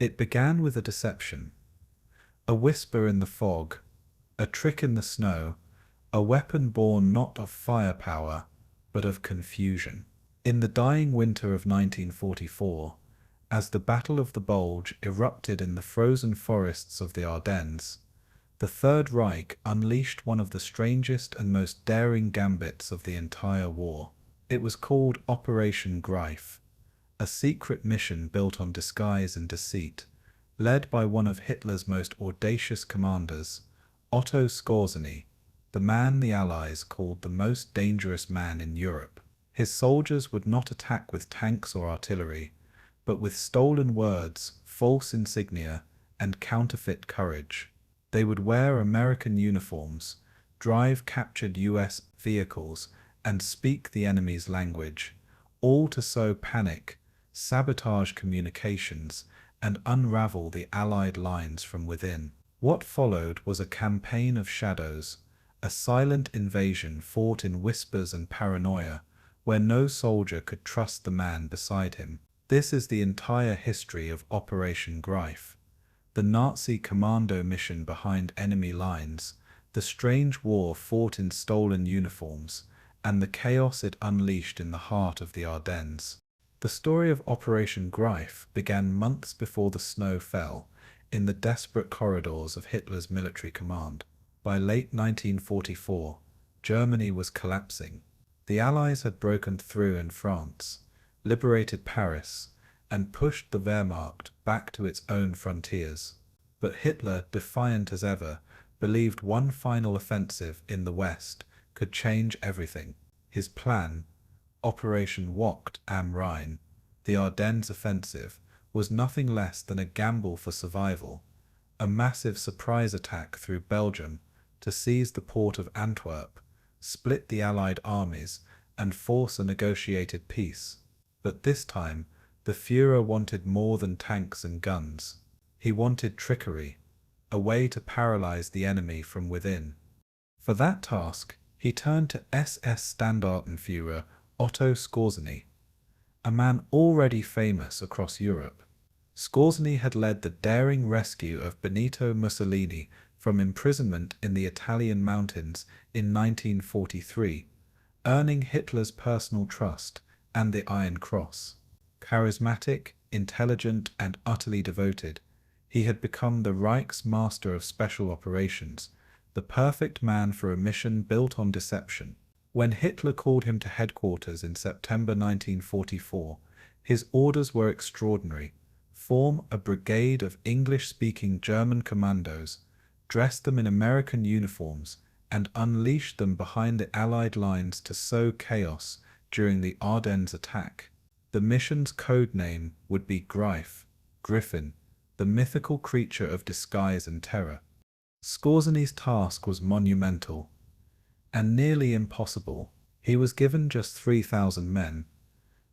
It began with a deception, a whisper in the fog, a trick in the snow, a weapon born not of firepower, but of confusion. In the dying winter of 1944, as the Battle of the Bulge erupted in the frozen forests of the Ardennes, the Third Reich unleashed one of the strangest and most daring gambits of the entire war. It was called Operation Greif, a secret mission built on disguise and deceit, led by one of Hitler's most audacious commanders, Otto Skorzeny, the man the Allies called the most dangerous man in Europe. His soldiers would not attack with tanks or artillery, but with stolen words, false insignia, and counterfeit courage. They would wear American uniforms, drive captured US vehicles, and speak the enemy's language, all to sow panic, sabotage communications, and unravel the Allied lines from within. What followed was a campaign of shadows, a silent invasion fought in whispers and paranoia, where no soldier could trust the man beside him. This is the entire history of Operation Greif, the Nazi commando mission behind enemy lines, the strange war fought in stolen uniforms, and the chaos it unleashed in the heart of the Ardennes. The story of Operation Greif began months before the snow fell, in the desperate corridors of Hitler's military command. By late 1944, Germany was collapsing. The Allies had broken through in France, liberated Paris, and pushed the Wehrmacht back to its own frontiers. But Hitler, defiant as ever, believed one final offensive in the West could change everything. His plan, Operation Wacht am Rhein, the Ardennes offensive, was nothing less than a gamble for survival, a massive surprise attack through Belgium to seize the port of Antwerp, split the Allied armies, and force a negotiated peace. But this time, the Führer wanted more than tanks and guns. He wanted trickery, a way to paralyze the enemy from within. For that task, he turned to SS Standartenführer Otto Skorzeny, a man already famous across Europe. Skorzeny had led the daring rescue of Benito Mussolini from imprisonment in the Italian mountains in 1943, earning Hitler's personal trust and the Iron Cross. Charismatic, intelligent, and utterly devoted, he had become the Reich's master of special operations, the perfect man for a mission built on deception. When Hitler called him to headquarters in September 1944, his orders were extraordinary. Form a brigade of English-speaking German commandos, dress them in American uniforms, and unleash them behind the Allied lines to sow chaos during the Ardennes attack. The mission's code name would be Greif, Griffin, the mythical creature of disguise and terror. Skorzeny's task was monumental and nearly impossible. He was given just 3,000 men,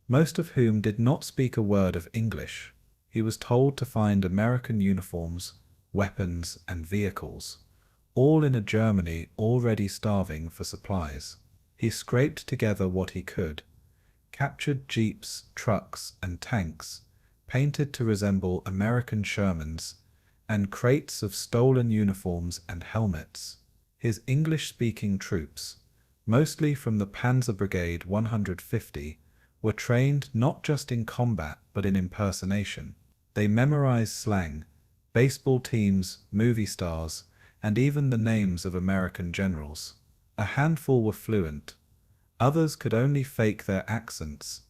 most of whom did not speak a word of English. He was told to find American uniforms, weapons, and vehicles, all in a Germany already starving for supplies. He scraped together what he could, captured jeeps, trucks, and tanks, painted to resemble American Shermans, and crates of stolen uniforms and helmets. His English-speaking troops, mostly from the Panzer Brigade 150, were trained not just in combat but in impersonation. They memorized slang, baseball teams, movie stars, and even the names of American generals. A handful were fluent. Others could only fake their accents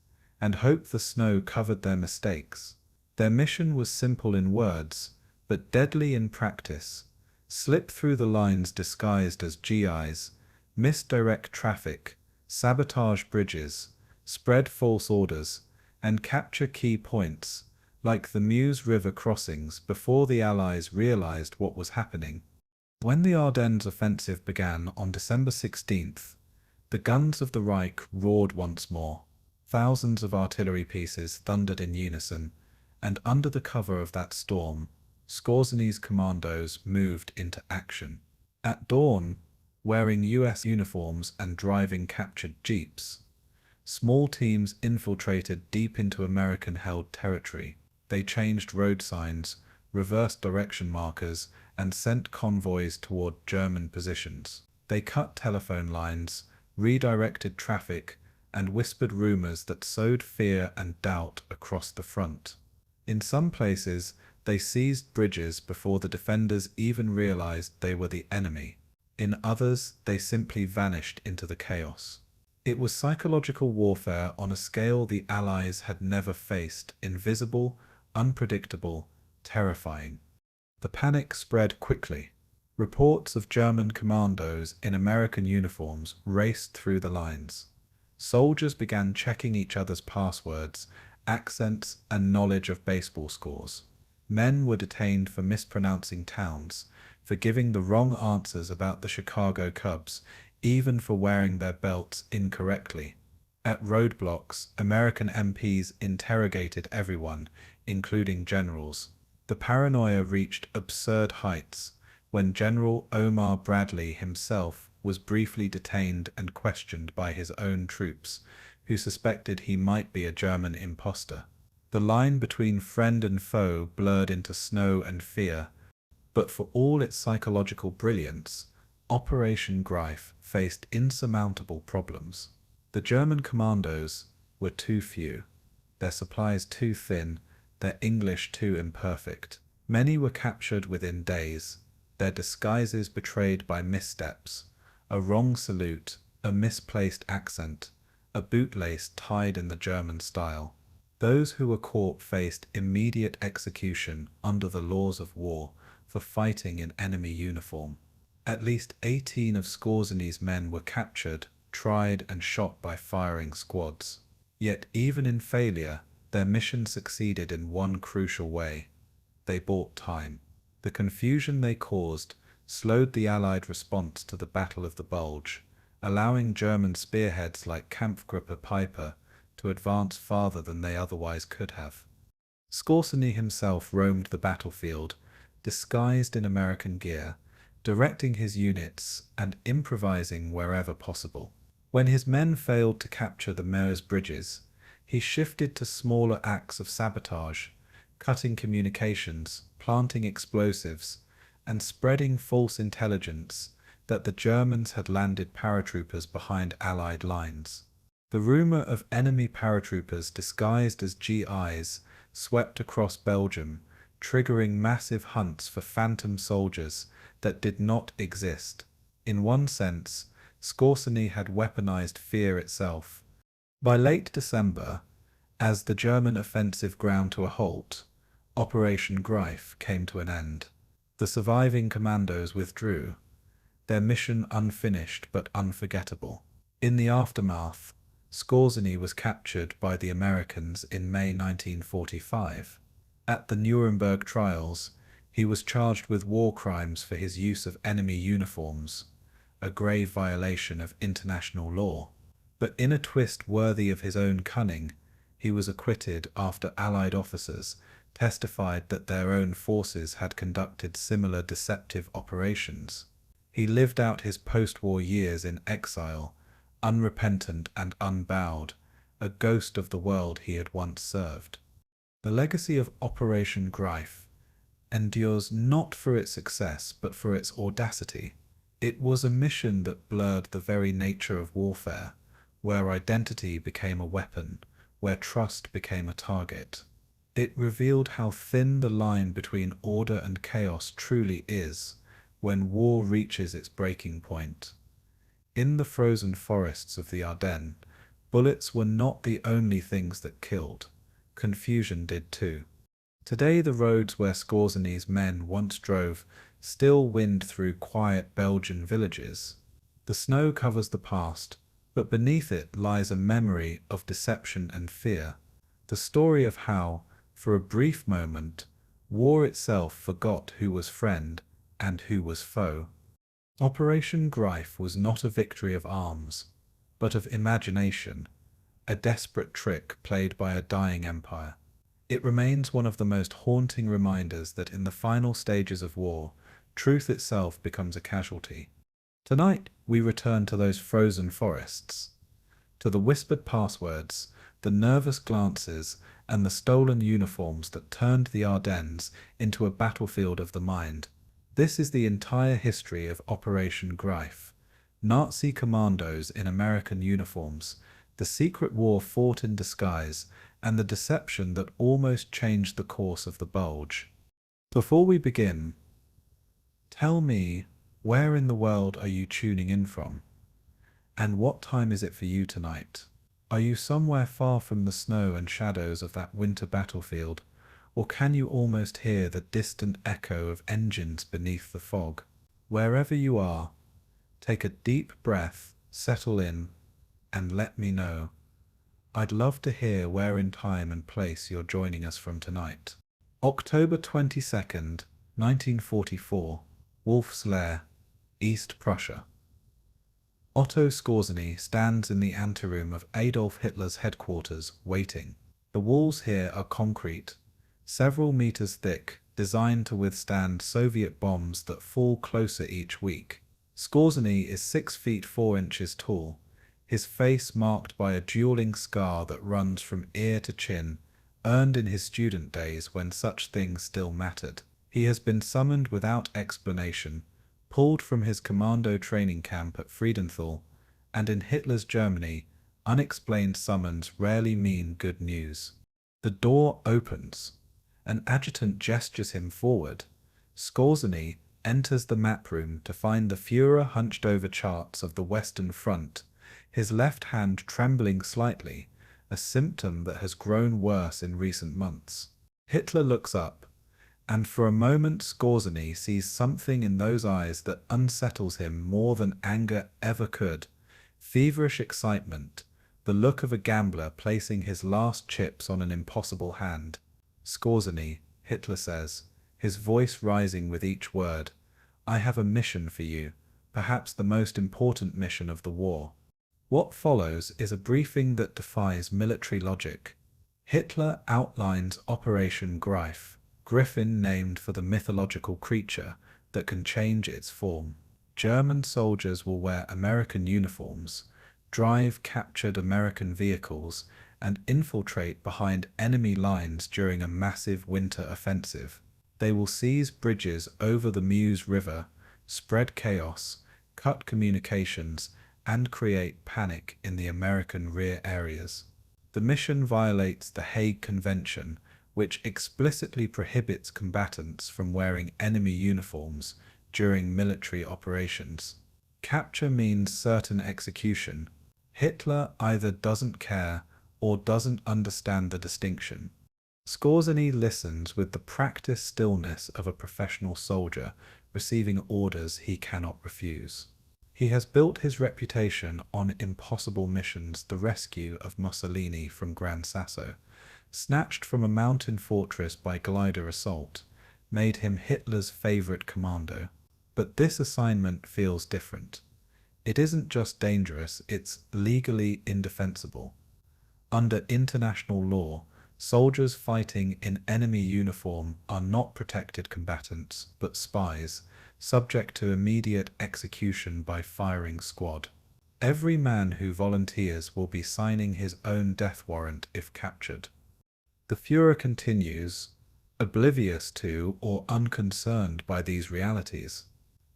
and hope the snow covered their mistakes. Their mission was simple in words, but deadly in practice. Slip through the lines disguised as GIs, misdirect traffic, sabotage bridges, spread false orders, and capture key points, like the Meuse River crossings, before the Allies realized what was happening. When the Ardennes offensive began on December 16th, the guns of the Reich roared once more. Thousands of artillery pieces thundered in unison, and under the cover of that storm, Skorzeny's commandos moved into action. At dawn, wearing US uniforms and driving captured jeeps, small teams infiltrated deep into American-held territory. They changed road signs, reversed direction markers, and sent convoys toward German positions. They cut telephone lines, redirected traffic, and whispered rumors that sowed fear and doubt across the front. In some places, they seized bridges before the defenders even realized they were the enemy. In others, they simply vanished into the chaos. It was psychological warfare on a scale the Allies had never faced, invisible, unpredictable, terrifying. The panic spread quickly. Reports of German commandos in American uniforms raced through the lines. Soldiers began checking each other's passwords, accents, and knowledge of baseball scores. Men were detained for mispronouncing towns, for giving the wrong answers about the Chicago Cubs, even for wearing their belts incorrectly. At roadblocks, American MPs interrogated everyone, including generals. The paranoia reached absurd heights when General Omar Bradley himself was briefly detained and questioned by his own troops, who suspected he might be a German imposter. The line between friend and foe blurred into snow and fear, but for all its psychological brilliance, Operation Greif faced insurmountable problems. The German commandos were too few, their supplies too thin, their English too imperfect. Many were captured within days, their disguises betrayed by missteps, a wrong salute, a misplaced accent, a bootlace tied in the German style. Those who were caught faced immediate execution under the laws of war for fighting in enemy uniform. At least 18 of Skorzeny's men were captured, tried, and shot by firing squads. Yet even in failure, their mission succeeded in one crucial way. They bought time. The confusion they caused slowed the Allied response to the Battle of the Bulge, allowing German spearheads like Kampfgruppe Peiper to advance farther than they otherwise could have. Skorzeny himself roamed the battlefield, disguised in American gear, directing his units and improvising wherever possible. When his men failed to capture the Meuse bridges, he shifted to smaller acts of sabotage, cutting communications, planting explosives, and spreading false intelligence that the Germans had landed paratroopers behind Allied lines. The rumor of enemy paratroopers disguised as GIs swept across Belgium, triggering massive hunts for phantom soldiers that did not exist. In one sense, Skorzeny had weaponized fear itself. By late December, as the German offensive ground to a halt, Operation Greif came to an end. The surviving commandos withdrew, their mission unfinished but unforgettable. In the aftermath, Skorzeny was captured by the Americans in May 1945. At the Nuremberg trials, he was charged with war crimes for his use of enemy uniforms, a grave violation of international law. But in a twist worthy of his own cunning, he was acquitted after Allied officers testified that their own forces had conducted similar deceptive operations. He lived out his post-war years in exile, unrepentant and unbowed, a ghost of the world he had once served. The legacy of Operation Greif endures not for its success but for its audacity. It was a mission that blurred the very nature of warfare, where identity became a weapon, where trust became a target. It revealed how thin the line between order and chaos truly is when war reaches its breaking point. In the frozen forests of the Ardennes, bullets were not the only things that killed. Confusion did too. Today the roads where Skorzeny's men once drove still wind through quiet Belgian villages. The snow covers the past, but beneath it lies a memory of deception and fear, the story of how, for a brief moment, war itself forgot who was friend and who was foe. Operation Greif was not a victory of arms, but of imagination, a desperate trick played by a dying empire. It remains one of the most haunting reminders that in the final stages of war, truth itself becomes a casualty. Tonight, we return to those frozen forests, to the whispered passwords, the nervous glances, and the stolen uniforms that turned the Ardennes into a battlefield of the mind. This is the entire history of Operation Greif. Nazi commandos in American uniforms, the secret war fought in disguise, and the deception that almost changed the course of the Bulge. Before we begin, tell me, where in the world are you tuning in from? And what time is it for you tonight? Are you somewhere far from the snow and shadows of that winter battlefield, or can you almost hear the distant echo of engines beneath the fog? Wherever you are, take a deep breath, settle in, and let me know. I'd love to hear where in time and place you're joining us from tonight. October 22nd, 1944, Wolf's Lair, East Prussia. Otto Skorzeny stands in the anteroom of Adolf Hitler's headquarters, waiting. The walls here are concrete, several meters thick, designed to withstand Soviet bombs that fall closer each week. Skorzeny is 6 feet 4 inches tall, his face marked by a dueling scar that runs from ear to chin, earned in his student days when such things still mattered. He has been summoned without explanation, pulled from his commando training camp at Friedenthal, and in Hitler's Germany, unexplained summons rarely mean good news. The door opens. An adjutant gestures him forward. Skorzeny enters the map room to find the Führer hunched over charts of the Western Front, his left hand trembling slightly, a symptom that has grown worse in recent months. Hitler looks up, and for a moment Skorzeny sees something in those eyes that unsettles him more than anger ever could. Feverish excitement, the look of a gambler placing his last chips on an impossible hand. Skorzeny, Hitler says, his voice rising with each word, I have a mission for you, perhaps the most important mission of the war. What follows is a briefing that defies military logic. Hitler outlines Operation Greif, Griffin named for the mythological creature that can change its form. German soldiers will wear American uniforms, drive captured American vehicles, and infiltrate behind enemy lines during a massive winter offensive. They will seize bridges over the Meuse River, spread chaos, cut communications, and create panic in the American rear areas. The mission violates the Hague Convention, which explicitly prohibits combatants from wearing enemy uniforms during military operations. Capture means certain execution. Hitler either doesn't care or doesn't understand the distinction. Skorzeny listens with the practiced stillness of a professional soldier receiving orders he cannot refuse. He has built his reputation on impossible missions, the rescue of Mussolini from Gran Sasso, snatched from a mountain fortress by glider assault, made him Hitler's favorite commando. But this assignment feels different. It isn't just dangerous, it's legally indefensible. Under international law, soldiers fighting in enemy uniform are not protected combatants, but spies, subject to immediate execution by firing squad. Every man who volunteers will be signing his own death warrant if captured. The Führer continues, oblivious to or unconcerned by these realities.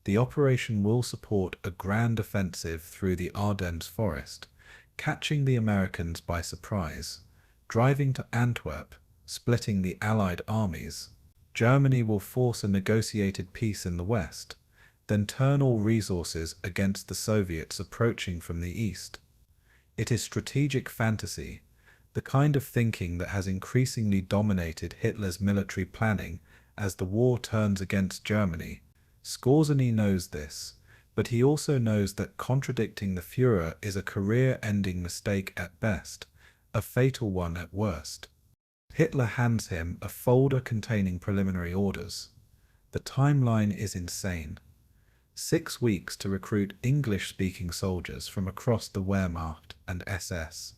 The operation will support a grand offensive through the Ardennes forest, catching the Americans by surprise, driving to Antwerp, splitting the Allied armies. Germany will force a negotiated peace in the west, then turn all resources against the Soviets approaching from the east. It is strategic fantasy, the kind of thinking that has increasingly dominated Hitler's military planning as the war turns against Germany. Skorzeny knows this, but he also knows that contradicting the Führer is a career-ending mistake at best, a fatal one at worst. Hitler hands him a folder containing preliminary orders. The timeline is insane. 6 weeks to recruit English-speaking soldiers from across the Wehrmacht and SS,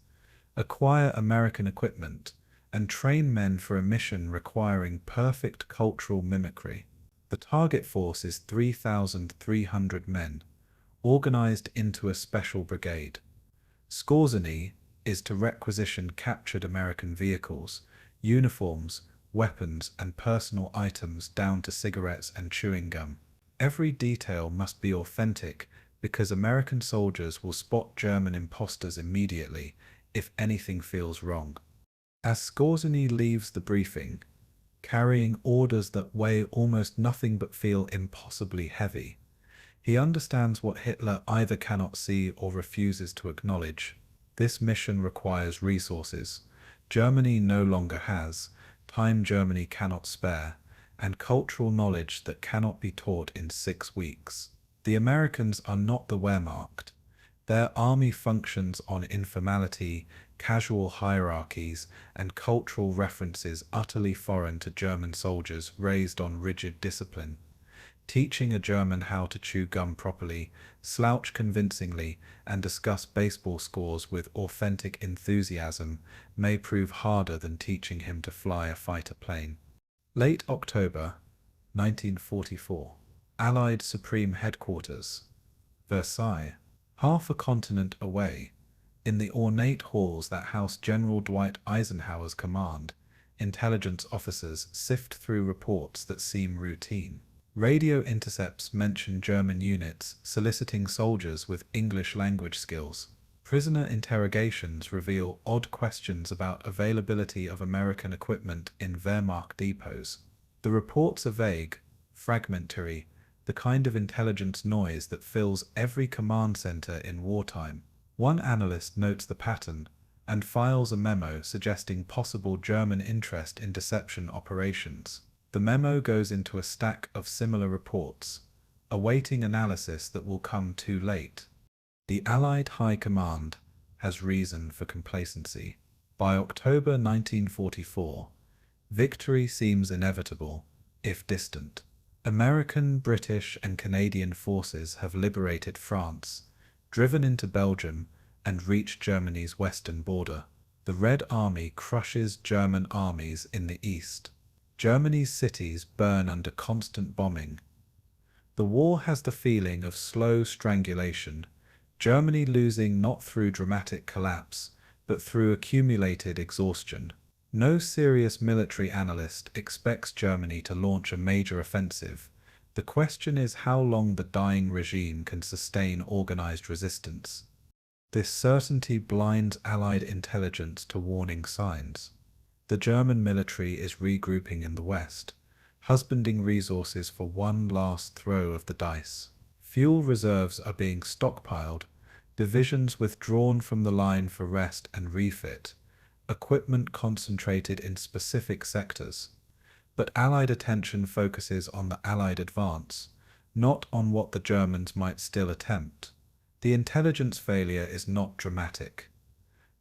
acquire American equipment, and train men for a mission requiring perfect cultural mimicry. The target force is 3,300 men, organized into a special brigade. Skorzeny, is to requisition captured American vehicles, uniforms, weapons, and personal items down to cigarettes and chewing gum. Every detail must be authentic because American soldiers will spot German imposters immediately if anything feels wrong. As Skorzeny leaves the briefing, carrying orders that weigh almost nothing but feel impossibly heavy, he understands what Hitler either cannot see or refuses to acknowledge. This mission requires resources Germany no longer has, time Germany cannot spare, and cultural knowledge that cannot be taught in 6 weeks. The Americans are not the Wehrmacht. Their army functions on informality, casual hierarchies, and cultural references utterly foreign to German soldiers raised on rigid discipline. Teaching a German how to chew gum properly, slouch convincingly, and discuss baseball scores with authentic enthusiasm may prove harder than teaching him to fly a fighter plane. Late October 1944. Allied Supreme Headquarters, Versailles. Half a continent away, in the ornate halls that house General Dwight Eisenhower's command, intelligence officers sift through reports that seem routine. Radio intercepts mention German units soliciting soldiers with English language skills. Prisoner interrogations reveal odd questions about availability of American equipment in Wehrmacht depots. The reports are vague, fragmentary, the kind of intelligence noise that fills every command center in wartime. One analyst notes the pattern and files a memo suggesting possible German interest in deception operations. The memo goes into a stack of similar reports, awaiting analysis that will come too late. The Allied High Command has reason for complacency. By October 1944, victory seems inevitable, if distant. American, British, and Canadian forces have liberated France, driven into Belgium, and reached Germany's western border. The Red Army crushes German armies in the east. Germany's cities burn under constant bombing. The war has the feeling of slow strangulation, Germany losing not through dramatic collapse, but through accumulated exhaustion. No serious military analyst expects Germany to launch a major offensive. The question is how long the dying regime can sustain organized resistance. This certainty blinds Allied intelligence to warning signs. The German military is regrouping in the west, husbanding resources for one last throw of the dice. Fuel reserves are being stockpiled, divisions withdrawn from the line for rest and refit, equipment concentrated in specific sectors. But Allied attention focuses on the Allied advance, not on what the Germans might still attempt. The intelligence failure is not dramatic.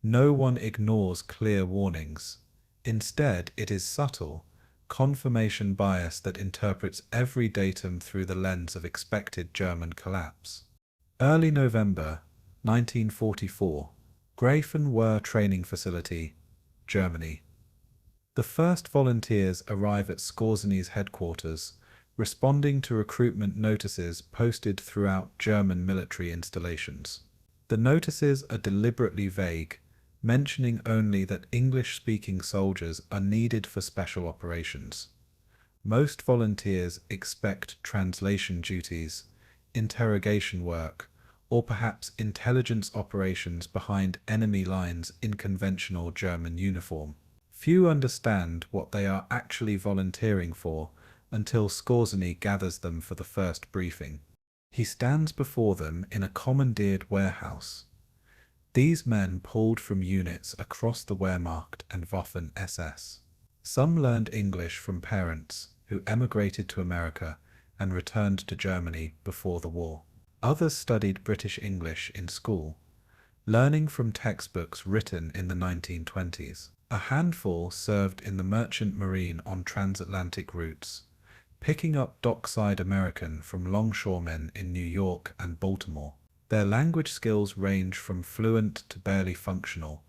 No one ignores clear warnings. Instead, it is subtle, confirmation bias that interprets every datum through the lens of expected German collapse. Early November 1944. Greif Training Facility, Germany. The first volunteers arrive at Skorzeny's headquarters, responding to recruitment notices posted throughout German military installations. The notices are deliberately vague, mentioning only that English-speaking soldiers are needed for special operations. Most volunteers expect translation duties, interrogation work, or perhaps intelligence operations behind enemy lines in conventional German uniform. Few understand what they are actually volunteering for until Skorzeny gathers them for the first briefing. He stands before them in a commandeered warehouse. These men pulled from units across the Wehrmacht and Waffen-SS. Some learned English from parents who emigrated to America and returned to Germany before the war. Others studied British English in school, learning from textbooks written in the 1920s. A handful served in the merchant marine on transatlantic routes, picking up dockside American from longshoremen in New York and Baltimore. Their language skills range from fluent to barely functional,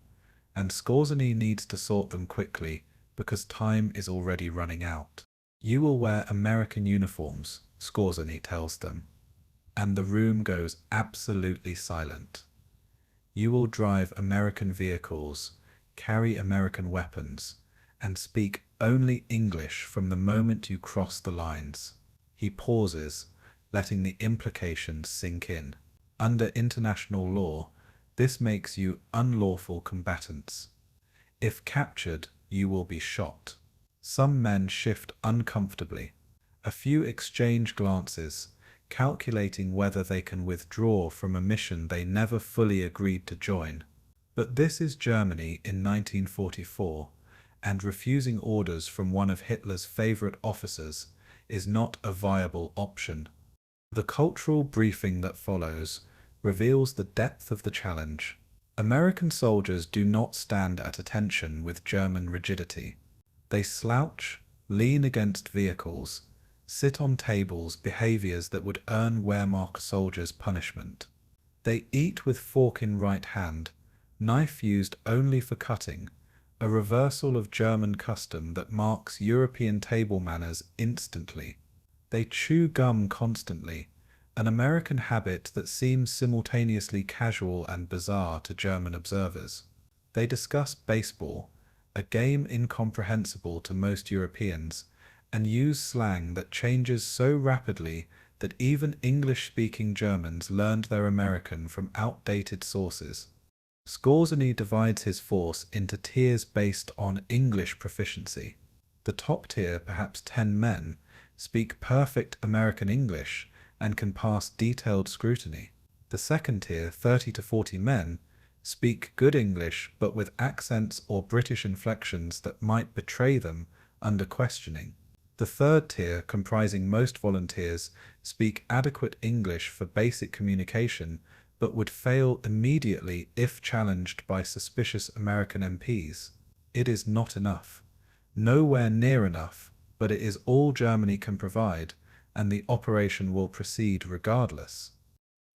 and Skorzeny needs to sort them quickly because time is already running out. "You will wear American uniforms," Skorzeny tells them, and the room goes absolutely silent. You will drive American vehicles, carry American weapons, and speak only English from the moment you cross the lines. He pauses, letting the implications sink in. Under international law, this makes you unlawful combatants. If captured, you will be shot. Some men shift uncomfortably. A few exchange glances, calculating whether they can withdraw from a mission they never fully agreed to join. But this is Germany in 1944, and refusing orders from one of Hitler's favorite officers is not a viable option. The cultural briefing that follows reveals the depth of the challenge. American soldiers do not stand at attention with German rigidity. They slouch, lean against vehicles, sit on tables, behaviors that would earn Wehrmacht soldiers punishment. They eat with fork in right hand, knife used only for cutting, a reversal of German custom that marks European table manners instantly. They chew gum constantly, an American habit that seems simultaneously casual and bizarre to German observers. They discuss baseball, a game incomprehensible to most Europeans, and use slang that changes so rapidly that even English-speaking Germans learned their American from outdated sources. Skorzeny divides his force into tiers based on English proficiency. The top tier, perhaps 10 men, speak perfect American English and can pass detailed scrutiny. The second tier, 30 to 40 men, speak good English but with accents or British inflections that might betray them under questioning. The third tier, comprising most volunteers, speak adequate English for basic communication but would fail immediately if challenged by suspicious American MPs. It is not enough. Nowhere near enough, but it is all Germany can provide, and the operation will proceed regardless.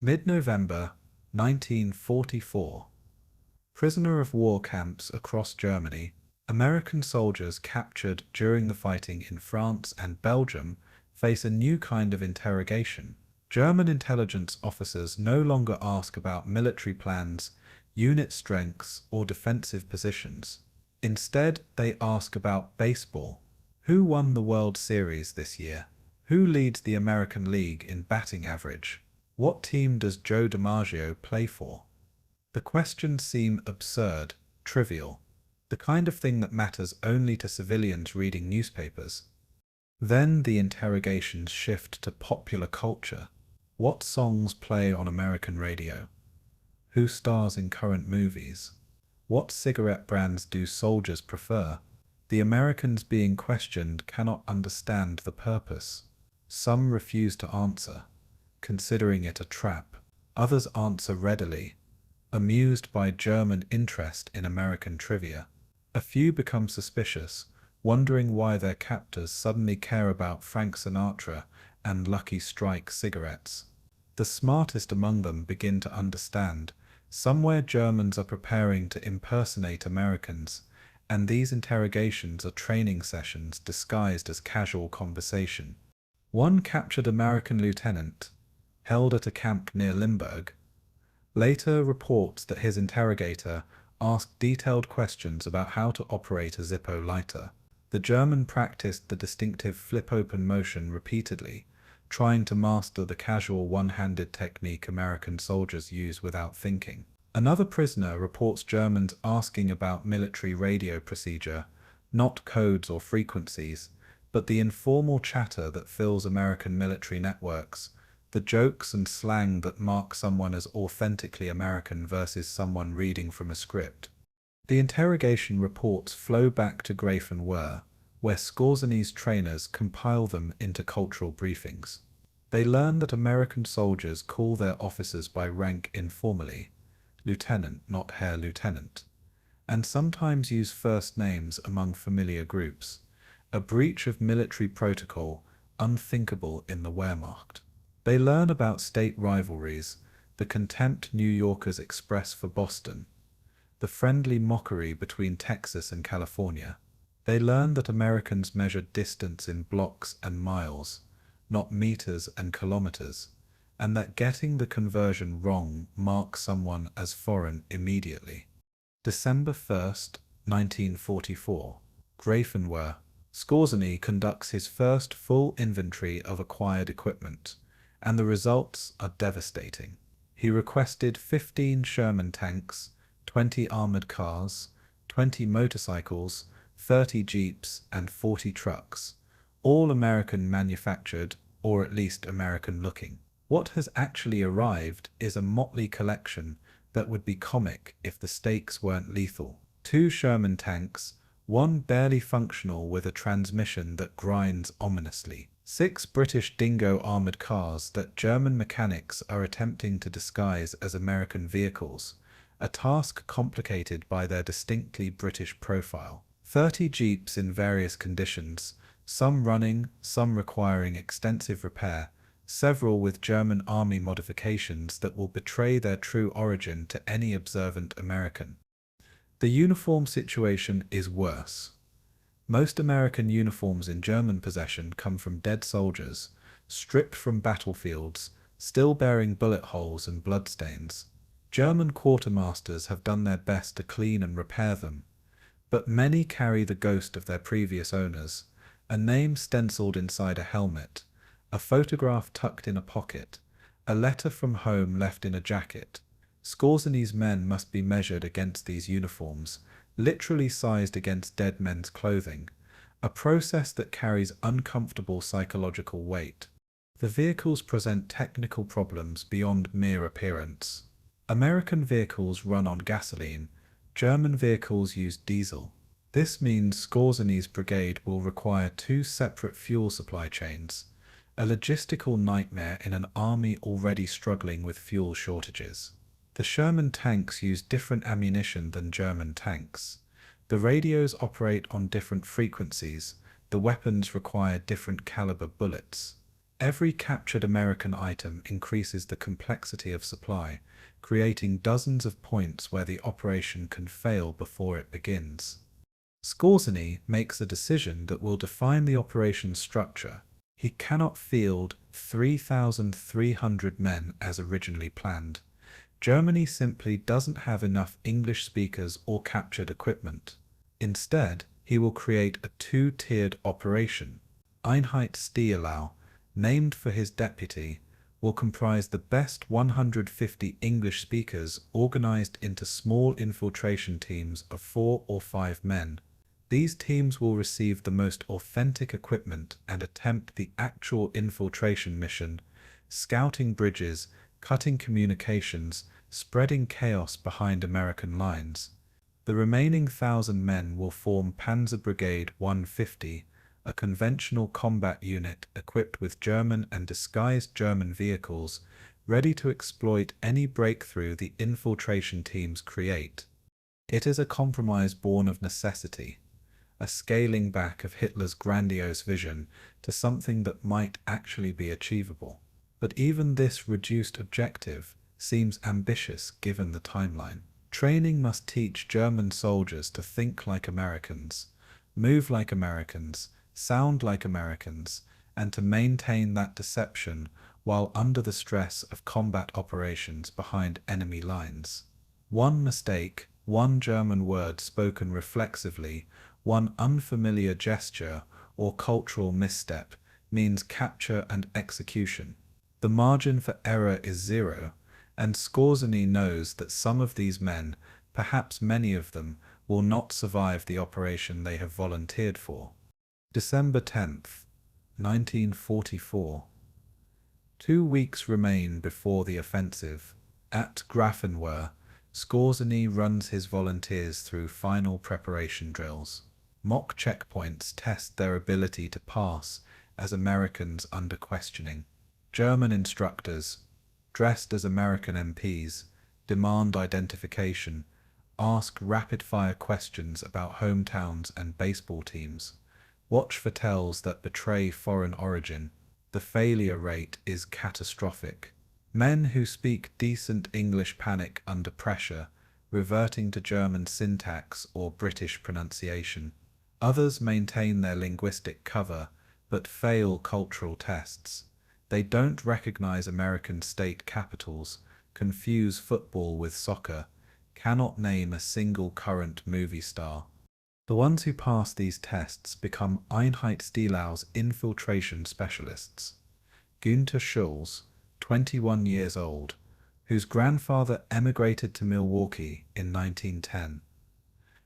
Mid-November 1944. Prisoner of war camps across Germany. American soldiers captured during the fighting in France and Belgium face a new kind of interrogation. German intelligence officers no longer ask about military plans, unit strengths, or defensive positions. Instead, they ask about baseball. Who won the World Series this year? Who leads the American League in batting average? What team does Joe DiMaggio play for? The questions seem absurd, trivial, the kind of thing that matters only to civilians reading newspapers. Then the interrogations shift to popular culture. What songs play on American radio? Who stars in current movies? What cigarette brands do soldiers prefer? The Americans being questioned cannot understand the purpose. Some refuse to answer, considering it a trap. Others answer readily, amused by German interest in American trivia. A few become suspicious, wondering why their captors suddenly care about Frank Sinatra and Lucky Strike cigarettes. The smartest among them begin to understand. Somewhere Germans are preparing to impersonate Americans, and these interrogations are training sessions disguised as casual conversation. One captured American lieutenant, held at a camp near Limburg, later reports that his interrogator asked detailed questions about how to operate a Zippo lighter. The German practiced the distinctive flip-open motion repeatedly, trying to master the casual one-handed technique American soldiers use without thinking. Another prisoner reports Germans asking about military radio procedure, not codes or frequencies, but the informal chatter that fills American military networks, the jokes and slang that mark someone as authentically American versus someone reading from a script. The interrogation reports flow back to Greif and where Skorzeny's trainers compile them into cultural briefings. They learn that American soldiers call their officers by rank informally, lieutenant, not Herr Lieutenant, and sometimes use first names among familiar groups, a breach of military protocol unthinkable in the Wehrmacht. They learn about state rivalries, the contempt New Yorkers express for Boston, the friendly mockery between Texas and California. They learn that Americans measure distance in blocks and miles, not meters and kilometers, and that getting the conversion wrong marks someone as foreign immediately. December 1st, 1944. Greif. Skorzeny conducts his first full inventory of acquired equipment, and the results are devastating. He requested 15 Sherman tanks, 20 armored cars, 20 motorcycles, 30 jeeps, and 40 trucks, all American manufactured, or at least American looking. What has actually arrived is a motley collection that would be comic if the stakes weren't lethal. 2 Sherman tanks, 1 barely functional with a transmission that grinds ominously. 6 British Dingo armored cars that German mechanics are attempting to disguise as American vehicles, a task complicated by their distinctly British profile. 30 jeeps in various conditions, some running, some requiring extensive repair, several with German army modifications that will betray their true origin to any observant American. The uniform situation is worse. Most American uniforms in German possession come from dead soldiers, stripped from battlefields, still bearing bullet holes and bloodstains. German quartermasters have done their best to clean and repair them, but many carry the ghost of their previous owners, a name stenciled inside a helmet, a photograph tucked in a pocket, a letter from home left in a jacket. Skorzeny's men must be measured against these uniforms, literally sized against dead men's clothing, a process that carries uncomfortable psychological weight. The vehicles present technical problems beyond mere appearance. American vehicles run on gasoline, German vehicles use diesel. This means Skorzeny's brigade will require 2 separate fuel supply chains, a logistical nightmare in an army already struggling with fuel shortages. The Sherman tanks use different ammunition than German tanks. The radios operate on different frequencies. The weapons require different caliber bullets. Every captured American item increases the complexity of supply, creating dozens of points where the operation can fail before it begins. Skorzeny makes a decision that will define the operation's structure. He cannot field 3,300 men as originally planned. Germany simply doesn't have enough English speakers or captured equipment. Instead, he will create a 2-tiered operation. Einheit Stielau, named for his deputy, will comprise the best 150 English speakers organized into small infiltration teams of 4 or 5 men. These teams will receive the most authentic equipment and attempt the actual infiltration mission, scouting bridges, cutting communications, spreading chaos behind American lines. The remaining 1,000 men will form Panzer Brigade 150, a conventional combat unit equipped with German and disguised German vehicles, ready to exploit any breakthrough the infiltration teams create. It is a compromise born of necessity, a scaling back of Hitler's grandiose vision to something that might actually be achievable. But even this reduced objective seems ambitious given the timeline. Training must teach German soldiers to think like Americans, move like Americans, sound like Americans, and to maintain that deception while under the stress of combat operations behind enemy lines. One mistake, one German word spoken reflexively, one unfamiliar gesture or cultural misstep means capture and execution. The margin for error is 0, and Skorzeny knows that some of these men, perhaps many of them, will not survive the operation they have volunteered for. December 10th, 1944. 2 weeks remain before the offensive. At Grafenwehr, Skorzeny runs his volunteers through final preparation drills. Mock checkpoints test their ability to pass as Americans under questioning. German instructors, dressed as American MPs, demand identification, ask rapid-fire questions about hometowns and baseball teams. Watch for tells that betray foreign origin. The failure rate is catastrophic. Men who speak decent English panic under pressure, reverting to German syntax or British pronunciation. Others maintain their linguistic cover, but fail cultural tests. They don't recognize American state capitals, confuse football with soccer, cannot name a single current movie star. The ones who pass these tests become Einheit Stielau's infiltration specialists. Günther Schulz, 21 years old, whose grandfather emigrated to Milwaukee in 1910,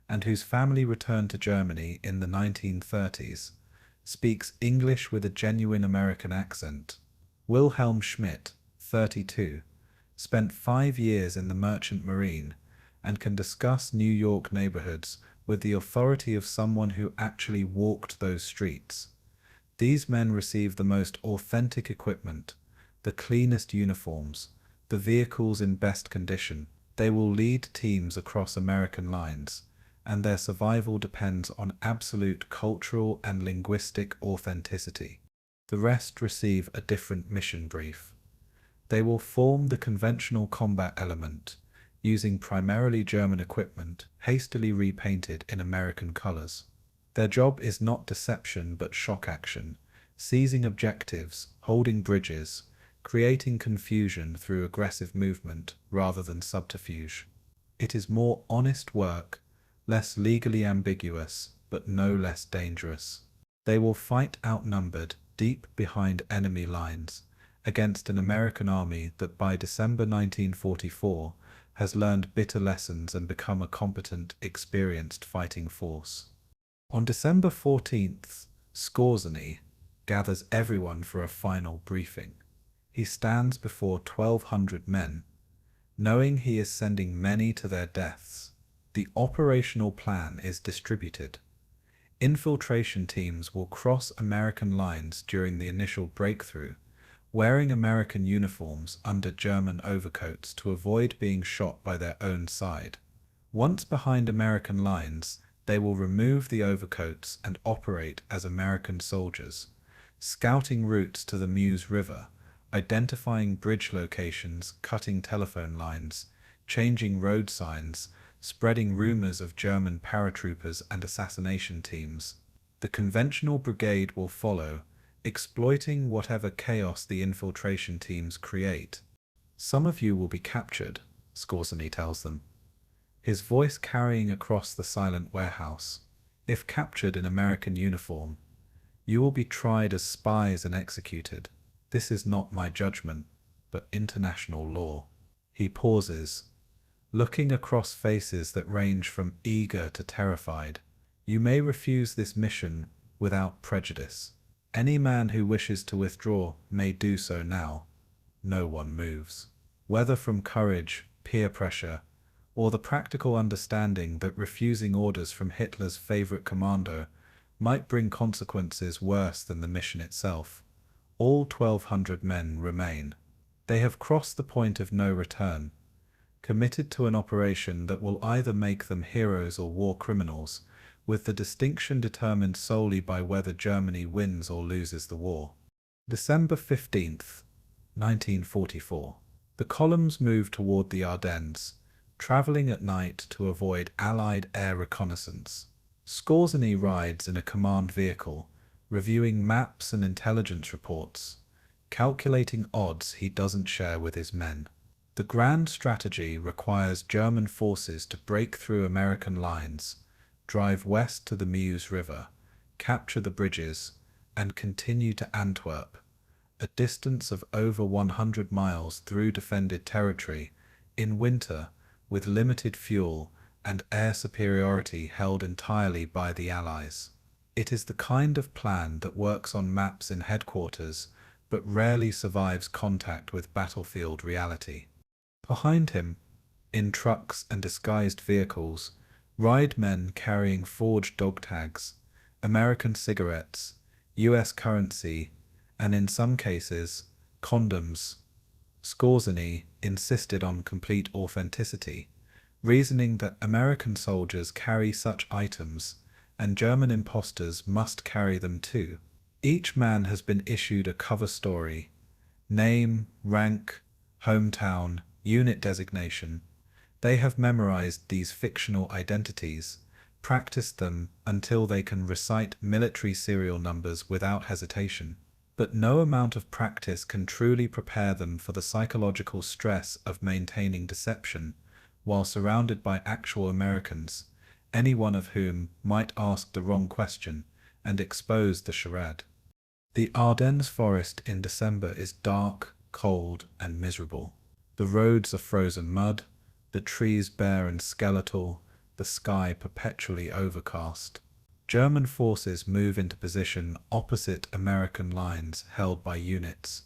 and whose family returned to Germany in the 1930s, speaks English with a genuine American accent. Wilhelm Schmidt, 32, spent 5 years in the Merchant Marine and can discuss New York neighborhoods with the authority of someone who actually walked those streets. These men receive the most authentic equipment, the cleanest uniforms, the vehicles in best condition. They will lead teams across American lines, and their survival depends on absolute cultural and linguistic authenticity. The rest receive a different mission brief. They will form the conventional combat element, using primarily German equipment, hastily repainted in American colors. Their job is not deception but shock action, seizing objectives, holding bridges, creating confusion through aggressive movement rather than subterfuge. It is more honest work, less legally ambiguous, but no less dangerous. They will fight outnumbered, deep behind enemy lines, against an American army that by December 1944 has learned bitter lessons and become a competent, experienced fighting force. On December 14th, Skorzeny gathers everyone for a final briefing. He stands before 1,200 men, knowing he is sending many to their deaths. The operational plan is distributed. Infiltration teams will cross American lines during the initial breakthrough, wearing American uniforms under German overcoats to avoid being shot by their own side. Once behind American lines, they will remove the overcoats and operate as American soldiers, scouting routes to the Meuse River, identifying bridge locations, cutting telephone lines, changing road signs, spreading rumors of German paratroopers and assassination teams. The conventional brigade will follow, exploiting whatever chaos the infiltration teams create. Some of you will be captured, Skorzeny tells them, his voice carrying across the silent warehouse. If captured in American uniform, you will be tried as spies and executed. This is not my judgment, but international law. He pauses, looking across faces that range from eager to terrified. You may refuse this mission without prejudice. Any man who wishes to withdraw may do so now. No one moves. Whether from courage, peer pressure, or the practical understanding that refusing orders from Hitler's favorite commando might bring consequences worse than the mission itself, all 1,200 men remain. They have crossed the point of no return, committed to an operation that will either make them heroes or war criminals, with the distinction determined solely by whether Germany wins or loses the war. December 15th, 1944. The columns move toward the Ardennes, traveling at night to avoid Allied air reconnaissance. Skorzeny rides in a command vehicle, reviewing maps and intelligence reports, calculating odds he doesn't share with his men. The grand strategy requires German forces to break through American lines, drive west to the Meuse River, capture the bridges, and continue to Antwerp, a distance of over 100 miles through defended territory, in winter, with limited fuel and air superiority held entirely by the Allies. It is the kind of plan that works on maps in headquarters, but rarely survives contact with battlefield reality. Behind him, in trucks and disguised vehicles, ride men carrying forged dog tags, American cigarettes, US currency, and in some cases, condoms. Skorzeny insisted on complete authenticity, reasoning that American soldiers carry such items and German imposters must carry them too. Each man has been issued a cover story, name, rank, hometown, unit designation. They have memorized these fictional identities, practiced them until they can recite military serial numbers without hesitation. But no amount of practice can truly prepare them for the psychological stress of maintaining deception while surrounded by actual Americans, any one of whom might ask the wrong question and expose the charade. The Ardennes forest in December is dark, cold, and miserable. The roads are frozen mud, the trees bare and skeletal, the sky perpetually overcast. German forces move into position opposite American lines held by units.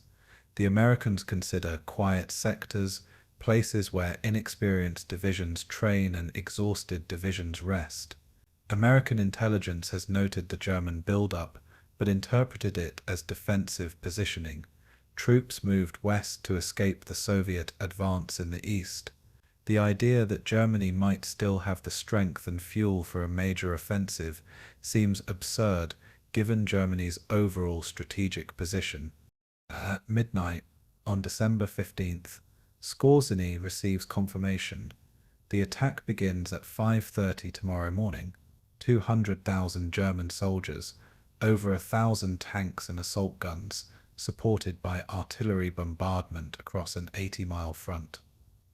The Americans consider quiet sectors, places where inexperienced divisions train and exhausted divisions rest. American intelligence has noted the German build-up, but interpreted it as defensive positioning. Troops moved west to escape the Soviet advance in the east. The idea that Germany might still have the strength and fuel for a major offensive seems absurd given Germany's overall strategic position. At midnight, on December 15th, Skorzeny receives confirmation. The attack begins at 5:30 tomorrow morning. 200,000 German soldiers, over 1,000 tanks and assault guns, supported by artillery bombardment across an 80-mile front.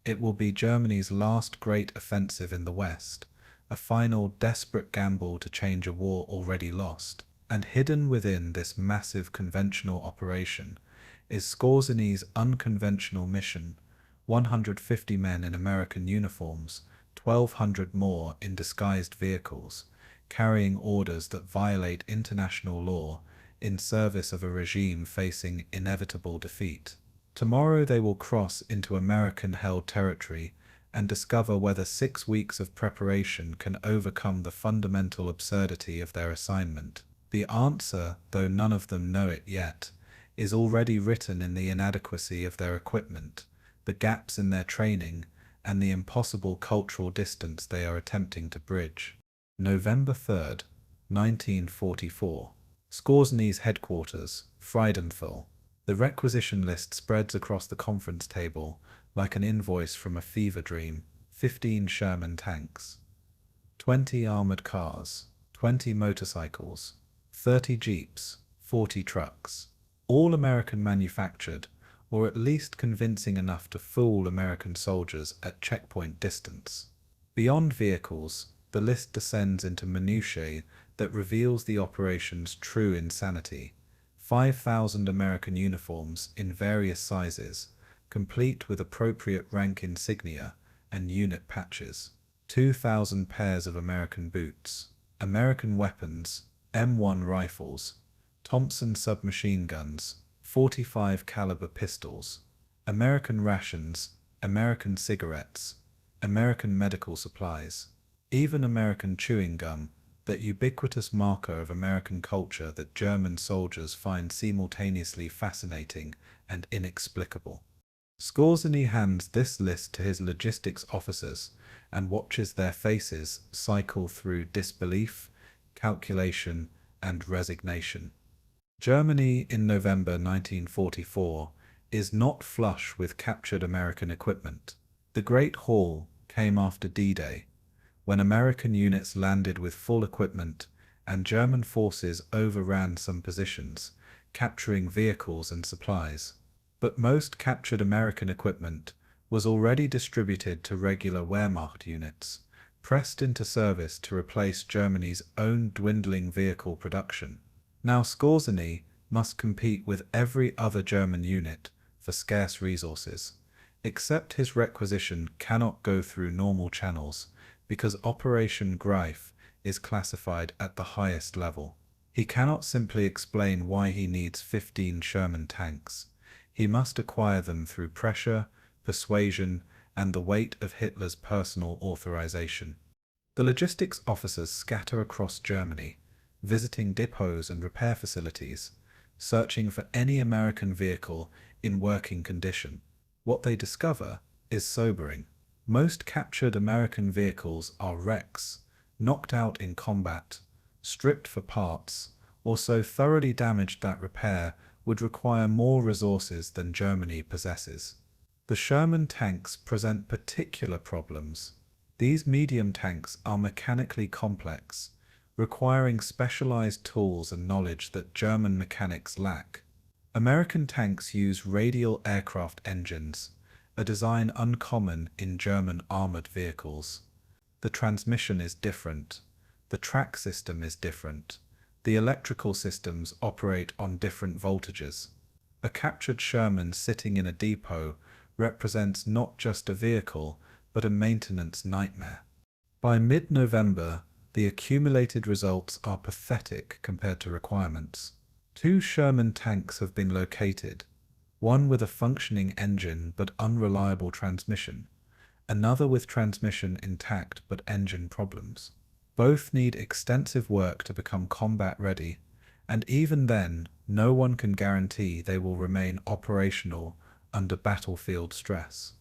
It will be Germany's last great offensive in the West, a final desperate gamble to change a war already lost. And hidden within this massive conventional operation is Skorzeny's unconventional mission: 150 men in American uniforms, 1,200 more in disguised vehicles, carrying orders that violate international law in service of a regime facing inevitable defeat. Tomorrow they will cross into American-held territory and discover whether 6 weeks of preparation can overcome the fundamental absurdity of their assignment. The answer, though none of them know it yet, is already written in the inadequacy of their equipment, the gaps in their training, and the impossible cultural distance they are attempting to bridge. November 3rd, 1944. Skorzeny's headquarters, Friedenthal. The requisition list spreads across the conference table like an invoice from a fever dream. 15 Sherman tanks, 20 armored cars, 20 motorcycles, 30 jeeps, 40 trucks, all American manufactured, or at least convincing enough to fool American soldiers at checkpoint distance. Beyond vehicles, the list descends into minutiae that reveals the operation's true insanity. 5,000 American uniforms in various sizes, complete with appropriate rank insignia and unit patches. 2,000 pairs of American boots, American weapons, M1 rifles, Thompson submachine guns, 45 caliber pistols, American rations, American cigarettes, American medical supplies, even American chewing gum, that ubiquitous marker of American culture that German soldiers find simultaneously fascinating and inexplicable. Skorzeny hands this list to his logistics officers and watches their faces cycle through disbelief, calculation, and resignation. Germany in November 1944 is not flush with captured American equipment. The Great Haul came after D-Day, when American units landed with full equipment and German forces overran some positions, capturing vehicles and supplies. But most captured American equipment was already distributed to regular Wehrmacht units, pressed into service to replace Germany's own dwindling vehicle production. Now Skorzeny must compete with every other German unit for scarce resources, except his requisition cannot go through normal channels, because Operation Greif is classified at the highest level. He cannot simply explain why he needs 15 Sherman tanks. He must acquire them through pressure, persuasion, and the weight of Hitler's personal authorization. The logistics officers scatter across Germany, visiting depots and repair facilities, searching for any American vehicle in working condition. What they discover is sobering. Most captured American vehicles are wrecks, knocked out in combat, stripped for parts, or so thoroughly damaged that repair would require more resources than Germany possesses. The Sherman tanks present particular problems. These medium tanks are mechanically complex, requiring specialized tools and knowledge that German mechanics lack. American tanks use radial aircraft engines, a design uncommon in German armored vehicles. The transmission is different. The track system is different. The electrical systems operate on different voltages. A captured Sherman sitting in a depot represents not just a vehicle, but a maintenance nightmare. By mid-November, the accumulated results are pathetic compared to requirements. 2 Sherman tanks have been located, one with a functioning engine but unreliable transmission, another with transmission intact but engine problems. Both need extensive work to become combat ready, and even then, no one can guarantee they will remain operational under battlefield stress.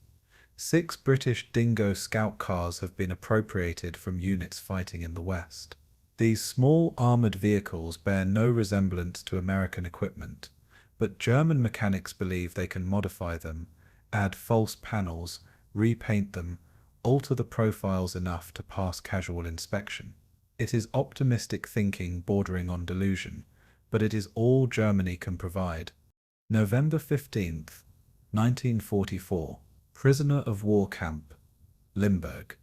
6 British Dingo scout cars have been appropriated from units fighting in the West. These small armored vehicles bear no resemblance to American equipment, but German mechanics believe they can modify them, add false panels, repaint them, alter the profiles enough to pass casual inspection. It is optimistic thinking bordering on delusion, but it is all Germany can provide. November 15th, 1944. Prisoner of war camp, Limburg.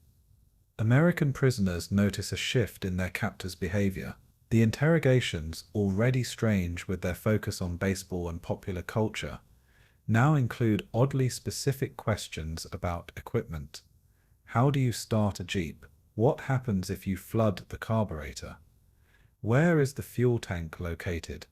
American prisoners notice a shift in their captors' behavior. The interrogations, already strange with their focus on baseball and popular culture, now include oddly specific questions about equipment. How do you start a Jeep? What happens if you flood the carburetor? Where is the fuel tank located?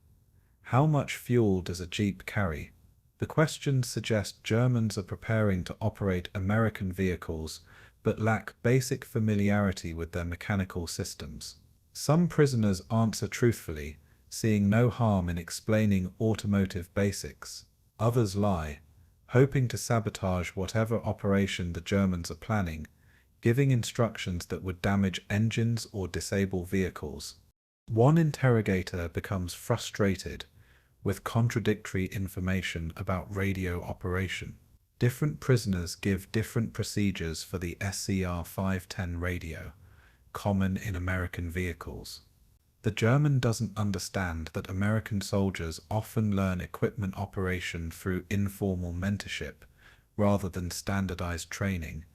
How much fuel does a Jeep carry? The questions suggest Germans are preparing to operate American vehicles, but lack basic familiarity with their mechanical systems. Some prisoners answer truthfully, seeing no harm in explaining automotive basics. Others lie, hoping to sabotage whatever operation the Germans are planning, giving instructions that would damage engines or disable vehicles. One interrogator becomes frustrated with contradictory information about radio operation. Different prisoners give different procedures for the SCR 510 radio, common in American vehicles. The German doesn't understand that American soldiers often learn equipment operation through informal mentorship rather than standardized training,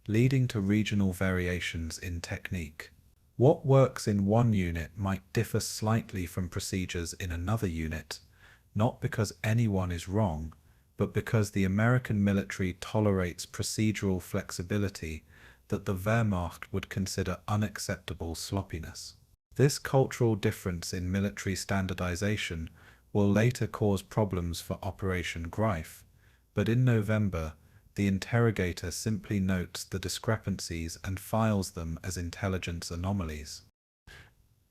leading to regional variations in technique. What works in one unit might differ slightly from procedures in another unit, not because anyone is wrong, but because the American military tolerates procedural flexibility that the Wehrmacht would consider unacceptable sloppiness. This cultural difference in military standardization will later cause problems for Operation Greif, but in November, the interrogator simply notes the discrepancies and files them as intelligence anomalies.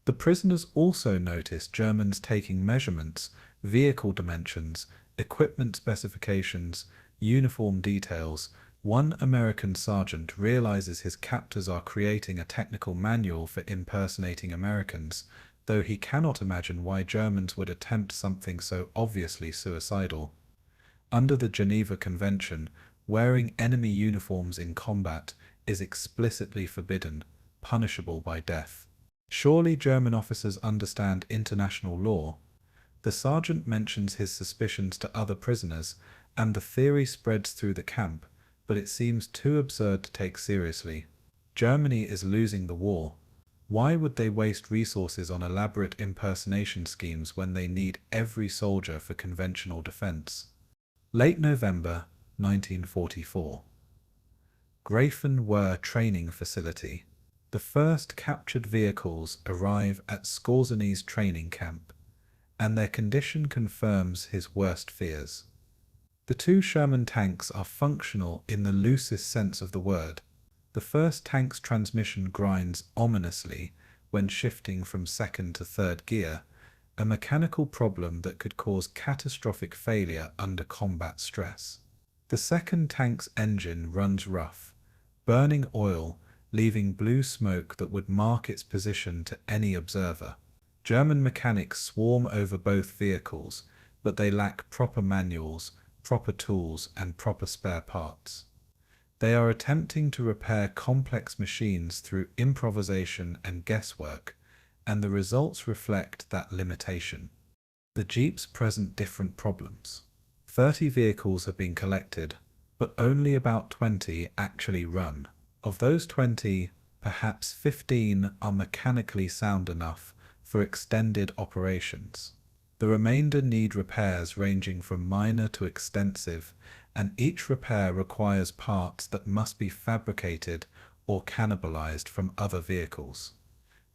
The prisoners also notice Germans taking measurements, vehicle dimensions, equipment specifications, uniform details. One American sergeant realizes his captors are creating a technical manual for impersonating Americans, though he cannot imagine why Germans would attempt something so obviously suicidal. Under the Geneva Convention, wearing enemy uniforms in combat is explicitly forbidden, punishable by death. Surely German officers understand international law. The sergeant mentions his suspicions to other prisoners, and the theory spreads through the camp, but it seems too absurd to take seriously. Germany is losing the war. Why would they waste resources on elaborate impersonation schemes when they need every soldier for conventional defense? Late November 1944. Greif training facility. The first captured vehicles arrive at Skorzeny's training camp, and their condition confirms his worst fears. The 2 Sherman tanks are functional in the loosest sense of the word. The first tank's transmission grinds ominously when shifting from second to third gear, a mechanical problem that could cause catastrophic failure under combat stress. The second tank's engine runs rough, burning oil, leaving blue smoke that would mark its position to any observer. German mechanics swarm over both vehicles, but they lack proper manuals, proper tools, and proper spare parts. They are attempting to repair complex machines through improvisation and guesswork, and the results reflect that limitation. The Jeeps present different problems. 30 vehicles have been collected, but only about 20 actually run. Of those 20, perhaps 15 are mechanically sound enough for extended operations. The remainder need repairs ranging from minor to extensive, and each repair requires parts that must be fabricated or cannibalized from other vehicles.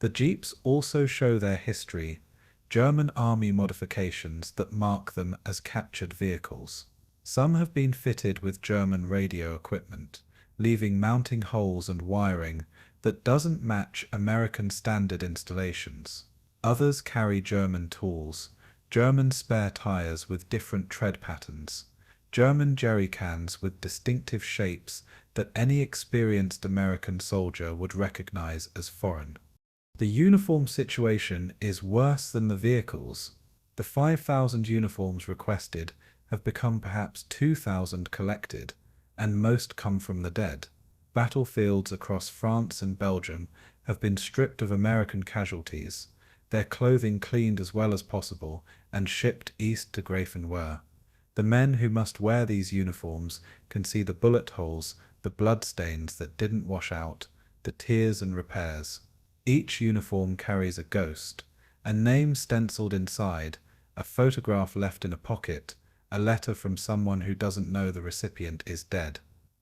The Jeeps also show their history, German army modifications that mark them as captured vehicles. Some have been fitted with German radio equipment, leaving mounting holes and wiring that doesn't match American standard installations. Others carry German tools, German spare tires with different tread patterns, German jerry cans with distinctive shapes that any experienced American soldier would recognize as foreign. The uniform situation is worse than the vehicles. The 5,000 uniforms requested have become perhaps 2,000 collected, and most come from the dead. Battlefields across France and Belgium have been stripped of American casualties, their clothing cleaned as well as possible, and shipped east to Greif. The men who must wear these uniforms can see the bullet holes, the bloodstains that didn't wash out, the tears and repairs. Each uniform carries a ghost, a name stenciled inside, a photograph left in a pocket, a letter from someone who doesn't know the recipient is dead.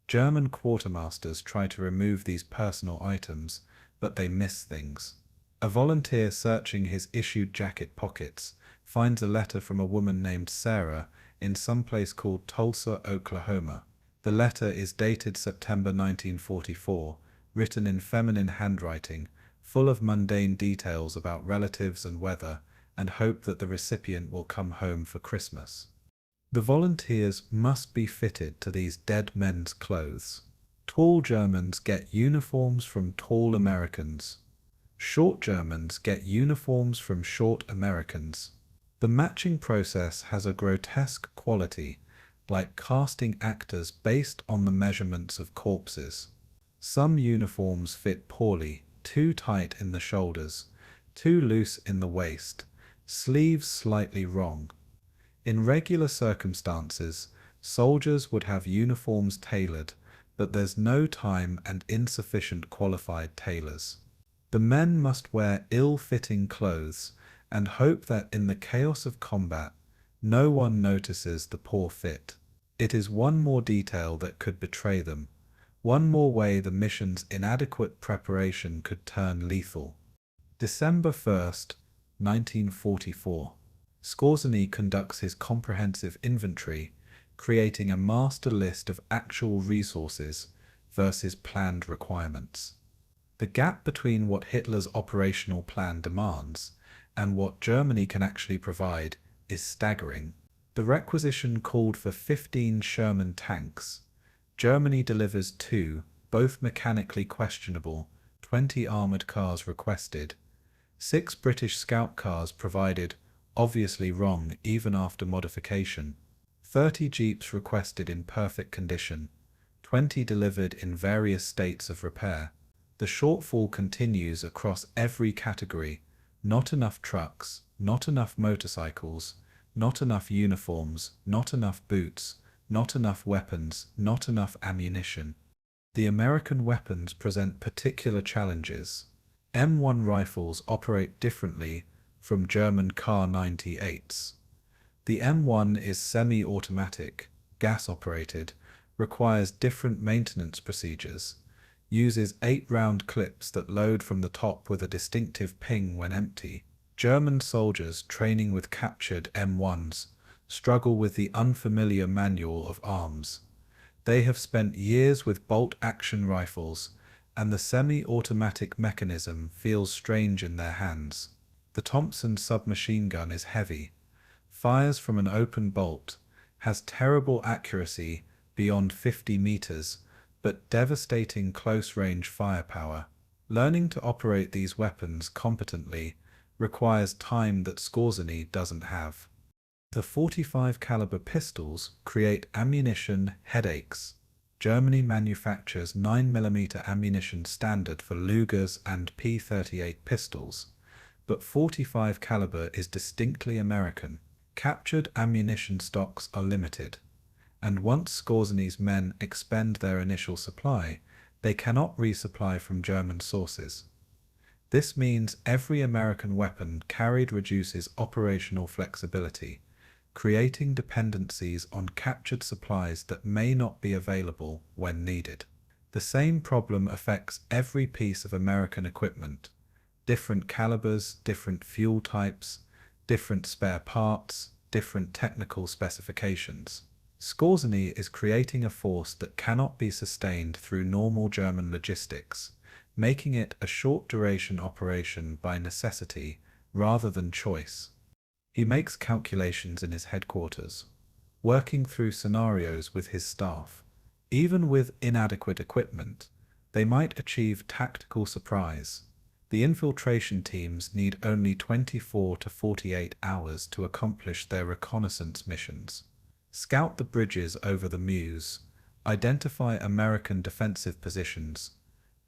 German quartermasters try to remove these personal items, but they miss things. A volunteer searching his issued jacket pockets finds a letter from a woman named Sarah in some place called Tulsa, Oklahoma. The letter is dated September 1944, written in feminine handwriting, full of mundane details about relatives and weather, and hope that the recipient will come home for Christmas. The volunteers must be fitted to these dead men's clothes. Tall Germans get uniforms from tall Americans. Short Germans get uniforms from short Americans. The matching process has a grotesque quality, like casting actors based on the measurements of corpses. Some uniforms fit poorly, too tight in the shoulders, too loose in the waist, sleeves slightly wrong. In regular circumstances, soldiers would have uniforms tailored, but there's no time and insufficient qualified tailors. The men must wear ill-fitting clothes and hope that in the chaos of combat, no one notices the poor fit. It is one more detail that could betray them, one more way the mission's inadequate preparation could turn lethal. December 1st, 1944. Skorzeny conducts his comprehensive inventory, creating a master list of actual resources versus planned requirements. The gap between what Hitler's operational plan demands and what Germany can actually provide is staggering. The requisition called for 15 Sherman tanks. Germany delivers 2, both mechanically questionable, 20 armored cars requested, 6 British scout cars provided, obviously wrong even after modification, 30 jeeps requested in perfect condition, 20 delivered in various states of repair. The shortfall continues across every category: not enough trucks, not enough motorcycles, not enough uniforms, not enough boots, not enough weapons, not enough ammunition. The American weapons present particular challenges. M1 rifles operate differently from German Kar-98s. The M1 is semi-automatic, gas-operated, requires different maintenance procedures, uses 8-round clips that load from the top with a distinctive ping when empty. German soldiers training with captured M1s struggle with the unfamiliar manual of arms. They have spent years with bolt-action rifles, and the semi-automatic mechanism feels strange in their hands. The Thompson submachine gun is heavy, fires from an open bolt, has terrible accuracy beyond 50 meters, but devastating close-range firepower. Learning to operate these weapons competently requires time that Skorzeny doesn't have. The 45 caliber pistols create ammunition headaches. Germany manufactures 9mm ammunition standard for Lugers and P38 pistols, but 45 caliber is distinctly American. Captured ammunition stocks are limited, and once Skorzeny's men expend their initial supply, they cannot resupply from German sources. This means every American weapon carried reduces operational flexibility, creating dependencies on captured supplies that may not be available when needed. The same problem affects every piece of American equipment: different calibers, different fuel types, different spare parts, different technical specifications. Skorzeny is creating a force that cannot be sustained through normal German logistics, making it a short-duration operation by necessity rather than choice. He makes calculations in his headquarters, working through scenarios with his staff. Even with inadequate equipment, they might achieve tactical surprise. The infiltration teams need only 24 to 48 hours to accomplish their reconnaissance missions. Scout the bridges over the Meuse, identify American defensive positions,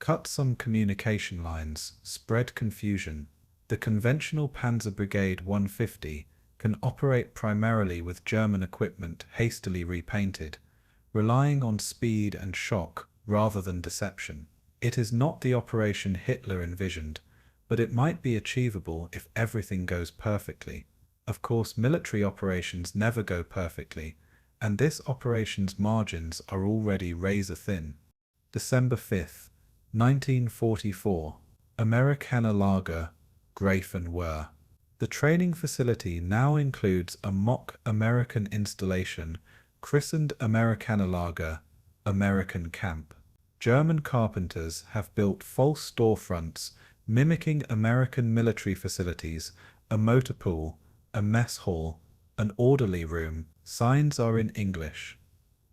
cut some communication lines, spread confusion. The conventional Panzer Brigade 150 can operate primarily with German equipment hastily repainted, relying on speed and shock rather than deception. It is not the operation Hitler envisioned, but it might be achievable if everything goes perfectly. Of course, military operations never go perfectly, and this operation's margins are already razor-thin. December 5th, 1944. Amerikaner Lager, Greif and Were. The training facility now includes a mock American installation christened Amerikaner Lager, American Camp. German carpenters have built false storefronts mimicking American military facilities, a motor pool, a mess hall, an orderly room. Signs are in English.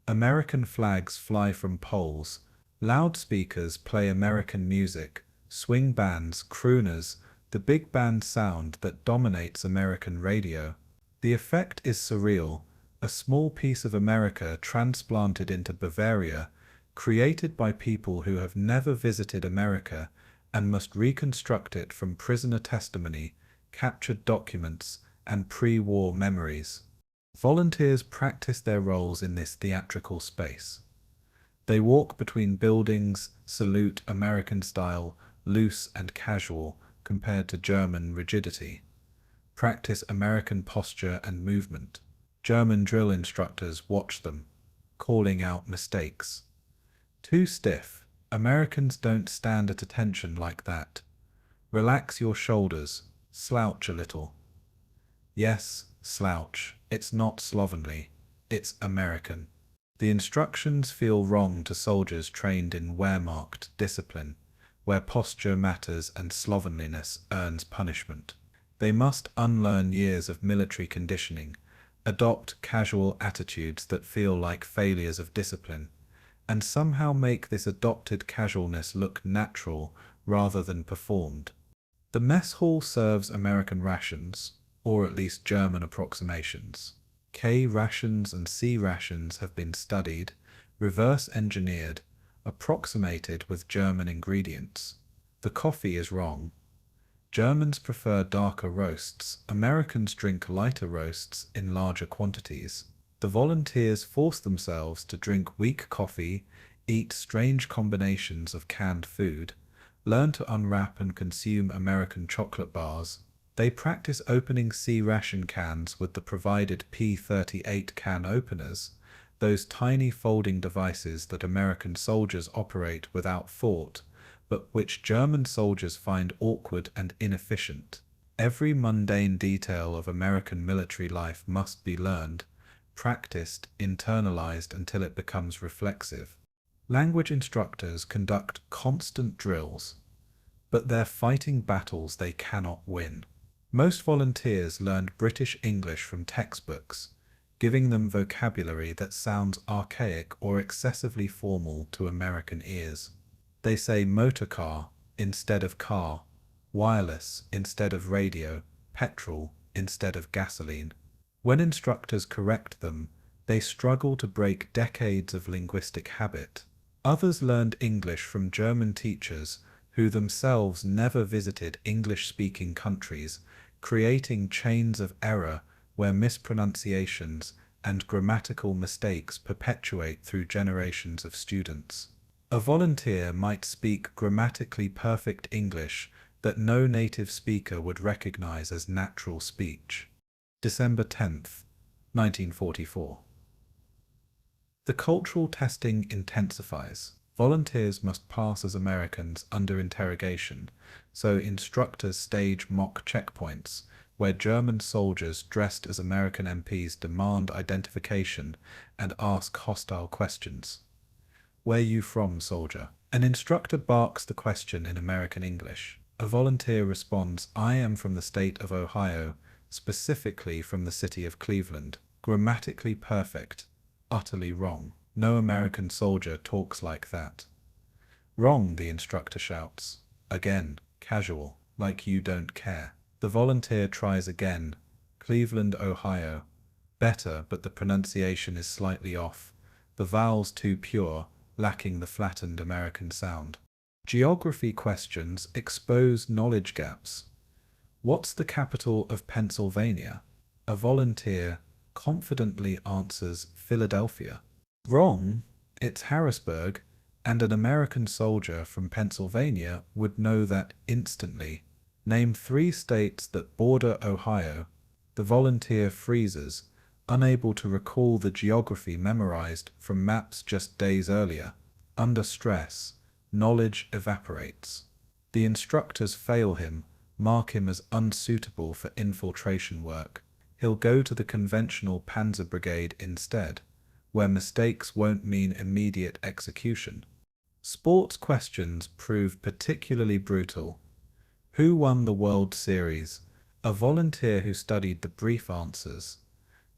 American flags fly from poles. Loudspeakers play American music. Swing bands, crooners, the big band sound that dominates American radio. The effect is surreal, a small piece of America transplanted into Bavaria, created by people who have never visited America and must reconstruct it from prisoner testimony, captured documents, and pre-war memories. Volunteers practice their roles in this theatrical space. They walk between buildings, salute American style, loose and casual compared to German rigidity. Practice American posture and movement. German drill instructors watch them, calling out mistakes. Too stiff. Americans don't stand at attention like that. Relax your shoulders, slouch a little. Yes, slouch. It's not slovenly. It's American. The instructions feel wrong to soldiers trained in Wehrmacht discipline, where posture matters and slovenliness earns punishment. They must unlearn years of military conditioning, adopt casual attitudes that feel like failures of discipline, and somehow make this adopted casualness look natural rather than performed. The mess hall serves American rations, or at least German approximations. K rations and C rations have been studied, reverse-engineered, approximated with German ingredients. The coffee is wrong. Germans prefer darker roasts. Americans drink lighter roasts in larger quantities. The volunteers force themselves to drink weak coffee, eat strange combinations of canned food, learn to unwrap and consume American chocolate bars. They practice opening C ration cans with the provided P38 can openers, those tiny folding devices that American soldiers operate without thought, but which German soldiers find awkward and inefficient. Every mundane detail of American military life must be learned, practiced, internalized until it becomes reflexive. Language instructors conduct constant drills, but they're fighting battles they cannot win. Most volunteers learned British English from textbooks, giving them vocabulary that sounds archaic or excessively formal to American ears. They say motor car instead of car, wireless instead of radio, petrol instead of gasoline. When instructors correct them, they struggle to break decades of linguistic habit. Others learned English from German teachers who themselves never visited English-speaking countries, creating chains of error where mispronunciations and grammatical mistakes perpetuate through generations of students. A volunteer might speak grammatically perfect English that no native speaker would recognize as natural speech. December 10th, 1944. The cultural testing intensifies. Volunteers must pass as Americans under interrogation, so instructors stage mock checkpoints, where German soldiers dressed as American MPs demand identification and ask hostile questions. "Where you from, soldier?" An instructor barks the question in American English. A volunteer responds, "I am from the state of Ohio, specifically from the city of Cleveland." Grammatically perfect, utterly wrong. No American soldier talks like that. "Wrong," the instructor shouts. Again, casual, like you don't care. The volunteer tries again. "Cleveland, Ohio." Better, but the pronunciation is slightly off. The vowels too pure, lacking the flattened American sound. Geography questions expose knowledge gaps. "What's the capital of Pennsylvania?" A volunteer confidently answers, "Philadelphia." Wrong, it's Harrisburg, and an American soldier from Pennsylvania would know that instantly. Name 3 states that border Ohio. The volunteer freezes, unable to recall the geography memorized from maps just days earlier. Under stress, knowledge evaporates. The instructors fail him, mark him as unsuitable for infiltration work. He'll go to the conventional Panzer Brigade instead, where mistakes won't mean immediate execution. Sports questions prove particularly brutal. Who won the World Series? A volunteer who studied the brief answers.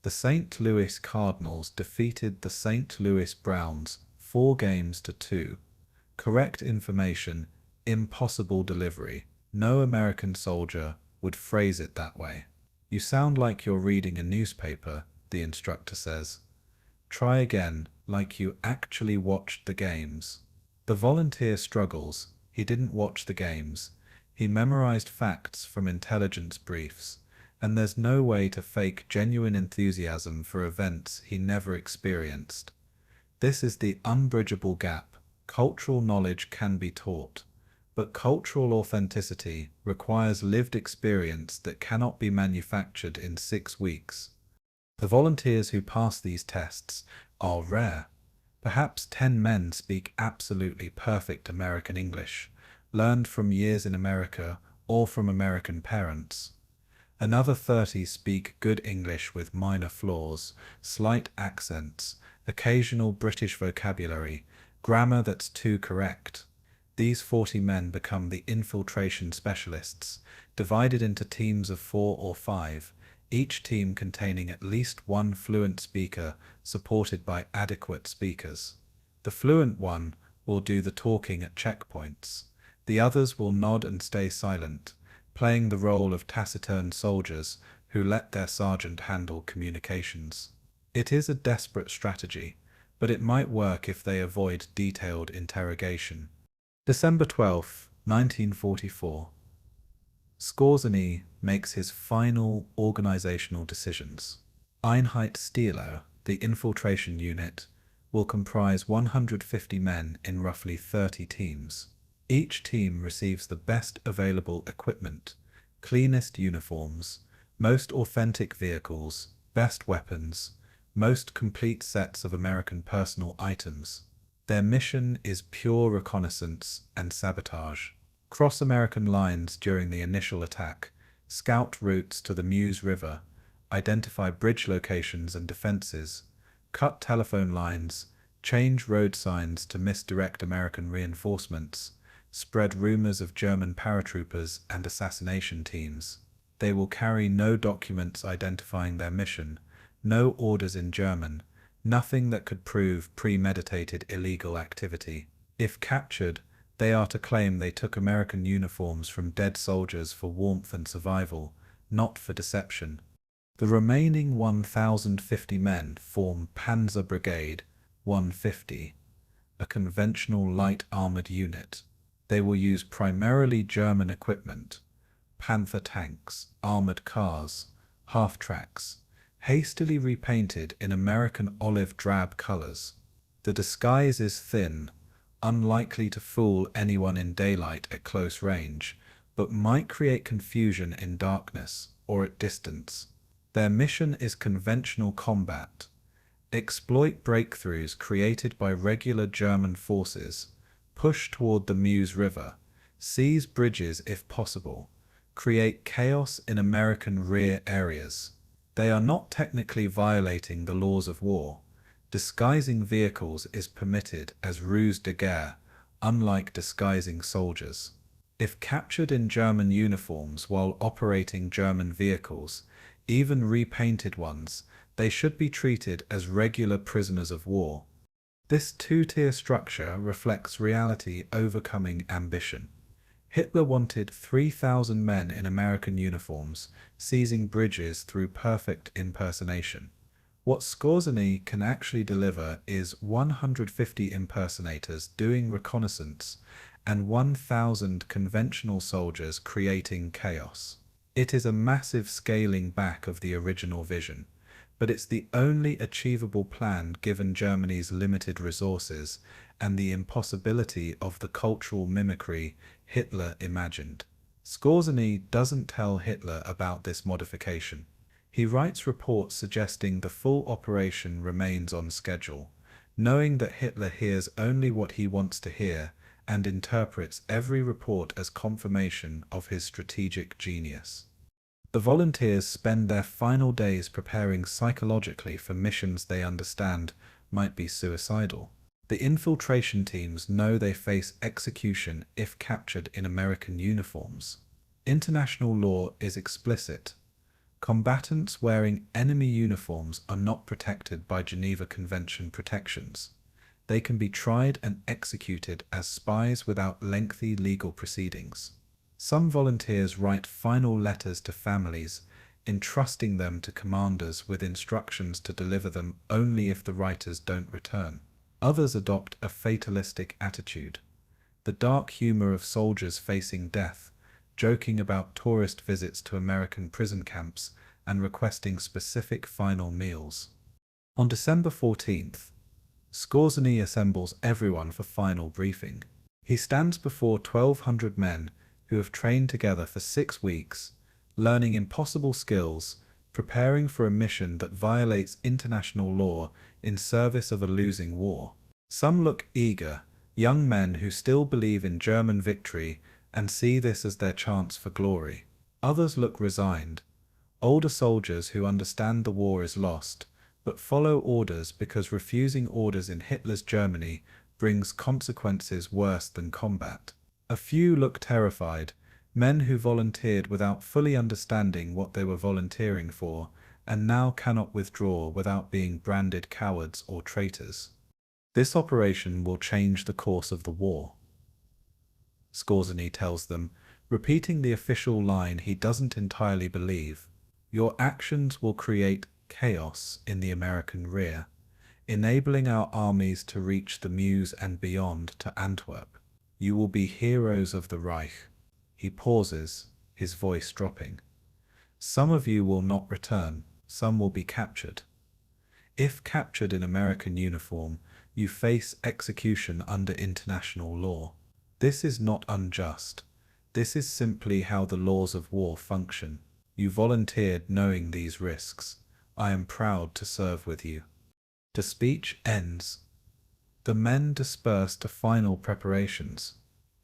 The St. Louis Cardinals defeated the St. Louis Browns 4-2. Correct information, impossible delivery. No American soldier would phrase it that way. "You sound like you're reading a newspaper," the instructor says. "Try again, like you actually watched the games." The volunteer struggles. He didn't watch the games. He memorized facts from intelligence briefs, and there's no way to fake genuine enthusiasm for events he never experienced. This is the unbridgeable gap. Cultural knowledge can be taught, but cultural authenticity requires lived experience that cannot be manufactured in 6 weeks. The volunteers who pass these tests are rare. Perhaps 10 men speak absolutely perfect American English, learned from years in America or from American parents. Another 30 speak good English with minor flaws, slight accents, occasional British vocabulary, grammar that's too correct. These 40 men become the infiltration specialists, divided into teams of 4 or 5, each team containing at least 1 fluent speaker supported by adequate speakers. The fluent one will do the talking at checkpoints. The others will nod and stay silent, playing the role of taciturn soldiers who let their sergeant handle communications. It is a desperate strategy, but it might work if they avoid detailed interrogation. December 12, 1944. Skorzeny makes his final organizational decisions. Einheit Stielau, the infiltration unit, will comprise 150 men in roughly 30 teams. Each team receives the best available equipment, cleanest uniforms, most authentic vehicles, best weapons, most complete sets of American personal items. Their mission is pure reconnaissance and sabotage. Cross American lines during the initial attack, scout routes to the Meuse River, identify bridge locations and defenses, cut telephone lines, change road signs to misdirect American reinforcements, spread rumors of German paratroopers and assassination teams. They will carry no documents identifying their mission, no orders in German, nothing that could prove premeditated illegal activity. If captured, they are to claim they took American uniforms from dead soldiers for warmth and survival, not for deception. The remaining 1,050 men form Panzer Brigade 150, a conventional light armored unit. They will use primarily German equipment, Panther tanks, armored cars, half-tracks, hastily repainted in American olive drab colors. The disguise is thin, unlikely to fool anyone in daylight at close range, but might create confusion in darkness or at distance. Their mission is conventional combat. Exploit breakthroughs created by regular German forces, push toward the Meuse River, seize bridges if possible, create chaos in American rear areas. They are not technically violating the laws of war. Disguising vehicles is permitted as ruse de guerre, unlike disguising soldiers. If captured in German uniforms while operating German vehicles, even repainted ones, they should be treated as regular prisoners of war. This two-tier structure reflects reality overcoming ambition. Hitler wanted 3,000 men in American uniforms, seizing bridges through perfect impersonation. What Skorzeny can actually deliver is 150 impersonators doing reconnaissance and 1,000 conventional soldiers creating chaos. It is a massive scaling back of the original vision, but it's the only achievable plan given Germany's limited resources and the impossibility of the cultural mimicry Hitler imagined. Skorzeny doesn't tell Hitler about this modification. He writes reports suggesting the full operation remains on schedule, knowing that Hitler hears only what he wants to hear and interprets every report as confirmation of his strategic genius. The volunteers spend their final days preparing psychologically for missions they understand might be suicidal. The infiltration teams know they face execution if captured in American uniforms. International law is explicit. Combatants wearing enemy uniforms are not protected by Geneva Convention protections. They can be tried and executed as spies without lengthy legal proceedings. Some volunteers write final letters to families, entrusting them to commanders with instructions to deliver them only if the writers don't return. Others adopt a fatalistic attitude. The dark humor of soldiers facing death, joking about tourist visits to American prison camps, and requesting specific final meals. On December 14th, Skorzeny assembles everyone for final briefing. He stands before 1,200 men who have trained together for 6 weeks, learning impossible skills, preparing for a mission that violates international law in service of a losing war. Some look eager, young men who still believe in German victory and see this as their chance for glory. Others look resigned, older soldiers who understand the war is lost, but follow orders because refusing orders in Hitler's Germany brings consequences worse than combat. A few look terrified, men who volunteered without fully understanding what they were volunteering for, and now cannot withdraw without being branded cowards or traitors. This operation will change the course of the war, Skorzeny tells them, repeating the official line he doesn't entirely believe. Your actions will create chaos in the American rear, enabling our armies to reach the Meuse and beyond to Antwerp. You will be heroes of the Reich. He pauses, his voice dropping. Some of you will not return, some will be captured. If captured in American uniform, you face execution under international law. This is not unjust. This is simply how the laws of war function. You volunteered knowing these risks. I am proud to serve with you. The speech ends. The men disperse to final preparations.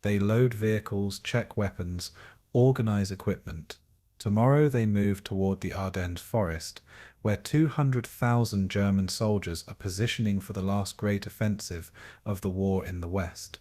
They load vehicles, check weapons, organize equipment. Tomorrow they move toward the Ardennes forest, where 200,000 German soldiers are positioning for the last great offensive of the war in the West.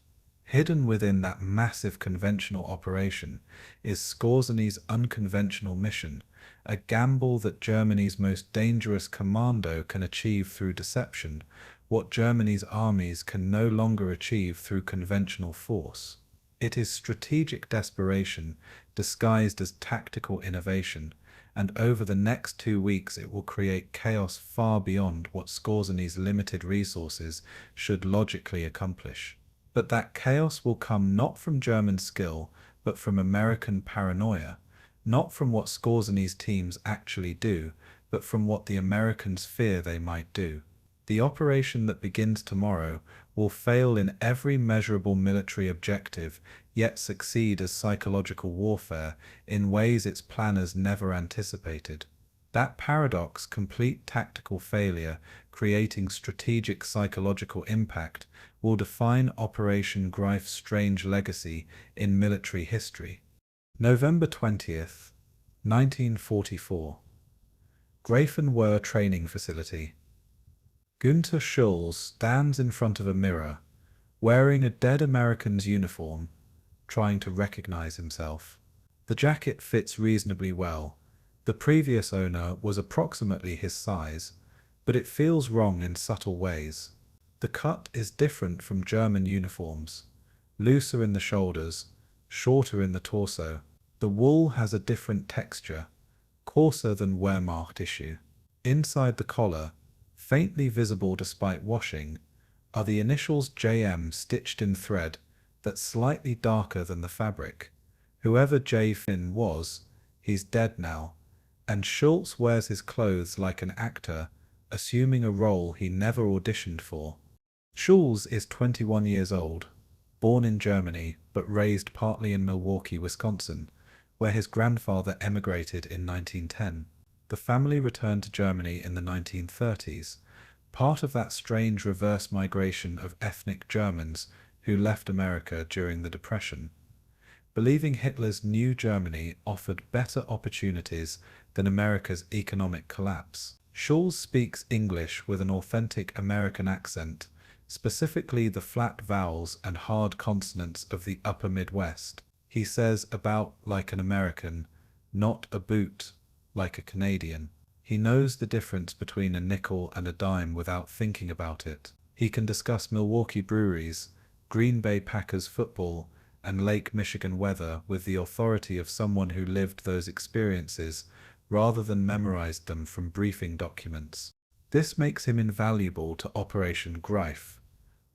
Hidden within that massive conventional operation is Skorzeny's unconventional mission, a gamble that Germany's most dangerous commando can achieve through deception, what Germany's armies can no longer achieve through conventional force. It is strategic desperation disguised as tactical innovation, and over the next 2 weeks it will create chaos far beyond what Skorzeny's limited resources should logically accomplish. But that chaos will come not from German skill, but from American paranoia, not from what Skorzeny's teams actually do, but from what the Americans fear they might do. The operation that begins tomorrow will fail in every measurable military objective, yet succeed as psychological warfare in ways its planners never anticipated. That paradox, complete tactical failure, creating strategic psychological impact, will define Operation Greif's strange legacy in military history. November 20th, 1944. Greif Training Facility. Günther Schulz stands in front of a mirror, wearing a dead American's uniform, trying to recognize himself. The jacket fits reasonably well. The previous owner was approximately his size, but it feels wrong in subtle ways. The cut is different from German uniforms, looser in the shoulders, shorter in the torso. The wool has a different texture, coarser than Wehrmacht issue. Inside the collar, faintly visible despite washing, are the initials JM stitched in thread that's slightly darker than the fabric. Whoever J. Finn was, he's dead now, and Schultz wears his clothes like an actor, assuming a role he never auditioned for. Schultz is 21 years old, born in Germany but raised partly in Milwaukee, Wisconsin, where his grandfather emigrated in 1910. The family returned to Germany in the 1930s, part of that strange reverse migration of ethnic Germans who left America during the Depression, believing Hitler's new Germany offered better opportunities than America's economic collapse. Schulz speaks English with an authentic American accent, specifically the flat vowels and hard consonants of the upper Midwest. He says about like an American, not a boot, like a Canadian. He knows the difference between a nickel and a dime without thinking about it. He can discuss Milwaukee breweries, Green Bay Packers football, and Lake Michigan weather with the authority of someone who lived those experiences rather than memorized them from briefing documents. This makes him invaluable to Operation Greif,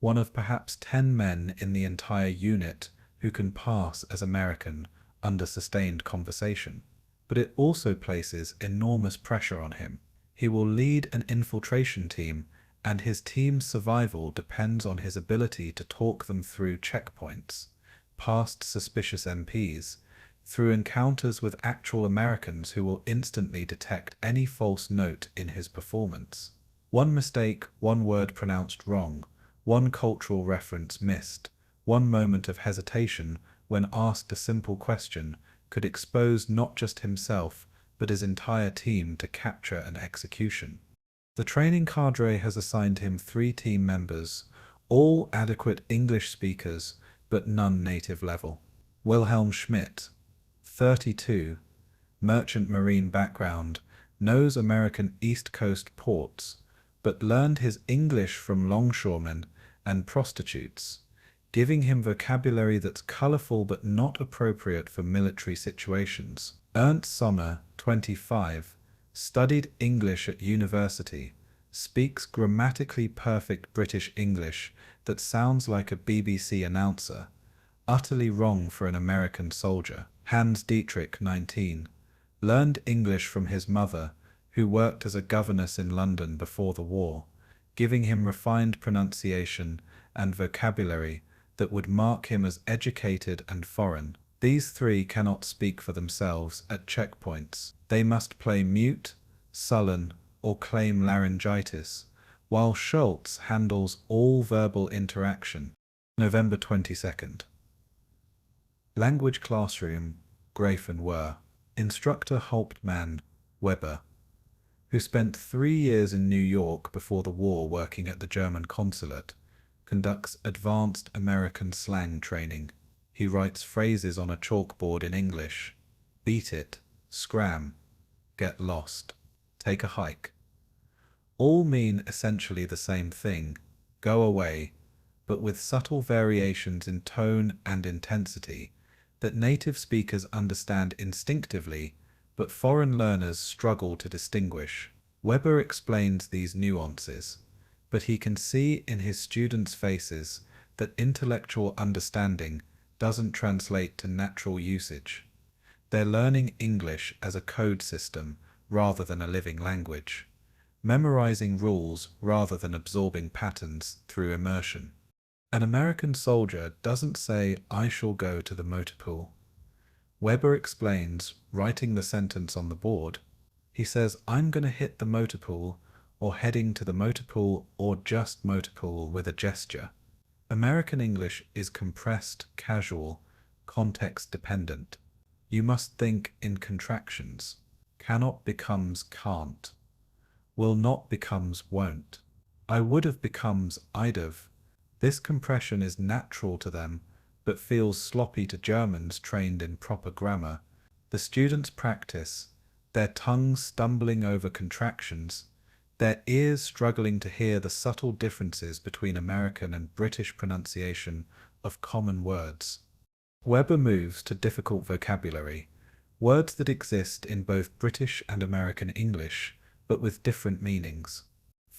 one of perhaps 10 men in the entire unit who can pass as American under sustained conversation. But it also places enormous pressure on him. He will lead an infiltration team, and his team's survival depends on his ability to talk them through checkpoints, past suspicious MPs, through encounters with actual Americans who will instantly detect any false note in his performance. One mistake, one word pronounced wrong, one cultural reference missed, one moment of hesitation when asked a simple question could expose not just himself, but his entire team to capture and execution. The training cadre has assigned him 3 team members, all adequate English speakers, but none native level. Wilhelm Schmidt, 32, merchant marine background, knows American East Coast ports, but learned his English from longshoremen and prostitutes, giving him vocabulary that's colorful but not appropriate for military situations. Ernst Sommer, 25, studied English at university, speaks grammatically perfect British English that sounds like a BBC announcer, utterly wrong for an American soldier. Hans Dietrich, 19, learned English from his mother, who worked as a governess in London before the war, giving him refined pronunciation and vocabulary that would mark him as educated and foreign. These 3 cannot speak for themselves at checkpoints. They must play mute, sullen, or claim laryngitis, while Schultz handles all verbal interaction. November 22nd. Language Classroom, Greif Instructor Hauptmann, Weber, who spent 3 years in New York before the war working at the German consulate, conducts advanced American slang training. He writes phrases on a chalkboard in English. Beat it, scram, get lost, take a hike. All mean essentially the same thing, go away, but with subtle variations in tone and intensity that native speakers understand instinctively, but foreign learners struggle to distinguish. Weber explains these nuances, but he can see in his students' faces that intellectual understanding doesn't translate to natural usage. They're learning English as a code system rather than a living language, memorizing rules rather than absorbing patterns through immersion. An American soldier doesn't say, "I shall go to the motor pool." Weber explains, writing the sentence on the board. He says, "I'm going to hit the motor pool," or "heading to the motor pool," or just "motor pool" with a gesture. American English is compressed, casual, context-dependent. You must think in contractions. Cannot becomes can't. Will not becomes won't. I would have becomes I'd have. This compression is natural to them, but feels sloppy to Germans trained in proper grammar. The students practice, their tongues stumbling over contractions, their ears struggling to hear the subtle differences between American and British pronunciation of common words. Weber moves to difficult vocabulary, words that exist in both British and American English, but with different meanings.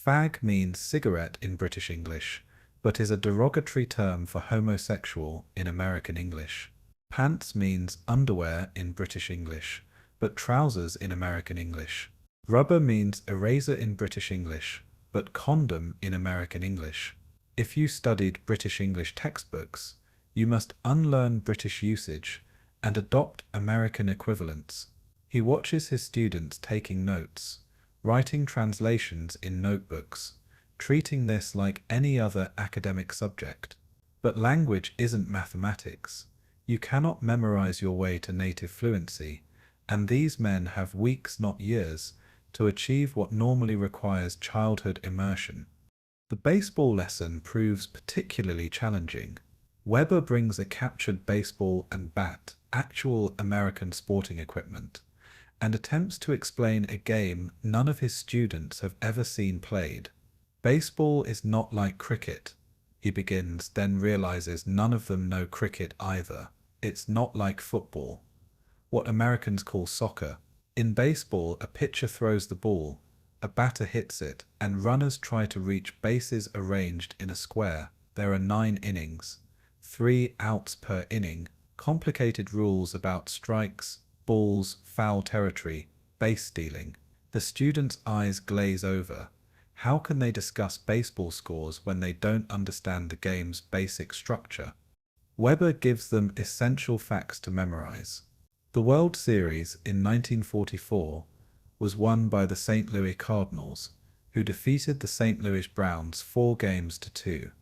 Fag means cigarette in British English, but is a derogatory term for homosexual in American English. Pants means underwear in British English, but trousers in American English. Rubber means eraser in British English, but condom in American English. If you studied British English textbooks, you must unlearn British usage and adopt American equivalents. He watches his students taking notes, writing translations in notebooks, treating this like any other academic subject. But language isn't mathematics. You cannot memorize your way to native fluency, and these men have weeks, not years, to achieve what normally requires childhood immersion. The baseball lesson proves particularly challenging. Weber brings a captured baseball and bat, actual American sporting equipment, and attempts to explain a game none of his students have ever seen played. Baseball is not like cricket, he begins, then realizes none of them know cricket either. It's not like football, what Americans call soccer. In baseball, a pitcher throws the ball, a batter hits it, and runners try to reach bases arranged in a square. There are 9 innings, 3 outs per inning, complicated rules about strikes, balls, foul territory, base stealing. The students' eyes glaze over. How can they discuss baseball scores when they don't understand the game's basic structure? Weber gives them essential facts to memorize. The World Series in 1944 was won by the St. Louis Cardinals, who defeated the St. Louis Browns 4-2.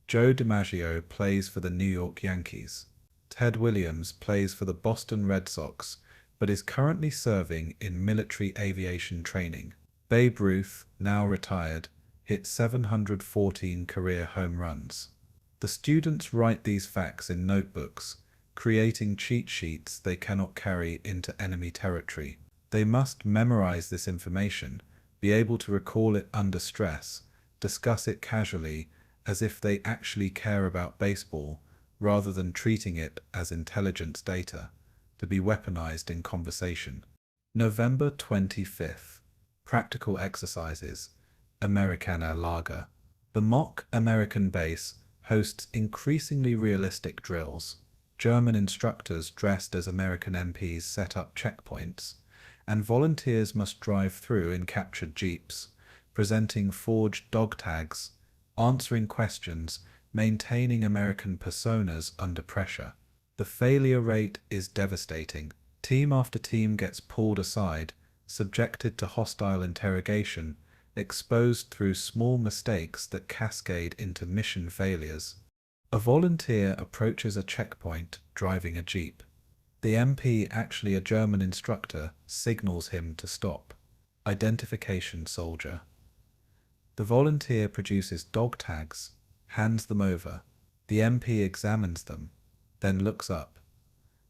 Joe DiMaggio plays for the New York Yankees. Ted Williams plays for the Boston Red Sox, but is currently serving in military aviation training. Babe Ruth, now retired, hit 714 career home runs. The students write these facts in notebooks, creating cheat sheets they cannot carry into enemy territory. They must memorize this information, be able to recall it under stress, discuss it casually, as if they actually care about baseball, rather than treating it as intelligence data, to be weaponized in conversation. November 25th. Practical exercises. Amerikaner Lager. The mock American base hosts increasingly realistic drills. German instructors dressed as American MPs set up checkpoints, and volunteers must drive through in captured jeeps, presenting forged dog tags, answering questions, maintaining American personas under pressure. The failure rate is devastating. Team after team gets pulled aside, subjected to hostile interrogation, exposed through small mistakes that cascade into mission failures. A volunteer approaches a checkpoint driving a jeep. The MP, actually a German instructor, signals him to stop. Identification soldier. The volunteer produces dog tags, hands them over. The MP examines them, then looks up.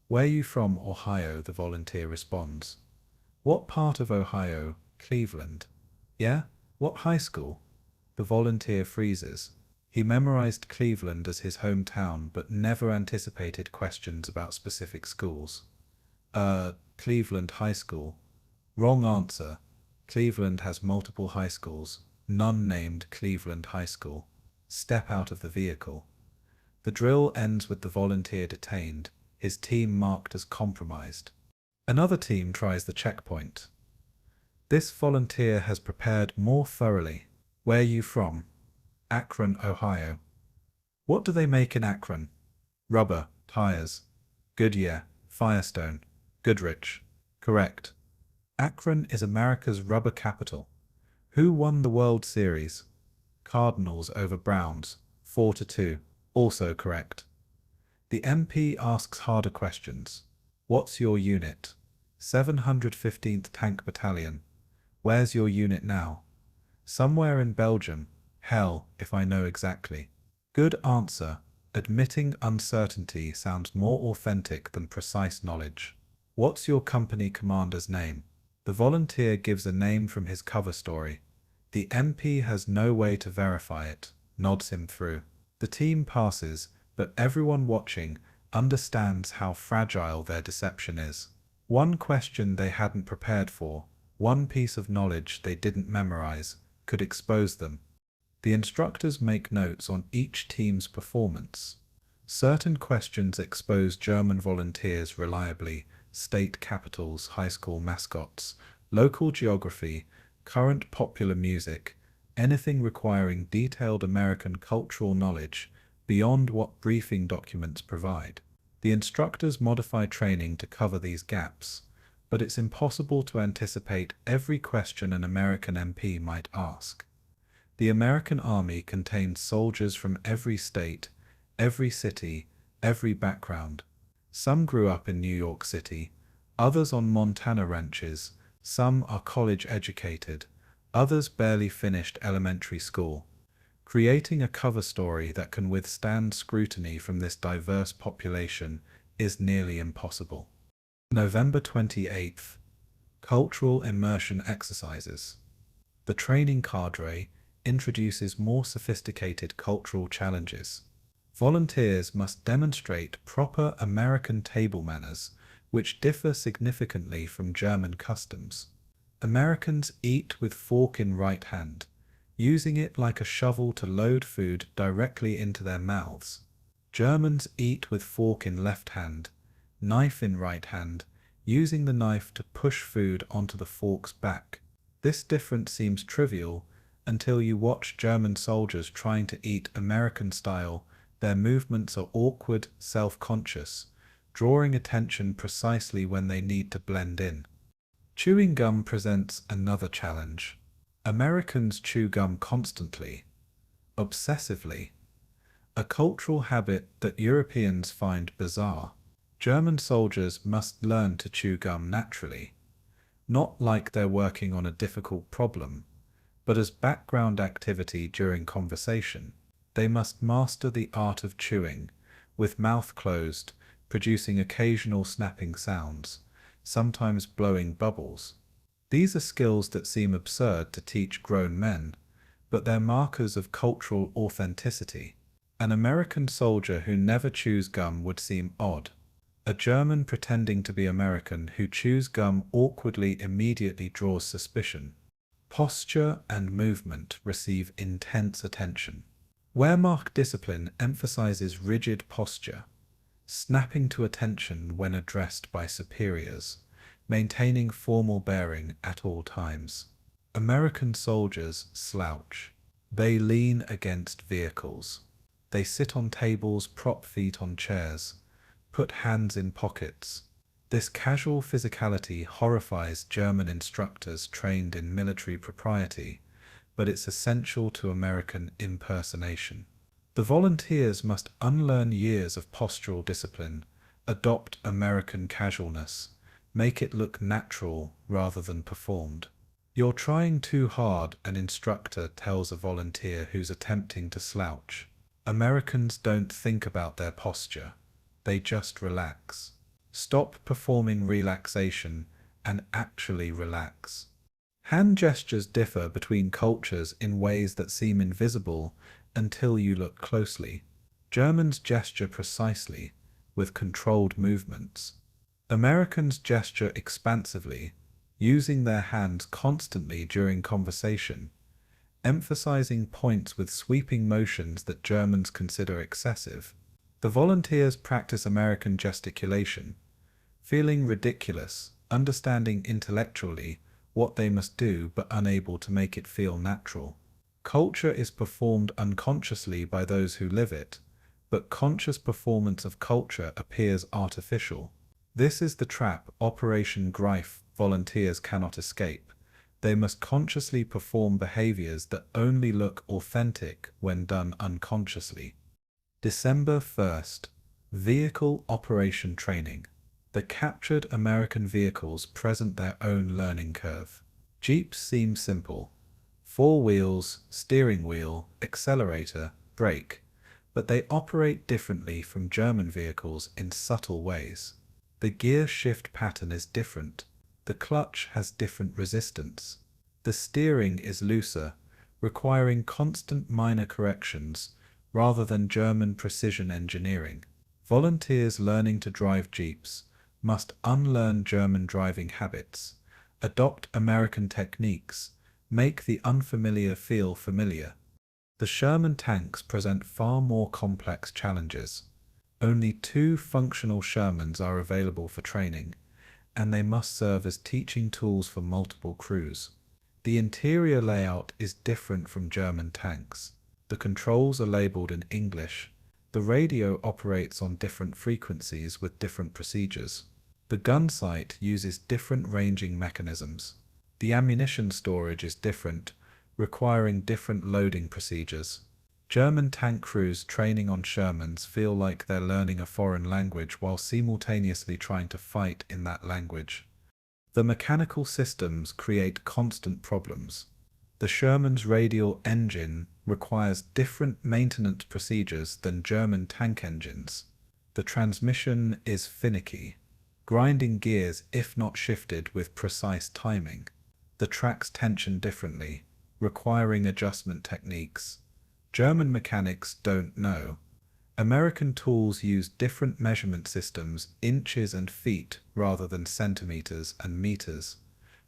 "Where you from, Ohio?" the volunteer responds. "What part of Ohio?" "Cleveland." "Yeah? What high school?" The volunteer freezes. He memorized Cleveland as his hometown, but never anticipated questions about specific schools. Cleveland High School." "Wrong answer. Cleveland has multiple high schools, none named Cleveland High School." "Step out of the vehicle." The drill ends with the volunteer detained, his team marked as compromised. Another team tries the checkpoint. This volunteer has prepared more thoroughly. Where are you from? Akron, Ohio. What do they make in Akron? Rubber, tires. Goodyear, Firestone, Goodrich. Correct. Akron is America's rubber capital. Who won the World Series? Cardinals over Browns, 4-2. Also correct. The MP asks harder questions. What's your unit? 715th Tank Battalion. Where's your unit now? Somewhere in Belgium. Hell, if I know exactly. Good answer. Admitting uncertainty sounds more authentic than precise knowledge. What's your company commander's name? The volunteer gives a name from his cover story. The MP has no way to verify it, nods him through. The team passes, but everyone watching understands how fragile their deception is. One question they hadn't prepared for, one piece of knowledge they didn't memorize, could expose them. The instructors make notes on each team's performance. Certain questions expose German volunteers reliably: state capitals, high school mascots, local geography, current popular music, anything requiring detailed American cultural knowledge beyond what briefing documents provide. The instructors modify training to cover these gaps, but it's impossible to anticipate every question an American MP might ask. The American Army contains soldiers from every state, every city, every background. Some grew up in New York City, others on Montana ranches, some are college educated, others barely finished elementary school. Creating a cover story that can withstand scrutiny from this diverse population is nearly impossible. November 28th. Cultural Immersion Exercises. The training cadre introduces more sophisticated cultural challenges. Volunteers must demonstrate proper American table manners, which differ significantly from German customs. Americans eat with fork in right hand, using it like a shovel to load food directly into their mouths. Germans eat with fork in left hand, knife in right hand, using the knife to push food onto the fork's back. This difference seems trivial until you watch German soldiers trying to eat American style. Their movements are awkward, self-conscious, drawing attention precisely when they need to blend in. Chewing gum presents another challenge. Americans chew gum constantly, obsessively, a cultural habit that Europeans find bizarre. German soldiers must learn to chew gum naturally, not like they're working on a difficult problem, but as background activity during conversation. They must master the art of chewing, with mouth closed, producing occasional snapping sounds, sometimes blowing bubbles. These are skills that seem absurd to teach grown men, but they're markers of cultural authenticity. An American soldier who never chews gum would seem odd. A German pretending to be American who chews gum awkwardly immediately draws suspicion. Posture and movement receive intense attention. Wehrmacht discipline emphasizes rigid posture, snapping to attention when addressed by superiors, maintaining formal bearing at all times. American soldiers slouch. They lean against vehicles. They sit on tables, prop feet on chairs, put hands in pockets. This casual physicality horrifies German instructors trained in military propriety, but it's essential to American impersonation. The volunteers must unlearn years of postural discipline, adopt American casualness, make it look natural rather than performed. "You're trying too hard," an instructor tells a volunteer who's attempting to slouch. Americans don't think about their posture, they just relax. Stop performing relaxation and actually relax. Hand gestures differ between cultures in ways that seem invisible until you look closely. Germans gesture precisely, with controlled movements. Americans gesture expansively, using their hands constantly during conversation, emphasizing points with sweeping motions that Germans consider excessive. The volunteers practice American gesticulation, feeling ridiculous, understanding intellectually what they must do but unable to make it feel natural. Culture is performed unconsciously by those who live it, but conscious performance of culture appears artificial. This is the trap Operation Greif volunteers cannot escape. They must consciously perform behaviors that only look authentic when done unconsciously. December 1st. Vehicle Operation Training. The captured American vehicles present their own learning curve. Jeeps seem simple. 4 wheels, steering wheel, accelerator, brake. But they operate differently from German vehicles in subtle ways. The gear shift pattern is different. The clutch has different resistance. The steering is looser, requiring constant minor corrections rather than German precision engineering. Volunteers learning to drive Jeeps must unlearn German driving habits, adopt American techniques, make the unfamiliar feel familiar. The Sherman tanks present far more complex challenges. Only 2 functional Shermans are available for training, and they must serve as teaching tools for multiple crews. The interior layout is different from German tanks. The controls are labeled in English. The radio operates on different frequencies with different procedures. The gun sight uses different ranging mechanisms. The ammunition storage is different, requiring different loading procedures. German tank crews training on Shermans feel like they're learning a foreign language while simultaneously trying to fight in that language. The mechanical systems create constant problems. The Sherman's radial engine requires different maintenance procedures than German tank engines. The transmission is finicky, grinding gears if not shifted with precise timing. The tracks tension differently, requiring adjustment techniques. German mechanics don't know. American tools use different measurement systems, inches and feet rather than centimeters and meters.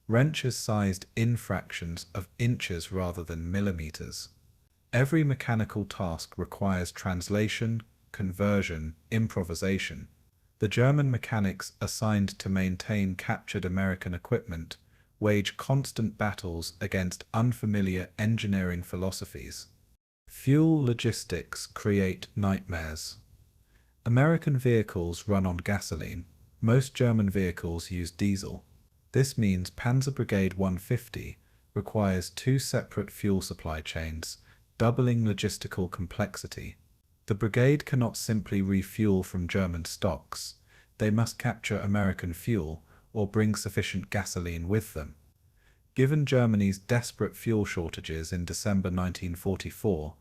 Wrenches sized in fractions of inches rather than millimeters. Every mechanical task requires translation, conversion, improvisation. The German mechanics assigned to maintain captured American equipment wage constant battles against unfamiliar engineering philosophies. Fuel logistics create nightmares. American vehicles run on gasoline. Most German vehicles use diesel. This means Panzer Brigade 150 requires 2 separate fuel supply chains, doubling logistical complexity. The brigade cannot simply refuel from German stocks. They must capture American fuel or bring sufficient gasoline with them. Given Germany's desperate fuel shortages in December 1944,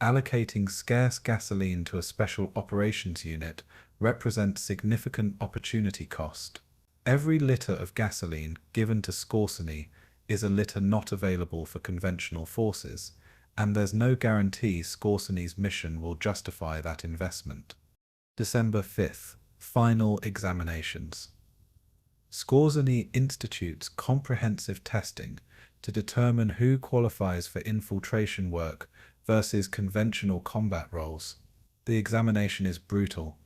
allocating scarce gasoline to a special operations unit represents significant opportunity cost. Every liter of gasoline given to Skorzeny is a liter not available for conventional forces, and there's no guarantee Skorzeny's mission will justify that investment. December 5th. Final examinations. Skorzeny institutes comprehensive testing to determine who qualifies for infiltration work versus conventional combat roles. The examination is brutal.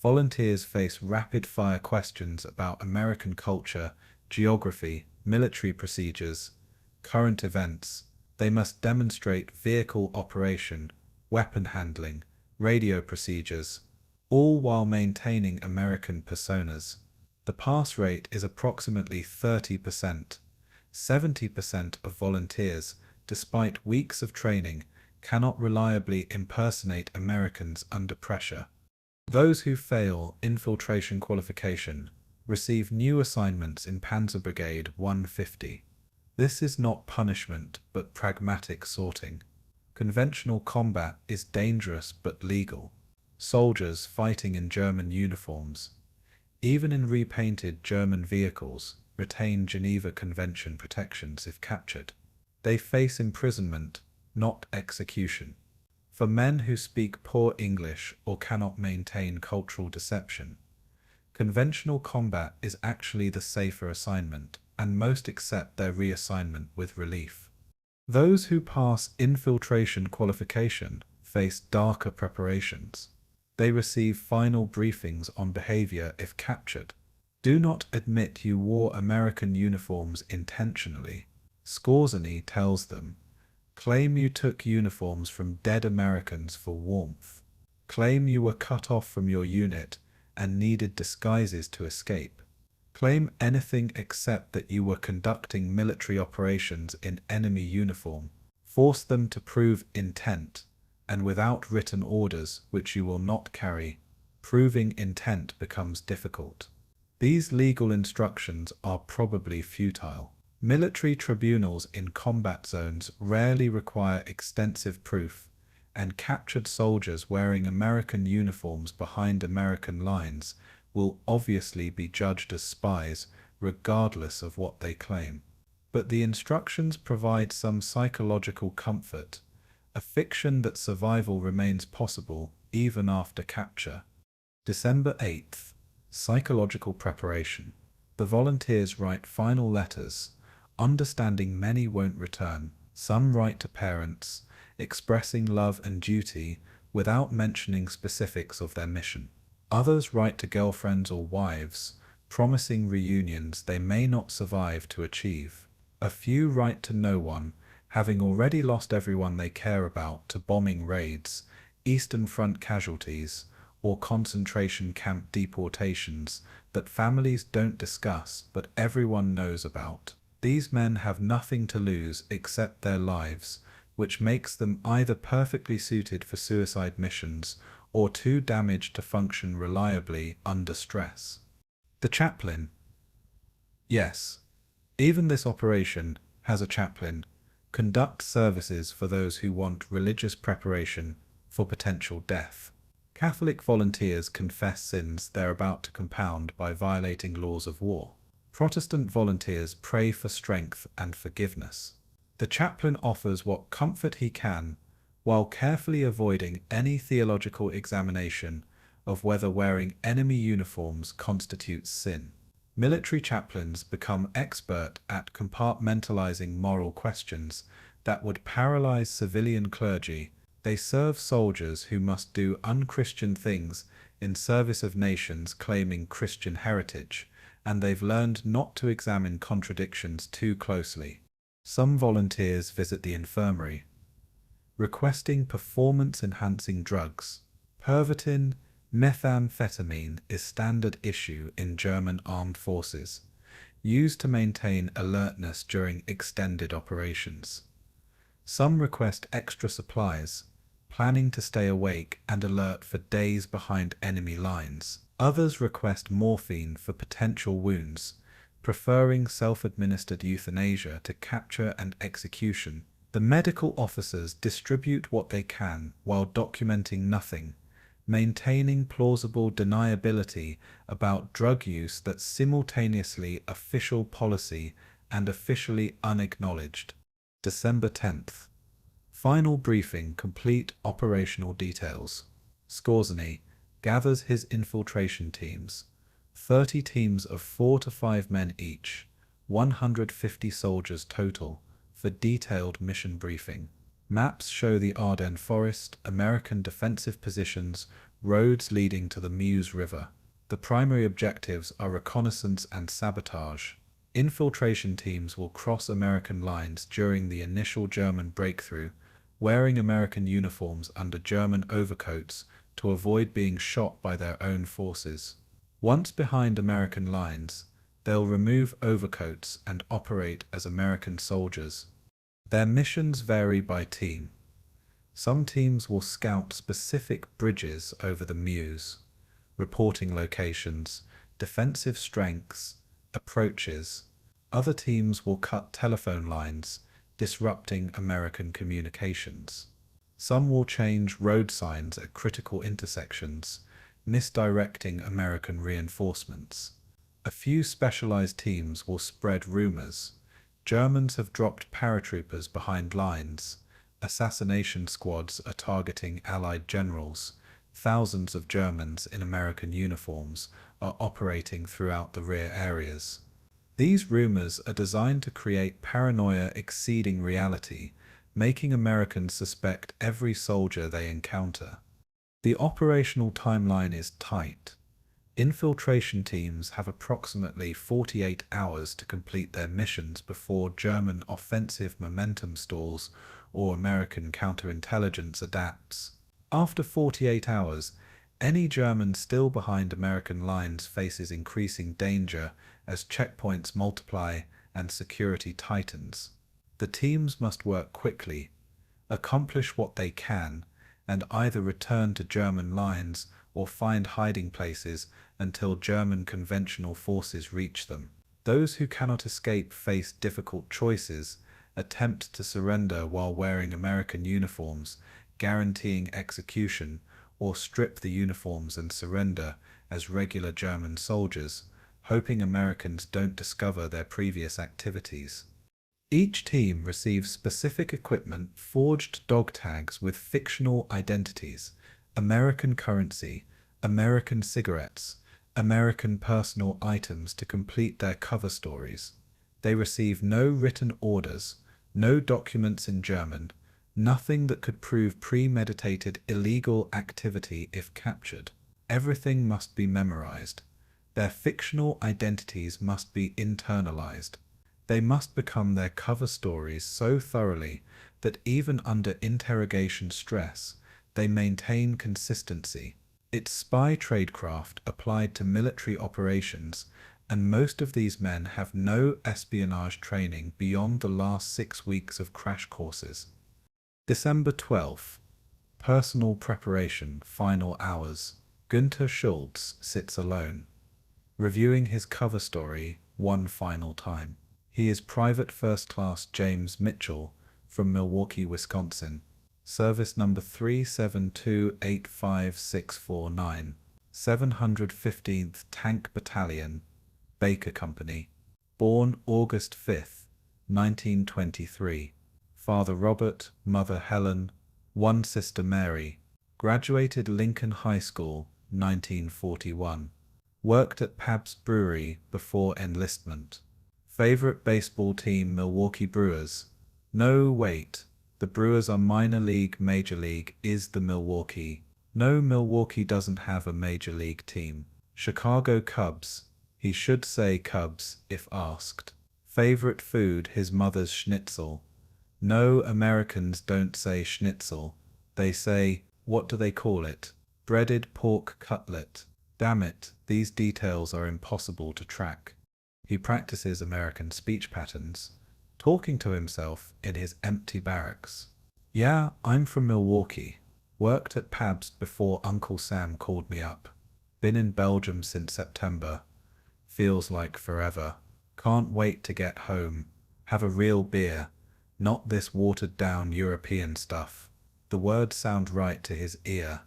Volunteers face rapid-fire questions about American culture, geography, military procedures, current events. They must demonstrate vehicle operation, weapon handling, radio procedures, all while maintaining American personas. The pass rate is approximately 30%. 70% of volunteers, despite weeks of training, cannot reliably impersonate Americans under pressure. Those who fail infiltration qualification receive new assignments in Panzer Brigade 150. This is not punishment, but pragmatic sorting. Conventional combat is dangerous but legal. Soldiers fighting in German uniforms, even in repainted German vehicles, retain Geneva Convention protections if captured. They face imprisonment, not execution. For men who speak poor English or cannot maintain cultural deception, conventional combat is actually the safer assignment, and most accept their reassignment with relief. Those who pass infiltration qualification face darker preparations. They receive final briefings on behavior if captured. Do not admit you wore American uniforms intentionally. Skorzeny tells them, claim you took uniforms from dead Americans for warmth. Claim you were cut off from your unit and needed disguises to escape. Claim anything except that you were conducting military operations in enemy uniform. Force them to prove intent, and without written orders which you will not carry, proving intent becomes difficult. These legal instructions are probably futile. Military tribunals in combat zones rarely require extensive proof, and captured soldiers wearing American uniforms behind American lines will obviously be judged as spies regardless of what they claim. But the instructions provide some psychological comfort, a fiction that survival remains possible even after capture. December 8th. Psychological preparation. The volunteers write final letters, understanding many won't return. Some write to parents, expressing love and duty without mentioning specifics of their mission. Others write to girlfriends or wives, promising reunions they may not survive to achieve. A few write to no one, having already lost everyone they care about to bombing raids, Eastern Front casualties, or concentration camp deportations that families don't discuss but everyone knows about. These men have nothing to lose except their lives, which makes them either perfectly suited for suicide missions or too damaged to function reliably under stress. The chaplain. Yes, even this operation has a chaplain. Conduct services for those who want religious preparation for potential death. Catholic volunteers confess sins they're about to compound by violating laws of war. Protestant volunteers pray for strength and forgiveness. The chaplain offers what comfort he can, while carefully avoiding any theological examination of whether wearing enemy uniforms constitutes sin. Military chaplains become expert at compartmentalizing moral questions that would paralyze civilian clergy. They serve soldiers who must do unchristian things in service of nations claiming Christian heritage, and they've learned not to examine contradictions too closely. Some volunteers visit the infirmary, requesting performance-enhancing drugs. Pervitin, methamphetamine is standard issue in German armed forces, used to maintain alertness during extended operations. Some request extra supplies, planning to stay awake and alert for days behind enemy lines. Others request morphine for potential wounds, preferring self-administered euthanasia to capture and execution. The medical officers distribute what they can while documenting nothing, maintaining plausible deniability about drug use that's simultaneously official policy and officially unacknowledged. December 10th. Final briefing, complete operational details. Skorzeny gathers his infiltration teams, 30 teams of 4 to 5 men each, 150 soldiers total, for detailed mission briefing. Maps show the Ardennes forest, American defensive positions, roads leading to the Meuse River. The primary objectives are reconnaissance and sabotage. Infiltration teams will cross American lines during the initial German breakthrough, wearing American uniforms under German overcoats to avoid being shot by their own forces. Once behind American lines, they'll remove overcoats and operate as American soldiers. Their missions vary by team. Some teams will scout specific bridges over the Meuse, reporting locations, defensive strengths, approaches. Other teams will cut telephone lines, disrupting American communications. Some will change road signs at critical intersections, misdirecting American reinforcements. A few specialized teams will spread rumors. Germans have dropped paratroopers behind lines. Assassination squads are targeting Allied generals. Thousands of Germans in American uniforms are operating throughout the rear areas. These rumors are designed to create paranoia exceeding reality, making Americans suspect every soldier they encounter. The operational timeline is tight. Infiltration teams have approximately 48 hours to complete their missions before German offensive momentum stalls or American counterintelligence adapts. After 48 hours, any German still behind American lines faces increasing danger as checkpoints multiply and security tightens. The teams must work quickly, accomplish what they can, and either return to German lines or find hiding places until German conventional forces reach them. Those who cannot escape face difficult choices: attempt to surrender while wearing American uniforms, guaranteeing execution, or strip the uniforms and surrender as regular German soldiers, hoping Americans don't discover their previous activities. Each team receives specific equipment, forged dog tags with fictional identities, American currency, American cigarettes, American personal items to complete their cover stories. They receive no written orders, no documents in German, nothing that could prove premeditated illegal activity if captured. Everything must be memorized. Their fictional identities must be internalized. They must become their cover stories so thoroughly that even under interrogation stress, they maintain consistency. It's spy tradecraft applied to military operations, and most of these men have no espionage training beyond the last 6 weeks of crash courses. December 12th. Personal preparation, final hours. Günther Schultz sits alone, reviewing his cover story one final time. He is Private First Class James Mitchell from Milwaukee, Wisconsin. Service number 372-85649, 715th Tank Battalion, Baker Company. Born August 5th, 1923. Father Robert, Mother Helen, one sister Mary. Graduated Lincoln High School, 1941. Worked at Pabst Brewery before enlistment. Favorite baseball team Milwaukee Brewers. No, wait. The Brewers are minor league, major league is the Milwaukee. No, Milwaukee doesn't have a major league team. Chicago Cubs. He should say Cubs if asked. Favorite food his mother's schnitzel. No, Americans don't say schnitzel. They say, what do they call it? Breaded pork cutlet. Damn it, these details are impossible to track. He practices American speech patterns, talking to himself in his empty barracks. Yeah, I'm from Milwaukee. Worked at Pabst before Uncle Sam called me up. Been in Belgium since September. Feels like forever. Can't wait to get home. Have a real beer. Not this watered-down European stuff. The words sound right to his ear,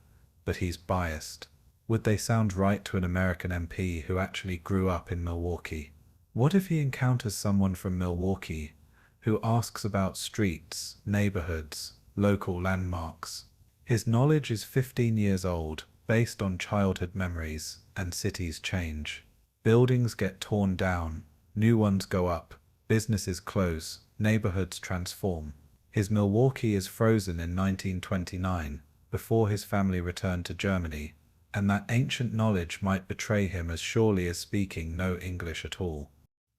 but he's biased. Would they sound right to an American MP who actually grew up in Milwaukee? What if he encounters someone from Milwaukee who asks about streets, neighborhoods, local landmarks? His knowledge is 15 years old, based on childhood memories, and cities change. Buildings get torn down, new ones go up, businesses close, neighborhoods transform. His Milwaukee is frozen in 1929, before his family returned to Germany, and that ancient knowledge might betray him as surely as speaking no English at all.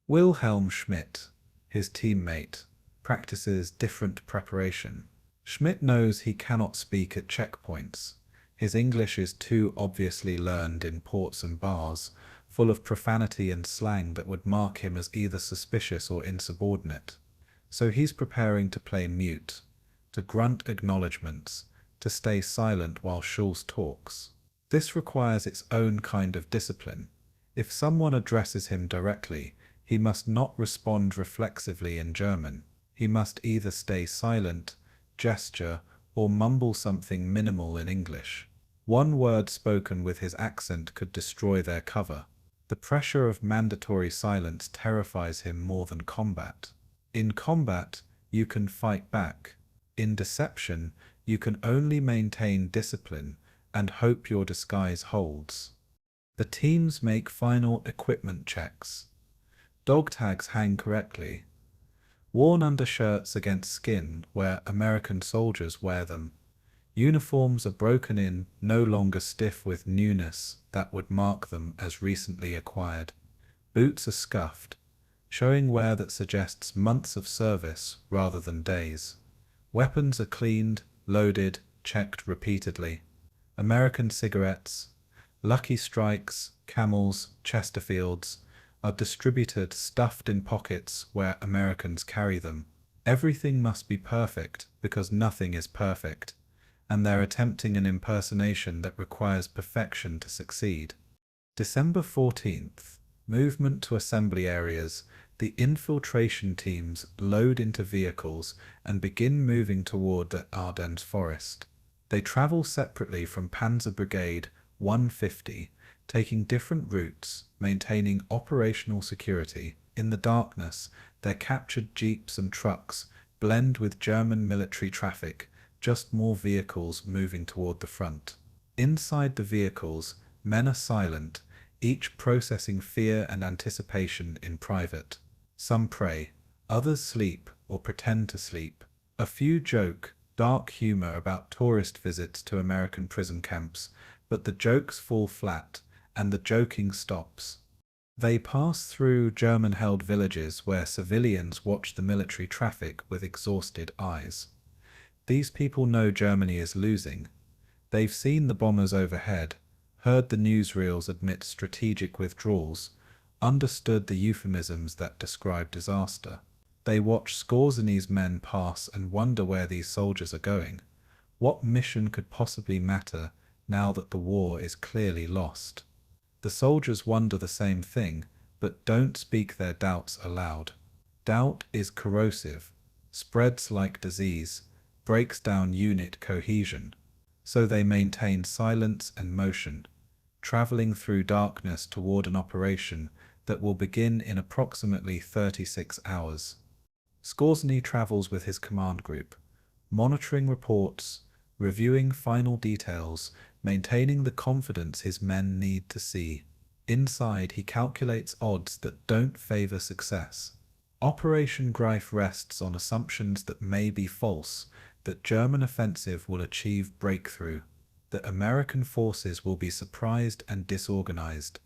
Wilhelm Schmidt, his teammate, practices different preparation. Schmidt knows he cannot speak at checkpoints. His English is too obviously learned in ports and bars, full of profanity and slang that would mark him as either suspicious or insubordinate. So he's preparing to play mute, to grunt acknowledgements, to stay silent while Schultz talks. This requires its own kind of discipline. If someone addresses him directly, he must not respond reflexively in German. He must either stay silent, gesture, or mumble something minimal in English. One word spoken with his accent could destroy their cover. The pressure of mandatory silence terrifies him more than combat. In combat, you can fight back. In deception, you can only maintain discipline and hope your disguise holds. The teams make final equipment checks. Dog tags hang correctly. Worn undershirts against skin where American soldiers wear them. Uniforms are broken in, no longer stiff with newness that would mark them as recently acquired. Boots are scuffed, showing wear that suggests months of service rather than days. Weapons are cleaned, loaded, checked repeatedly. American cigarettes, Lucky Strikes, Camels, Chesterfields are distributed stuffed in pockets where Americans carry them. Everything must be perfect because nothing is perfect, and they're attempting an impersonation that requires perfection to succeed. December 14th. Movement to assembly areas. The infiltration teams load into vehicles and begin moving toward the Ardennes forest. They travel separately from Panzer Brigade 150, taking different routes, maintaining operational security. In the darkness, their captured jeeps and trucks blend with German military traffic, just more vehicles moving toward the front. Inside the vehicles, men are silent, each processing fear and anticipation in private. Some pray, others sleep or pretend to sleep. A few joke, dark humor about tourist visits to American prison camps, but the jokes fall flat, and the joking stops. They pass through German-held villages where civilians watch the military traffic with exhausted eyes. These people know Germany is losing. They've seen the bombers overhead, heard the newsreels admit strategic withdrawals, understood the euphemisms that describe disaster. They watch Skorzeny's men pass and wonder where these soldiers are going. What mission could possibly matter now that the war is clearly lost? The soldiers wonder the same thing, but don't speak their doubts aloud. Doubt is corrosive, spreads like disease, breaks down unit cohesion. So they maintain silence and motion, traveling through darkness toward an operation that will begin in approximately 36 hours. Skorzeny travels with his command group, monitoring reports, reviewing final details, maintaining the confidence his men need to see. Inside, he calculates odds that don't favor success. Operation Greif rests on assumptions that may be false, that German offensive will achieve breakthrough, that American forces will be surprised and disorganized,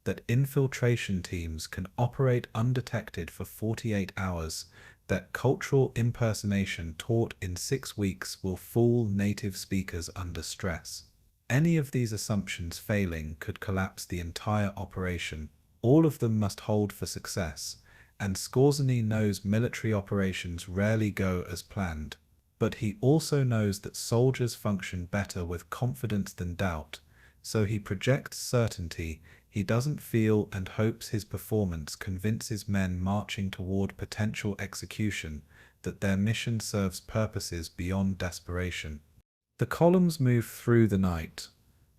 that infiltration teams can operate undetected for 48 hours, that cultural impersonation taught in 6 weeks will fool native speakers under stress. Any of these assumptions failing could collapse the entire operation. All of them must hold for success, and Skorzeny knows military operations rarely go as planned. But he also knows that soldiers function better with confidence than doubt, so he projects certainty. He doesn't feel and hopes his performance convinces men marching toward potential execution that their mission serves purposes beyond desperation. The columns move through the night,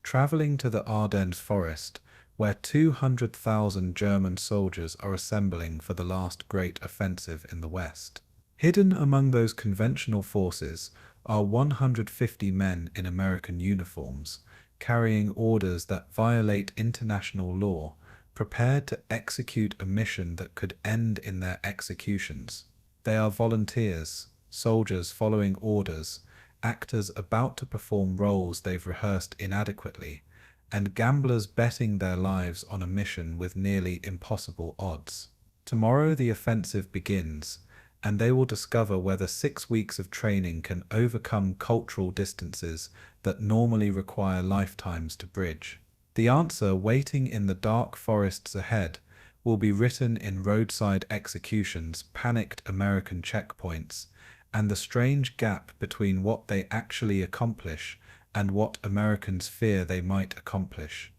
traveling to the Ardennes forest, where 200,000 German soldiers are assembling for the last great offensive in the West. Hidden among those conventional forces are 150 men in American uniforms, carrying orders that violate international law, prepared to execute a mission that could end in their executions. They are volunteers, soldiers following orders, actors about to perform roles they've rehearsed inadequately, and gamblers betting their lives on a mission with nearly impossible odds. Tomorrow the offensive begins, and they will discover whether 6 weeks of training can overcome cultural distances that normally require lifetimes to bridge. The answer, waiting in the dark forests ahead, will be written in roadside executions, panicked American checkpoints, and the strange gap between what they actually accomplish and what Americans fear they might accomplish.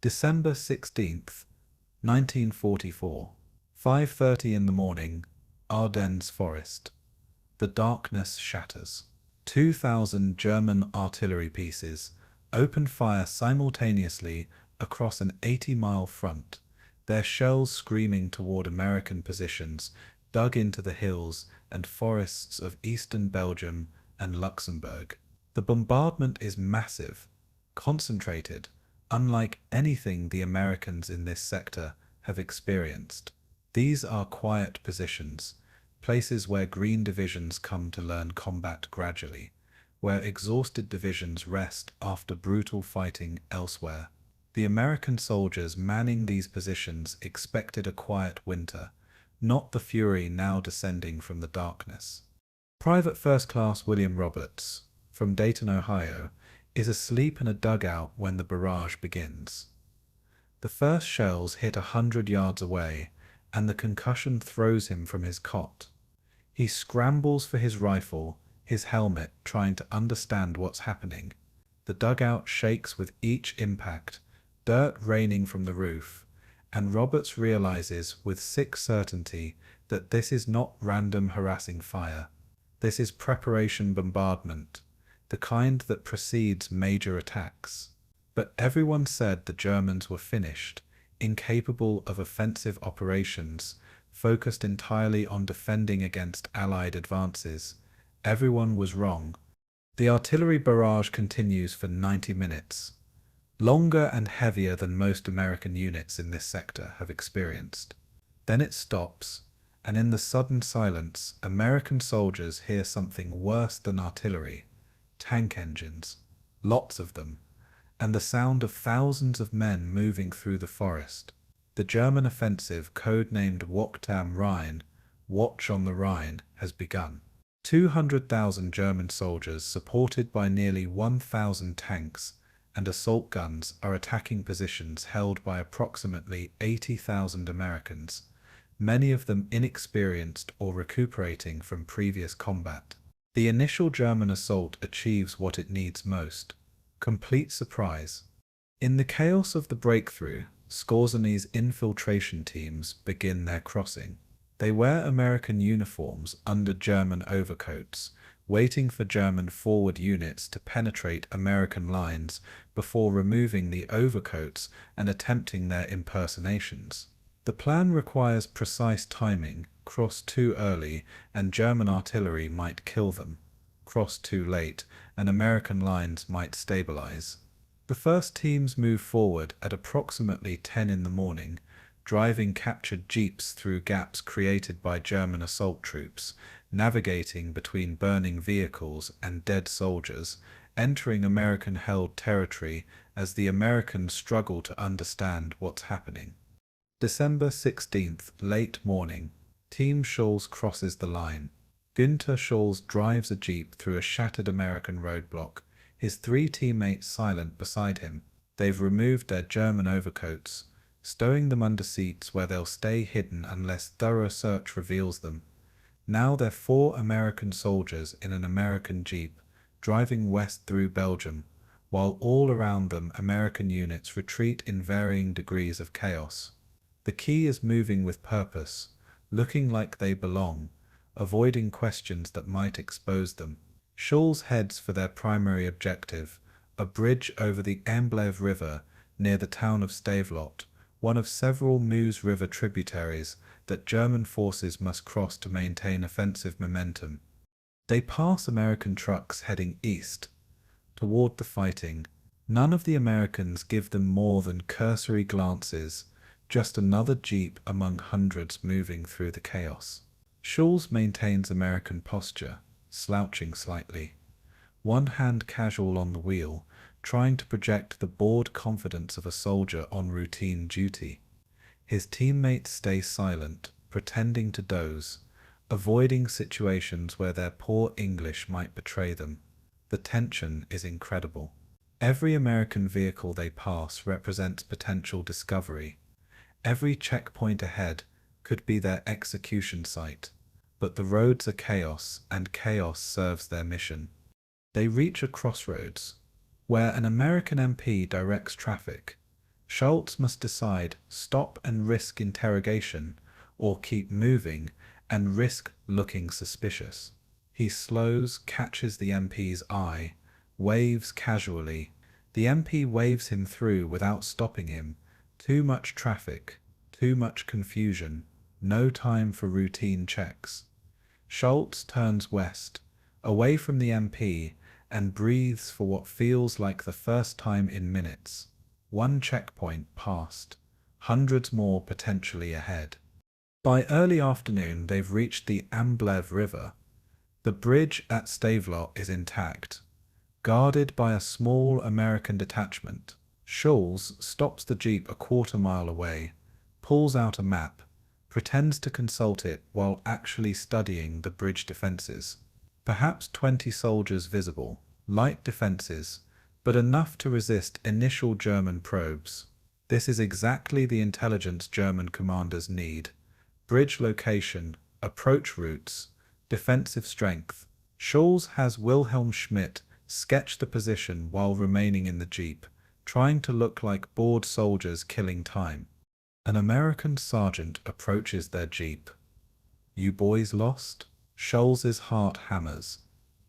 December 16th, 1944, 5:30 in the morning, Ardennes Forest. The darkness shatters. 2,000 German artillery pieces open fire simultaneously across an 80-mile front, their shells screaming toward American positions dug into the hills and forests of eastern Belgium and Luxembourg. The bombardment is massive, concentrated, unlike anything the Americans in this sector have experienced. These are quiet positions, places where green divisions come to learn combat gradually, where exhausted divisions rest after brutal fighting elsewhere. The American soldiers manning these positions expected a quiet winter, not the fury now descending from the darkness. Private First Class William Roberts, from Dayton, Ohio, is asleep in a dugout when the barrage begins. The first shells hit 100 yards away, and the concussion throws him from his cot. He scrambles for his rifle, his helmet, trying to understand what's happening. The dugout shakes with each impact, dirt raining from the roof, and Roberts realizes with sick certainty that this is not random harassing fire. This is preparation bombardment, the kind that precedes major attacks. But everyone said the Germans were finished, incapable of offensive operations, focused entirely on defending against Allied advances. Everyone was wrong. The artillery barrage continues for 90 minutes, longer and heavier than most American units in this sector have experienced. Then it stops, and in the sudden silence, American soldiers hear something worse than artillery: tank engines, lots of them, and the sound of thousands of men moving through the forest. The German offensive, codenamed Wacht am Rhein, Watch on the Rhine, has begun. 200,000 German soldiers, supported by nearly 1,000 tanks and assault guns, are attacking positions held by approximately 80,000 Americans, many of them inexperienced or recuperating from previous combat. The initial German assault achieves what it needs most: complete surprise. In the chaos of the breakthrough, Skorzeny's infiltration teams begin their crossing. They wear American uniforms under German overcoats, waiting for German forward units to penetrate American lines before removing the overcoats and attempting their impersonations. The plan requires precise timing: cross too early and German artillery might kill them. Cross too late and American lines might stabilize. The first teams move forward at approximately 10 in the morning, driving captured jeeps through gaps created by German assault troops, navigating between burning vehicles and dead soldiers, entering American-held territory as the Americans struggle to understand what's happening. December 16th, late morning. Team Scholes crosses the line. Günther Scholes drives a jeep through a shattered American roadblock, his 3 teammates silent beside him. They've removed their German overcoats, stowing them under seats where they'll stay hidden unless thorough search reveals them. Now they're 4 American soldiers in an American jeep, driving west through Belgium, while all around them American units retreat in varying degrees of chaos. The key is moving with purpose, looking like they belong, avoiding questions that might expose them. Scholes heads for their primary objective, a bridge over the Amblev River near the town of Stielau, one of several Meuse River tributaries that German forces must cross to maintain offensive momentum. They pass American trucks heading east, toward the fighting. None of the Americans give them more than cursory glances, just another jeep among hundreds moving through the chaos. Scholes maintains American posture, slouching slightly, one hand casual on the wheel, trying to project the bored confidence of a soldier on routine duty. His teammates stay silent, pretending to doze, avoiding situations where their poor English might betray them. The tension is incredible. Every American vehicle they pass represents potential discovery. Every checkpoint ahead could be their execution site. But the roads are chaos, and chaos serves their mission. They reach a crossroads, where an American MP directs traffic. Schultz must decide: stop and risk interrogation, or keep moving and risk looking suspicious. He slows, catches the MP's eye, waves casually. The MP waves him through without stopping him. Too much traffic, too much confusion, no time for routine checks. Schultz turns west, away from the MP, and breathes for what feels like the first time in minutes. One checkpoint passed, hundreds more potentially ahead. By early afternoon they've reached the Amblev River. The bridge at Stielau is intact, guarded by a small American detachment. Scholes stops the jeep a quarter-mile away, pulls out a map, pretends to consult it while actually studying the bridge defenses. Perhaps 20 soldiers visible, light defenses, but enough to resist initial German probes. This is exactly the intelligence German commanders need. Bridge location, approach routes, defensive strength. Scholes has Wilhelm Schmidt sketch the position while remaining in the jeep, trying to look like bored soldiers killing time. An American sergeant approaches their jeep. "You boys lost?" Scholes's heart hammers,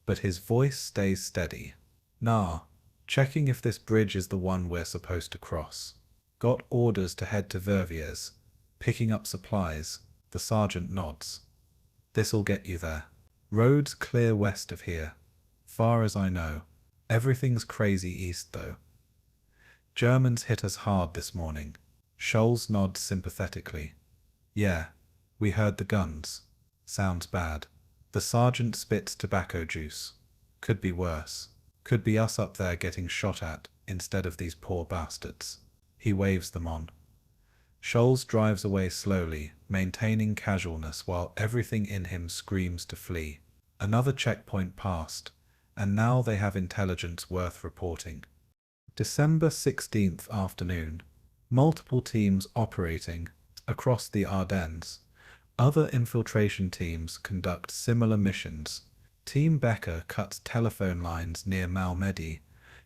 but his voice stays steady. "Nah, checking if this bridge is the one we're supposed to cross. Got orders to head to Verviers, picking up supplies." The sergeant nods. "This'll get you there. Roads clear west of here. Far as I know. Everything's crazy east, though." "Germans hit us hard this morning." Scholes nods sympathetically. "Yeah, we heard the guns. Sounds bad." The sergeant spits tobacco juice. "Could be worse. Could be us up there getting shot at instead of these poor bastards." He waves them on. Scholes drives away slowly, maintaining casualness while everything in him screams to flee. Another checkpoint passed, and now they have intelligence worth reporting. December 16th afternoon. Multiple teams operating across the Ardennes. Other infiltration teams conduct similar missions. Team Becker cuts telephone lines near Malmedy,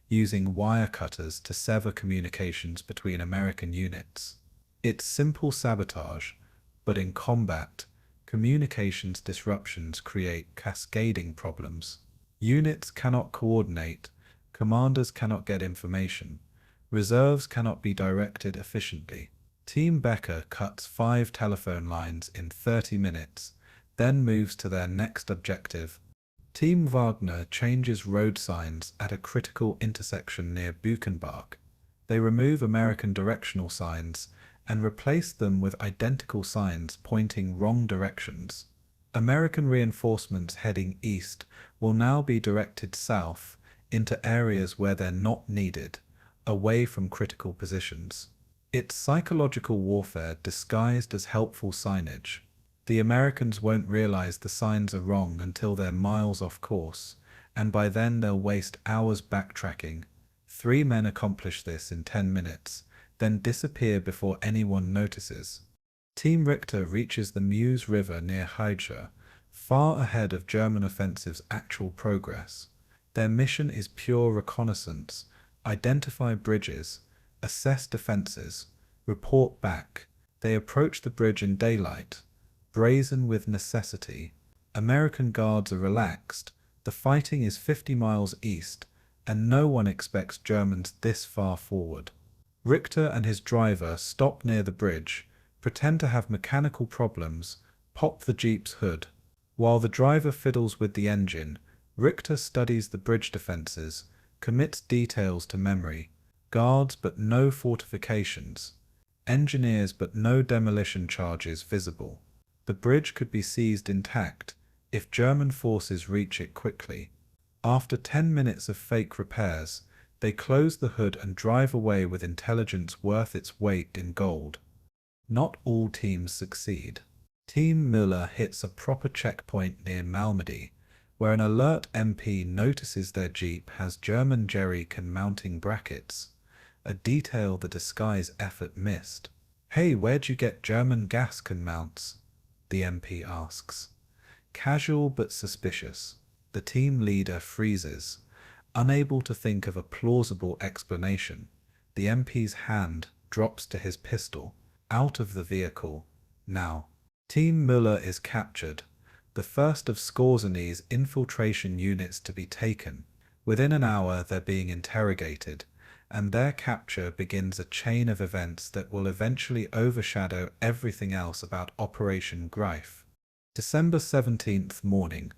using wire cutters to sever communications between American units. It's simple sabotage, but in combat, communications disruptions create cascading problems. Units cannot coordinate, commanders cannot get information, reserves cannot be directed efficiently. Team Becker cuts 5 telephone lines in 30 minutes, then moves to their next objective. Team Wagner changes road signs at a critical intersection near Buchenbach. They remove American directional signs and replace them with identical signs pointing wrong directions. American reinforcements heading east will now be directed south into areas where they're not needed, away from critical positions. It's psychological warfare disguised as helpful signage. The Americans won't realize the signs are wrong until they're miles off course, and by then they'll waste hours backtracking. 3 men accomplish this in 10 minutes, then disappear before anyone notices. Team Richter reaches the Meuse River near Hydra, far ahead of German offensive's actual progress. Their mission is pure reconnaissance, identify bridges, assess defenses, report back. They approach the bridge in daylight, brazen with necessity. American guards are relaxed, the fighting is 50 miles east, and no one expects Germans this far forward. Richter and his driver stop near the bridge, pretend to have mechanical problems, pop the jeep's hood. While the driver fiddles with the engine, Richter studies the bridge defenses, commits details to memory. Guards but no fortifications. Engineers but no demolition charges visible. The bridge could be seized intact if German forces reach it quickly. After 10 minutes of fake repairs, they close the hood and drive away with intelligence worth its weight in gold. Not all teams succeed. Team Müller hits a proper checkpoint near Malmedy, where an alert MP notices their jeep has German jerry-can mounting brackets, a detail the disguise effort missed. "Hey, where'd you get German gas can mounts?" the MP asks. Casual but suspicious, the team leader freezes, unable to think of a plausible explanation. The MP's hand drops to his pistol, out of the vehicle. Now, Team Müller is captured, the first of Skorzeny's infiltration units to be taken. Within an hour they're being interrogated, and their capture begins a chain of events that will eventually overshadow everything else about Operation Greif. December 17th morning.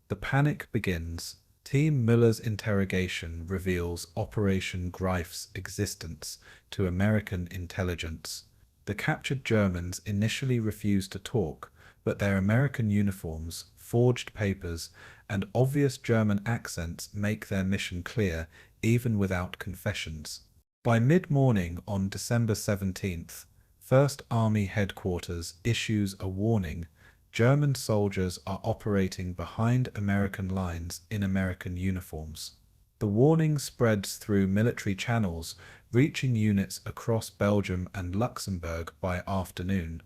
The panic begins. Team Müller's interrogation reveals Operation Greif's existence to American intelligence. The captured Germans initially refuse to talk, but their American uniforms, forged papers, and obvious German accents make their mission clear even without confessions. By mid-morning on December 17th, 1st Army Headquarters issues a warning: German soldiers are operating behind American lines in American uniforms. The warning spreads through military channels, reaching units across Belgium and Luxembourg by afternoon.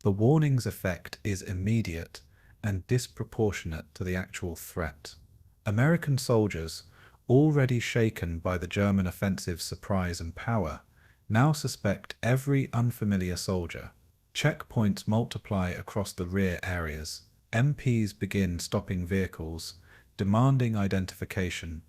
The warning's effect is immediate and disproportionate to the actual threat. American soldiers, already shaken by the German offensive's surprise and power, now suspect every unfamiliar soldier. Checkpoints multiply across the rear areas. MPs begin stopping vehicles, demanding identification,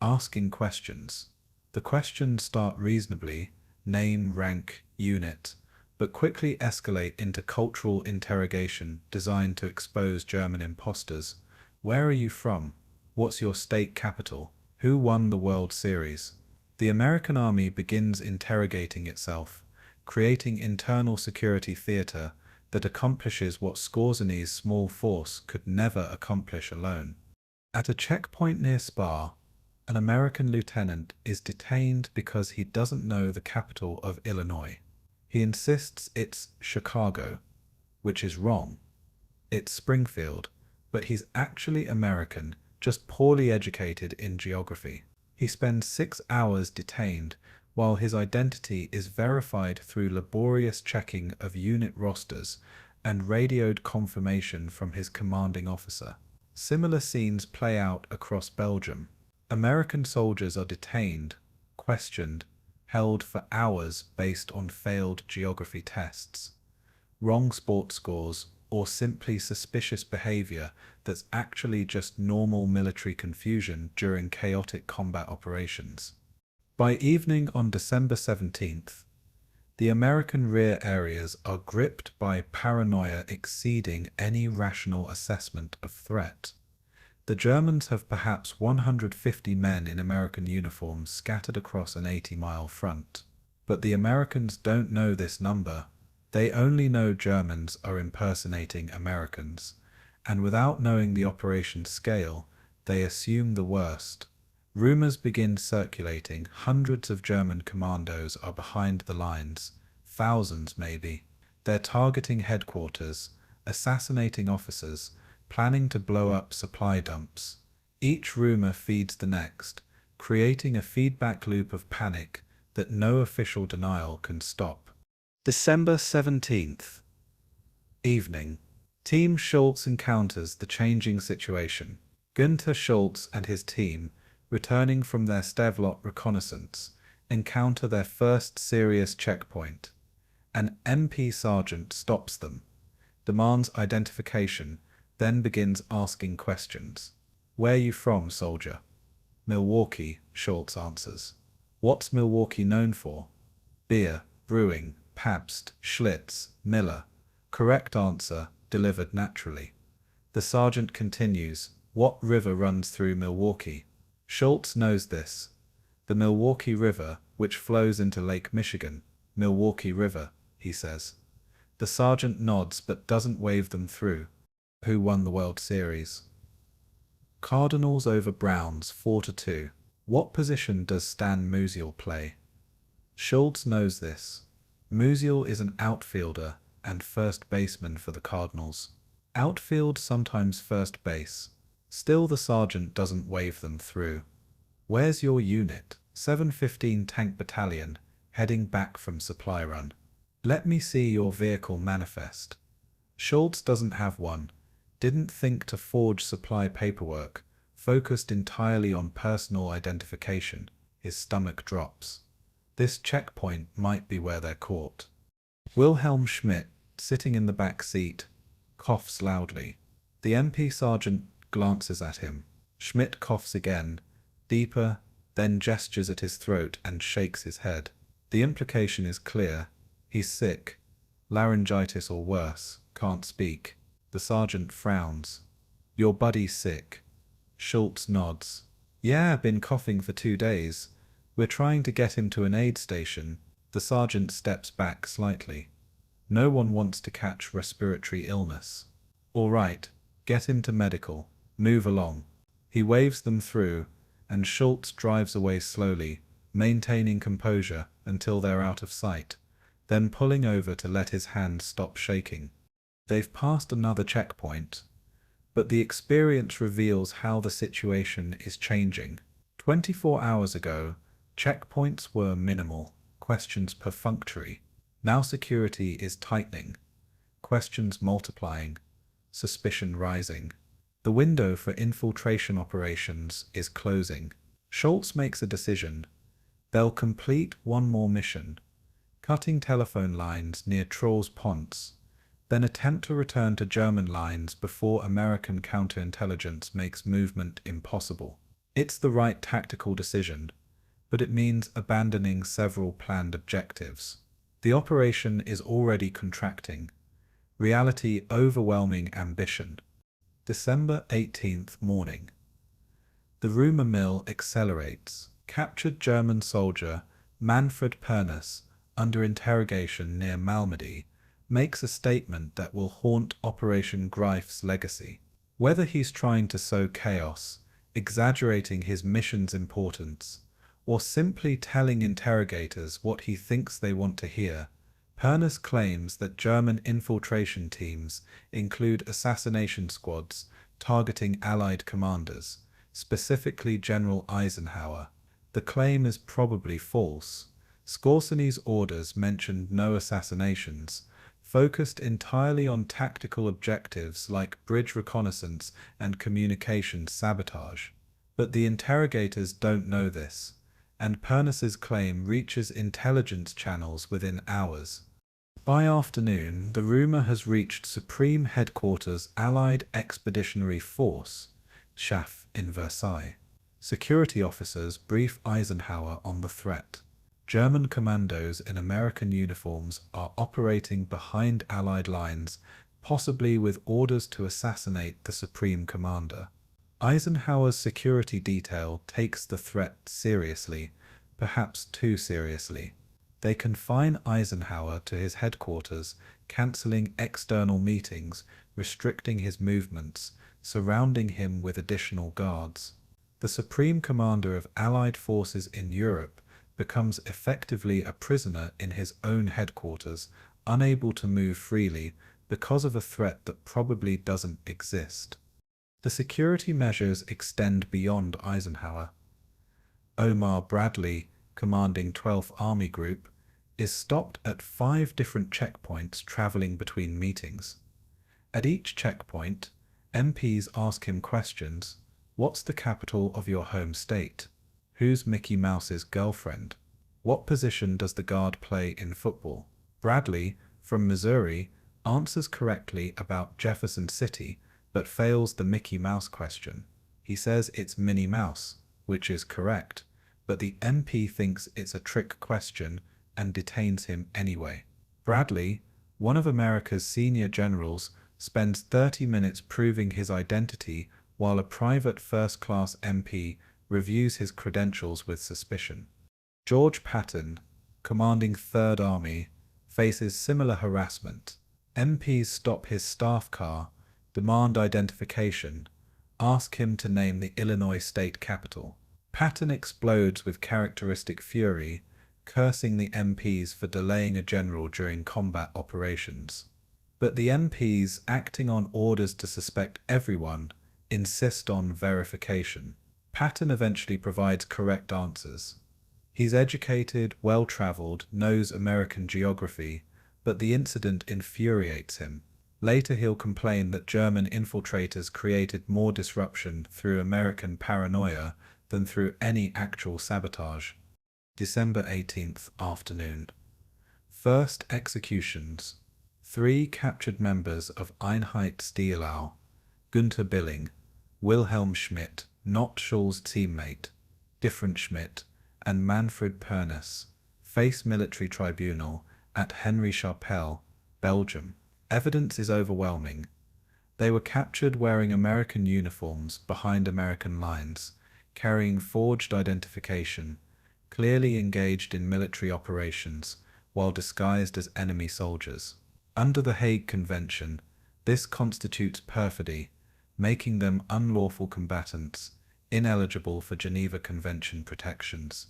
asking questions. The questions start reasonably: name, rank, unit, but quickly escalate into cultural interrogation designed to expose German imposters. Where are you from? What's your state capital? Who won the World Series? The American army begins interrogating itself, creating internal security theater that accomplishes what Skorzeny's small force could never accomplish alone. At a checkpoint near Spa, an American lieutenant is detained because he doesn't know the capital of Illinois. He insists it's Chicago, which is wrong. It's Springfield, but he's actually American, just poorly educated in geography. He spends 6 hours detained, while his identity is verified through laborious checking of unit rosters and radioed confirmation from his commanding officer. Similar scenes play out across Belgium. American soldiers are detained, questioned, held for hours based on failed geography tests, wrong sports scores, or simply suspicious behavior that's actually just normal military confusion during chaotic combat operations. By evening on December 17th, the American rear areas are gripped by paranoia exceeding any rational assessment of threat. The Germans have perhaps 150 men in American uniforms scattered across an 80-mile front. But the Americans don't know this number. They only know Germans are impersonating Americans, and without knowing the operation's scale, they assume the worst. Rumors begin circulating: hundreds of German commandos are behind the lines, thousands maybe. They're targeting headquarters, assassinating officers, planning to blow up supply dumps. Each rumor feeds the next, creating a feedback loop of panic that no official denial can stop. December 17th. Evening. Team Schultz encounters the changing situation. Günther Schultz and his team, returning from their Stevlot reconnaissance, encounter their first serious checkpoint. An MP sergeant stops them, demands identification, then begins asking questions. "Where you from, soldier?" "Milwaukee," Schultz answers. "What's Milwaukee known for?" "Beer, brewing, Pabst, Schlitz, Miller." Correct answer, delivered naturally. The sergeant continues: "What river runs through Milwaukee?" Schultz knows this. "The Milwaukee River, which flows into Lake Michigan." "Milwaukee River," he says. The sergeant nods but doesn't wave them through. Who won the World Series? Cardinals over Browns 4-2. What position does Stan Musial play? Schultz knows this. Musial is an outfielder and first baseman for the Cardinals. Outfield, sometimes first base. Still the sergeant doesn't wave them through. "Where's your unit?" 715 Tank Battalion, heading back from supply run. "Let me see your vehicle manifest." Schultz doesn't have one. Didn't think to forge supply paperwork, focused entirely on personal identification. His stomach drops. This checkpoint might be where they're caught. Wilhelm Schmidt, sitting in the back seat, coughs loudly. The MP sergeant glances at him. Schmidt coughs again, deeper, then gestures at his throat and shakes his head. The implication is clear. He's sick. Laryngitis or worse, can't speak. The sergeant frowns. "Your buddy's sick." Schultz nods. "Yeah, been coughing for 2 days. We're trying to get him to an aid station." The sergeant steps back slightly. No one wants to catch respiratory illness. "All right, Get him to medical. Move along. He waves them through, and Schultz drives away slowly, maintaining composure until they're out of sight, then pulling over to let his hands stop shaking. They've passed another checkpoint, but the experience reveals how the situation is changing. 24 hours ago, checkpoints were minimal, questions perfunctory. Now security is tightening, questions multiplying, suspicion rising. The window for infiltration operations is closing. Schultz makes a decision. They'll complete one more mission, cutting telephone lines near Troll's Ponts, then attempt to return to German lines before American counterintelligence makes movement impossible. It's the right tactical decision, but it means abandoning several planned objectives. The operation is already contracting. Reality overwhelming ambition. December 18th morning. The rumor mill accelerates. Captured German soldier Manfred Pernes, under interrogation near Malmedy, makes a statement that will haunt Operation Greif's legacy. Whether he's trying to sow chaos, exaggerating his mission's importance, or simply telling interrogators what he thinks they want to hear, Pernes claims that German infiltration teams include assassination squads targeting Allied commanders, specifically General Eisenhower. The claim is probably false. Skorzeny's orders mentioned no assassinations, focused entirely on tactical objectives like bridge reconnaissance and communications sabotage. But the interrogators don't know this, and Pernes's claim reaches intelligence channels within hours. By afternoon, the rumor has reached Supreme Headquarters Allied Expeditionary Force, SHAF, in Versailles. Security officers brief Eisenhower on the threat. German commandos in American uniforms are operating behind Allied lines, possibly with orders to assassinate the Supreme Commander. Eisenhower's security detail takes the threat seriously, perhaps too seriously. They confine Eisenhower to his headquarters, cancelling external meetings, restricting his movements, surrounding him with additional guards. The Supreme Commander of Allied forces in Europe becomes effectively a prisoner in his own headquarters, unable to move freely because of a threat that probably doesn't exist. The security measures extend beyond Eisenhower. Omar Bradley, commanding 12th Army Group, is stopped at 5 different checkpoints traveling between meetings. At each checkpoint, MPs ask him questions. What's the capital of your home state? Who's Mickey Mouse's girlfriend? What position does the guard play in football? Bradley, from Missouri, answers correctly about Jefferson City, but fails the Mickey Mouse question. He says it's Minnie Mouse, which is correct, but the MP thinks it's a trick question and detains him anyway. Bradley, one of America's senior generals, spends 30 minutes proving his identity while a private first-class MP reviews his credentials with suspicion. George Patton, commanding 3rd Army, faces similar harassment. MPs stop his staff car, demand identification, ask him to name the Illinois state capital. Patton explodes with characteristic fury, cursing the MPs for delaying a general during combat operations. But the MPs, acting on orders to suspect everyone, insist on verification. Patton eventually provides correct answers. He's educated, well-traveled, knows American geography, but the incident infuriates him. Later he'll complain that German infiltrators created more disruption through American paranoia than through any actual sabotage. December 18th afternoon. First executions. 3 captured members of Einheit Stielau, Günther Billing, Wilhelm Schmidt, not Schall's teammate, different Schmidt, and Manfred Pernes, face military tribunal at Henry Chapelle, Belgium. Evidence is overwhelming. They were captured wearing American uniforms behind American lines, carrying forged identification, clearly engaged in military operations while disguised as enemy soldiers. Under the Hague Convention, this constitutes perfidy, making them unlawful combatants, ineligible for Geneva Convention protections.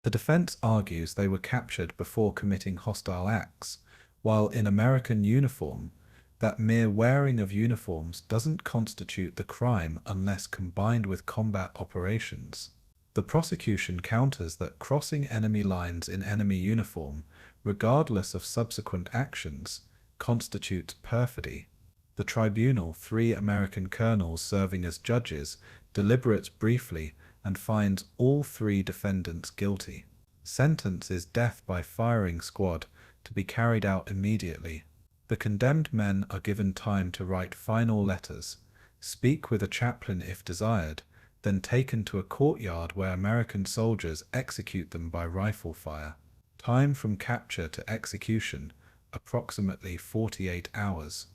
The defense argues they were captured before committing hostile acts, while in American uniform, that mere wearing of uniforms doesn't constitute the crime unless combined with combat operations. The prosecution counters that crossing enemy lines in enemy uniform, regardless of subsequent actions, constitutes perfidy. The tribunal, 3 American colonels serving as judges, deliberates briefly and finds all 3 defendants guilty. Sentence is death by firing squad, to be carried out immediately. The condemned men are given time to write final letters, speak with a chaplain if desired, then taken to a courtyard where American soldiers execute them by rifle fire. Time from capture to execution, approximately 48 hours.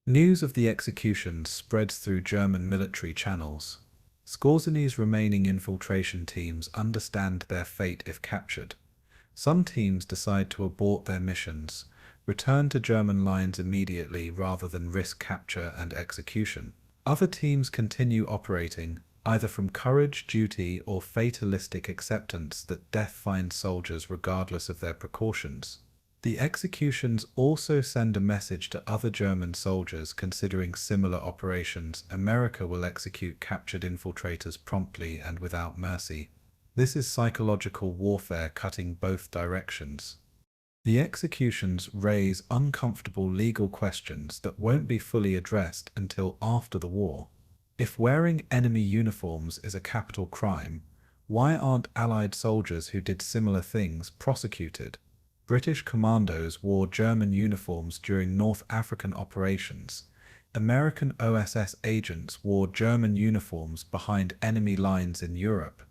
News of the executions spreads through German military channels. Skorzeny's remaining infiltration teams understand their fate if captured. Some teams decide to abort their missions, return to German lines immediately rather than risk capture and execution. Other teams continue operating, either from courage, duty, or fatalistic acceptance that death finds soldiers regardless of their precautions. The executions also send a message to other German soldiers considering similar operations: America will execute captured infiltrators promptly and without mercy. This is psychological warfare cutting both directions. The executions raise uncomfortable legal questions that won't be fully addressed until after the war. If wearing enemy uniforms is a capital crime, why aren't Allied soldiers who did similar things prosecuted? British commandos wore German uniforms during North African operations. American OSS agents wore German uniforms behind enemy lines in Europe.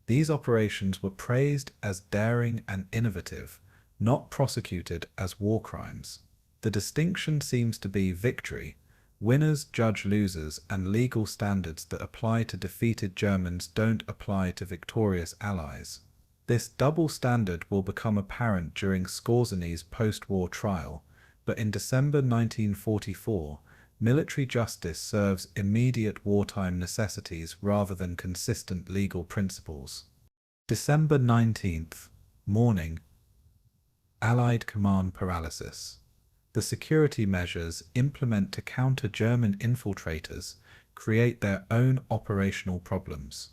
These operations were praised as daring and innovative, not prosecuted as war crimes. The distinction seems to be victory. Winners judge losers, and legal standards that apply to defeated Germans don't apply to victorious Allies. This double standard will become apparent during Skorzeny's post-war trial, but in December 1944, military justice serves immediate wartime necessities rather than consistent legal principles. December 19th, morning. Allied command paralysis. The security measures implemented to counter German infiltrators create their own operational problems.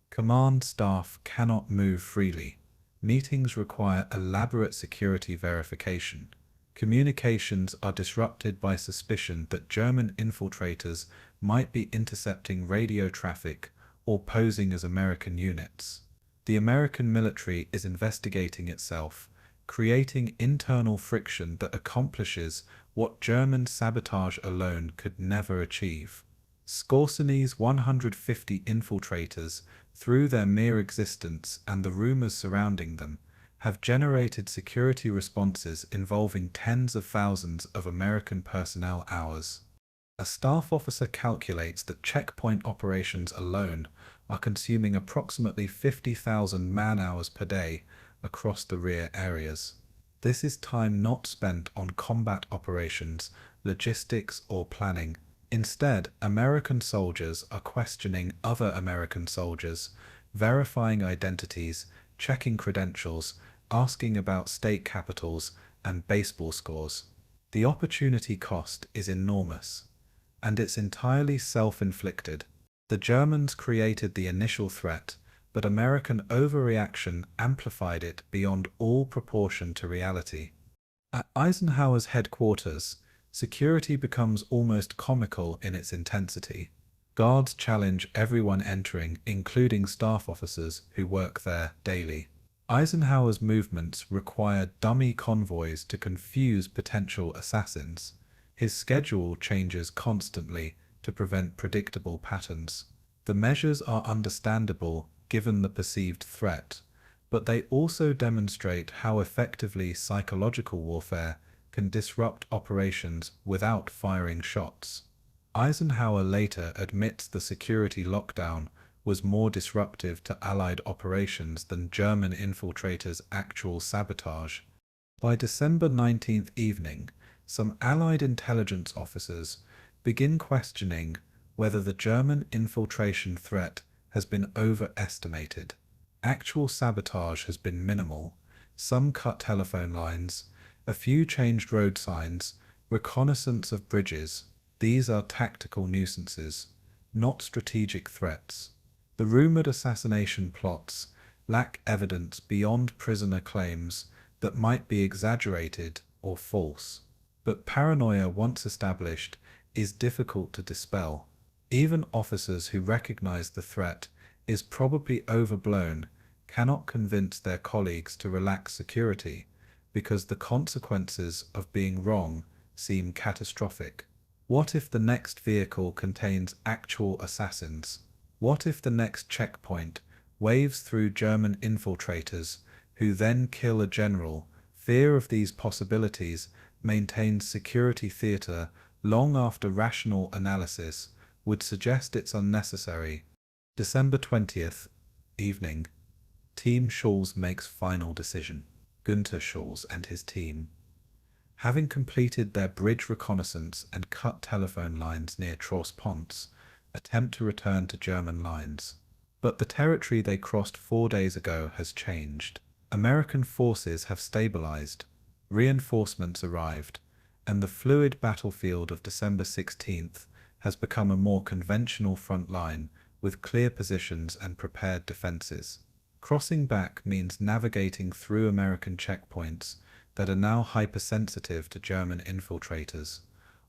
Command staff cannot move freely. Meetings require elaborate security verification. Communications are disrupted by suspicion that German infiltrators might be intercepting radio traffic or posing as American units. The American military is investigating itself, creating internal friction that accomplishes what German sabotage alone could never achieve. Skorzeny's 150 infiltrators, through their mere existence and the rumors surrounding them, have generated security responses involving tens of thousands of American personnel hours. A staff officer calculates that checkpoint operations alone are consuming approximately 50,000 man-hours per day across the rear areas. This is time not spent on combat operations, logistics, or planning. Instead, American soldiers are questioning other American soldiers, verifying identities, checking credentials, asking about state capitals, and baseball scores. The opportunity cost is enormous, and it's entirely self-inflicted. The Germans created the initial threat, but American overreaction amplified it beyond all proportion to reality. At Eisenhower's headquarters, security becomes almost comical in its intensity. Guards challenge everyone entering, including staff officers who work there daily. Eisenhower's movements require dummy convoys to confuse potential assassins. His schedule changes constantly to prevent predictable patterns. The measures are understandable given the perceived threat, but they also demonstrate how effectively psychological warfare can disrupt operations without firing shots. Eisenhower later admits the security lockdown was more disruptive to Allied operations than German infiltrators' actual sabotage. By December 19th evening, some Allied intelligence officers begin questioning whether the German infiltration threat has been overestimated. Actual sabotage has been minimal. Some cut telephone lines, a few changed road signs, reconnaissance of bridges. These are tactical nuisances, not strategic threats. The rumored assassination plots lack evidence beyond prisoner claims that might be exaggerated or false. But paranoia, once established, is difficult to dispel. Even officers who recognize the threat is probably overblown cannot convince their colleagues to relax security because the consequences of being wrong seem catastrophic. What if the next vehicle contains actual assassins? What if the next checkpoint waves through German infiltrators who then kill a general? Fear of these possibilities maintains security theater long after rational analysis would suggest it's unnecessary. December 20th, evening. Team Schulz makes final decision. Günther Schulz and his team, having completed their bridge reconnaissance and cut telephone lines near Trosponts, attempt to return to German lines. But the territory they crossed 4 days ago has changed. American forces have stabilized, reinforcements arrived, and the fluid battlefield of December 16th has become a more conventional front line with clear positions and prepared defenses. Crossing back means navigating through American checkpoints that are now hypersensitive to German infiltrators,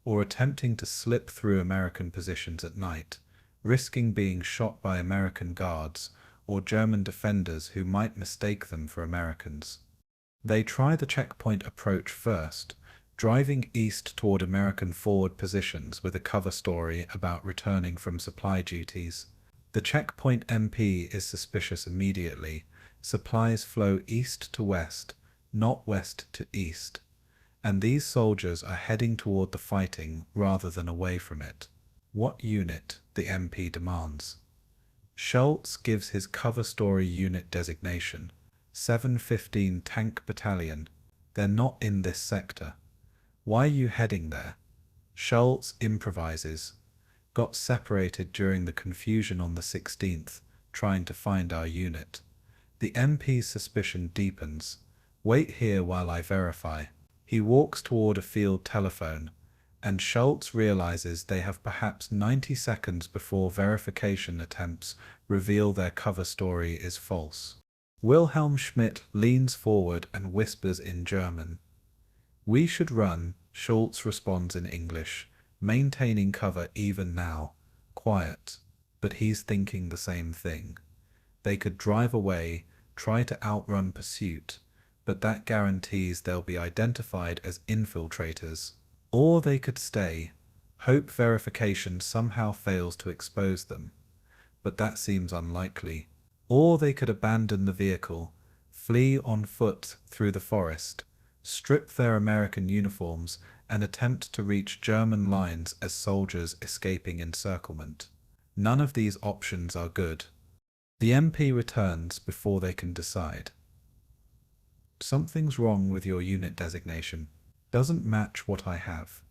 or attempting to slip through American positions at night, risking being shot by American guards or German defenders who might mistake them for Americans. They try the checkpoint approach first, driving east toward American forward positions with a cover story about returning from supply duties. The checkpoint MP is suspicious immediately. Supplies flow east to west, not west to east, and these soldiers are heading toward the fighting rather than away from it. What unit? The MP demands. Schulz gives his cover story unit designation, 715 Tank Battalion. They're not in this sector. Why are you heading there? Schulz improvises. Got separated during the confusion on the 16th, trying to find our unit. The MP's suspicion deepens. Wait here while I verify. He walks toward a field telephone, and Schulz realizes they have perhaps 90 seconds before verification attempts reveal their cover story is false. Wilhelm Schmidt leans forward and whispers in German. We should run, Schulz responds in English, maintaining cover even now. Quiet. But he's thinking the same thing. They could drive away, try to outrun pursuit, but that guarantees they'll be identified as infiltrators. Or they could stay, hope verification somehow fails to expose them, but that seems unlikely. Or they could abandon the vehicle, flee on foot through the forest, strip their American uniforms, and attempt to reach German lines as soldiers escaping encirclement. None of these options are good. The MP returns before they can decide. Something's wrong with your unit designation. Doesn't match what I have.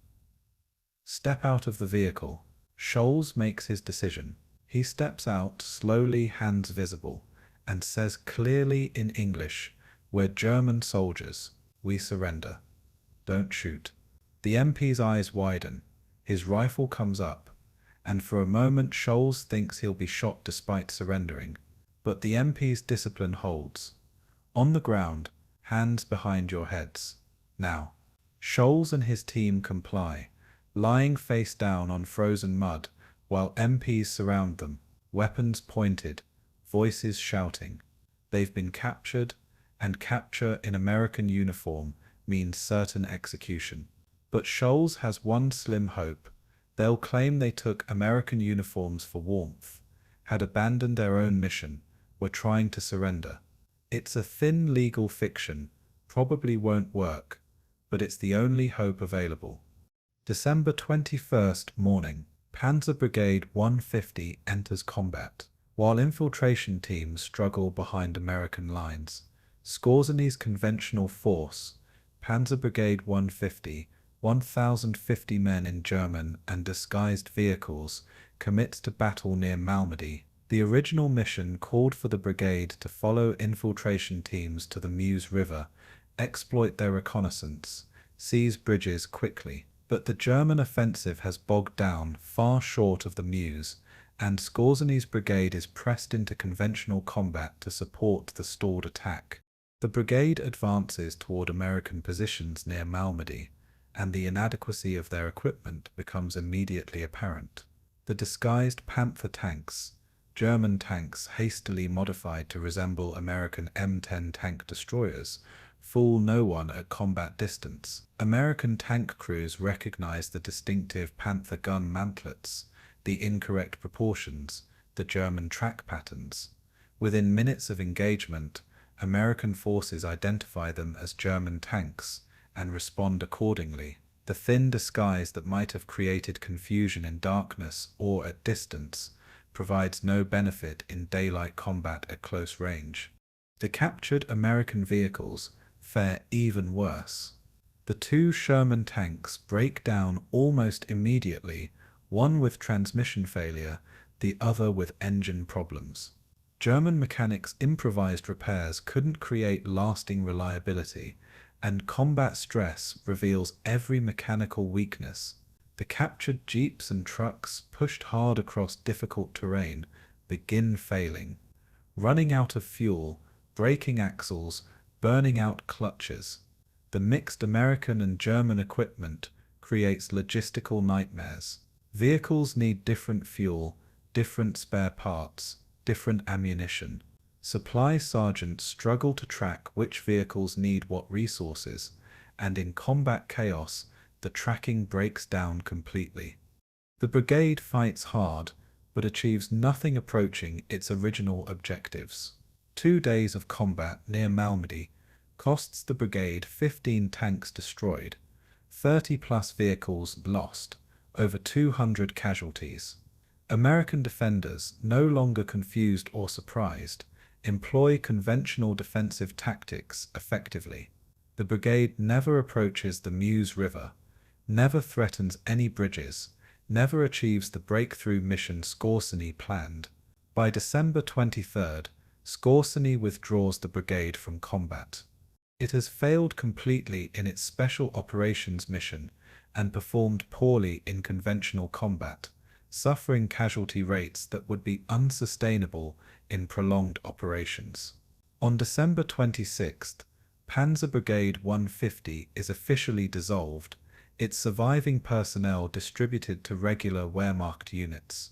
Step out of the vehicle. Schulz makes his decision. He steps out, slowly, hands visible, and says clearly in English, "We're German soldiers. We surrender. Don't shoot." The MP's eyes widen. His rifle comes up, and for a moment Schulz thinks he'll be shot despite surrendering. But the MP's discipline holds. On the ground, hands behind your heads. Now. Schulz and his team comply, lying face down on frozen mud, while MPs surround them, weapons pointed, voices shouting. They've been captured, and capture in American uniform means certain execution. But Schulz has one slim hope. They'll claim they took American uniforms for warmth, had abandoned their own mission, were trying to surrender. It's a thin legal fiction, probably won't work, but it's the only hope available. December 21st morning. Panzer Brigade 150 enters combat, while infiltration teams struggle behind American lines. Skorzeny's conventional force, Panzer Brigade 150, 1,050 men in German and disguised vehicles, commits to battle near Malmedy. The original mission called for the brigade to follow infiltration teams to the Meuse River, exploit their reconnaissance, seize bridges quickly. But the German offensive has bogged down far short of the Meuse, and Skorzeny's brigade is pressed into conventional combat to support the stalled attack. The brigade advances toward American positions near Malmedy, and the inadequacy of their equipment becomes immediately apparent. The disguised Panther tanks, German tanks hastily modified to resemble American M10 tank destroyers, fool no one at combat distance. American tank crews recognize the distinctive Panther gun mantlets, the incorrect proportions, the German track patterns. Within minutes of engagement, American forces identify them as German tanks and respond accordingly. The thin disguise that might have created confusion in darkness or at distance provides no benefit in daylight combat at close range. The captured American vehicles fare even worse. The two Sherman tanks break down almost immediately, one with transmission failure, the other with engine problems. German mechanics' improvised repairs couldn't create lasting reliability, and combat stress reveals every mechanical weakness. The captured jeeps and trucks, pushed hard across difficult terrain, begin failing, running out of fuel, breaking axles, burning out clutches. The mixed American and German equipment creates logistical nightmares. Vehicles need different fuel, different spare parts, different ammunition. Supply sergeants struggle to track which vehicles need what resources, and in combat chaos, the tracking breaks down completely. The brigade fights hard, but achieves nothing approaching its original objectives. 2 days of combat near Malmedy costs the brigade 15 tanks destroyed, 30+ vehicles lost, over 200 casualties. American defenders, no longer confused or surprised, employ conventional defensive tactics effectively. The brigade never approaches the Meuse River, never threatens any bridges, never achieves the breakthrough mission Skorzeny planned. By December 23rd, Skorzeny withdraws the brigade from combat. It has failed completely in its special operations mission and performed poorly in conventional combat, suffering casualty rates that would be unsustainable in prolonged operations. On December 26th, Panzer Brigade 150 is officially dissolved, its surviving personnel distributed to regular Wehrmacht units.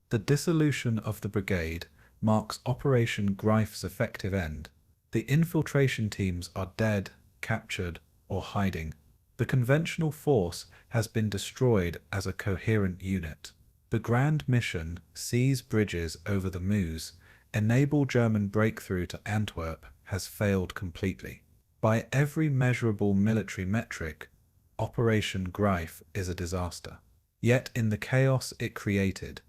The dissolution of the brigade marks Operation Greif's effective end. The infiltration teams are dead, captured, or hiding. The conventional force has been destroyed as a coherent unit. The grand mission, seize bridges over the Meuse, enable German breakthrough to Antwerp, has failed completely. By every measurable military metric, Operation Greif is a disaster. Yet in the chaos it created,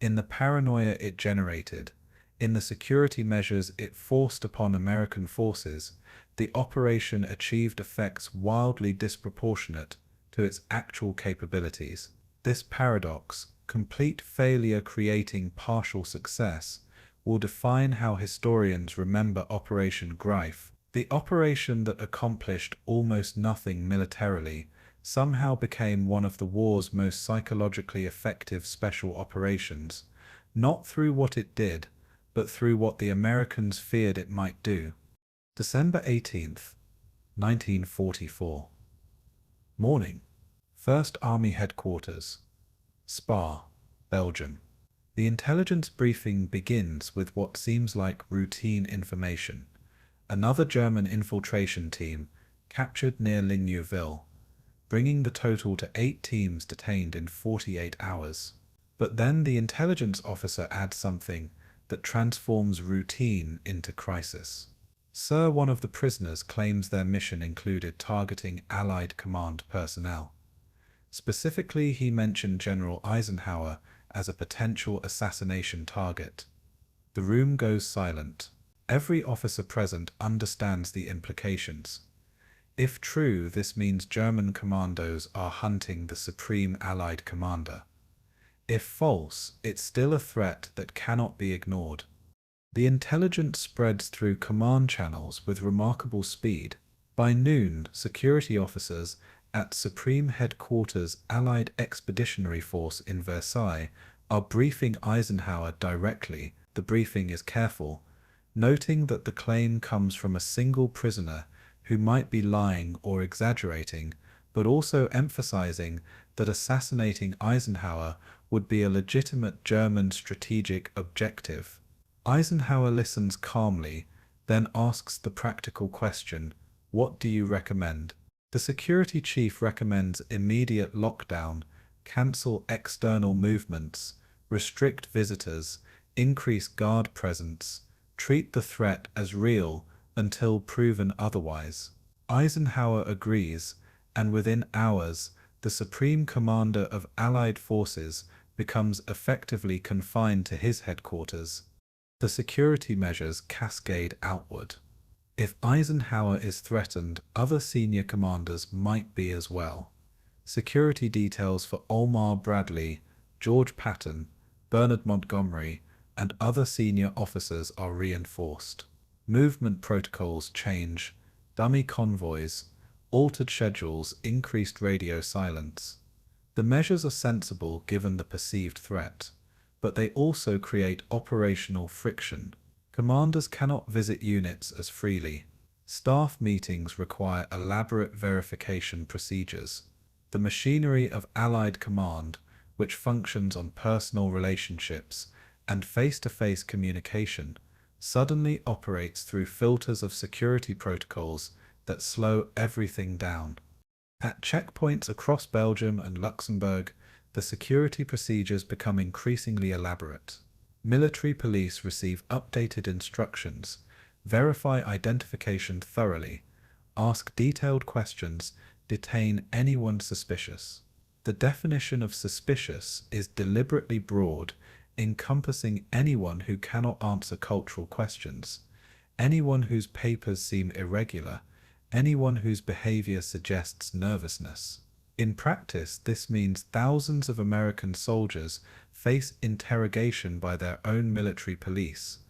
in the paranoia it generated, in the security measures it forced upon American forces, the operation achieved effects wildly disproportionate to its actual capabilities. This paradox, complete failure creating partial success, will define how historians remember Operation Greif. The operation that accomplished almost nothing militarily somehow became one of the war's most psychologically effective special operations, not through what it did, but through what the Americans feared it might do. December 18th, 1944. Morning. 1st Army Headquarters. Spa, Belgium. The intelligence briefing begins with what seems like routine information. Another German infiltration team captured near Ligneuville, bringing the total to 8 teams detained in 48 hours. But then the intelligence officer adds something that transforms routine into crisis. Sir, one of the prisoners claims their mission included targeting Allied command personnel. Specifically, he mentioned General Eisenhower as a potential assassination target. The room goes silent. Every officer present understands the implications. If true, this means German commandos are hunting the supreme Allied commander. If false, it's still a threat that cannot be ignored. The intelligence spreads through command channels with remarkable speed. By noon, security officers at Supreme Headquarters Allied Expeditionary Force in Versailles are briefing Eisenhower directly. The briefing is careful, noting that the claim comes from a single prisoner who might be lying or exaggerating, but also emphasizing that assassinating Eisenhower would be a legitimate German strategic objective. Eisenhower listens calmly, then asks the practical question, "What do you recommend?" The security chief recommends immediate lockdown, cancel external movements, restrict visitors, increase guard presence, treat the threat as real until proven otherwise. Eisenhower agrees, and within hours, the Supreme Commander of Allied forces becomes effectively confined to his headquarters. The security measures cascade outward. If Eisenhower is threatened, other senior commanders might be as well. Security details for Omar Bradley, George Patton, Bernard Montgomery, and other senior officers are reinforced. Movement protocols change, dummy convoys, altered schedules, increased radio silence. The measures are sensible given the perceived threat, but they also create operational friction. Commanders cannot visit units as freely. Staff meetings require elaborate verification procedures. The machinery of Allied command, which functions on personal relationships and face-to-face communication, suddenly operates through filters of security protocols that slow everything down. At checkpoints across Belgium and Luxembourg, the security procedures become increasingly elaborate. Military police receive updated instructions, verify identification thoroughly, ask detailed questions, detain anyone suspicious. The definition of suspicious is deliberately broad, encompassing anyone who cannot answer cultural questions, anyone whose papers seem irregular, anyone whose behavior suggests nervousness. In practice, this means thousands of American soldiers face interrogation by their own military police,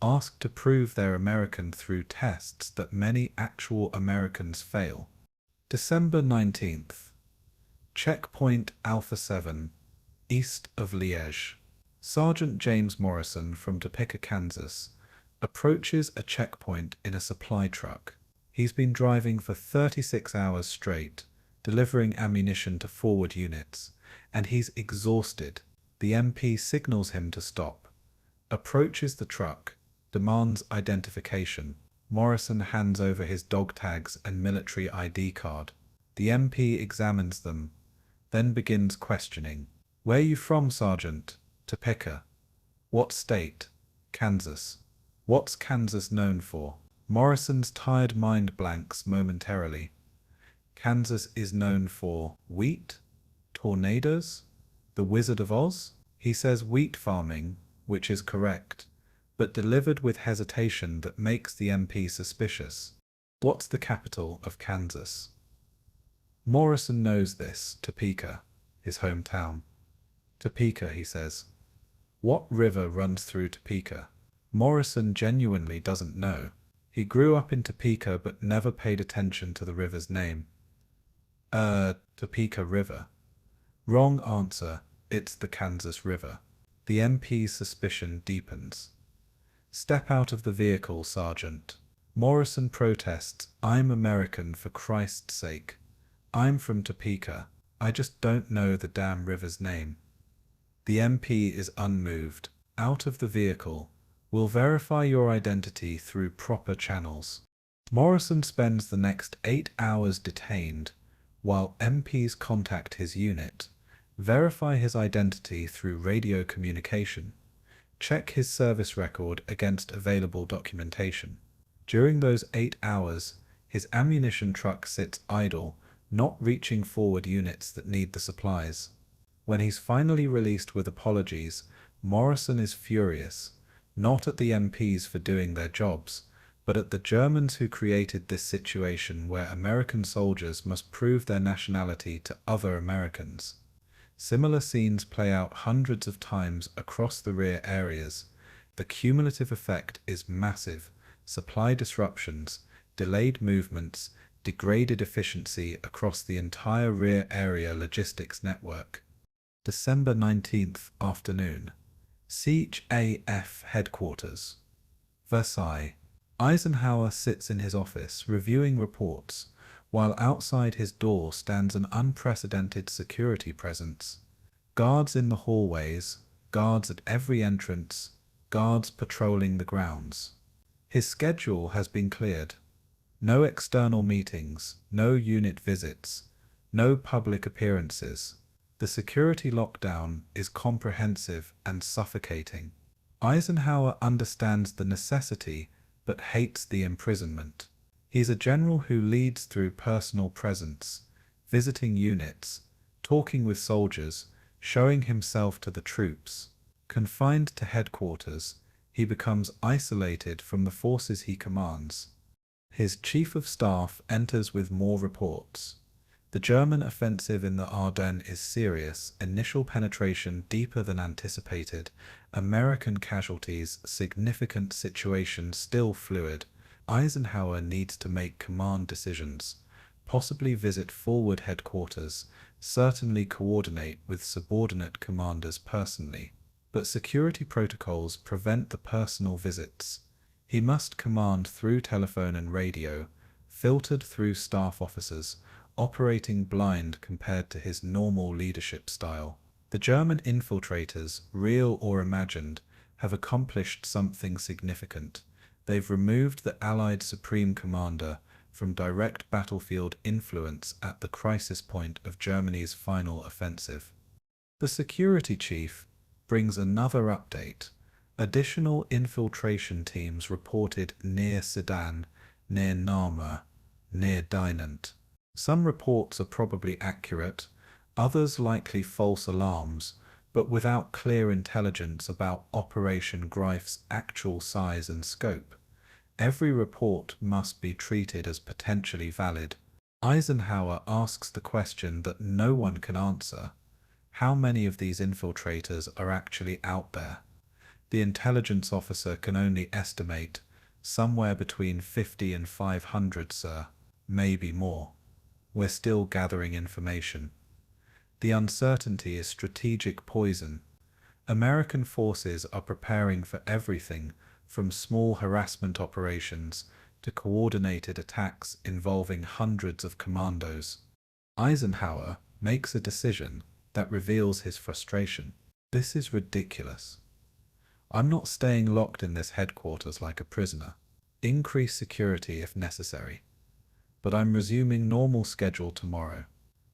asked to prove they're American through tests that many actual Americans fail. December 19th. Checkpoint Alpha 7, east of Liège. Sergeant James Morrison from Topeka, Kansas, approaches a checkpoint in a supply truck. He's been driving for 36 hours straight, delivering ammunition to forward units, and he's exhausted. The MP signals him to stop, approaches the truck, demands identification. Morrison hands over his dog tags and military ID card. The MP examines them, then begins questioning. "Where you from, Sergeant?" "Topeka." "What state?" "Kansas." "What's Kansas known for?" Morrison's tired mind blanks momentarily. "Kansas is known for wheat? Tornadoes? The Wizard of Oz?" He says wheat farming, which is correct, but delivered with hesitation that makes the MP suspicious. "What's the capital of Kansas?" Morrison knows this, Topeka, his hometown. "Topeka," he says. "What river runs through Topeka?" Morrison genuinely doesn't know. He grew up in Topeka but never paid attention to the river's name. Topeka River." "Wrong answer, it's the Kansas River." The MP's suspicion deepens. "Step out of the vehicle, Sergeant." Morrison protests, "I'm American, for Christ's sake. I'm from Topeka. I just don't know the damn river's name." The MP is unmoved. "Out of the vehicle. We'll verify your identity through proper channels." Morrison spends the next 8 hours detained, while MPs contact his unit, verify his identity through radio communication, check his service record against available documentation. During those 8 hours, his ammunition truck sits idle, not reaching forward units that need the supplies. When he's finally released with apologies, Morrison is furious, not at the MPs for doing their jobs, but at the Germans who created this situation where American soldiers must prove their nationality to other Americans. Similar scenes play out hundreds of times across the rear areas. The cumulative effect is massive. Supply disruptions, delayed movements, degraded efficiency across the entire rear area logistics network. December 19th afternoon. Siege AF headquarters. Versailles. Eisenhower sits in his office reviewing reports, while outside his door stands an unprecedented security presence. Guards in the hallways, guards at every entrance, guards patrolling the grounds. His schedule has been cleared. No external meetings, no unit visits, no public appearances. The security lockdown is comprehensive and suffocating. Eisenhower understands the necessity but hates the imprisonment. He's a general who leads through personal presence, visiting units, talking with soldiers, showing himself to the troops. Confined to headquarters, he becomes isolated from the forces he commands. His chief of staff enters with more reports. The German offensive in the Ardennes is serious, initial penetration deeper than anticipated, American casualties significant, situation still fluid. Eisenhower needs to make command decisions, possibly visit forward headquarters, certainly coordinate with subordinate commanders personally. But security protocols prevent the personal visits. He must command through telephone and radio, filtered through staff officers, operating blind compared to his normal leadership style. The German infiltrators, real or imagined, have accomplished something significant. They've removed the Allied Supreme Commander from direct battlefield influence at the crisis point of Germany's final offensive. The security chief brings another update. Additional infiltration teams reported near Sedan, near Namur, near Dinant. Some reports are probably accurate, others likely false alarms, but without clear intelligence about Operation Greif's actual size and scope. Every report must be treated as potentially valid. Eisenhower asks the question that no one can answer. How many of these infiltrators are actually out there? The intelligence officer can only estimate somewhere between 50 and 500, sir, maybe more. We're still gathering information. The uncertainty is strategic poison. American forces are preparing for everything from small harassment operations to coordinated attacks involving hundreds of commandos. Eisenhower makes a decision that reveals his frustration. This is ridiculous. I'm not staying locked in this headquarters like a prisoner. Increase security if necessary. But I'm resuming normal schedule tomorrow.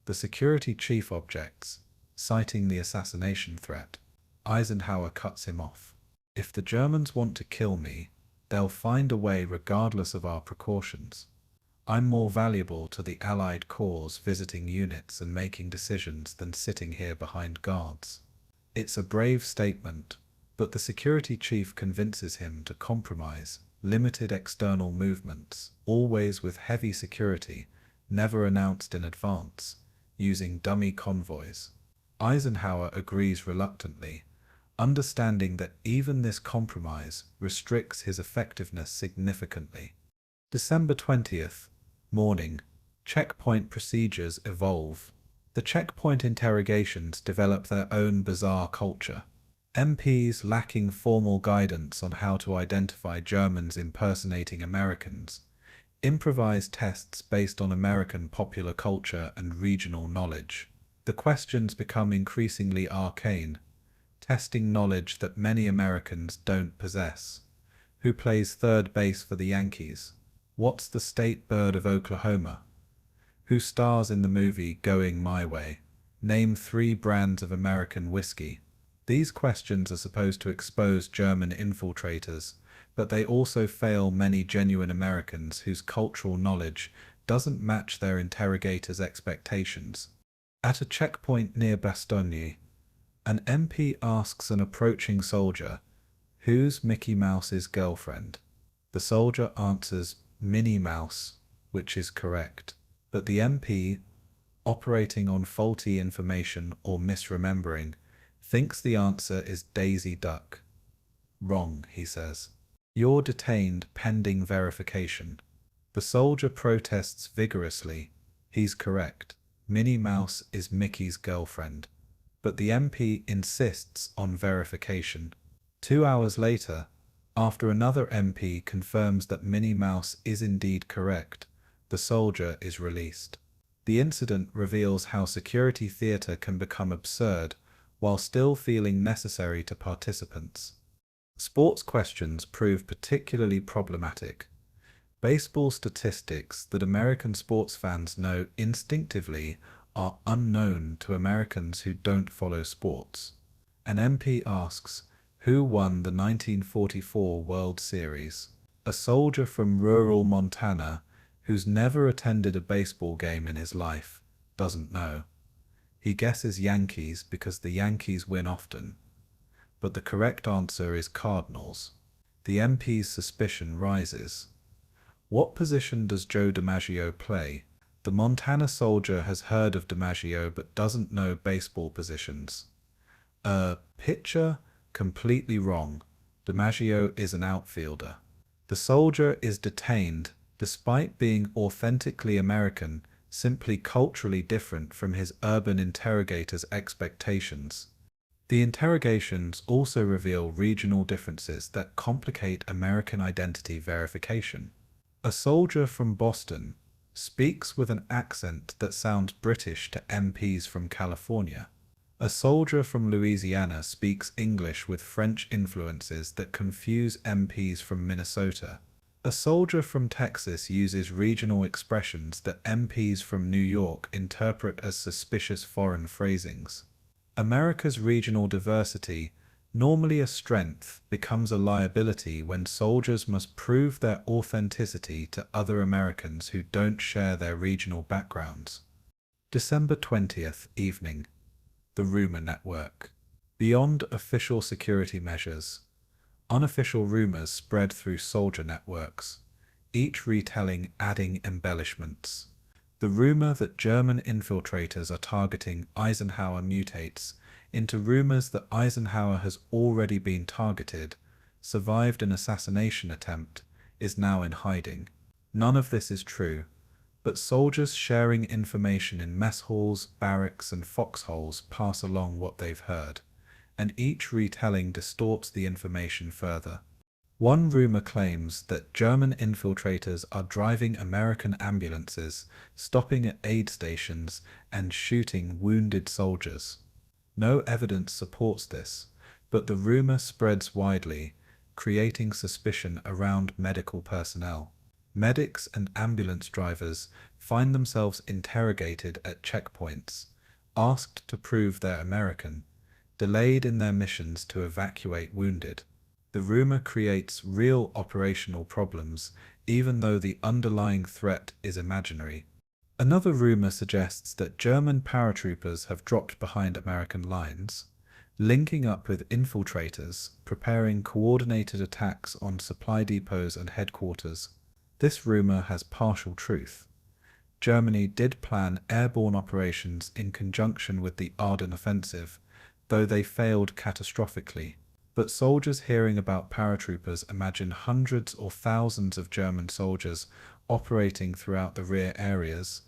The security chief objects, citing the assassination threat. Eisenhower cuts him off. If the Germans want to kill me, they'll find a way regardless of our precautions. I'm more valuable to the Allied cause visiting units and making decisions than sitting here behind guards. It's a brave statement, but the security chief convinces him to compromise. Limited external movements, always with heavy security, never announced in advance, using dummy convoys. Eisenhower agrees reluctantly, understanding that even this compromise restricts his effectiveness significantly. December 20th, morning. Checkpoint procedures evolve. The checkpoint interrogations develop their own bizarre culture. MPs lacking formal guidance on how to identify Germans impersonating Americans, improvise tests based on American popular culture and regional knowledge. The questions become increasingly arcane, testing knowledge that many Americans don't possess. Who plays third base for the Yankees? What's the state bird of Oklahoma? Who stars in the movie Going My Way? Name 3 brands of American whiskey. These questions are supposed to expose German infiltrators, but they also fail many genuine Americans whose cultural knowledge doesn't match their interrogators' expectations. At a checkpoint near Bastogne, an MP asks an approaching soldier, "Who's Mickey Mouse's girlfriend?" The soldier answers, "Minnie Mouse," which is correct. But the MP operating on faulty information or misremembering, thinks the answer is Daisy Duck. Wrong, he says. You're detained pending verification. The soldier protests vigorously. He's correct. Minnie Mouse is Mickey's girlfriend. But the MP insists on verification. 2 hours later, after another MP confirms that Minnie Mouse is indeed correct, the soldier is released. The incident reveals how security theater can become absurd while still feeling necessary to participants. Sports questions prove particularly problematic. Baseball statistics that American sports fans know instinctively are unknown to Americans who don't follow sports. An MP asks, who won the 1944 World Series? A soldier from rural Montana, who's never attended a baseball game in his life, doesn't know. He guesses Yankees because the Yankees win often. But the correct answer is Cardinals. The MP's suspicion rises. What position does Joe DiMaggio play? The Montana soldier has heard of DiMaggio but doesn't know baseball positions. Pitcher? Completely wrong. DiMaggio is an outfielder. The soldier is detained, despite being authentically American, simply culturally different from his urban interrogator's expectations. The interrogations also reveal regional differences that complicate American identity verification. A soldier from Boston speaks with an accent that sounds British to MPs from California. A soldier from Louisiana speaks English with French influences that confuse MPs from Minnesota. A soldier from Texas uses regional expressions that MPs from New York interpret as suspicious foreign phrasings. America's regional diversity, normally a strength, becomes a liability when soldiers must prove their authenticity to other Americans who don't share their regional backgrounds. December 20th, evening. The rumor network. Beyond official security measures, unofficial rumors spread through soldier networks, each retelling adding embellishments. The rumor that German infiltrators are targeting Eisenhower mutates into rumors that Eisenhower has already been targeted, survived an assassination attempt, is now in hiding. None of this is true, but soldiers sharing information in mess halls, barracks, and foxholes pass along what they've heard, and each retelling distorts the information further. One rumor claims that German infiltrators are driving American ambulances, stopping at aid stations, and shooting wounded soldiers. No evidence supports this, but the rumor spreads widely, creating suspicion around medical personnel. Medics and ambulance drivers find themselves interrogated at checkpoints, asked to prove they're American, delayed in their missions to evacuate wounded. The rumor creates real operational problems, even though the underlying threat is imaginary. Another rumor suggests that German paratroopers have dropped behind American lines, linking up with infiltrators, preparing coordinated attacks on supply depots and headquarters. This rumor has partial truth. Germany did plan airborne operations in conjunction with the Ardennes offensive, though they failed catastrophically. But soldiers hearing about paratroopers imagine hundreds or thousands of German soldiers operating throughout the rear areas,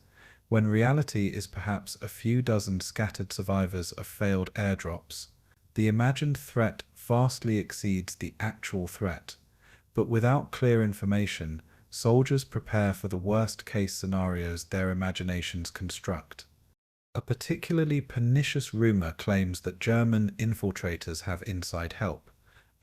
when reality is perhaps a few dozen scattered survivors of failed airdrops. The imagined threat vastly exceeds the actual threat, but without clear information, soldiers prepare for the worst-case scenarios their imaginations construct. A particularly pernicious rumor claims that German infiltrators have inside help,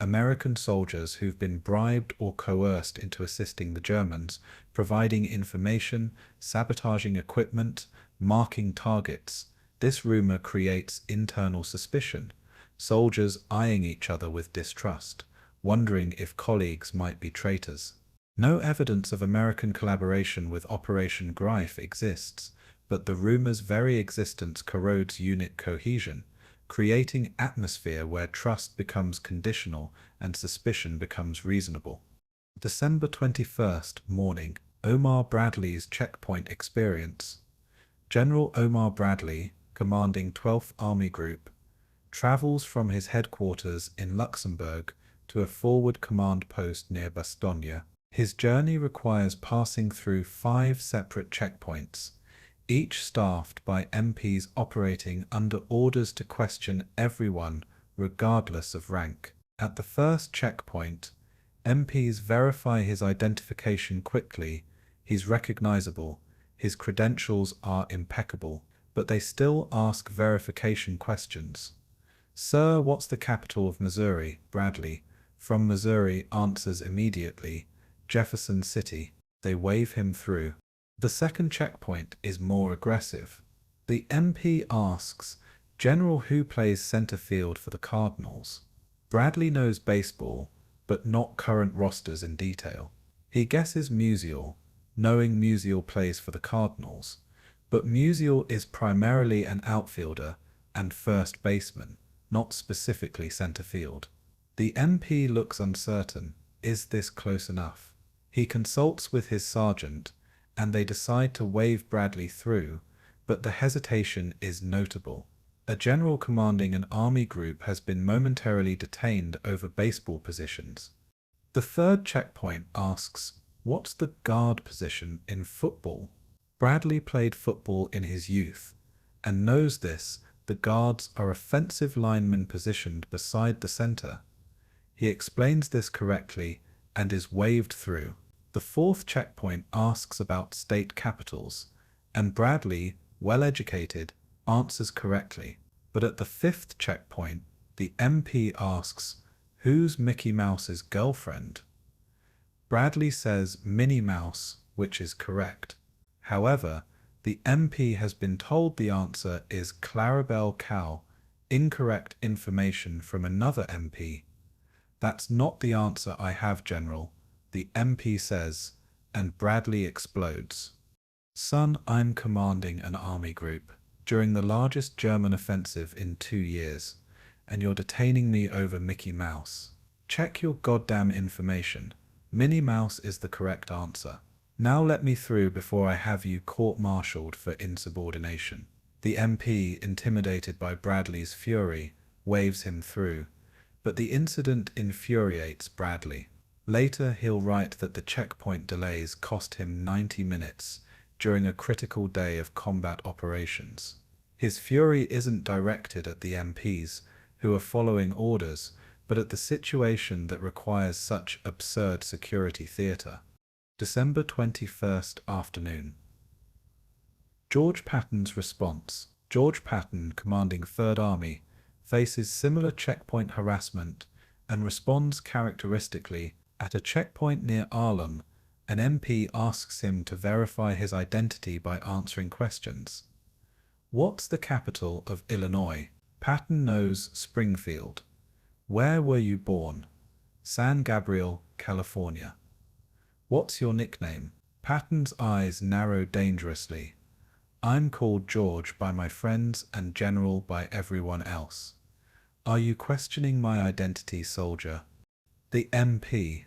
American soldiers who've been bribed or coerced into assisting the Germans, providing information, sabotaging equipment, marking targets. This rumor creates internal suspicion, soldiers eyeing each other with distrust, wondering if colleagues might be traitors. No evidence of American collaboration with Operation Greif exists, but the rumor's very existence corrodes unit cohesion, creating atmosphere where trust becomes conditional and suspicion becomes reasonable. December 21st, morning. Omar Bradley's checkpoint experience. General Omar Bradley, commanding 12th Army Group, travels from his headquarters in Luxembourg to a forward command post near Bastogne. His journey requires passing through 5 separate checkpoints, each staffed by MPs operating under orders to question everyone regardless of rank. At the first checkpoint, MPs verify his identification quickly. He's recognizable, his credentials are impeccable, but they still ask verification questions. "Sir, what's the capital of Missouri?" Bradley, from Missouri, answers immediately, "Jefferson City." They wave him through. The second checkpoint is more aggressive. The MP asks, "General, who plays center field for the Cardinals?" Bradley knows baseball, but not current rosters in detail. He guesses Musial, knowing Musial plays for the Cardinals, but Musial is primarily an outfielder and first baseman, not specifically center field. The MP looks uncertain. Is this close enough? He consults with his sergeant, and they decide to wave Bradley through, but the hesitation is notable. A general commanding an army group has been momentarily detained over baseball positions. The third checkpoint asks, "What's the guard position in football?" Bradley played football in his youth, and knows this. The guards are offensive linemen positioned beside the center. He explains this correctly and is waved through. The fourth checkpoint asks about state capitals, and Bradley, well educated, answers correctly. But at the fifth checkpoint, the MP asks, "Who's Mickey Mouse's girlfriend?" Bradley says Minnie Mouse, which is correct. However, the MP has been told the answer is Clarabelle Cow, incorrect information from another MP. "That's not the answer I have, General," the MP says, and Bradley explodes. "Son, I'm commanding an army group during the largest German offensive in 2 years, and you're detaining me over Mickey Mouse. Check your goddamn information. Minnie Mouse is the correct answer. Now let me through before I have you court-martialed for insubordination." The MP, intimidated by Bradley's fury, waves him through, but the incident infuriates Bradley. Later, he'll write that the checkpoint delays cost him 90 minutes during a critical day of combat operations. His fury isn't directed at the MPs, who are following orders, but at the situation that requires such absurd security theater. December 21st afternoon. George Patton's response. George Patton, commanding 3rd Army, faces similar checkpoint harassment and responds characteristically. At a checkpoint near Arlennes, an MP asks him to verify his identity by answering questions. "What's the capital of Illinois?" Patton knows Springfield. "Where were you born?" "San Gabriel, California." "What's your nickname?" Patton's eyes narrow dangerously. "I'm called George by my friends and General by everyone else." "Are you questioning my identity, soldier?" The MP,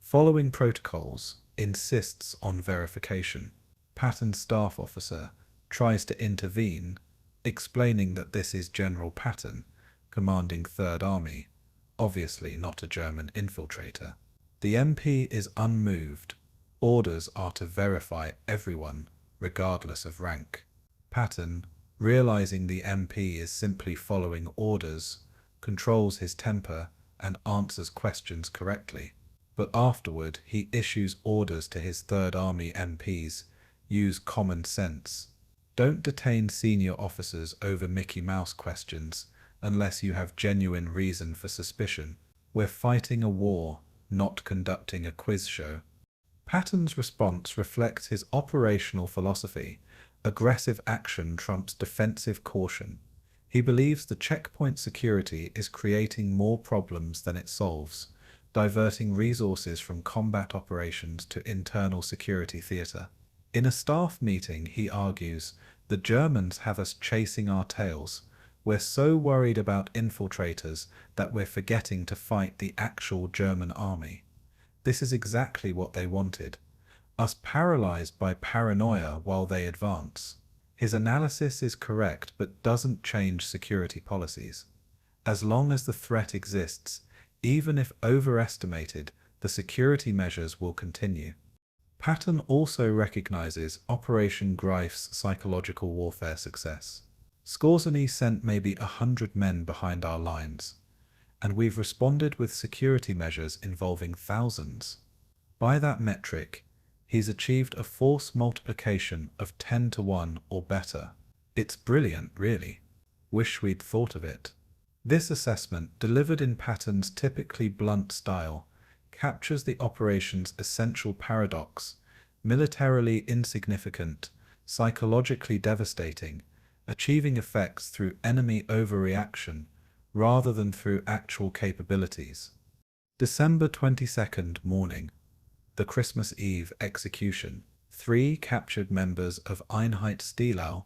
following protocols, insists on verification. Patton's staff officer tries to intervene, explaining that this is General Patton, commanding 3rd Army, obviously not a German infiltrator. The MP is unmoved. Orders are to verify everyone, regardless of rank. Patton, realizing the MP is simply following orders, controls his temper and answers questions correctly. But afterward, he issues orders to his 3rd Army MPs, use common sense. Don't detain senior officers over Mickey Mouse questions unless you have genuine reason for suspicion. We're fighting a war, not conducting a quiz show. Patton's response reflects his operational philosophy. Aggressive action trumps defensive caution. He believes the checkpoint security is creating more problems than it solves, diverting resources from combat operations to internal security theater. In a staff meeting, he argues, "The Germans have us chasing our tails. We're so worried about infiltrators that we're forgetting to fight the actual German army." This is exactly what they wanted, us paralyzed by paranoia while they advance. His analysis is correct but doesn't change security policies. As long as the threat exists, even if overestimated, the security measures will continue. Patton also recognizes Operation Greif's psychological warfare success. Skorzeny sent maybe 100 men behind our lines, and we've responded with security measures involving thousands. By that metric, he's achieved a force multiplication of 10 to 1 or better. It's brilliant, really. Wish we'd thought of it. This assessment, delivered in Patton's typically blunt style, captures the operation's essential paradox: militarily insignificant, psychologically devastating, achieving effects through enemy overreaction rather than through actual capabilities. December 22nd morning. The Christmas Eve execution. 3 captured members of Einheit Stielau,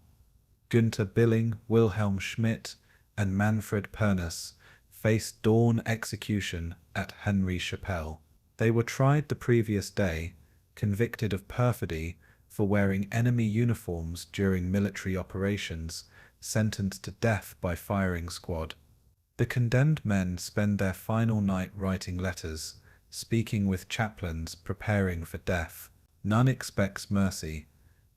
Günther Billing, Wilhelm Schmidt, and Manfred Pernes, faced dawn execution at Henry Chapelle. They were tried the previous day, convicted of perfidy for wearing enemy uniforms during military operations, sentenced to death by firing squad. The condemned men spend their final night writing letters, speaking with chaplains, preparing for death. None expects mercy.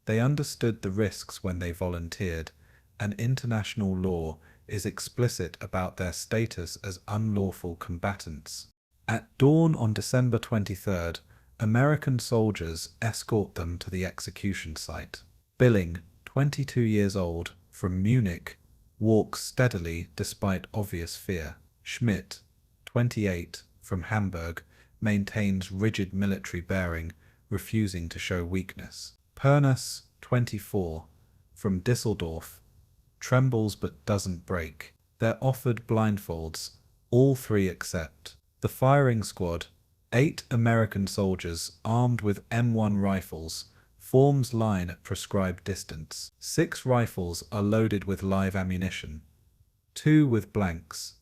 They understood the risks when they volunteered, and international law is explicit about their status as unlawful combatants. At dawn on December 23rd, American soldiers escort them to the execution site. Billing, 22 years old, from Munich, walks steadily despite obvious fear. Schmidt, 28, from Hamburg, maintains rigid military bearing, refusing to show weakness. Pernes, 24, from Düsseldorf, trembles but doesn't break. They're offered blindfolds. All 3 accept. The firing squad, 8 American soldiers armed with M1 rifles, forms line at prescribed distance. 6 rifles are loaded with live ammunition, 2 with blanks,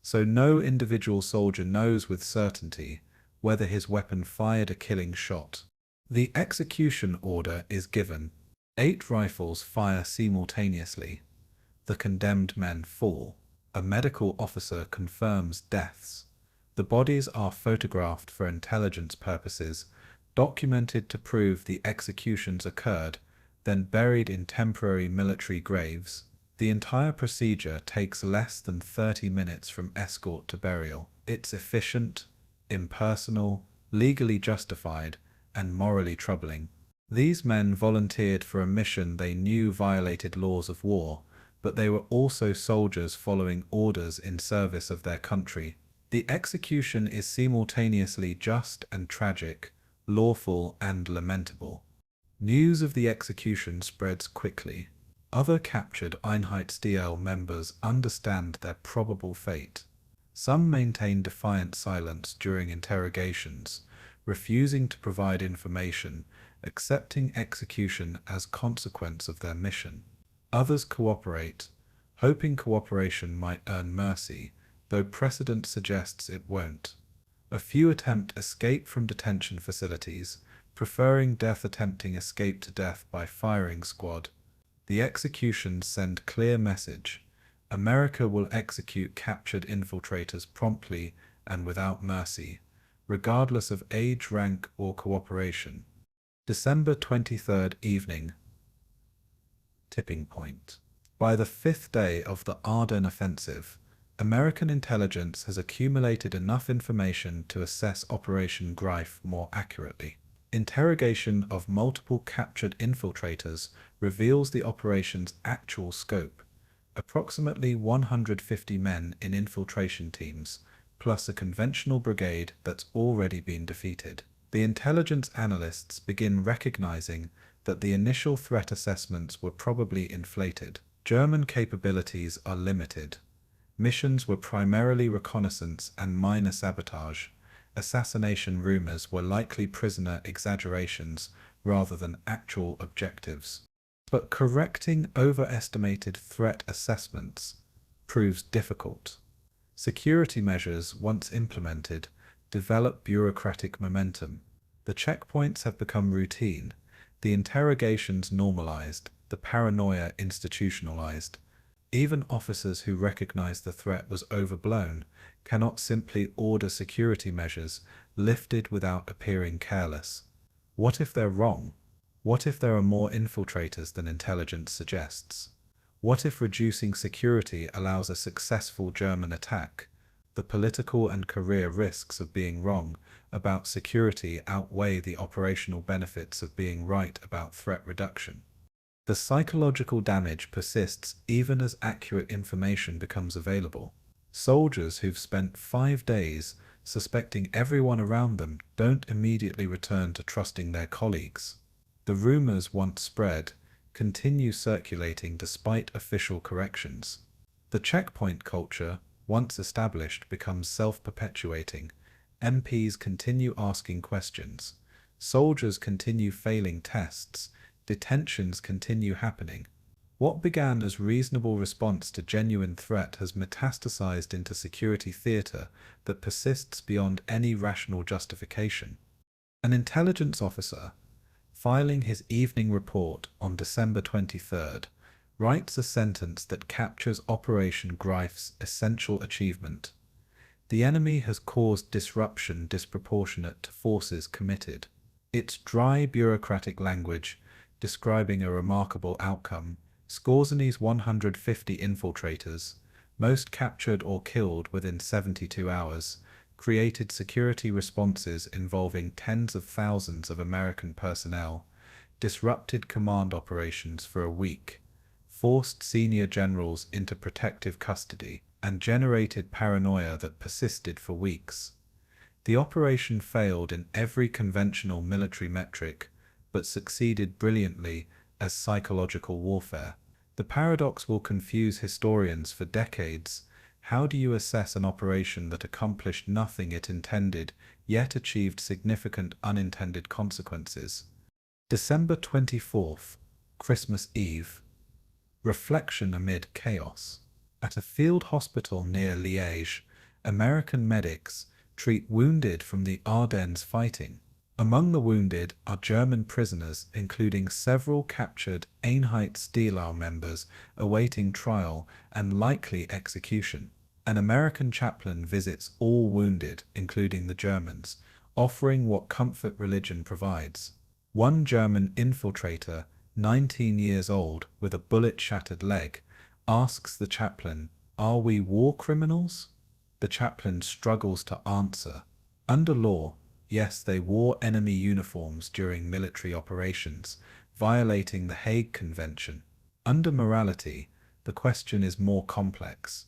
so no individual soldier knows with certainty whether his weapon fired a killing shot. The execution order is given. 8 rifles fire simultaneously. The condemned men fall. A medical officer confirms deaths. The bodies are photographed for intelligence purposes, documented to prove the executions occurred, then buried in temporary military graves. The entire procedure takes less than 30 minutes from escort to burial. It's efficient, impersonal, legally justified, and morally troubling. These men volunteered for a mission they knew violated laws of war, but they were also soldiers following orders in service of their country. The execution is simultaneously just and tragic, lawful and lamentable. News of the execution spreads quickly. Other captured Einheit Stielau members understand their probable fate. Some maintain defiant silence during interrogations, refusing to provide information, accepting execution as consequence of their mission. Others cooperate, hoping cooperation might earn mercy, though precedent suggests it won't. A few attempt escape from detention facilities, preferring death, attempting escape to death by firing squad. The executions send clear message: America will execute captured infiltrators promptly and without mercy, regardless of age, rank, or cooperation. December 23rd evening. Tipping point. By the 5th day of the Ardennes offensive, American intelligence has accumulated enough information to assess Operation Greif more accurately. Interrogation of multiple captured infiltrators reveals the operation's actual scope: approximately 150 men in infiltration teams, plus a conventional brigade that's already been defeated. The intelligence analysts begin recognizing that the initial threat assessments were probably inflated. German capabilities are limited. Missions were primarily reconnaissance and minor sabotage. Assassination rumors were likely prisoner exaggerations rather than actual objectives. But correcting overestimated threat assessments proves difficult. Security measures, once implemented, develop bureaucratic momentum. The checkpoints have become routine, the interrogations normalized, the paranoia institutionalized. Even officers who recognize the threat was overblown cannot simply order security measures lifted without appearing careless. What if they're wrong? What if there are more infiltrators than intelligence suggests? What if reducing security allows a successful German attack? The political and career risks of being wrong about security outweigh the operational benefits of being right about threat reduction. The psychological damage persists even as accurate information becomes available. Soldiers who've spent 5 days suspecting everyone around them don't immediately return to trusting their colleagues. The rumors once spread continue circulating despite official corrections. The checkpoint culture, once established, becomes self-perpetuating. MPs continue asking questions. Soldiers continue failing tests. Detentions continue happening. What began as reasonable response to genuine threat has metastasized into security theater that persists beyond any rational justification. An intelligence officer, filing his evening report on December 23rd, writes a sentence that captures Operation Greif's essential achievement. The enemy has caused disruption disproportionate to forces committed. It's dry bureaucratic language describing a remarkable outcome. Skorzeny's 150 infiltrators, most captured or killed within 72 hours, created security responses involving tens of thousands of American personnel, disrupted command operations for a week, forced senior generals into protective custody, and generated paranoia that persisted for weeks. The operation failed in every conventional military metric, but succeeded brilliantly as psychological warfare. The paradox will confuse historians for decades. How do you assess an operation that accomplished nothing it intended, yet achieved significant unintended consequences? December 24th, Christmas Eve. Reflection amid chaos. At a field hospital near Liège, American medics treat wounded from the Ardennes fighting. Among the wounded are German prisoners, including several captured Einheit Stielau members awaiting trial and likely execution. An American chaplain visits all wounded, including the Germans, offering what comfort religion provides. One German infiltrator, 19 years old, with a bullet-shattered leg, asks the chaplain, "Are we war criminals?" The chaplain struggles to answer. Under law, yes, they wore enemy uniforms during military operations, violating the Hague Convention. Under morality, the question is more complex.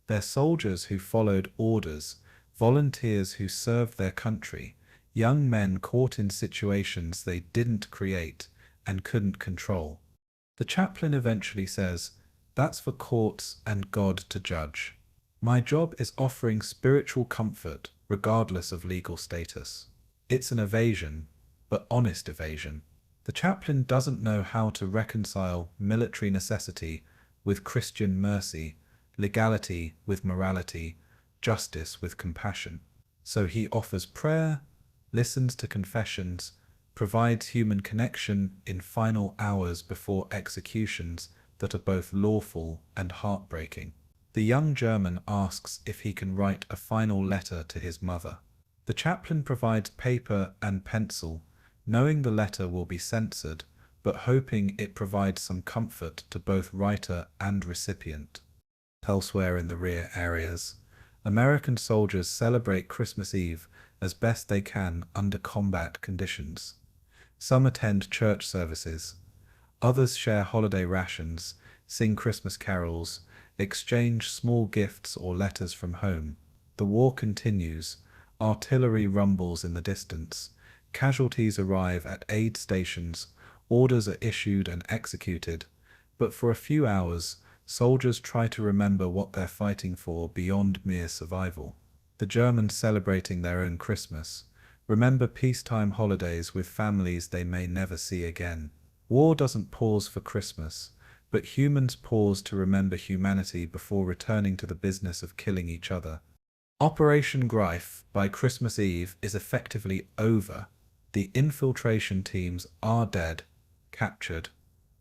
They're soldiers who followed orders, volunteers who served their country, young men caught in situations they didn't create and couldn't control. The chaplain eventually says, "That's for courts and God to judge. My job is offering spiritual comfort regardless of legal status." It's an evasion, but honest evasion. The chaplain doesn't know how to reconcile military necessity with Christian mercy, legality with morality, justice with compassion. So he offers prayer, listens to confessions, provides human connection in final hours before executions that are both lawful and heartbreaking. The young German asks if he can write a final letter to his mother. The chaplain provides paper and pencil, knowing the letter will be censored, but hoping it provides some comfort to both writer and recipient. Elsewhere in the rear areas, American soldiers celebrate Christmas Eve as best they can under combat conditions. Some attend church services, others share holiday rations, sing Christmas carols, exchange small gifts or letters from home. The war continues. Artillery rumbles in the distance. Casualties arrive at aid stations. Orders are issued and executed. But for a few hours, soldiers try to remember what they're fighting for beyond mere survival. The Germans celebrating their own Christmas remember peacetime holidays with families they may never see again. War doesn't pause for Christmas, but humans pause to remember humanity before returning to the business of killing each other. Operation Greif by Christmas Eve is effectively over. The infiltration teams are dead, captured,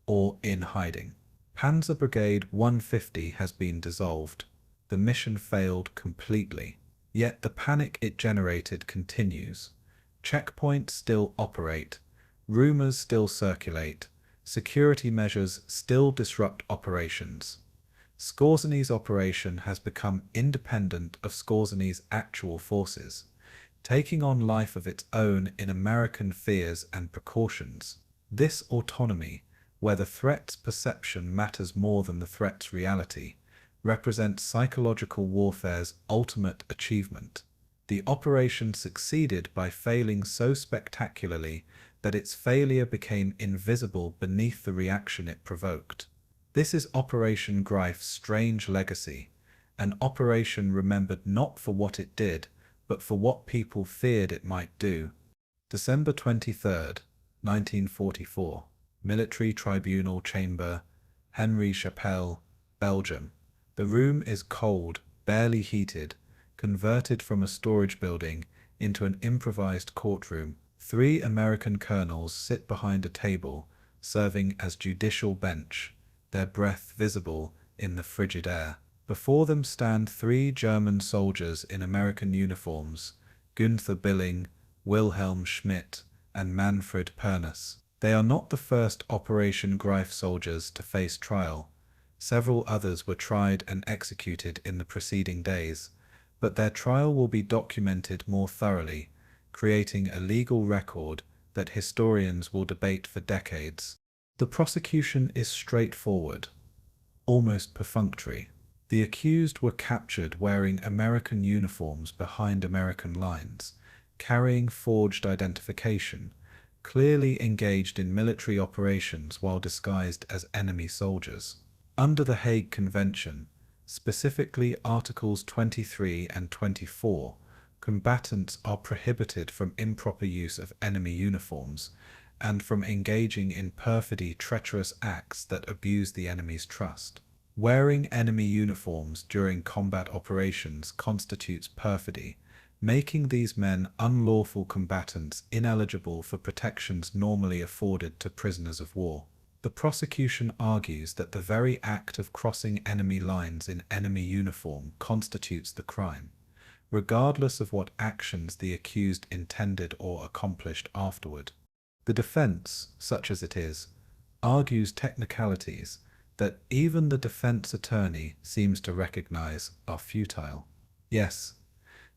or in hiding. Panzer Brigade 150 has been dissolved. The mission failed completely. Yet the panic it generated continues. Checkpoints still operate. Rumors still circulate. Security measures still disrupt operations. Skorzeny's operation has become independent of Skorzeny's actual forces, taking on life of its own in American fears and precautions. This autonomy, where the threat's perception matters more than the threat's reality, represents psychological warfare's ultimate achievement. The operation succeeded by failing so spectacularly that its failure became invisible beneath the reaction it provoked. This is Operation Greif's strange legacy, an operation remembered not for what it did, but for what people feared it might do. December 23rd, 1944. Military Tribunal Chamber, Henry Chapelle, Belgium. The room is cold, barely heated, converted from a storage building into an improvised courtroom. 3 American colonels sit behind a table, serving as judicial bench, their breath visible in the frigid air. Before them stand 3 German soldiers in American uniforms, Günther Billing, Wilhelm Schmidt, and Manfred Pernes. They are not the first Operation Greif soldiers to face trial. Several others were tried and executed in the preceding days, but their trial will be documented more thoroughly, creating a legal record that historians will debate for decades. The prosecution is straightforward, almost perfunctory. The accused were captured wearing American uniforms behind American lines, carrying forged identification, clearly engaged in military operations while disguised as enemy soldiers. Under the Hague Convention, specifically Articles 23 and 24, combatants are prohibited from improper use of enemy uniforms and from engaging in perfidy, treacherous acts that abuse the enemy's trust. Wearing enemy uniforms during combat operations constitutes perfidy, making these men unlawful combatants ineligible for protections normally afforded to prisoners of war. The prosecution argues that the very act of crossing enemy lines in enemy uniform constitutes the crime, regardless of what actions the accused intended or accomplished afterward. The defense, such as it is, argues technicalities that even the defense attorney seems to recognize are futile. Yes,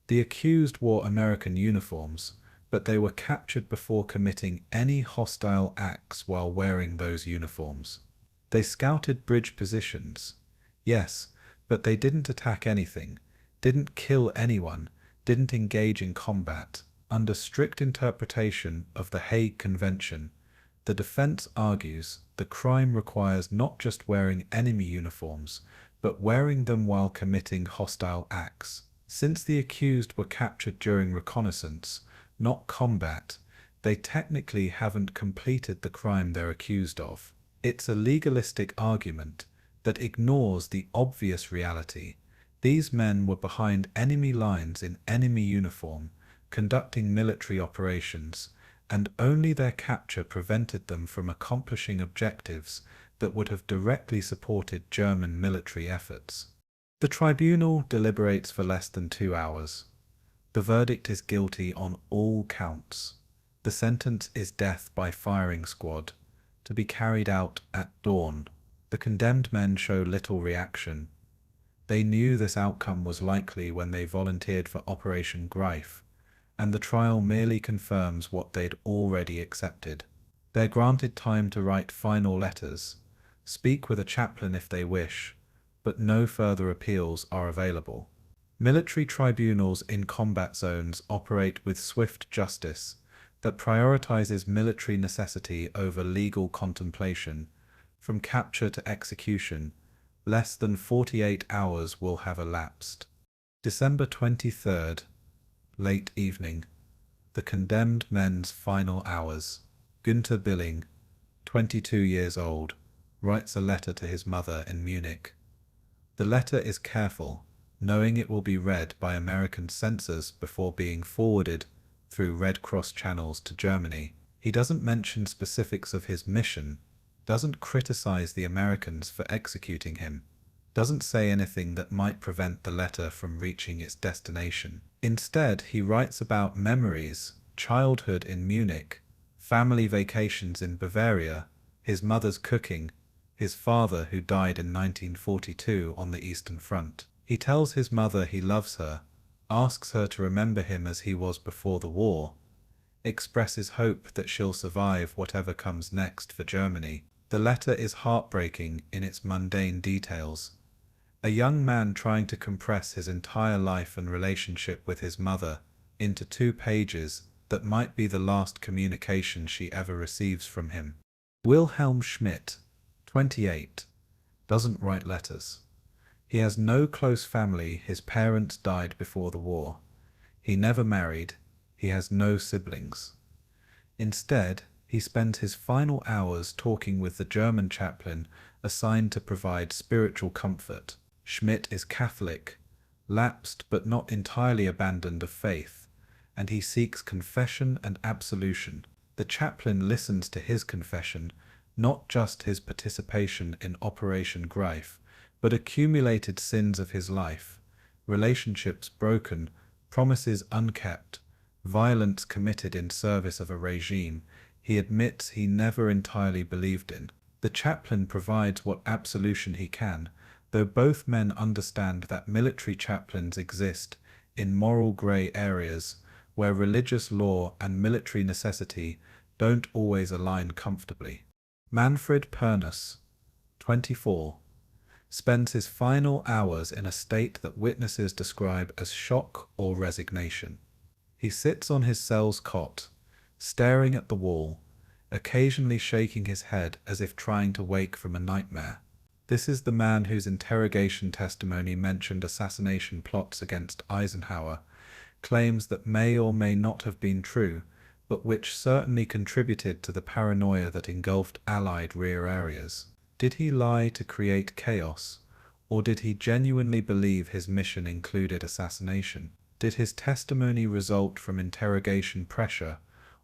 the accused wore American uniforms, but they were captured before committing any hostile acts while wearing those uniforms. They scouted bridge positions, yes, but they didn't attack anything, didn't kill anyone, didn't engage in combat. Under strict interpretation of the Hague Convention, the defense argues the crime requires not just wearing enemy uniforms, but wearing them while committing hostile acts. Since the accused were captured during reconnaissance, not combat, they technically haven't completed the crime they're accused of. It's a legalistic argument that ignores the obvious reality. These men were behind enemy lines in enemy uniform, conducting military operations, and only their capture prevented them from accomplishing objectives that would have directly supported German military efforts. The tribunal deliberates for less than 2 hours. The verdict is guilty on all counts. The sentence is death by firing squad, to be carried out at dawn. The condemned men show little reaction. They knew this outcome was likely when they volunteered for Operation Greif, and the trial merely confirms what they'd already accepted. They're granted time to write final letters, speak with a chaplain if they wish, but no further appeals are available. Military tribunals in combat zones operate with swift justice that prioritizes military necessity over legal contemplation. From capture to execution, less than 48 hours will have elapsed. December 23rd, late evening. The condemned men's final hours. Günther Billing, 22 years old, writes a letter to his mother in Munich. The letter is careful, knowing it will be read by American censors before being forwarded through Red Cross channels to Germany. He doesn't mention specifics of his mission, doesn't criticize the Americans for executing him, doesn't say anything that might prevent the letter from reaching its destination. Instead, he writes about memories, childhood in Munich, family vacations in Bavaria, his mother's cooking, his father who died in 1942 on the Eastern Front. He tells his mother he loves her, asks her to remember him as he was before the war, expresses hope that she'll survive whatever comes next for Germany. The letter is heartbreaking in its mundane details. A young man trying to compress his entire life and relationship with his mother into 2 pages that might be the last communication she ever receives from him. Wilhelm Schmidt, 28, doesn't write letters. He has no close family. His parents died before the war. He never married. He has no siblings. Instead, he spends his final hours talking with the German chaplain assigned to provide spiritual comfort. Schmidt is Catholic, lapsed but not entirely abandoned of faith, and he seeks confession and absolution. The chaplain listens to his confession, not just his participation in Operation Greif, but accumulated sins of his life, relationships broken, promises unkept, violence committed in service of a regime he admits he never entirely believed in. The chaplain provides what absolution he can, though both men understand that military chaplains exist in moral grey areas where religious law and military necessity don't always align comfortably. Manfred Pernus, 24, spends his final hours in a state that witnesses describe as shock or resignation. He sits on his cell's cot, staring at the wall, occasionally shaking his head as if trying to wake from a nightmare. This is the man whose interrogation testimony mentioned assassination plots against Eisenhower, claims that may or may not have been true, but which certainly contributed to the paranoia that engulfed Allied rear areas. Did he lie to create chaos, or did he genuinely believe his mission included assassination? Did his testimony result from interrogation pressure,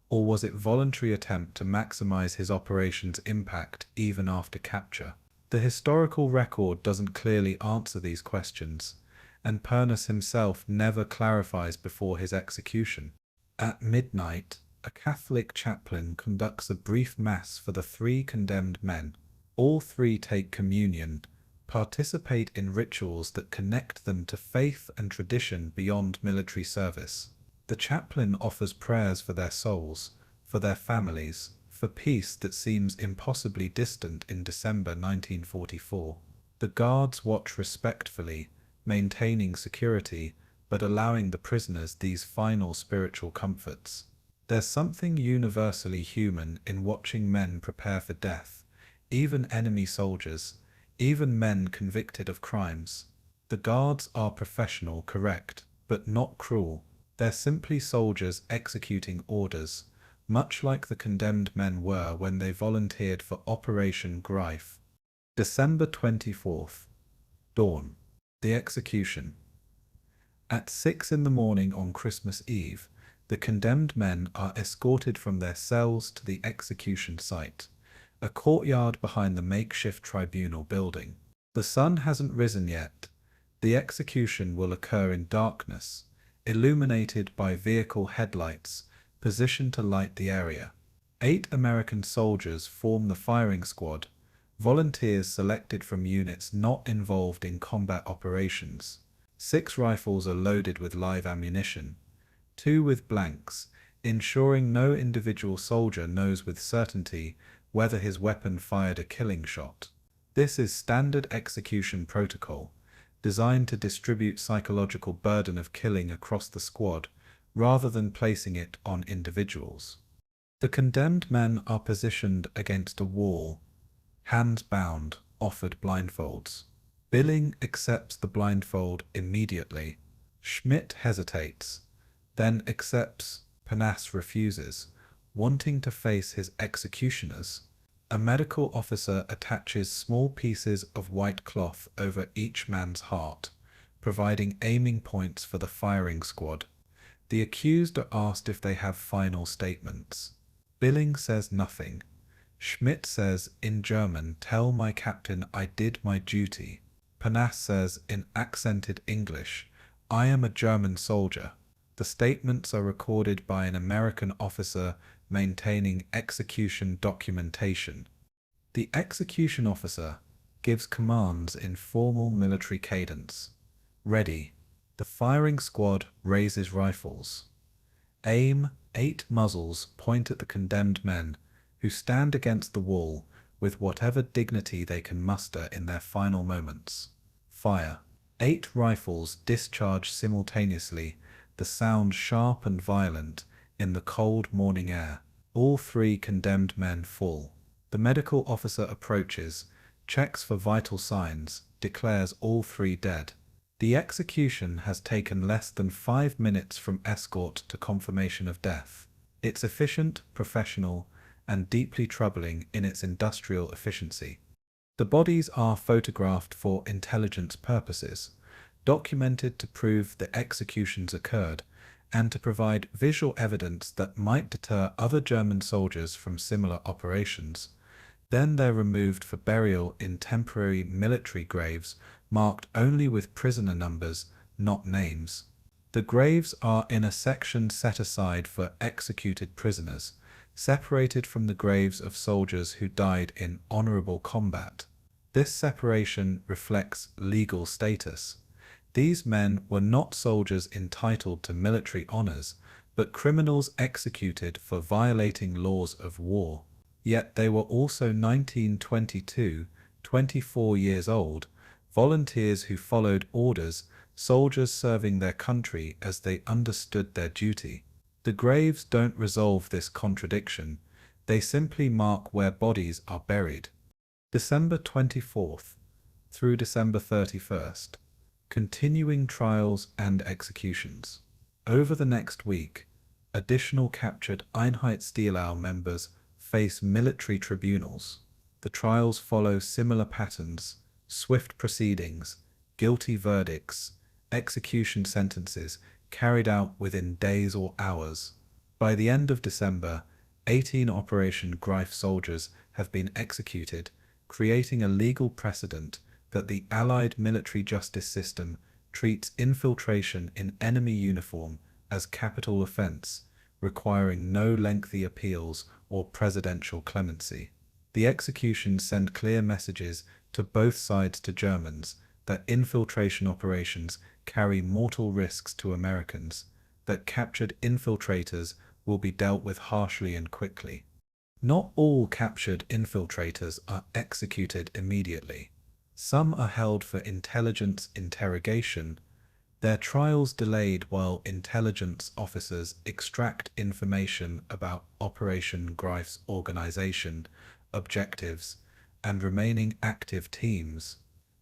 or was it voluntary attempt to maximize his operation's impact even after capture? The historical record doesn't clearly answer these questions, and Pernus himself never clarifies before his execution. At midnight, a Catholic chaplain conducts a brief mass for the 3 condemned men. All 3 take communion, participate in rituals that connect them to faith and tradition beyond military service. The chaplain offers prayers for their souls, for their families, for peace that seems impossibly distant in December 1944. The guards watch respectfully, maintaining security, but allowing the prisoners these final spiritual comforts. There's something universally human in watching men prepare for death, even enemy soldiers, even men convicted of crimes. The guards are professional, correct, but not cruel. They're simply soldiers executing orders, much like the condemned men were when they volunteered for Operation Greif. December 24th. Dawn. The execution. At 6 in the morning on Christmas Eve, the condemned men are escorted from their cells to the execution site, a courtyard behind the makeshift tribunal building. The sun hasn't risen yet. The execution will occur in darkness, illuminated by vehicle headlights positioned to light the area. 8 American soldiers form the firing squad, volunteers selected from units not involved in combat operations. 6 rifles are loaded with live ammunition, 2 with blanks, ensuring no individual soldier knows with certainty whether his weapon fired a killing shot. This is standard execution protocol, designed to distribute psychological burden of killing across the squad rather than placing it on individuals. The condemned men are positioned against a wall, hands bound, offered blindfolds. Billing accepts the blindfold immediately. Schmidt hesitates, then accepts. Pernus refuses, wanting to face his executioners. A medical officer attaches small pieces of white cloth over each man's heart, providing aiming points for the firing squad. The accused are asked if they have final statements. Billing says nothing, Schmidt says in German, "Tell my captain I did my duty." Panas says in accented English, "I am a German soldier." The statements are recorded by an American officer maintaining execution documentation. The execution officer gives commands in formal military cadence. Ready. The firing squad raises rifles. Aim, 8 muzzles point at the condemned men, who stand against the wall with whatever dignity they can muster in their final moments. Fire. 8 rifles discharge simultaneously, the sound sharp and violent in the cold morning air. All 3 condemned men fall. The medical officer approaches, checks for vital signs, declares all 3 dead. The execution has taken less than 5 minutes from escort to confirmation of death. It's efficient, professional, and deeply troubling in its industrial efficiency. The bodies are photographed for intelligence purposes, documented to prove the executions occurred, and to provide visual evidence that might deter other German soldiers from similar operations. Then they're removed for burial in temporary military graves marked only with prisoner numbers, not names. The graves are in a section set aside for executed prisoners, separated from the graves of soldiers who died in honorable combat. This separation reflects legal status. These men were not soldiers entitled to military honors, but criminals executed for violating laws of war. Yet they were also 19, 22, 24 years old, volunteers who followed orders, soldiers serving their country as they understood their duty. The graves don't resolve this contradiction, they simply mark where bodies are buried. December 24th through December 31st. Continuing trials and executions. Over the next week, additional captured Einheit Stielau members face military tribunals. The trials follow similar patterns: swift proceedings, guilty verdicts, execution sentences carried out within days or hours. By the end of December, 18 Operation Greif soldiers have been executed, creating a legal precedent that the Allied military justice system treats infiltration in enemy uniform as capital offense, requiring no lengthy appeals or presidential clemency. The executions send clear messages to both sides to Germans that infiltration operations carry mortal risks to Americans, that captured infiltrators will be dealt with harshly and quickly. Not all captured infiltrators are executed immediately. Some are held for intelligence interrogation, their trials delayed while intelligence officers extract information about Operation Greif's organization, objectives, and remaining active teams.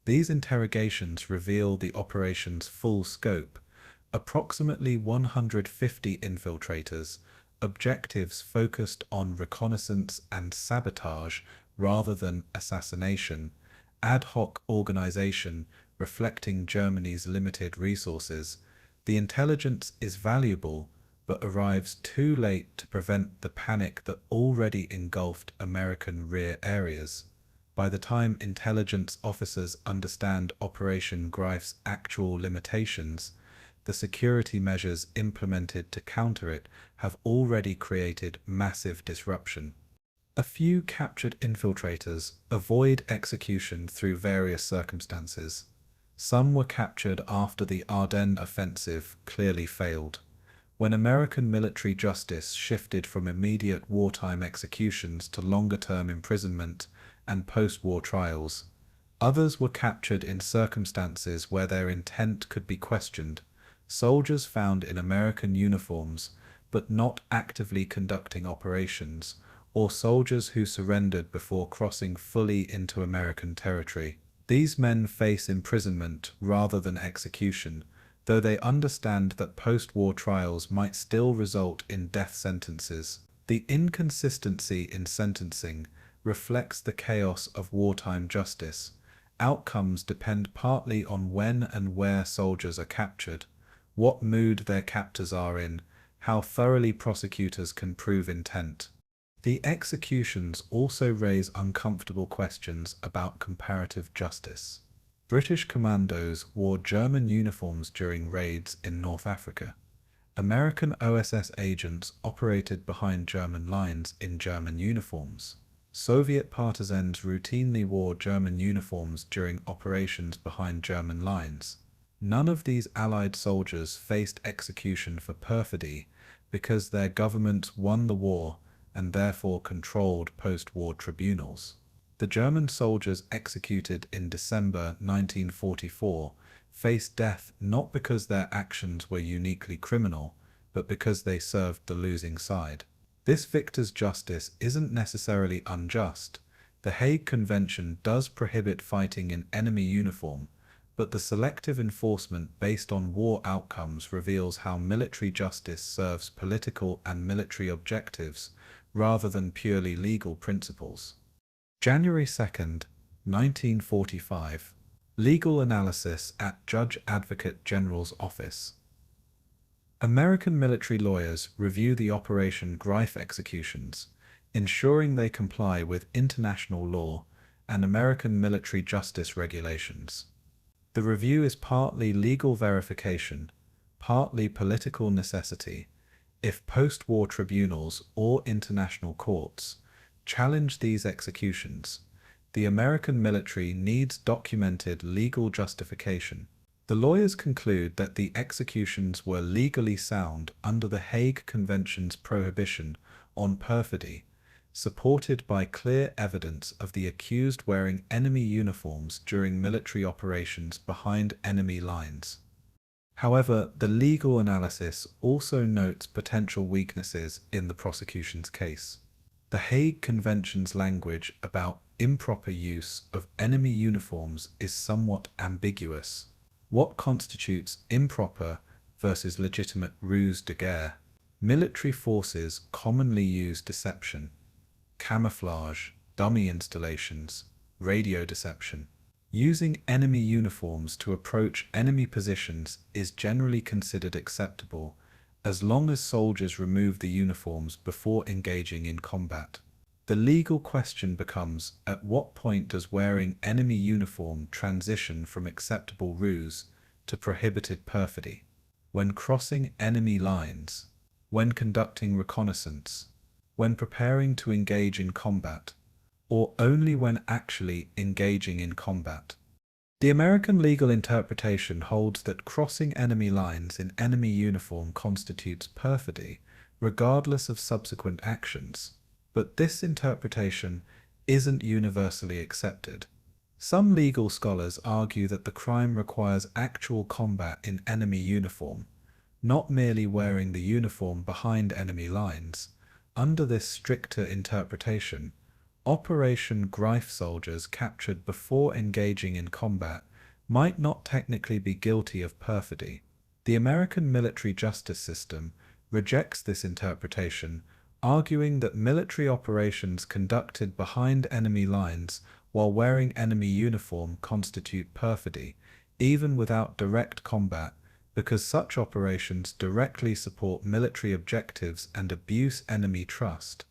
These interrogations reveal the operation's full scope: approximately 150 infiltrators, objectives focused on reconnaissance and sabotage rather than assassination, ad hoc organization reflecting Germany's limited resources. The intelligence is valuable, but arrives too late to prevent the panic that already engulfed American rear areas. By the time intelligence officers understand Operation Greif's actual limitations, the security measures implemented to counter it have already created massive disruption. A few captured infiltrators avoid execution through various circumstances. Some were captured after the Ardennes offensive clearly failed, when American military justice shifted from immediate wartime executions to longer-term imprisonment and post-war trials. Others were captured in circumstances where their intent could be questioned, soldiers found in American uniforms but not actively conducting operations, or soldiers who surrendered before crossing fully into American territory. These men face imprisonment rather than execution, though they understand that post-war trials might still result in death sentences. The inconsistency in sentencing reflects the chaos of wartime justice. Outcomes depend partly on when and where soldiers are captured, what mood their captors are in, how thoroughly prosecutors can prove intent. The executions also raise uncomfortable questions about comparative justice. British commandos wore German uniforms during raids in North Africa. American OSS agents operated behind German lines in German uniforms. Soviet partisans routinely wore German uniforms during operations behind German lines. None of these Allied soldiers faced execution for perfidy because their governments won the war and therefore controlled post-war tribunals. The German soldiers executed in December 1944 faced death not because their actions were uniquely criminal, but because they served the losing side. This victor's justice isn't necessarily unjust. The Hague Convention does prohibit fighting in enemy uniform, but the selective enforcement based on war outcomes reveals how military justice serves political and military objectives rather than purely legal principles. January 2nd, 1945. Legal analysis at Judge Advocate General's office. American military lawyers review the Operation Greif executions, ensuring they comply with international law and American military justice regulations. The review is partly legal verification, partly political necessity. If post-war tribunals or international courts challenge these executions, the American military needs documented legal justification. The lawyers conclude that the executions were legally sound under the Hague Convention's prohibition on perfidy, supported by clear evidence of the accused wearing enemy uniforms during military operations behind enemy lines. However, the legal analysis also notes potential weaknesses in the prosecution's case. The Hague Convention's language about improper use of enemy uniforms is somewhat ambiguous. What constitutes improper versus legitimate ruse de guerre? Military forces commonly use deception, camouflage, dummy installations, radio deception. Using enemy uniforms to approach enemy positions is generally considered acceptable, as long as soldiers remove the uniforms before engaging in combat. The legal question becomes, at what point does wearing enemy uniform transition from acceptable ruse to prohibited perfidy? When crossing enemy lines, when conducting reconnaissance, when preparing to engage in combat, or only when actually engaging in combat. The American legal interpretation holds that crossing enemy lines in enemy uniform constitutes perfidy, regardless of subsequent actions. But this interpretation isn't universally accepted. Some legal scholars argue that the crime requires actual combat in enemy uniform, not merely wearing the uniform behind enemy lines. Under this stricter interpretation, Operation Greif soldiers captured before engaging in combat might not technically be guilty of perfidy. The American military justice system rejects this interpretation, arguing that military operations conducted behind enemy lines while wearing enemy uniform constitute perfidy, even without direct combat, because such operations directly support military objectives and abuse enemy trust.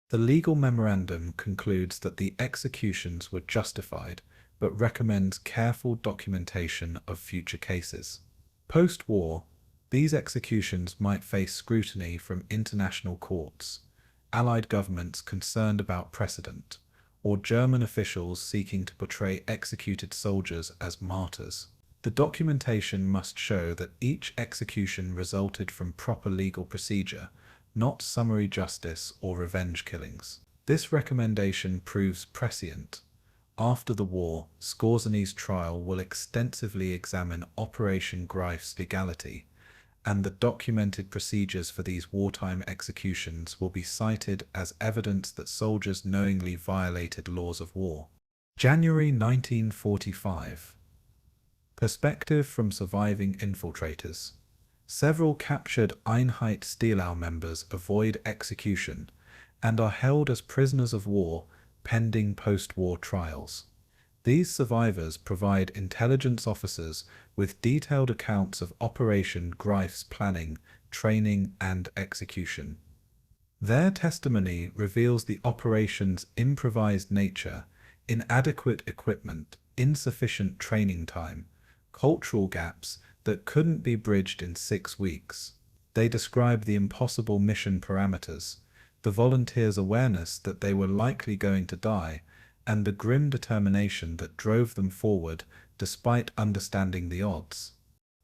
The legal memorandum concludes that the executions were justified, but recommends careful documentation of future cases. Post-war, these executions might face scrutiny from international courts, Allied governments concerned about precedent, or German officials seeking to portray executed soldiers as martyrs. The documentation must show that each execution resulted from proper legal procedure, not summary justice or revenge killings. This recommendation proves prescient. After the war, Skorzeny's trial will extensively examine Operation Greif's legality, and the documented procedures for these wartime executions will be cited as evidence that soldiers knowingly violated laws of war. January 1945. Perspective from surviving infiltrators. Several captured Einheit Stielau members avoid execution and are held as prisoners of war pending post-war trials. These survivors provide intelligence officers with detailed accounts of Operation Greif's planning, training, and execution. Their testimony reveals the operation's improvised nature, inadequate equipment, insufficient training time, cultural gaps that couldn't be bridged in 6 weeks. They describe the impossible mission parameters, the volunteers' awareness that they were likely going to die, and the grim determination that drove them forward despite understanding the odds.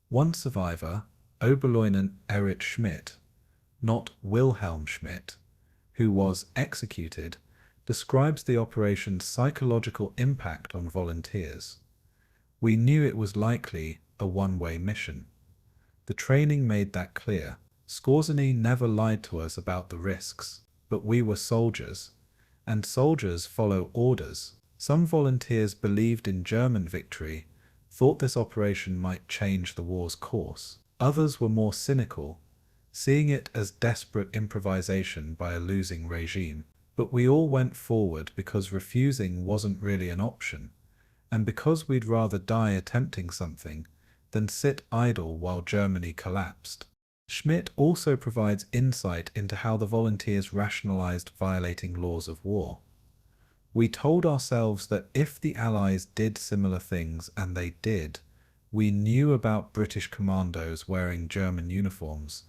One survivor, Oberleutnant Erich Schmidt, not Wilhelm Schmidt, who was executed, describes the operation's psychological impact on volunteers. We knew it was likely a one-way mission. The training made that clear. Skorzeny never lied to us about the risks, but we were soldiers, and soldiers follow orders. Some volunteers believed in German victory, thought this operation might change the war's course. Others were more cynical, seeing it as desperate improvisation by a losing regime. But we all went forward because refusing wasn't really an option, and because we'd rather die attempting something than sit idle while Germany collapsed. Schmidt also provides insight into how the volunteers rationalized violating laws of war. We told ourselves that if the Allies did similar things, and they did, we knew about British commandos wearing German uniforms,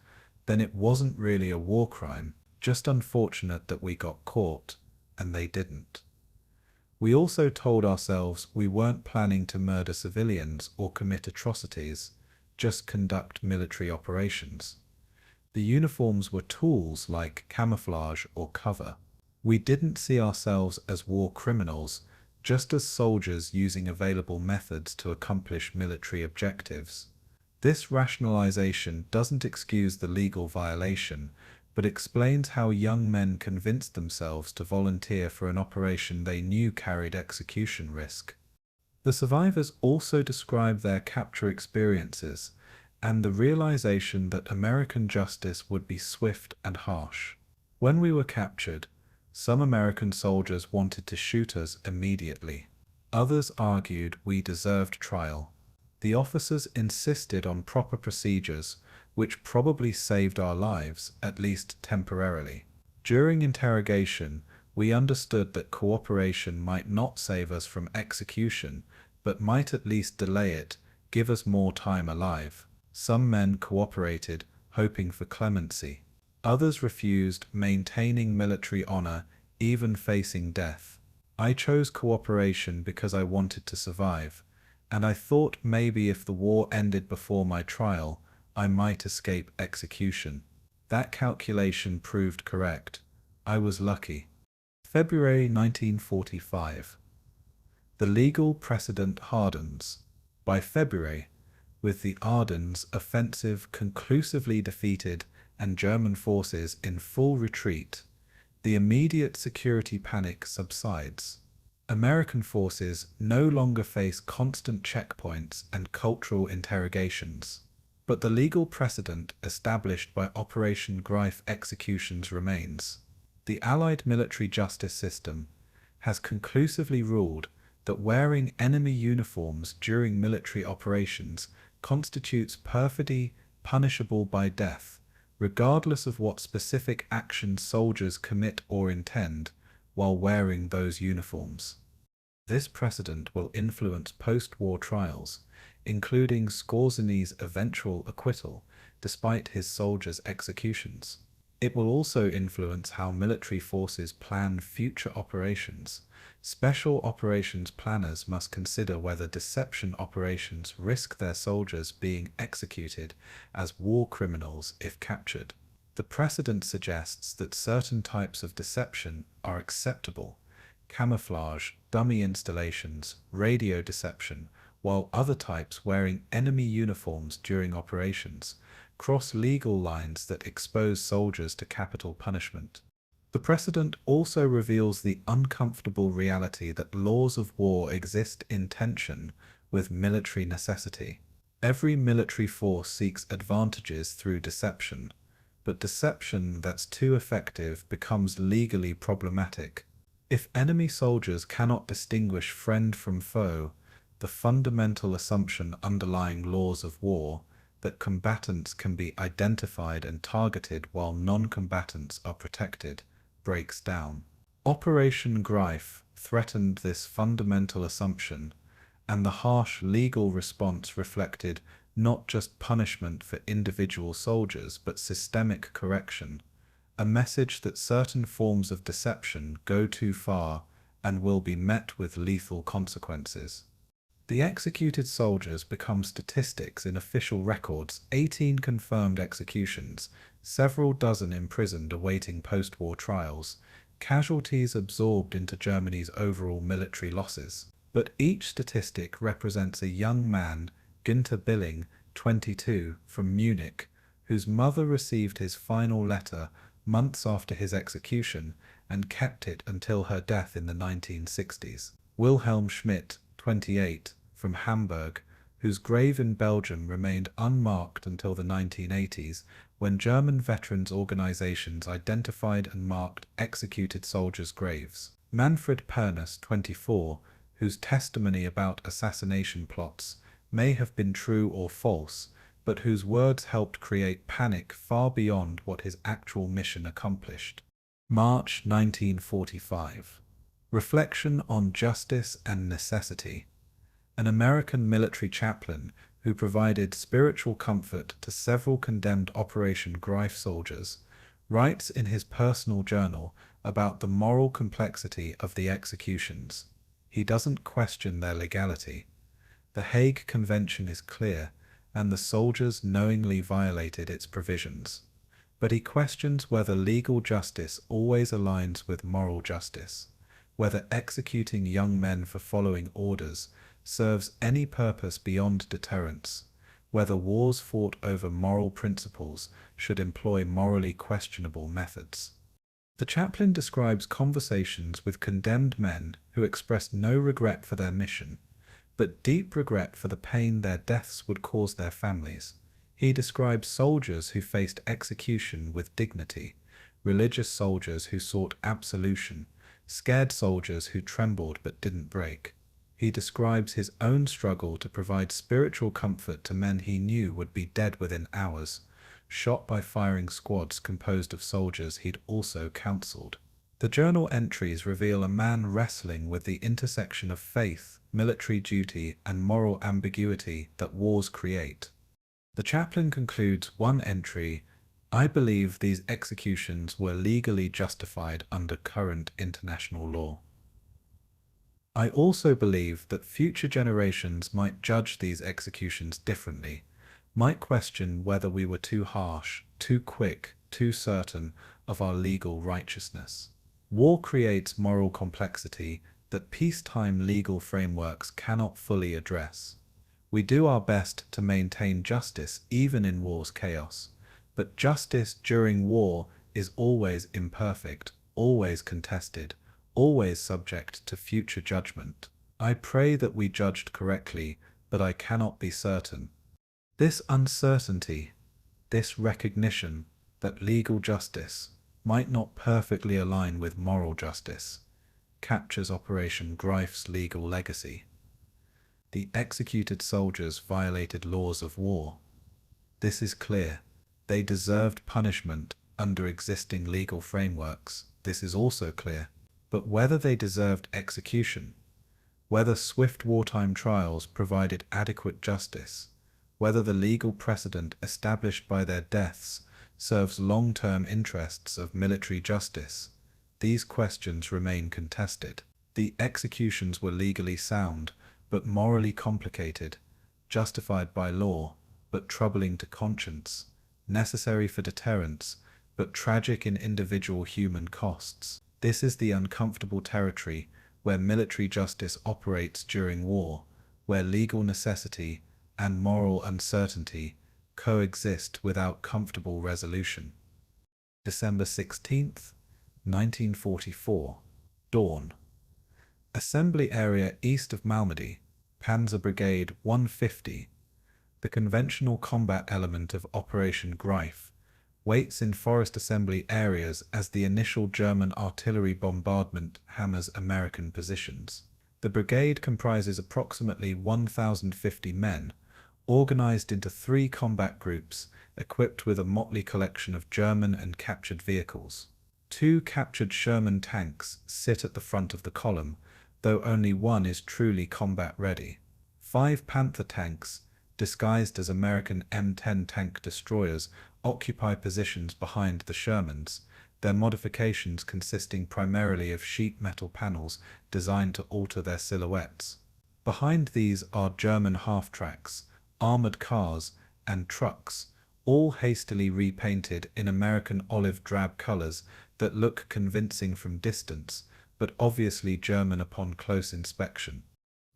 then it wasn't really a war crime, just unfortunate that we got caught, and they didn't. We also told ourselves we weren't planning to murder civilians or commit atrocities, just conduct military operations. The uniforms were tools like camouflage or cover. We didn't see ourselves as war criminals, just as soldiers using available methods to accomplish military objectives. This rationalization doesn't excuse the legal violation, but explains how young men convinced themselves to volunteer for an operation they knew carried execution risk. The survivors also describe their capture experiences and the realization that American justice would be swift and harsh. When we were captured, some American soldiers wanted to shoot us immediately. Others argued we deserved trial. The officers insisted on proper procedures, which probably saved our lives, at least temporarily. During interrogation, we understood that cooperation might not save us from execution, but might at least delay it, give us more time alive. Some men cooperated, hoping for clemency. Others refused, maintaining military honor, even facing death. I chose cooperation because I wanted to survive, and I thought maybe if the war ended before my trial, I might escape execution. That calculation proved correct. I was lucky. February 1945. The legal precedent hardens. By February, with the Ardennes offensive conclusively defeated and German forces in full retreat, the immediate security panic subsides. American forces no longer face constant checkpoints and cultural interrogations. But the legal precedent established by Operation Greif executions remains. The Allied military justice system has conclusively ruled that wearing enemy uniforms during military operations constitutes perfidy punishable by death, regardless of what specific actions soldiers commit or intend while wearing those uniforms. This precedent will influence post-war trials, including Skorzeny's eventual acquittal despite his soldiers' executions. It will also influence how military forces plan future operations. Special operations planners must consider whether deception operations risk their soldiers being executed as war criminals if captured. The precedent suggests that certain types of deception are acceptable: camouflage, dummy installations, radio deception, while other types wearing enemy uniforms during operations cross legal lines that expose soldiers to capital punishment. The precedent also reveals the uncomfortable reality that laws of war exist in tension with military necessity. Every military force seeks advantages through deception, but deception that's too effective becomes legally problematic. If enemy soldiers cannot distinguish friend from foe, the fundamental assumption underlying laws of war, that combatants can be identified and targeted while non-combatants are protected, breaks down. Operation Greif threatened this fundamental assumption, and the harsh legal response reflected not just punishment for individual soldiers but systemic correction, a message that certain forms of deception go too far and will be met with lethal consequences. The executed soldiers become statistics in official records: 18 confirmed executions, several dozen imprisoned awaiting post-war trials, casualties absorbed into Germany's overall military losses. But each statistic represents a young man, Günther Billing, 22, from Munich, whose mother received his final letter months after his execution and kept it until her death in the 1960s. Wilhelm Schmidt, 28, from Hamburg, whose grave in Belgium remained unmarked until the 1980s, when German veterans organizations identified and marked executed soldiers' graves. Manfred Pernes, 24, whose testimony about assassination plots may have been true or false, but whose words helped create panic far beyond what his actual mission accomplished. March 1945. Reflection on Justice and Necessity. An American military chaplain who provided spiritual comfort to several condemned Operation Greif soldiers writes in his personal journal about the moral complexity of the executions. He doesn't question their legality. The Hague Convention is clear, and the soldiers knowingly violated its provisions. But he questions whether legal justice always aligns with moral justice, whether executing young men for following orders serves any purpose beyond deterrence, whether wars fought over moral principles should employ morally questionable methods. The chaplain describes conversations with condemned men who expressed no regret for their mission, but deep regret for the pain their deaths would cause their families. He describes soldiers who faced execution with dignity, religious soldiers who sought absolution, scared soldiers who trembled but didn't break. He describes his own struggle to provide spiritual comfort to men he knew would be dead within hours, shot by firing squads composed of soldiers he'd also counseled. The journal entries reveal a man wrestling with the intersection of faith, military duty, and moral ambiguity that wars create. The chaplain concludes one entry: "I believe these executions were legally justified under current international law. I also believe that future generations might judge these executions differently, might question whether we were too harsh, too quick, too certain of our legal righteousness." War creates moral complexity that peacetime legal frameworks cannot fully address. We do our best to maintain justice even in war's chaos, but justice during war is always imperfect, always contested, always subject to future judgment. I pray that we judged correctly, but I cannot be certain. This uncertainty, this recognition that legal justice might not perfectly align with moral justice, captures Operation Greif's legal legacy. The executed soldiers violated laws of war. This is clear. They deserved punishment under existing legal frameworks. This is also clear. But whether they deserved execution, whether swift wartime trials provided adequate justice, whether the legal precedent established by their deaths serves long-term interests of military justice, these questions remain contested. The executions were legally sound, but morally complicated, justified by law, but troubling to conscience, necessary for deterrence, but tragic in individual human costs. This is the uncomfortable territory where military justice operates during war, where legal necessity and moral uncertainty coexist without comfortable resolution. December 16th, 1944. Dawn. Assembly area east of Malmedy, Panzer Brigade 150, the conventional combat element of Operation Greif, waits in forest assembly areas as the initial German artillery bombardment hammers American positions. The brigade comprises approximately 1,050 men, organized into 3 combat groups, equipped with a motley collection of German and captured vehicles. 2 captured Sherman tanks sit at the front of the column, though only one is truly combat-ready. 5 Panther tanks, disguised as American M10 tank destroyers, occupy positions behind the Shermans, their modifications consisting primarily of sheet metal panels designed to alter their silhouettes. Behind these are German half-tracks, armored cars, and trucks, all hastily repainted in American olive drab colors that look convincing from distance, but obviously German upon close inspection.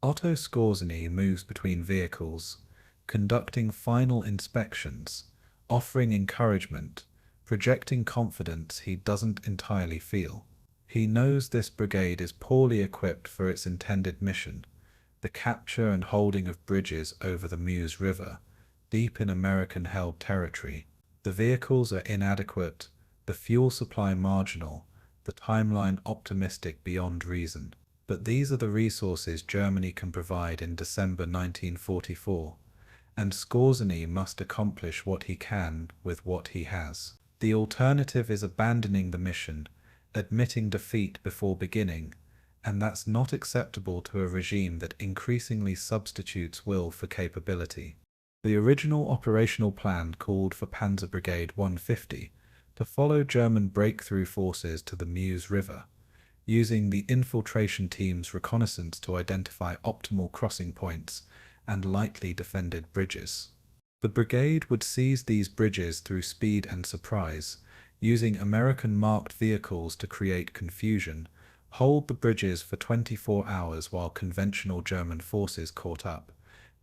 Otto Skorzeny moves between vehicles, conducting final inspections, offering encouragement, projecting confidence he doesn't entirely feel. He knows this brigade is poorly equipped for its intended mission, the capture and holding of bridges over the Meuse River, deep in American-held territory. The vehicles are inadequate, the fuel supply marginal, the timeline optimistic beyond reason. But these are the resources Germany can provide in December 1944, and Skorzeny must accomplish what he can with what he has. The alternative is abandoning the mission, admitting defeat before beginning, and that's not acceptable to a regime that increasingly substitutes will for capability. The original operational plan called for Panzer Brigade 150 to follow German breakthrough forces to the Meuse River, using the infiltration team's reconnaissance to identify optimal crossing points and lightly defended bridges. The brigade would seize these bridges through speed and surprise, using American-marked vehicles to create confusion, hold the bridges for 24 hours while conventional German forces caught up,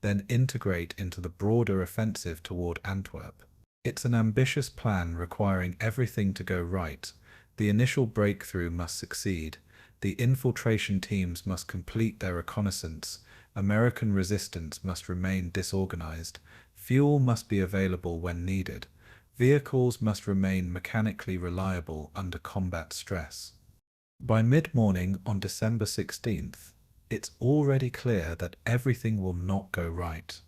then integrate into the broader offensive toward Antwerp. It's an ambitious plan requiring everything to go right. The initial breakthrough must succeed, the infiltration teams must complete their reconnaissance, American resistance must remain disorganized, fuel must be available when needed, vehicles must remain mechanically reliable under combat stress. By mid-morning on December 16th, it's already clear that everything will not go right.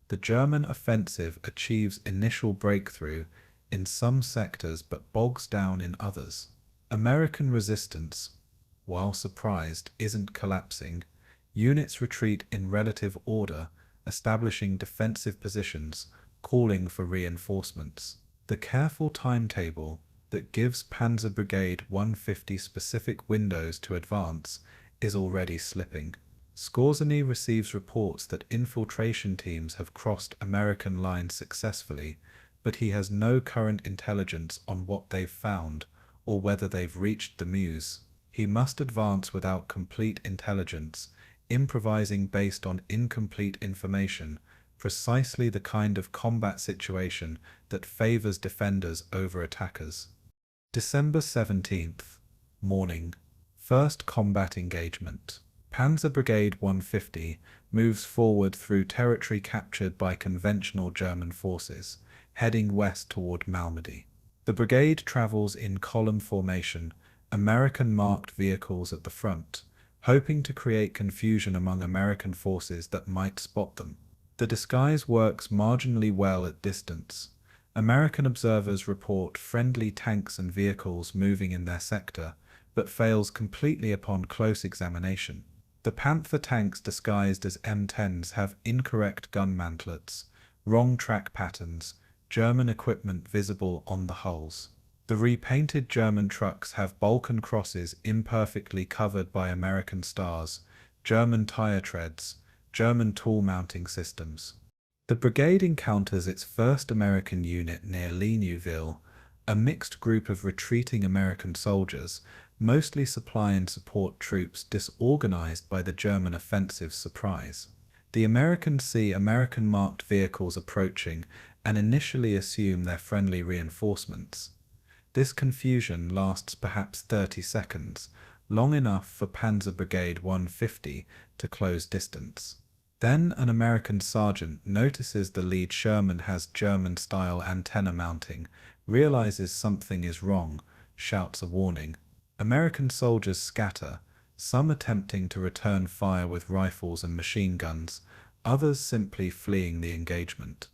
The German offensive achieves initial breakthrough in some sectors but bogs down in others. American resistance, while surprised, isn't collapsing. Units retreat in relative order, establishing defensive positions, calling for reinforcements. The careful timetable that gives Panzer Brigade 150 specific windows to advance is already slipping. Skorzeny receives reports that infiltration teams have crossed American lines successfully, but he has no current intelligence on what they've found or whether they've reached the Meuse. He must advance without complete intelligence, improvising based on incomplete information, precisely the kind of combat situation that favors defenders over attackers. December 17th, morning. First combat engagement. Panzer Brigade 150 moves forward through territory captured by conventional German forces, heading west toward Malmedy. The brigade travels in column formation, American-marked vehicles at the front, hoping to create confusion among American forces that might spot them. The disguise works marginally well at distance. American observers report friendly tanks and vehicles moving in their sector, but fails completely upon close examination. The Panther tanks disguised as M10s have incorrect gun mantlets, wrong track patterns, German equipment visible on the hulls. The repainted German trucks have Balkan crosses imperfectly covered by American stars, German tire treads, German tool mounting systems. The brigade encounters its first American unit near Ligneuville, a mixed group of retreating American soldiers, mostly supply and support troops disorganized by the German offensive's surprise. The Americans see American-marked vehicles approaching and initially assume they're friendly reinforcements. This confusion lasts perhaps 30 seconds, long enough for Panzer Brigade 150 to close distance. Then an American sergeant notices the lead Sherman has German-style antenna mounting, realizes something is wrong, shouts a warning. American soldiers scatter, some attempting to return fire with rifles and machine guns, others simply fleeing the engagement.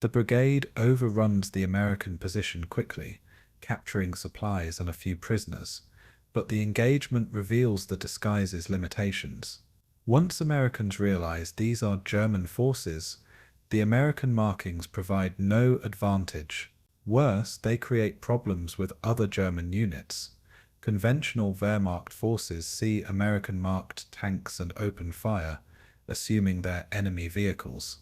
The brigade overruns the American position quickly, capturing supplies and a few prisoners, but the engagement reveals the disguise's limitations. Once Americans realize these are German forces, the American markings provide no advantage. Worse, they create problems with other German units. Conventional Wehrmacht forces see American marked tanks and open fire, assuming they're enemy vehicles.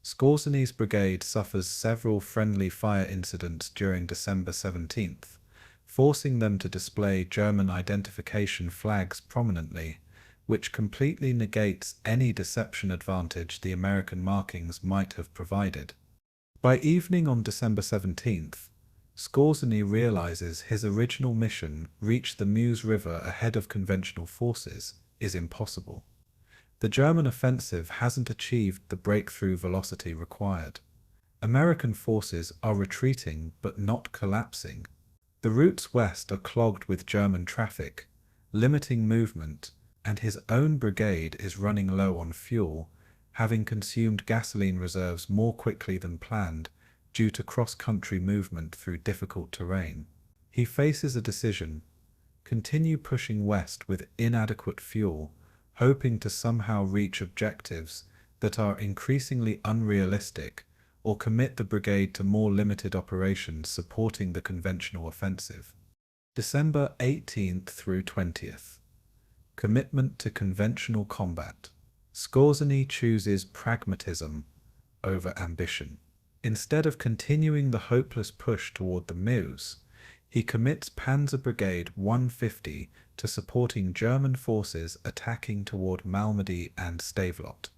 Skorzeny's brigade suffers several friendly fire incidents during December 17th, forcing them to display German identification flags prominently, which completely negates any deception advantage the American markings might have provided. By evening on December 17th, Skorzeny realizes his original mission, reach the Meuse River ahead of conventional forces, is impossible. The German offensive hasn't achieved the breakthrough velocity required. American forces are retreating but not collapsing. The routes west are clogged with German traffic, limiting movement, and his own brigade is running low on fuel, having consumed gasoline reserves more quickly than planned due to cross-country movement through difficult terrain. He faces a decision: continue pushing west with inadequate fuel, hoping to somehow reach objectives that are increasingly unrealistic, or commit the brigade to more limited operations supporting the conventional offensive. December 18th through 20th. Commitment to conventional combat. Skorzeny chooses pragmatism over ambition. Instead of continuing the hopeless push toward the Meuse, he commits Panzer Brigade 150 to supporting German forces attacking toward Malmedy and Stavelot,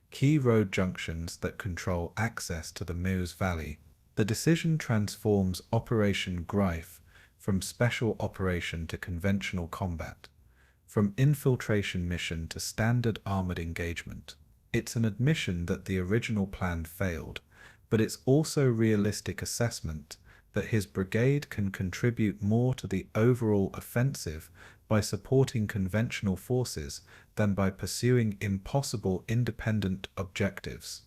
key road junctions that control access to the Meuse Valley. The decision transforms Operation Greif from special operation to conventional combat, from infiltration mission to standard armored engagement. It's an admission that the original plan failed, but it's also realistic assessment that his brigade can contribute more to the overall offensive by supporting conventional forces than by pursuing impossible independent objectives.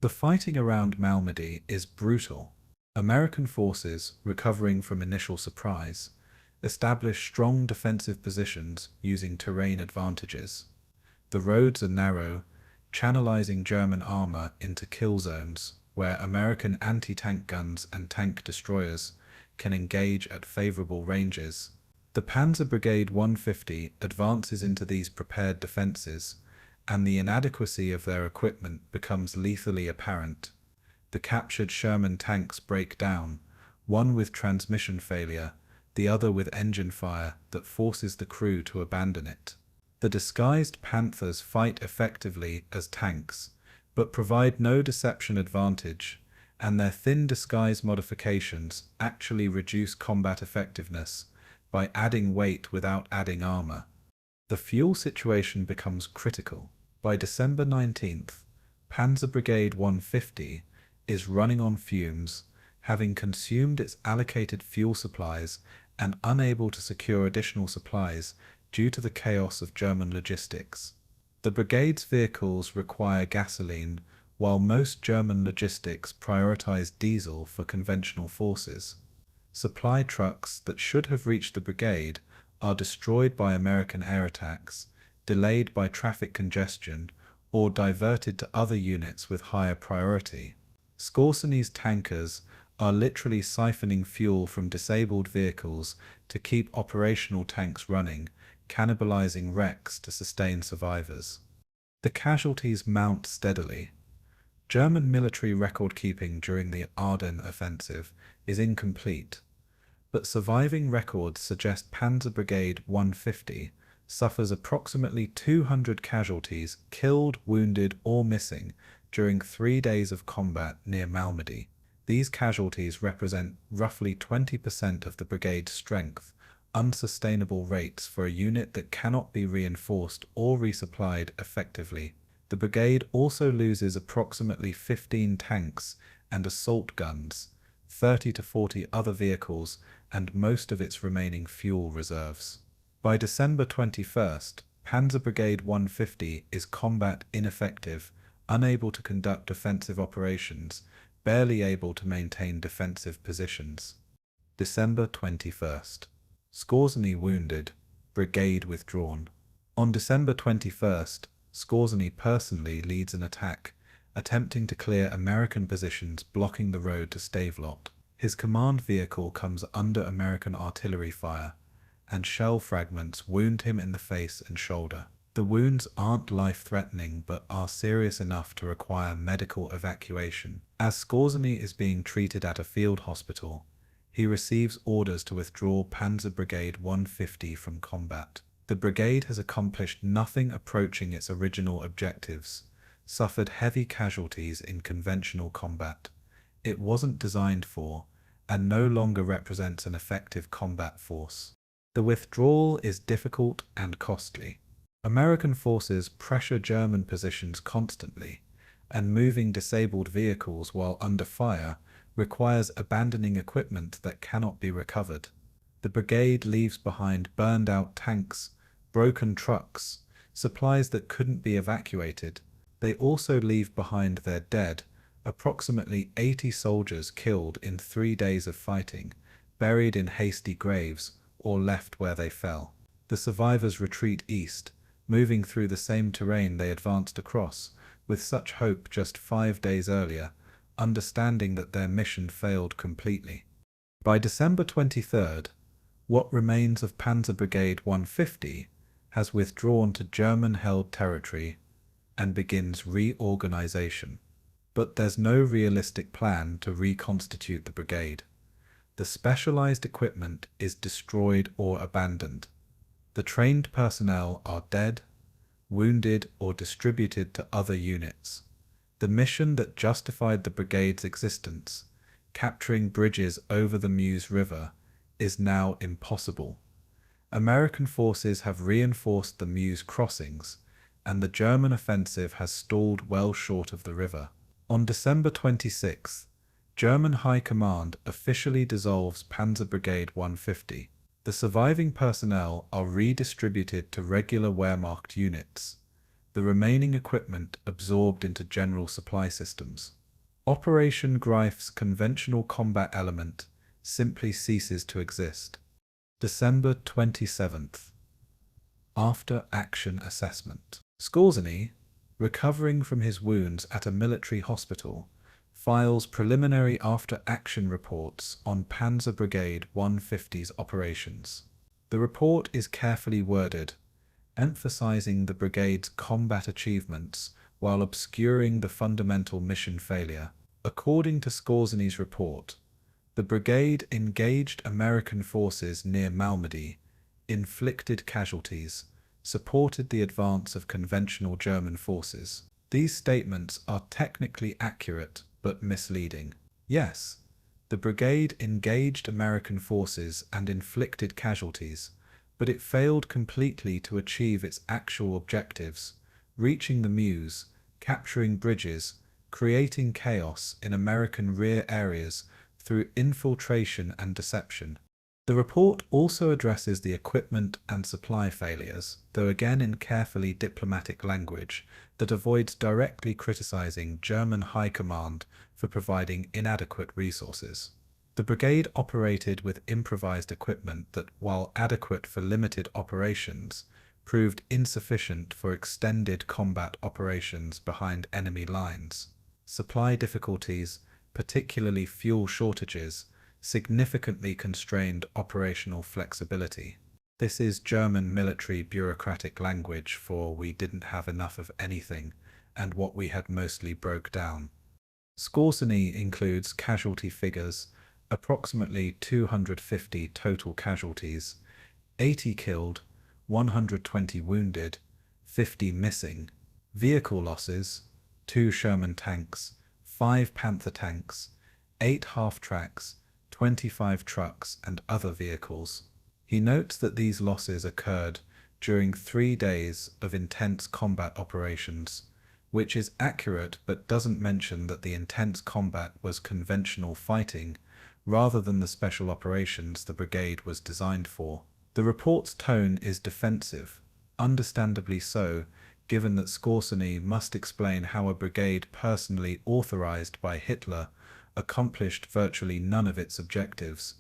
The fighting around Malmedy is brutal. American forces, recovering from initial surprise, establish strong defensive positions using terrain advantages. The roads are narrow, channelizing German armor into kill zones, where American anti-tank guns and tank destroyers can engage at favorable ranges. The Panzer Brigade 150 advances into these prepared defenses, and the inadequacy of their equipment becomes lethally apparent. The captured Sherman tanks break down, one with transmission failure, the other with engine fire that forces the crew to abandon it. The disguised Panthers fight effectively as tanks, but provide no deception advantage, and their thin disguise modifications actually reduce combat effectiveness by adding weight without adding armor. The fuel situation becomes critical. By December 19th, Panzer Brigade 150 is running on fumes, having consumed its allocated fuel supplies and unable to secure additional supplies due to the chaos of German logistics. The brigade's vehicles require gasoline, while most German logistics prioritize diesel for conventional forces. Supply trucks that should have reached the brigade are destroyed by American air attacks, delayed by traffic congestion, or diverted to other units with higher priority. Skorzeny's tankers are literally siphoning fuel from disabled vehicles to keep operational tanks running, cannibalizing wrecks to sustain survivors. The casualties mount steadily. German military record-keeping during the Ardennes offensive is incomplete, but surviving records suggest Panzer Brigade 150 suffers approximately 200 casualties, killed, wounded, or missing, during 3 days of combat near Malmedy. These casualties represent roughly 20% of the brigade's strength, unsustainable rates for a unit that cannot be reinforced or resupplied effectively. The brigade also loses approximately 15 tanks and assault guns, 30 to 40 other vehicles, and most of its remaining fuel reserves. By December 21st, Panzer Brigade 150 is combat ineffective, unable to conduct offensive operations, barely able to maintain defensive positions. December 21st. Skorzeny wounded, Brigade withdrawn. On December 21st, Skorzeny personally leads an attack, attempting to clear American positions blocking the road to Stavelot. His command vehicle comes under American artillery fire, and shell fragments wound him in the face and shoulder. The wounds aren't life-threatening but are serious enough to require medical evacuation. As Skorzeny is being treated at a field hospital, he receives orders to withdraw Panzer Brigade 150 from combat. The brigade has accomplished nothing approaching its original objectives, suffered heavy casualties in conventional combat it wasn't designed for, and no longer represents an effective combat force. The withdrawal is difficult and costly. American forces pressure German positions constantly, and moving disabled vehicles while under fire requires abandoning equipment that cannot be recovered. The brigade leaves behind burned-out tanks, broken trucks, supplies that couldn't be evacuated. They also leave behind their dead, approximately 80 soldiers killed in 3 days of fighting, buried in hasty graves, or left where they fell. The survivors retreat east, moving through the same terrain they advanced across, with such hope just 5 days earlier, understanding that their mission failed completely. By December 23rd, what remains of Panzer Brigade 150 has withdrawn to German-held territory and begins reorganization. But there's no realistic plan to reconstitute the brigade. The specialized equipment is destroyed or abandoned. The trained personnel are dead, wounded, or distributed to other units. The mission that justified the brigade's existence, capturing bridges over the Meuse River, is now impossible. American forces have reinforced the Meuse crossings, and the German offensive has stalled well short of the river. On December 26th, German High Command officially dissolves Panzer Brigade 150. The surviving personnel are redistributed to regular Wehrmacht units, the remaining equipment absorbed into general supply systems. Operation Greif's conventional combat element simply ceases to exist. December 27th. After action assessment. Skorzeny, recovering from his wounds at a military hospital, files preliminary after-action reports on Panzer Brigade 150's operations. The report is carefully worded, emphasizing the brigade's combat achievements while obscuring the fundamental mission failure. According to Skorzeny's report, the brigade engaged American forces near Malmedy, inflicted casualties, supported the advance of conventional German forces. These statements are technically accurate but misleading. Yes, the brigade engaged American forces and inflicted casualties, but it failed completely to achieve its actual objectives, reaching the Meuse, capturing bridges, creating chaos in American rear areas through infiltration and deception. The report also addresses the equipment and supply failures, though again in carefully diplomatic language that avoids directly criticizing German High Command for providing inadequate resources. The brigade operated with improvised equipment that, while adequate for limited operations, proved insufficient for extended combat operations behind enemy lines. Supply difficulties, particularly fuel shortages, significantly constrained operational flexibility. This is German military bureaucratic language for "we didn't have enough of anything, and what we had mostly broke down." Skorzeny includes casualty figures, approximately 250 total casualties, 80 killed, 120 wounded, 50 missing, vehicle losses, 2 Sherman tanks, 5 Panther tanks, 8 half-tracks, 25 trucks and other vehicles. He notes that these losses occurred during 3 days of intense combat operations, which is accurate but doesn't mention that the intense combat was conventional fighting rather than the special operations the brigade was designed for. The report's tone is defensive, understandably so, given that Skorzeny must explain how a brigade personally authorized by Hitler accomplished virtually none of its objectives.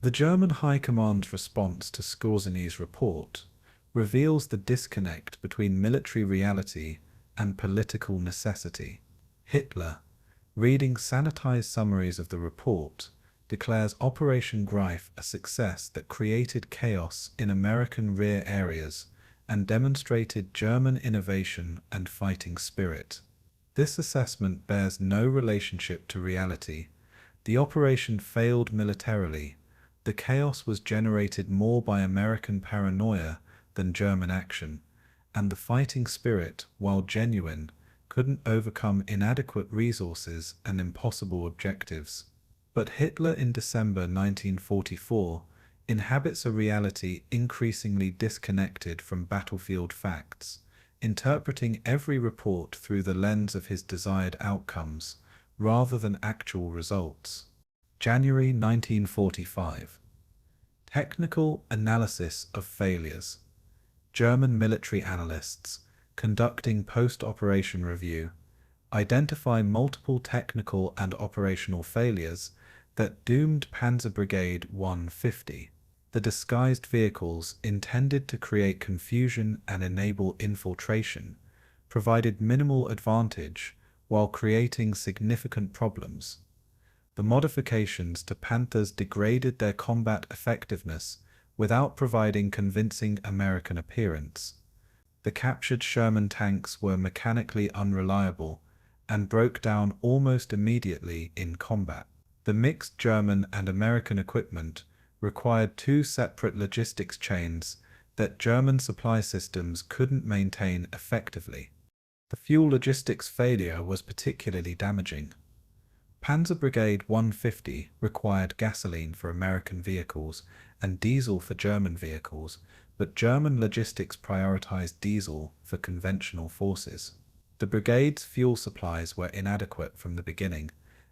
The German High Command's response to Skorzeny's report reveals the disconnect between military reality and political necessity. Hitler, reading sanitized summaries of the report, declares Operation Greif a success that created chaos in American rear areas and demonstrated German innovation and fighting spirit. This assessment bears no relationship to reality. The operation failed militarily. The chaos was generated more by American paranoia than German action, and the fighting spirit, while genuine, couldn't overcome inadequate resources and impossible objectives. But Hitler in December 1944 inhabits a reality increasingly disconnected from battlefield facts, interpreting every report through the lens of his desired outcomes rather than actual results. January 1945. Technical analysis of failures. German military analysts, conducting post-operation review, identify multiple technical and operational failures that doomed Panzer Brigade 150. The disguised vehicles intended to create confusion and enable infiltration provided minimal advantage while creating significant problems. The modifications to Panthers degraded their combat effectiveness without providing convincing American appearance. The captured Sherman tanks were mechanically unreliable and broke down almost immediately in combat. The mixed German and American equipment required two separate logistics chains that German supply systems couldn't maintain effectively. The fuel logistics failure was particularly damaging. Panzer Brigade 150 required gasoline for American vehicles and diesel for German vehicles, but German logistics prioritized diesel for conventional forces. The brigade's fuel supplies were inadequate from the beginning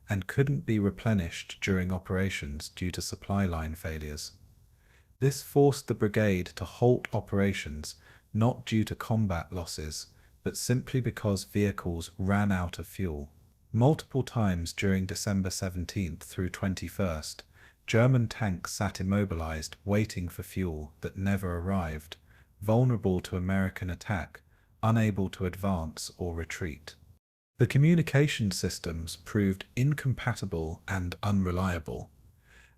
and couldn't be replenished during operations due to supply line failures. This forced the brigade to halt operations not due to combat losses, but simply because vehicles ran out of fuel. Multiple times during December 17th through 21st, German tanks sat immobilized waiting for fuel that never arrived, vulnerable to American attack, unable to advance or retreat. The communication systems proved incompatible and unreliable.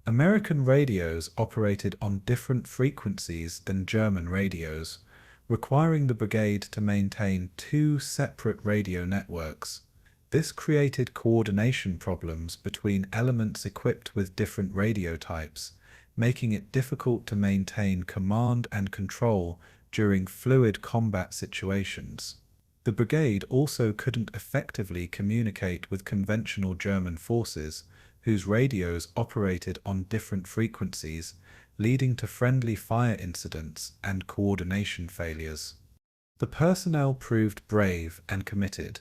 American radios operated on different frequencies than German radios, requiring the brigade to maintain two separate radio networks. This created coordination problems between elements equipped with different radio types, making it difficult to maintain command and control during fluid combat situations. The brigade also couldn't effectively communicate with conventional German forces, whose radios operated on different frequencies, leading to friendly fire incidents and coordination failures. The personnel proved brave and committed,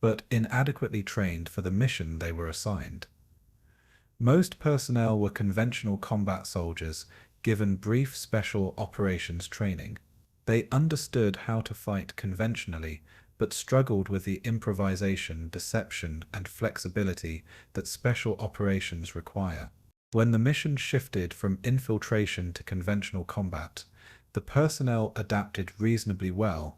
but inadequately trained for the mission they were assigned. Most personnel were conventional combat soldiers given brief special operations training. They understood how to fight conventionally, but struggled with the improvisation, deception, and flexibility that special operations require. When the mission shifted from infiltration to conventional combat, the personnel adapted reasonably well,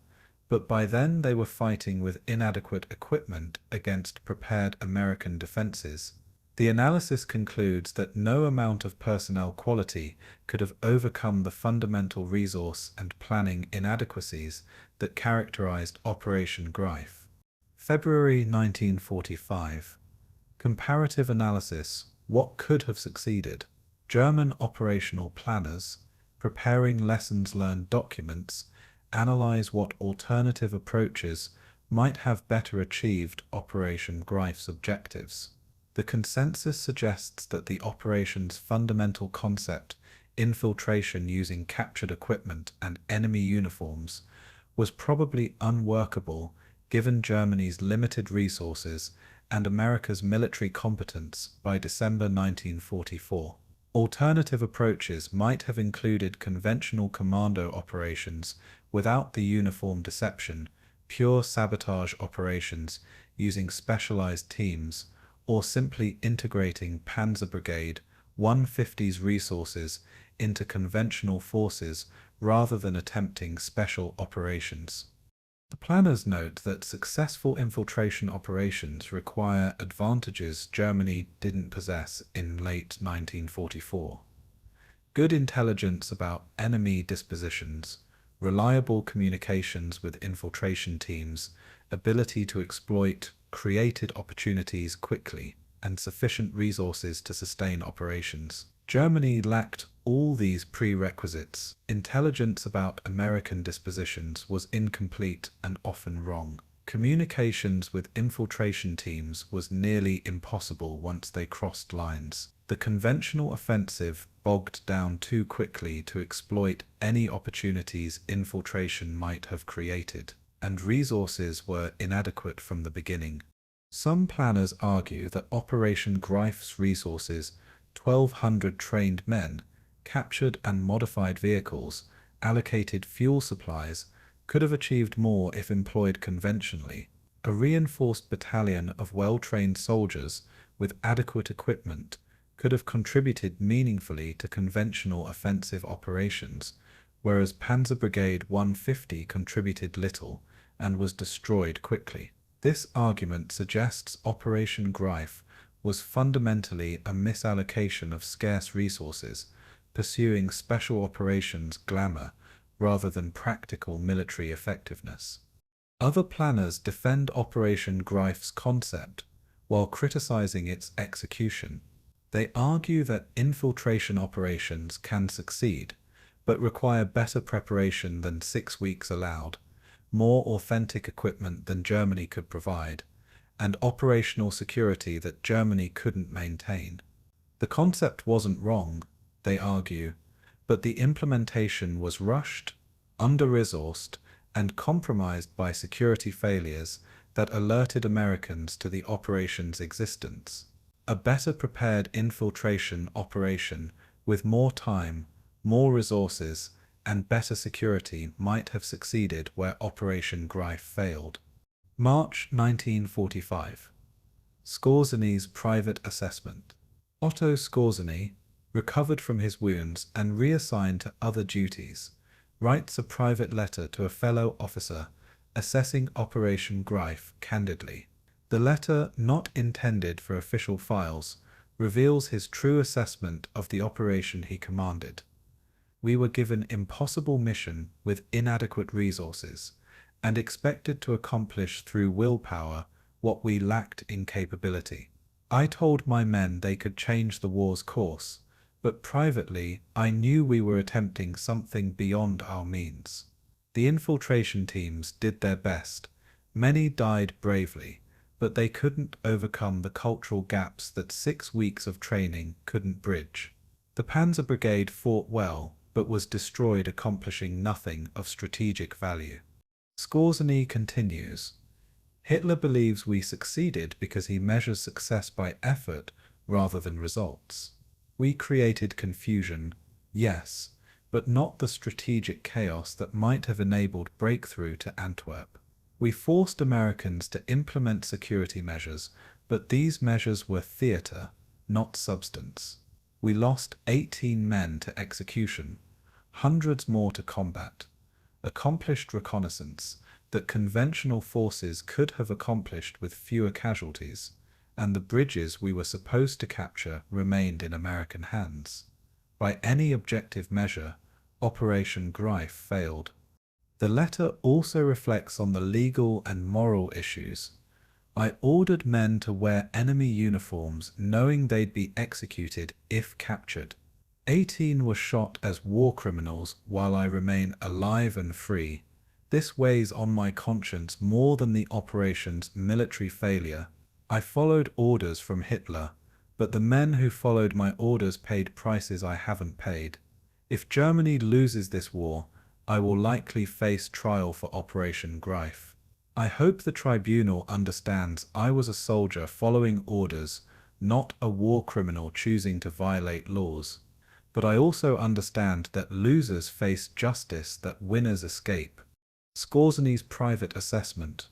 but by then they were fighting with inadequate equipment against prepared American defenses. The analysis concludes that no amount of personnel quality could have overcome the fundamental resource and planning inadequacies that characterized Operation Greif. February 1945. Comparative analysis. What could have succeeded? German operational planners, preparing lessons learned documents, analyze what alternative approaches might have better achieved Operation Greif's objectives. The consensus suggests that the operation's fundamental concept, infiltration using captured equipment and enemy uniforms, was probably unworkable given Germany's limited resources and America's military competence by December 1944. Alternative approaches might have included conventional commando operations without the uniform deception, pure sabotage operations using specialized teams, or simply integrating Panzer Brigade 150's resources into conventional forces rather than attempting special operations. The planners note that successful infiltration operations require advantages Germany didn't possess in late 1944. Good intelligence about enemy dispositions, reliable communications with infiltration teams, ability to exploit created opportunities quickly, and sufficient resources to sustain operations. Germany lacked all these prerequisites. Intelligence about American dispositions was incomplete and often wrong. Communications with infiltration teams was nearly impossible once they crossed lines. The conventional offensive bogged down too quickly to exploit any opportunities infiltration might have created, and resources were inadequate from the beginning. Some planners argue that Operation Greif's resources, 1,200 trained men, captured and modified vehicles, allocated fuel supplies, could have achieved more if employed conventionally. A reinforced battalion of well-trained soldiers with adequate equipment could have contributed meaningfully to conventional offensive operations, whereas Panzer Brigade 150 contributed little and was destroyed quickly. This argument suggests Operation Greif was fundamentally a misallocation of scarce resources, pursuing special operations glamour rather than practical military effectiveness. Other planners defend Operation Greif's concept while criticizing its execution. They argue that infiltration operations can succeed, but require better preparation than 6 weeks allowed, more authentic equipment than Germany could provide, and operational security that Germany couldn't maintain. The concept wasn't wrong, they argue, but the implementation was rushed, under-resourced, and compromised by security failures that alerted Americans to the operation's existence. A better prepared infiltration operation with more time, more resources, and better security might have succeeded where Operation Greif failed. March 1945. Skorzeny's private assessment. Otto Skorzeny, recovered from his wounds and reassigned to other duties, writes a private letter to a fellow officer assessing Operation Greif candidly. The letter, not intended for official files, reveals his true assessment of the operation he commanded. We were given impossible mission with inadequate resources, and expected to accomplish through willpower what we lacked in capability. I told my men they could change the war's course, but privately I knew we were attempting something beyond our means. The infiltration teams did their best. Many died bravely, but they couldn't overcome the cultural gaps that 6 weeks of training couldn't bridge. The Panzer Brigade fought well, but was destroyed, accomplishing nothing of strategic value. Skorzeny continues, Hitler believes we succeeded because he measures success by effort rather than results. We created confusion, yes, but not the strategic chaos that might have enabled breakthrough to Antwerp. We forced Americans to implement security measures, but these measures were theater, not substance. We lost 18 men to execution, hundreds more to combat, accomplished reconnaissance that conventional forces could have accomplished with fewer casualties, and the bridges we were supposed to capture remained in American hands. By any objective measure, Operation Greif failed. The letter also reflects on the legal and moral issues. I ordered men to wear enemy uniforms knowing they'd be executed if captured. 18 were shot as war criminals while I remain alive and free. This weighs on my conscience more than the operation's military failure. I followed orders from Hitler, but the men who followed my orders paid prices I haven't paid. If Germany loses this war, I will likely face trial for Operation Greif. I hope the tribunal understands I was a soldier following orders, not a war criminal choosing to violate laws. But I also understand that losers face justice that winners escape. Skorzeny's private assessment,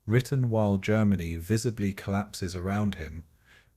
written while Germany visibly collapses around him,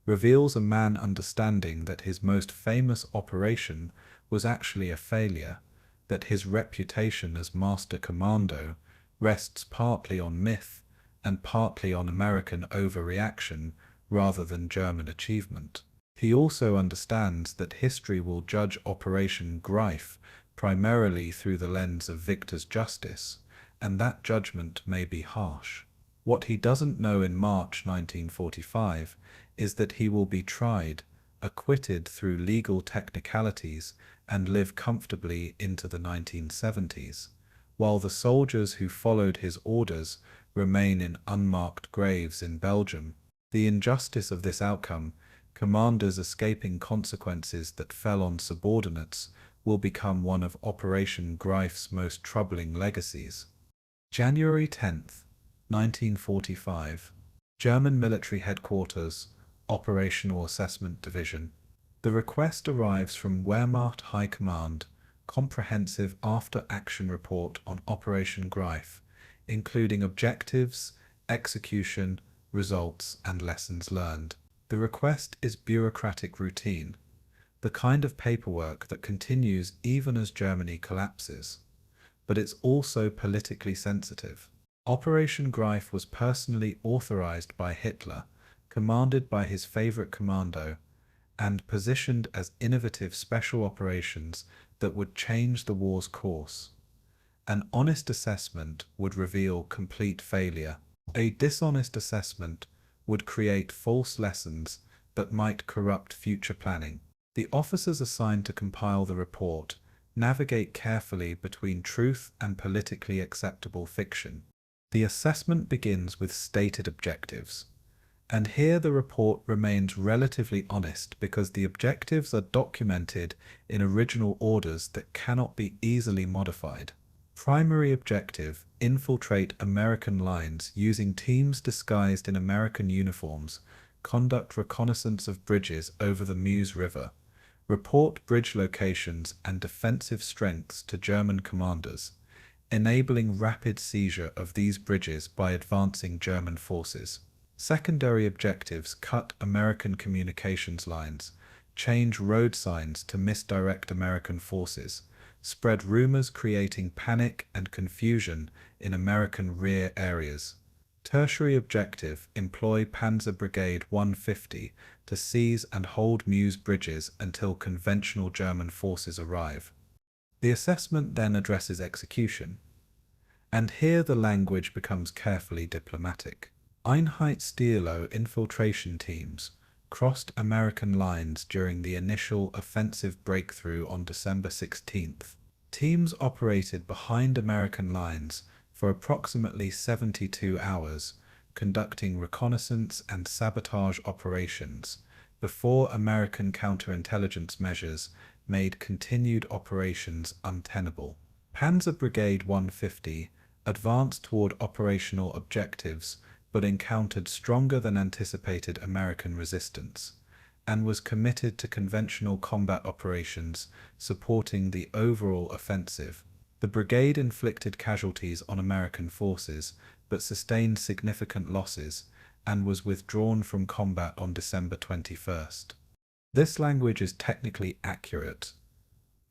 reveals a man understanding that his most famous operation was actually a failure, that his reputation as master commando rests partly on myth and partly on American overreaction rather than German achievement. He also understands that history will judge Operation Greif primarily through the lens of victor's justice, and that judgment may be harsh. What he doesn't know in March 1945 is that he will be tried, acquitted through legal technicalities, and live comfortably into the 1970s, while the soldiers who followed his orders remain in unmarked graves in Belgium. The injustice of this outcome, commanders escaping consequences that fell on subordinates, will become one of Operation Greif's most troubling legacies. January 10th, 1945. German Military Headquarters, Operational Assessment Division. The request arrives from Wehrmacht High Command, comprehensive after-action report on Operation Greif, including objectives, execution, results, and lessons learned. The request is bureaucratic routine, the kind of paperwork that continues even as Germany collapses. But it's also politically sensitive. Operation Greif was personally authorized by Hitler, commanded by his favorite commando, and positioned as innovative special operations that would change the war's course. An honest assessment would reveal complete failure. A dishonest assessment would create false lessons that might corrupt future planning. The officers assigned to compile the report navigate carefully between truth and politically acceptable fiction. The assessment begins with stated objectives, and here the report remains relatively honest because the objectives are documented in original orders that cannot be easily modified. Primary objective: infiltrate American lines using teams disguised in American uniforms, conduct reconnaissance of bridges over the Meuse River, report bridge locations and defensive strengths to German commanders, enabling rapid seizure of these bridges by advancing German forces. Secondary objectives: cut American communications lines, change road signs to misdirect American forces, spread rumors creating panic and confusion in American rear areas. Tertiary objective: employ Panzer Brigade 150 to seize and hold Meuse bridges until conventional German forces arrive. The assessment then addresses execution, and here the language becomes carefully diplomatic. Einheit Stielau infiltration teams crossed American lines during the initial offensive breakthrough on December 16th. Teams operated behind American lines for approximately 72 hours, conducting reconnaissance and sabotage operations before American counterintelligence measures made continued operations untenable. Panzer Brigade 150 advanced toward operational objectives but encountered stronger than anticipated American resistance, and was committed to conventional combat operations supporting the overall offensive. The brigade inflicted casualties on American forces, but sustained significant losses, and was withdrawn from combat on December 21st. This language is technically accurate,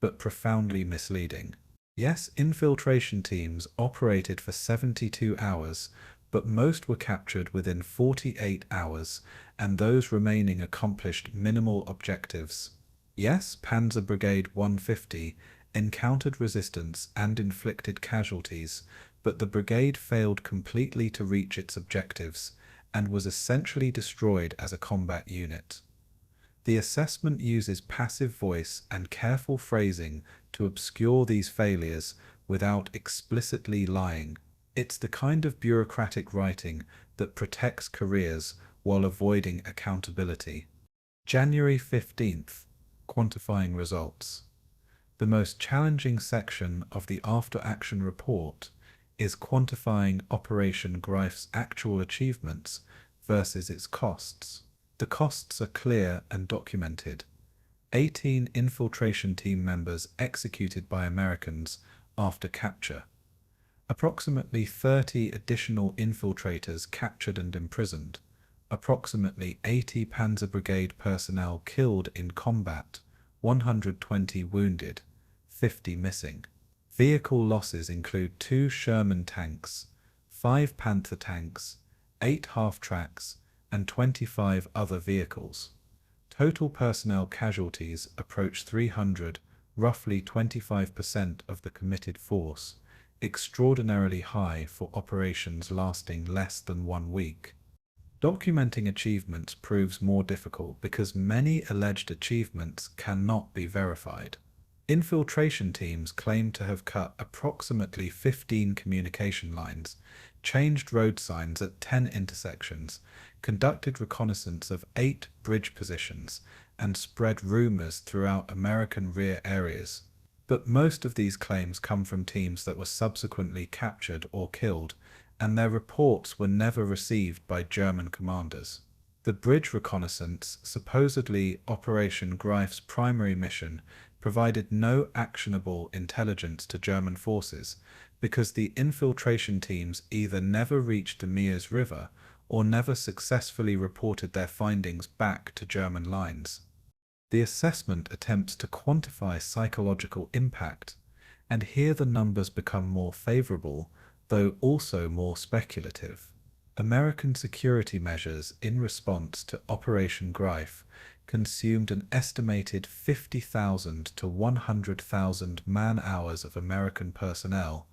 but profoundly misleading. Yes, infiltration teams operated for 72 hours, but most were captured within 48 hours, and those remaining accomplished minimal objectives. Yes, Panzer Brigade 150 encountered resistance and inflicted casualties, but the brigade failed completely to reach its objectives, and was essentially destroyed as a combat unit. The assessment uses passive voice and careful phrasing to obscure these failures without explicitly lying. It's the kind of bureaucratic writing that protects careers while avoiding accountability. January 15th. Quantifying results. The most challenging section of the after-action report is quantifying Operation Greif's actual achievements versus its costs. The costs are clear and documented. 18 infiltration team members executed by Americans after capture. Approximately 30 additional infiltrators captured and imprisoned, approximately 80 Panzer Brigade personnel killed in combat, 120 wounded, 50 missing. Vehicle losses include 2 Sherman tanks, 5 Panther tanks, 8 half-tracks, and 25 other vehicles. Total personnel casualties approach 300, roughly 25% of the committed force, extraordinarily high for operations lasting less than 1 week. Documenting achievements proves more difficult because many alleged achievements cannot be verified. Infiltration teams claim to have cut approximately 15 communication lines, changed road signs at 10 intersections, conducted reconnaissance of 8 bridge positions, and spread rumors throughout American rear areas. But most of these claims come from teams that were subsequently captured or killed, and their reports were never received by German commanders. The bridge reconnaissance, supposedly Operation Greif's primary mission, provided no actionable intelligence to German forces because the infiltration teams either never reached the Meuse River or never successfully reported their findings back to German lines. The assessment attempts to quantify psychological impact, and here the numbers become more favorable, though also more speculative. American security measures in response to Operation Greif consumed an estimated 50,000 to 100,000 man-hours of American personnel,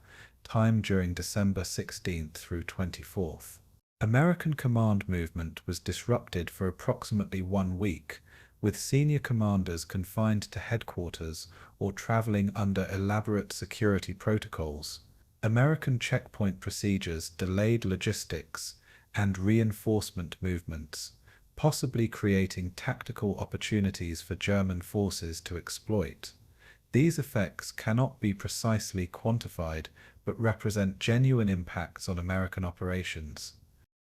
timed during December 16th through 24th. American command movement was disrupted for approximately 1 week, with senior commanders confined to headquarters or traveling under elaborate security protocols. American checkpoint procedures delayed logistics and reinforcement movements, possibly creating tactical opportunities for German forces to exploit. These effects cannot be precisely quantified, but represent genuine impacts on American operations.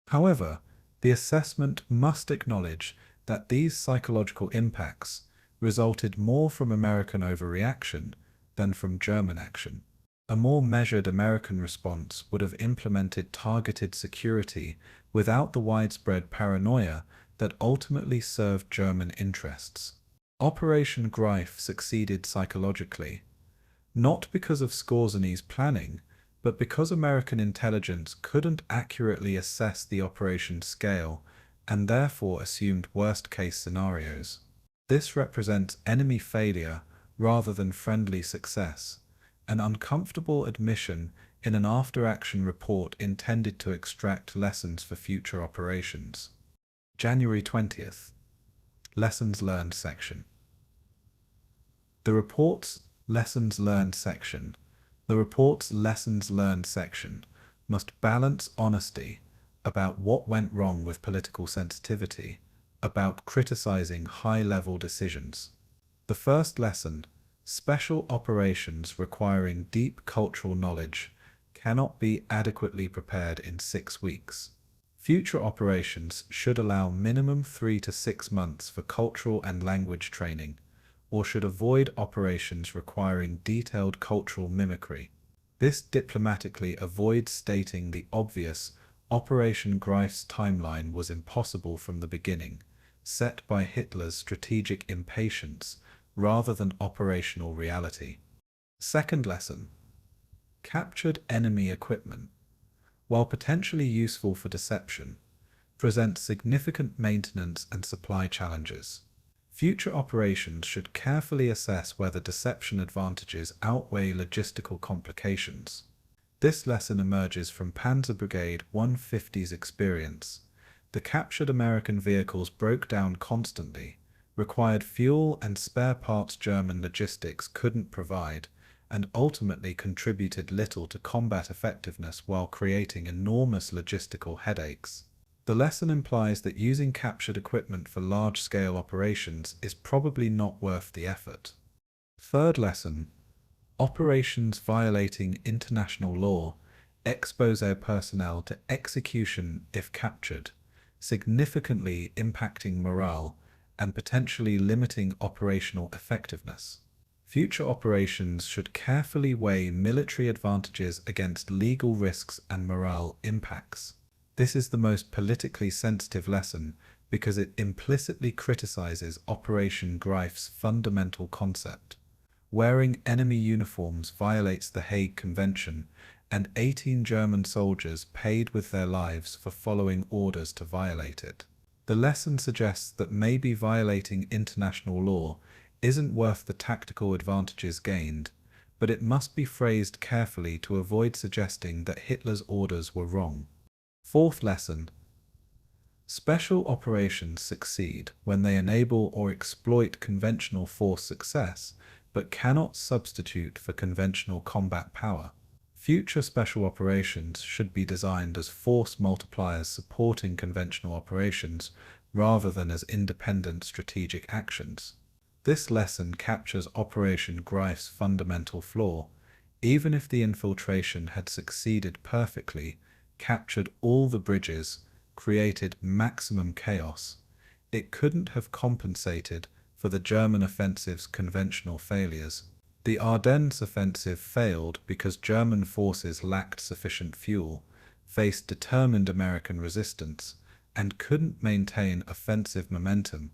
However, the assessment must acknowledge that these psychological impacts resulted more from American overreaction than from German action. A more measured American response would have implemented targeted security without the widespread paranoia that ultimately served German interests. Operation Greif succeeded psychologically, not because of Skorzeny's planning, but because American intelligence couldn't accurately assess the operation's scale and therefore assumed worst-case scenarios. This represents enemy failure rather than friendly success, an uncomfortable admission in an after-action report intended to extract lessons for future operations. January 20th. Lessons Learned section. The report's Lessons Learned section must balance honesty about what went wrong with political sensitivity, about criticizing high-level decisions. The first lesson, special operations requiring deep cultural knowledge, cannot be adequately prepared in 6 weeks. Future operations should allow minimum 3 to 6 months for cultural and language training, or should avoid operations requiring detailed cultural mimicry. This diplomatically avoids stating the obvious Operation Greif's timeline was impossible from the beginning, set by Hitler's strategic impatience rather than operational reality. Second lesson. Captured enemy equipment, while potentially useful for deception, presents significant maintenance and supply challenges. Future operations should carefully assess whether deception advantages outweigh logistical complications. This lesson emerges from Panzer Brigade 150's experience. The captured American vehicles broke down constantly, required fuel and spare parts German logistics couldn't provide, and ultimately contributed little to combat effectiveness while creating enormous logistical headaches. The lesson implies that using captured equipment for large-scale operations is probably not worth the effort. Third lesson. Operations violating international law expose our personnel to execution if captured, significantly impacting morale and potentially limiting operational effectiveness. Future operations should carefully weigh military advantages against legal risks and morale impacts. This is the most politically sensitive lesson because it implicitly criticizes Operation Greif's fundamental concept. Wearing enemy uniforms violates the Hague Convention, and 18 German soldiers paid with their lives for following orders to violate it. The lesson suggests that maybe violating international law isn't worth the tactical advantages gained, but it must be phrased carefully to avoid suggesting that Hitler's orders were wrong. Fourth lesson: special operations succeed when they enable or exploit conventional force success, but cannot substitute for conventional combat power. Future special operations should be designed as force multipliers supporting conventional operations rather than as independent strategic actions. This lesson captures Operation Greif's fundamental flaw. Even if the infiltration had succeeded perfectly, captured all the bridges, created maximum chaos, it couldn't have compensated for the German offensive's conventional failures. The Ardennes offensive failed because German forces lacked sufficient fuel, faced determined American resistance, and couldn't maintain offensive momentum.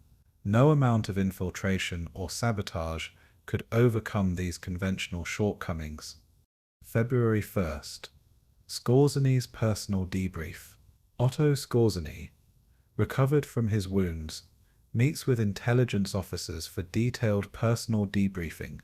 No amount of infiltration or sabotage could overcome these conventional shortcomings. February 1st. Skorzeny's personal debrief. Otto Skorzeny, recovered from his wounds, meets with intelligence officers for detailed personal debriefing.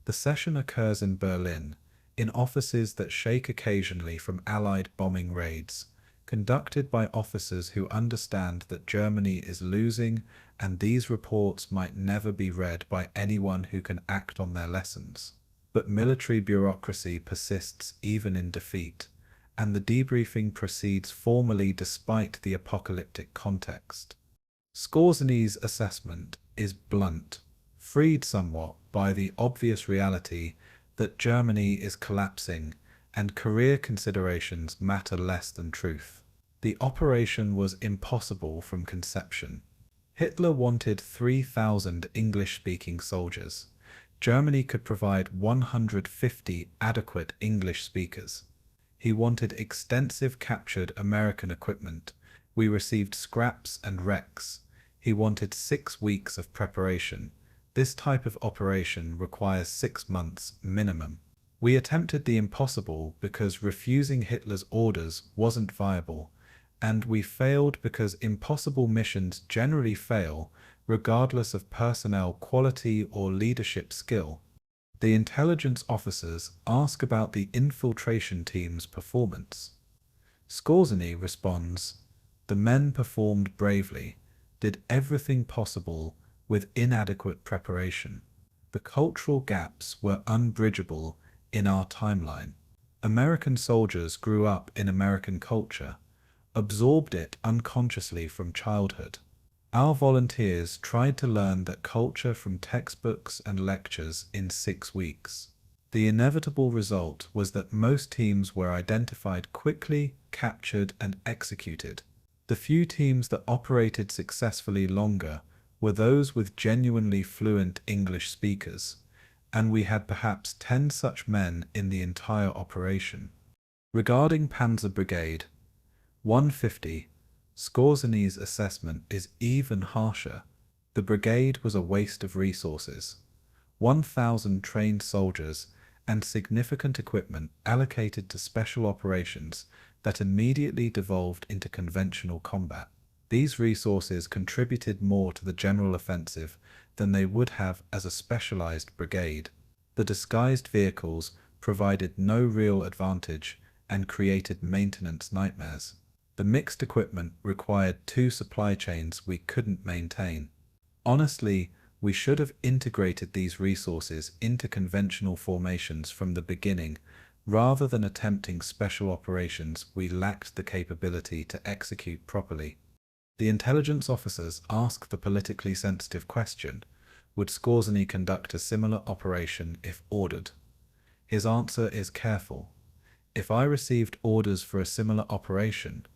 The session occurs in Berlin, in offices that shake occasionally from Allied bombing raids, conducted by officers who understand that Germany is losing, and these reports might never be read by anyone who can act on their lessons. But military bureaucracy persists even in defeat, and the debriefing proceeds formally despite the apocalyptic context. Skorzeny's assessment is blunt, freed somewhat by the obvious reality that Germany is collapsing and career considerations matter less than truth. The operation was impossible from conception. Hitler wanted 3,000 English-speaking soldiers. Germany could provide 150 adequate English speakers. He wanted extensive captured American equipment. We received scraps and wrecks. He wanted 6 weeks of preparation. This type of operation requires 6 months minimum. We attempted the impossible because refusing Hitler's orders wasn't viable, and we failed because impossible missions generally fail, regardless of personnel quality or leadership skill. The intelligence officers ask about the infiltration team's performance. Skorzeny responds, "The men performed bravely, did everything possible with inadequate preparation. The cultural gaps were unbridgeable in our timeline. American soldiers grew up in American culture, absorbed it unconsciously from childhood. Our volunteers tried to learn that culture from textbooks and lectures in 6 weeks. The inevitable result was that most teams were identified quickly, captured, and executed. The few teams that operated successfully longer were those with genuinely fluent English speakers, and we had perhaps 10 such men in the entire operation." Regarding Panzer Brigade 150, Skorzeny's assessment is even harsher. The brigade was a waste of resources. 1,000 trained soldiers and significant equipment allocated to special operations that immediately devolved into conventional combat. These resources contributed more to the general offensive than they would have as a specialized brigade. The disguised vehicles provided no real advantage and created maintenance nightmares. The mixed equipment required 2 supply chains we couldn't maintain. Honestly, we should have integrated these resources into conventional formations from the beginning, rather than attempting special operations we lacked the capability to execute properly. The intelligence officers ask the politically sensitive question, would Skorzeny conduct a similar operation if ordered? His answer is careful. If I received orders for a similar operation,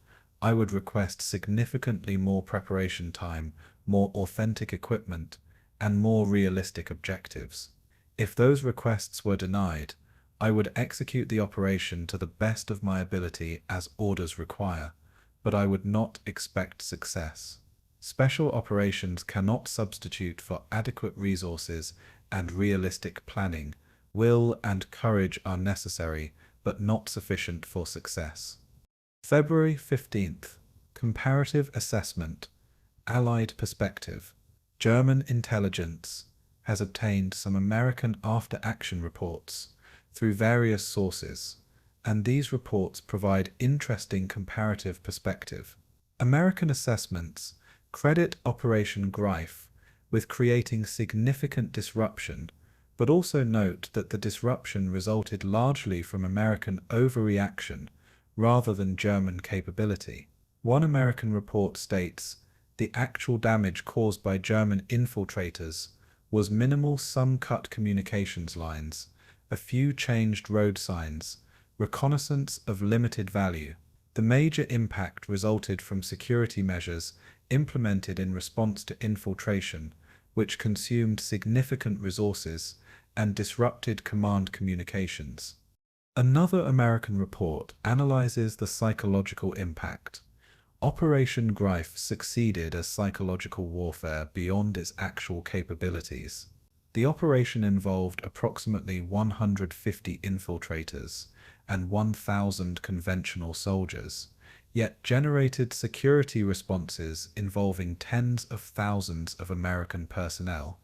I would request significantly more preparation time, more authentic equipment, and more realistic objectives. If those requests were denied, I would execute the operation to the best of my ability as orders require, but I would not expect success. Special operations cannot substitute for adequate resources and realistic planning. Will and courage are necessary, but not sufficient for success. February 15th. Comparative Assessment. Allied Perspective. German intelligence has obtained some American after-action reports through various sources, and these reports provide interesting comparative perspective. American assessments credit Operation Greif with creating significant disruption, but also note that the disruption resulted largely from American overreaction rather than German capability. One American report states the actual damage caused by German infiltrators was minimal. Some cut communications lines, a few changed road signs, reconnaissance of limited value. The major impact resulted from security measures implemented in response to infiltration, which consumed significant resources and disrupted command communications. Another American report analyzes the psychological impact. Operation Greif succeeded as psychological warfare beyond its actual capabilities. The operation involved approximately 150 infiltrators and 1,000 conventional soldiers, yet generated security responses involving tens of thousands of American personnel.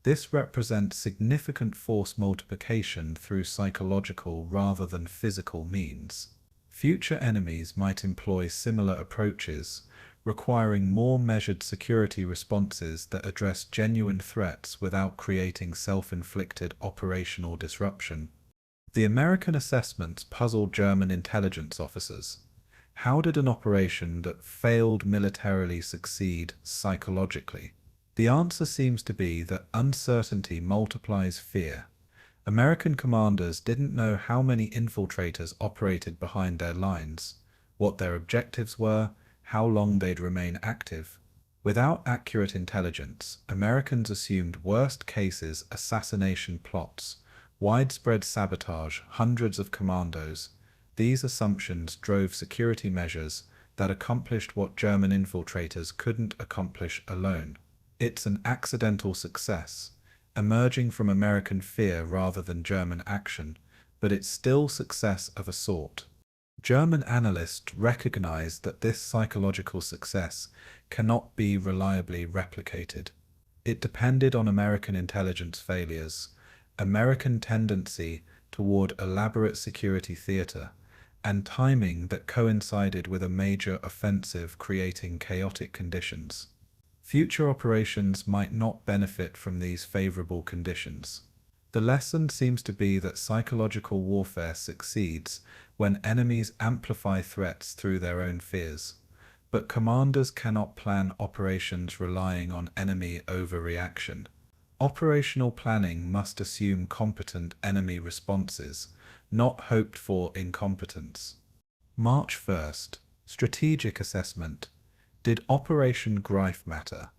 This represents significant force multiplication through psychological rather than physical means. Future enemies might employ similar approaches, requiring more measured security responses that address genuine threats without creating self-inflicted operational disruption. The American assessments puzzled German intelligence officers. How did an operation that failed militarily succeed psychologically? The answer seems to be that uncertainty multiplies fear. American commanders didn't know how many infiltrators operated behind their lines, what their objectives were, how long they'd remain active. Without accurate intelligence, Americans assumed worst cases, assassination plots, widespread sabotage, hundreds of commandos. These assumptions drove security measures that accomplished what German infiltrators couldn't accomplish alone. It's an accidental success, emerging from American fear rather than German action, but it's still success of a sort. German analysts recognized that this psychological success cannot be reliably replicated. It depended on American intelligence failures, American tendency toward elaborate security theater, and timing that coincided with a major offensive creating chaotic conditions. Future operations might not benefit from these favorable conditions. The lesson seems to be that psychological warfare succeeds when enemies amplify threats through their own fears, but commanders cannot plan operations relying on enemy overreaction. Operational planning must assume competent enemy responses, not hoped-for incompetence. March 1st. Strategic assessment. Did Operation Greif matter?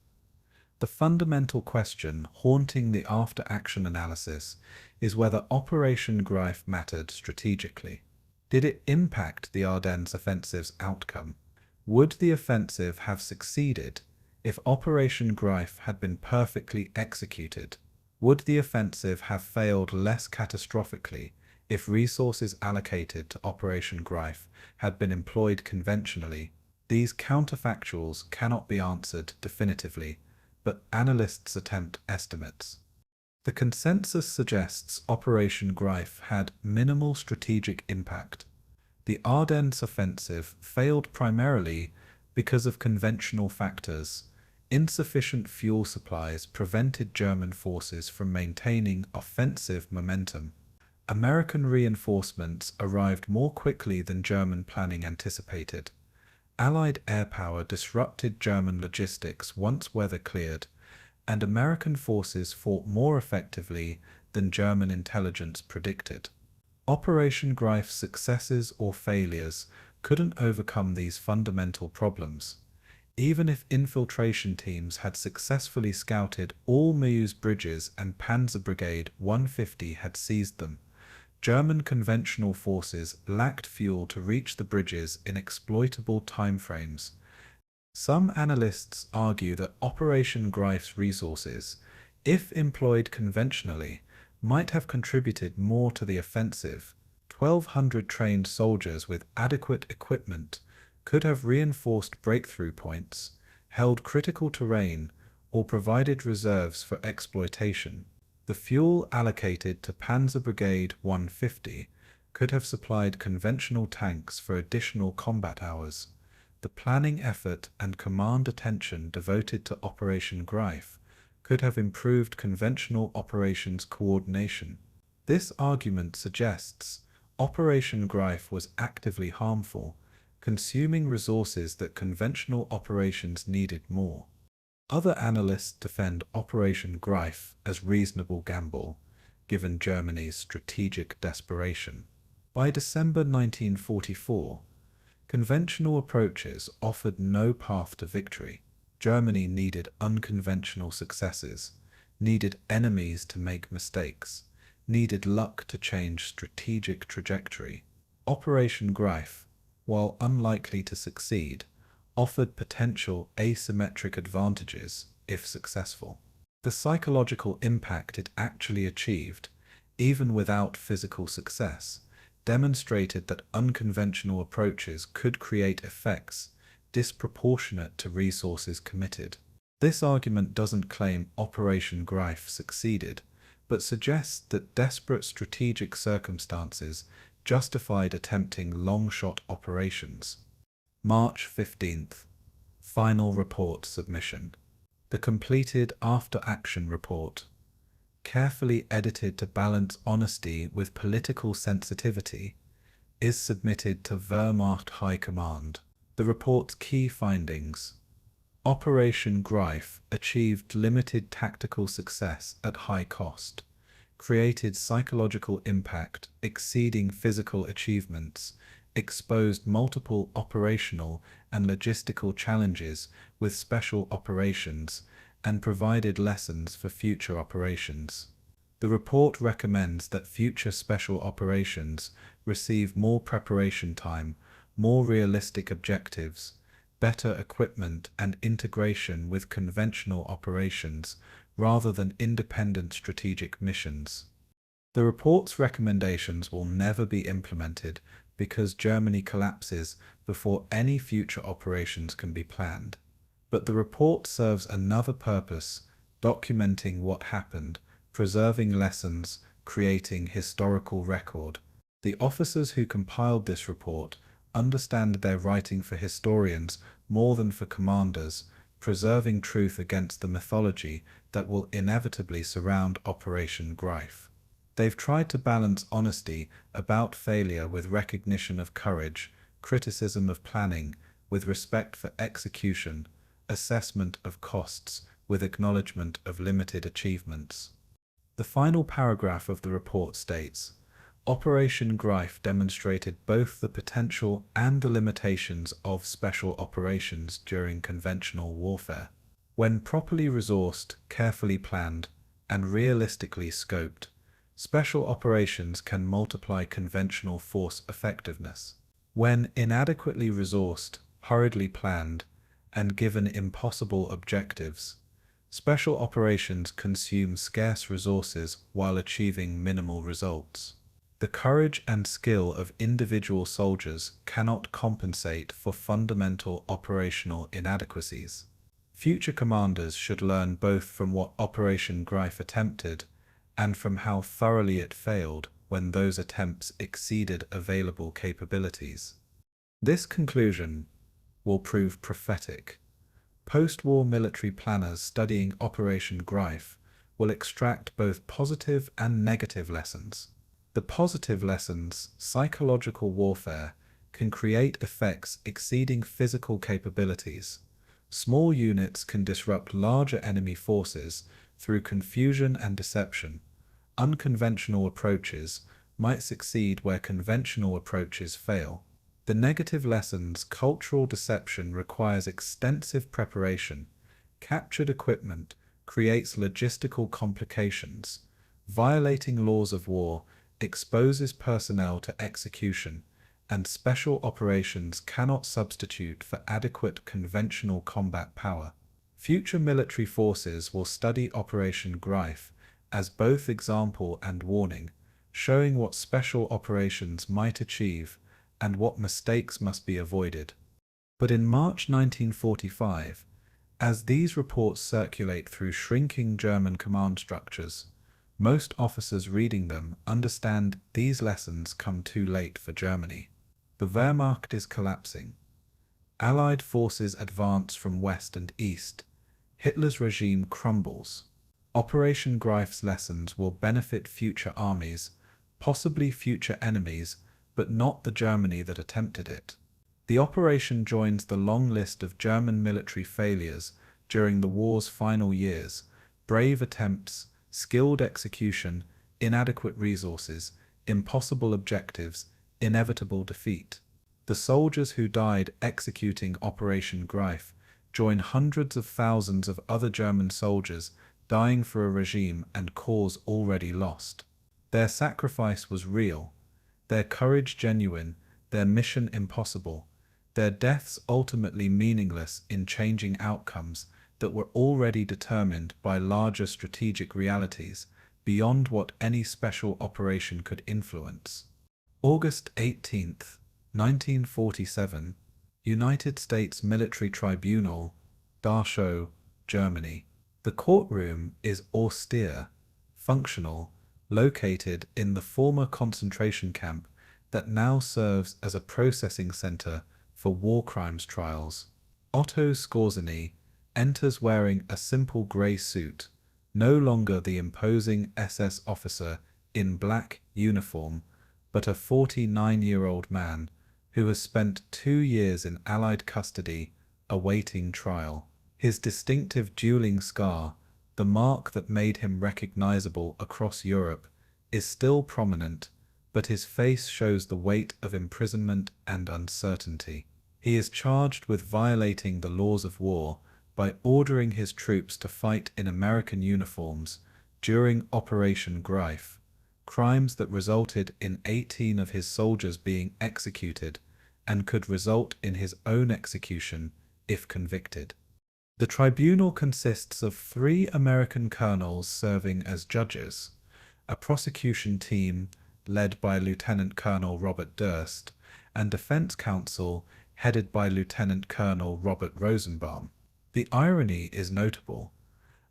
The fundamental question haunting the after-action analysis is whether Operation Greif mattered strategically. Did it impact the Ardennes offensive's outcome? Would the offensive have succeeded if Operation Greif had been perfectly executed? Would the offensive have failed less catastrophically if resources allocated to Operation Greif had been employed conventionally? These counterfactuals cannot be answered definitively, but analysts attempt estimates. The consensus suggests Operation Greif had minimal strategic impact. The Ardennes offensive failed primarily because of conventional factors. Insufficient fuel supplies prevented German forces from maintaining offensive momentum. American reinforcements arrived more quickly than German planning anticipated. Allied air power disrupted German logistics once weather cleared, and American forces fought more effectively than German intelligence predicted. Operation Greif's successes or failures couldn't overcome these fundamental problems. Even if infiltration teams had successfully scouted all Meuse bridges and Panzer Brigade 150 had seized them, German conventional forces lacked fuel to reach the bridges in exploitable timeframes. Some analysts argue that Operation Greif's resources, if employed conventionally, might have contributed more to the offensive. 1,200 trained soldiers with adequate equipment could have reinforced breakthrough points, held critical terrain, or provided reserves for exploitation. The fuel allocated to Panzer Brigade 150 could have supplied conventional tanks for additional combat hours. The planning effort and command attention devoted to Operation Greif could have improved conventional operations coordination. This argument suggests Operation Greif was actively harmful, consuming resources that conventional operations needed more. Other analysts defend Operation Greif as reasonable gamble, given Germany's strategic desperation. By December 1944, conventional approaches offered no path to victory. Germany needed unconventional successes, needed enemies to make mistakes, needed luck to change strategic trajectory. Operation Greif, while unlikely to succeed, offered potential asymmetric advantages if successful. The psychological impact it actually achieved, even without physical success, demonstrated that unconventional approaches could create effects disproportionate to resources committed. This argument doesn't claim Operation Greif succeeded, but suggests that desperate strategic circumstances justified attempting long-shot operations. March 15th. Final report submission. The completed after-action report, carefully edited to balance honesty with political sensitivity, is submitted to Wehrmacht High Command. The report's key findings. Operation Greif achieved limited tactical success at high cost, created psychological impact exceeding physical achievements, exposed multiple operational and logistical challenges with special operations, and provided lessons for future operations. The report recommends that future special operations receive more preparation time, more realistic objectives, better equipment and integration with conventional operations rather than independent strategic missions. The report's recommendations will never be implemented because Germany collapses before any future operations can be planned. But the report serves another purpose, documenting what happened, preserving lessons, creating historical record. The officers who compiled this report understand they're writing for historians more than for commanders, preserving truth against the mythology that will inevitably surround Operation Greif. They've tried to balance honesty about failure with recognition of courage, criticism of planning with respect for execution, assessment of costs with acknowledgement of limited achievements. The final paragraph of the report states, Operation Greif demonstrated both the potential and the limitations of special operations during conventional warfare. When properly resourced, carefully planned, and realistically scoped, special operations can multiply conventional force effectiveness. When inadequately resourced, hurriedly planned, and given impossible objectives, special operations consume scarce resources while achieving minimal results. The courage and skill of individual soldiers cannot compensate for fundamental operational inadequacies. Future commanders should learn both from what Operation Greif attempted and from how thoroughly it failed when those attempts exceeded available capabilities. This conclusion will prove prophetic. Post-war military planners studying Operation Greif will extract both positive and negative lessons. The positive lessons, psychological warfare, can create effects exceeding physical capabilities. Small units can disrupt larger enemy forces through confusion and deception. Unconventional approaches might succeed where conventional approaches fail. The negative lessons: cultural deception requires extensive preparation, captured equipment creates logistical complications, violating laws of war exposes personnel to execution, and special operations cannot substitute for adequate conventional combat power. Future military forces will study Operation Greif as both example and warning, showing what special operations might achieve and what mistakes must be avoided. But in March 1945, as these reports circulate through shrinking German command structures, most officers reading them understand these lessons come too late for Germany. The Wehrmacht is collapsing. Allied forces advance from west and east. Hitler's regime crumbles. Operation Greif's lessons will benefit future armies, possibly future enemies, but not the Germany that attempted it. The operation joins the long list of German military failures during the war's final years: brave attempts, skilled execution, inadequate resources, impossible objectives, inevitable defeat. The soldiers who died executing Operation Greif join hundreds of thousands of other German soldiers dying for a regime and cause already lost. Their sacrifice was real, their courage genuine, their mission impossible, their deaths ultimately meaningless in changing outcomes that were already determined by larger strategic realities beyond what any special operation could influence. August 18, 1947, United States Military Tribunal, Dachau, Germany. The courtroom is austere, functional, located in the former concentration camp that now serves as a processing center for war crimes trials. Otto Skorzeny enters wearing a simple grey suit, no longer the imposing SS officer in black uniform, but a 49-year-old man who has spent 2 years in Allied custody awaiting trial. His distinctive dueling scar, the mark that made him recognizable across Europe, is still prominent, but his face shows the weight of imprisonment and uncertainty. He is charged with violating the laws of war by ordering his troops to fight in American uniforms during Operation Greif, crimes that resulted in 18 of his soldiers being executed and could result in his own execution if convicted. The tribunal consists of 3 American colonels serving as judges, a prosecution team led by Lieutenant Colonel Robert Durst, and defense counsel headed by Lieutenant Colonel Robert Rosenbaum. The irony is notable.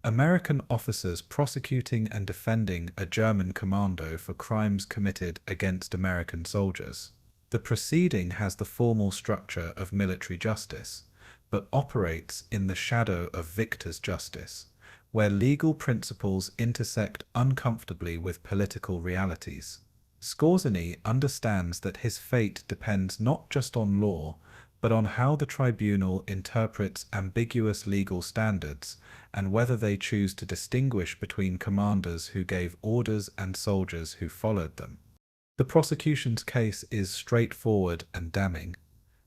American officers prosecuting and defending a German commando for crimes committed against American soldiers. The proceeding has the formal structure of military justice, but operates in the shadow of victor's justice, where legal principles intersect uncomfortably with political realities. Skorzeny understands that his fate depends not just on law, but on how the tribunal interprets ambiguous legal standards and whether they choose to distinguish between commanders who gave orders and soldiers who followed them. The prosecution's case is straightforward and damning.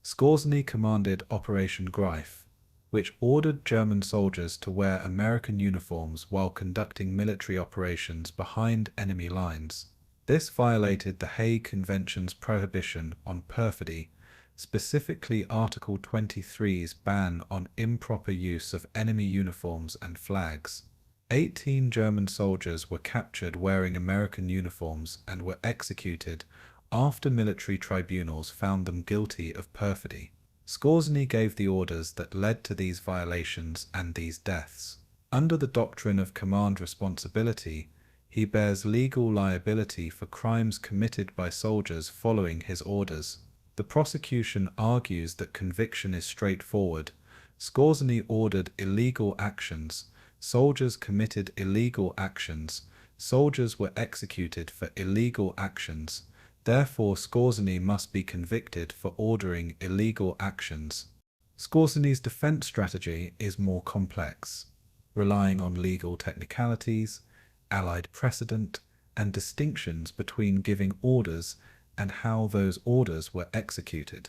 Skorzeny commanded Operation Greif, which ordered German soldiers to wear American uniforms while conducting military operations behind enemy lines. This violated the Hague Convention's prohibition on perfidy, specifically Article 23's ban on improper use of enemy uniforms and flags. 18 German soldiers were captured wearing American uniforms and were executed after military tribunals found them guilty of perfidy. Skorzeny gave the orders that led to these violations and these deaths. Under the doctrine of command responsibility, he bears legal liability for crimes committed by soldiers following his orders. The prosecution argues that conviction is straightforward. Skorzeny ordered illegal actions, soldiers committed illegal actions, soldiers were executed for illegal actions. Therefore, Skorzeny must be convicted for ordering illegal actions. Skorzeny's defense strategy is more complex, relying on legal technicalities, Allied precedent, and distinctions between giving orders and how those orders were executed.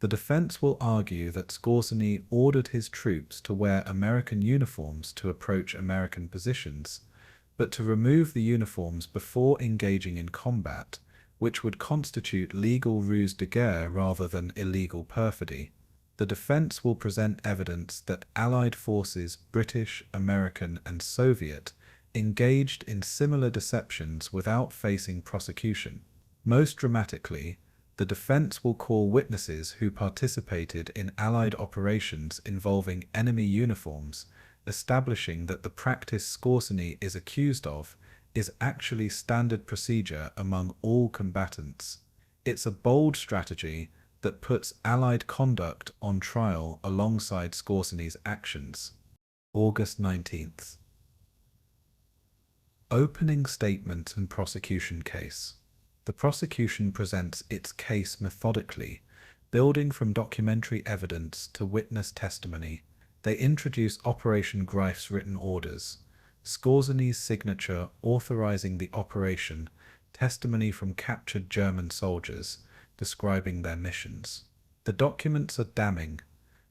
The defense will argue that Skorzeny ordered his troops to wear American uniforms to approach American positions, but to remove the uniforms before engaging in combat, which would constitute legal ruse de guerre rather than illegal perfidy. The defense will present evidence that Allied forces, British, American, and Soviet, engaged in similar deceptions without facing prosecution. Most dramatically, the defense will call witnesses who participated in Allied operations involving enemy uniforms, establishing that the practice Skorzeny is accused of is actually standard procedure among all combatants. It's a bold strategy that puts Allied conduct on trial alongside Skorzeny's actions. August 19th. Opening statement and prosecution case. The prosecution presents its case methodically, building from documentary evidence to witness testimony. They introduce Operation Greif's written orders, Skorzeny's signature authorizing the operation, testimony from captured German soldiers describing their missions. The documents are damning.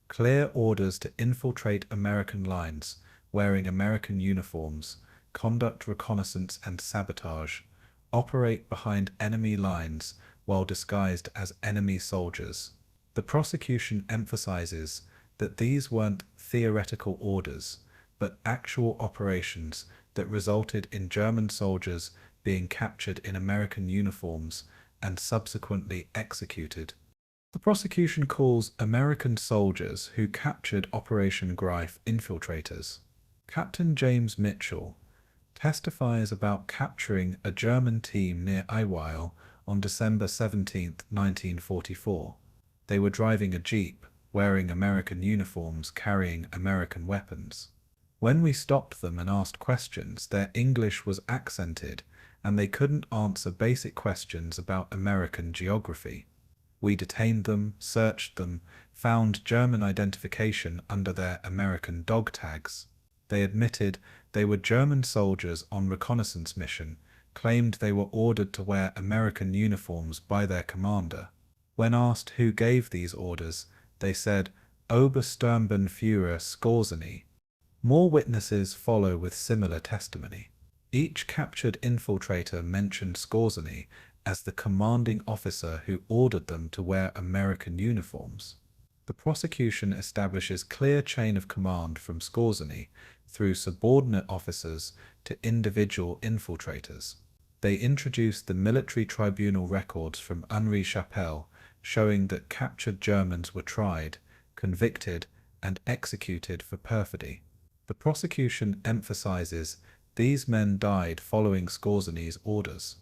Clear orders to infiltrate American lines, wearing American uniforms, conduct reconnaissance and sabotage, operate behind enemy lines while disguised as enemy soldiers. The prosecution emphasizes that these weren't theoretical orders, but actual operations that resulted in German soldiers being captured in American uniforms and subsequently executed. The prosecution calls American soldiers who captured Operation Greif infiltrators. Captain James Mitchell testifies about capturing a German team near Eiweiler on December 17, 1944. They were driving a jeep, wearing American uniforms, carrying American weapons. When we stopped them and asked questions, their English was accented, and they couldn't answer basic questions about American geography. We detained them, searched them, found German identification under their American dog tags. They admitted they were German soldiers on reconnaissance mission, claimed they were ordered to wear American uniforms by their commander. When asked who gave these orders, they said, Obersturmbannführer Skorzeny. More witnesses follow with similar testimony. Each captured infiltrator mentioned Skorzeny as the commanding officer who ordered them to wear American uniforms. The prosecution establishes clear chain of command from Skorzeny through subordinate officers to individual infiltrators. They introduce the military tribunal records from Henri Chapelle showing that captured Germans were tried, convicted, and executed for perfidy. The prosecution emphasizes these men died following Skorzeny's orders.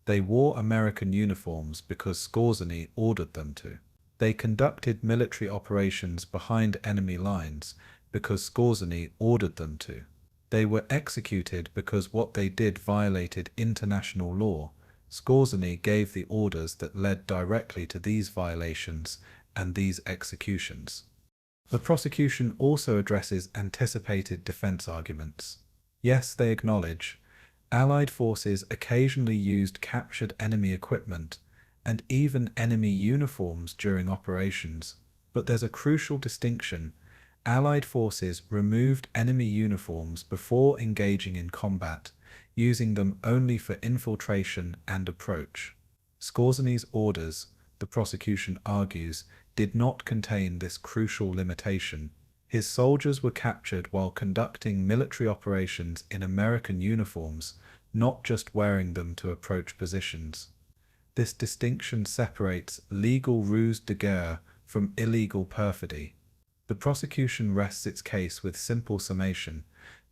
They wore American uniforms because Skorzeny ordered them to. They conducted military operations behind enemy lines because Skorzeny ordered them to. They were executed because what they did violated international law. Skorzeny gave the orders that led directly to these violations and these executions. The prosecution also addresses anticipated defense arguments. Yes, they acknowledge Allied forces occasionally used captured enemy equipment and even enemy uniforms during operations, but there's a crucial distinction. Allied forces removed enemy uniforms before engaging in combat, using them only for infiltration and approach. Skorzeny's orders, the prosecution argues, did not contain this crucial limitation. His soldiers were captured while conducting military operations in American uniforms, not just wearing them to approach positions. This distinction separates legal ruse de guerre from illegal perfidy. The prosecution rests its case with simple summation.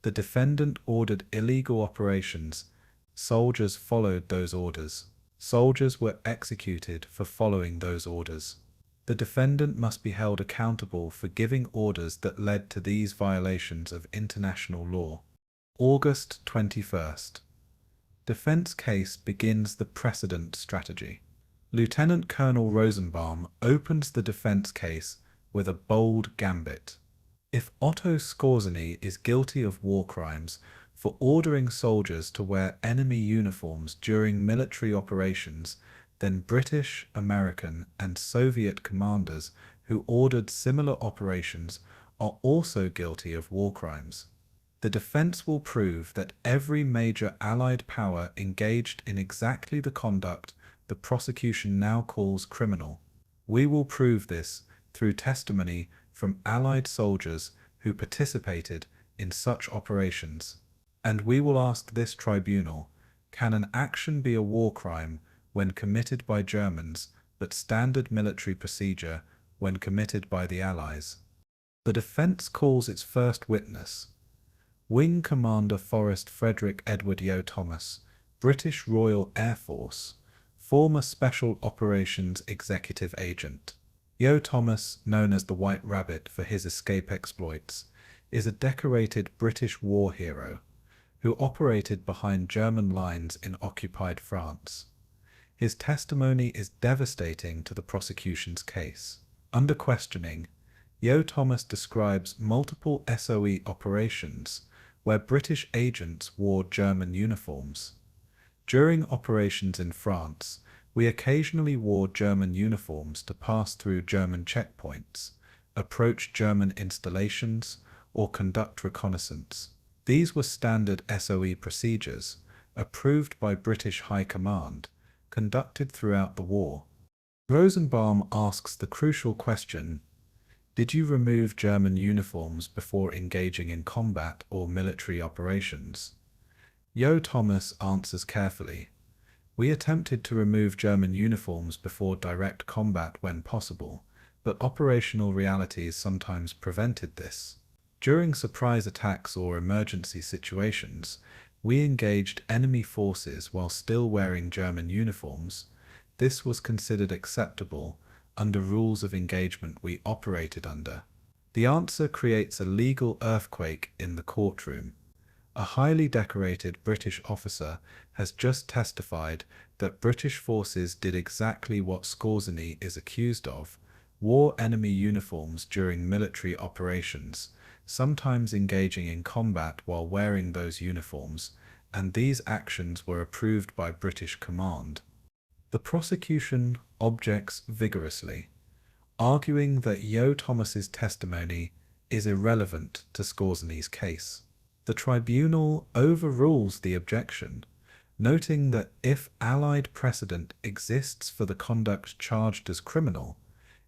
The defendant ordered illegal operations. Soldiers followed those orders. Soldiers were executed for following those orders. The defendant must be held accountable for giving orders that led to these violations of international law. August 21st. Defense case begins the precedent strategy. Lieutenant Colonel Rosenbaum opens the defense case with a bold gambit. If Otto Skorzeny is guilty of war crimes for ordering soldiers to wear enemy uniforms during military operations, then British, American, and Soviet commanders who ordered similar operations are also guilty of war crimes. The defense will prove that every major Allied power engaged in exactly the conduct the prosecution now calls criminal. We will prove this through testimony from Allied soldiers who participated in such operations. And we will ask this tribunal, can an action be a war crime when committed by Germans, but standard military procedure when committed by the Allies? The defense calls its first witness, Wing Commander Forrest Frederick Edward Yo Thomas, British Royal Air Force, former Special Operations Executive Agent. Yo Thomas, known as the White Rabbit for his escape exploits, is a decorated British war hero who operated behind German lines in occupied France. His testimony is devastating to the prosecution's case. Under questioning, Yo Thomas describes multiple SOE operations where British agents wore German uniforms. During operations in France, we occasionally wore German uniforms to pass through German checkpoints, approach German installations, or conduct reconnaissance. These were standard SOE procedures, approved by British High Command, conducted throughout the war. Rosenbaum asks the crucial question, did you remove German uniforms before engaging in combat or military operations? Yo Thomas answers carefully, we attempted to remove German uniforms before direct combat when possible, but operational realities sometimes prevented this. During surprise attacks or emergency situations, we engaged enemy forces while still wearing German uniforms. This was considered acceptable under rules of engagement we operated under. The answer creates a legal earthquake in the courtroom. A highly decorated British officer has just testified that British forces did exactly what Skorzeny is accused of, wore enemy uniforms during military operations, sometimes engaging in combat while wearing those uniforms, and these actions were approved by British command. The prosecution objects vigorously, arguing that Yo Thomas's testimony is irrelevant to Skorzeny's case. The tribunal overrules the objection, noting that if Allied precedent exists for the conduct charged as criminal,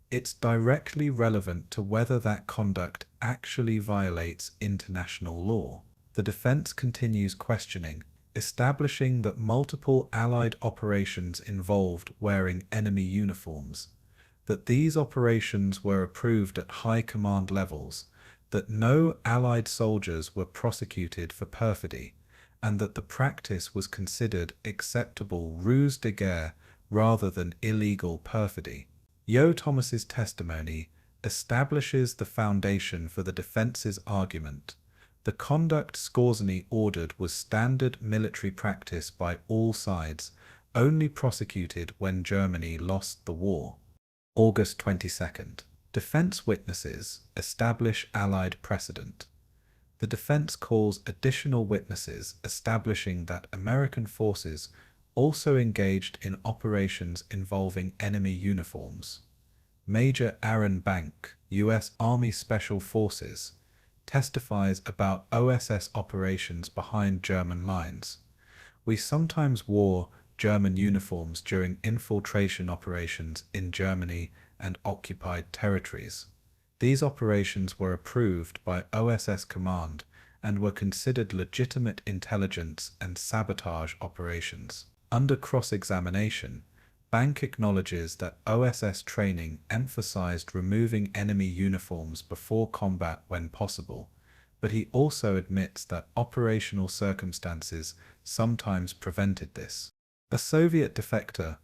it's directly relevant to whether that conduct actually violates international law. The defense continues questioning, establishing that multiple Allied operations involved wearing enemy uniforms, that these operations were approved at high command levels, that no Allied soldiers were prosecuted for perfidy, and that the practice was considered acceptable ruse de guerre rather than illegal perfidy. Yo Thomas's testimony establishes the foundation for the defense's argument. The conduct Skorzeny ordered was standard military practice by all sides, only prosecuted when Germany lost the war. August 22nd. Defense witnesses establish Allied precedent. The defense calls additional witnesses establishing that American forces also engaged in operations involving enemy uniforms. Major Aaron Bank, U.S. Army Special Forces, testifies about OSS operations behind German lines. We sometimes wore German uniforms during infiltration operations in Germany and occupied territories. These operations were approved by OSS Command and were considered legitimate intelligence and sabotage operations. Under cross-examination, Bank acknowledges that OSS training emphasized removing enemy uniforms before combat when possible, but he also admits that operational circumstances sometimes prevented this. A Soviet defector,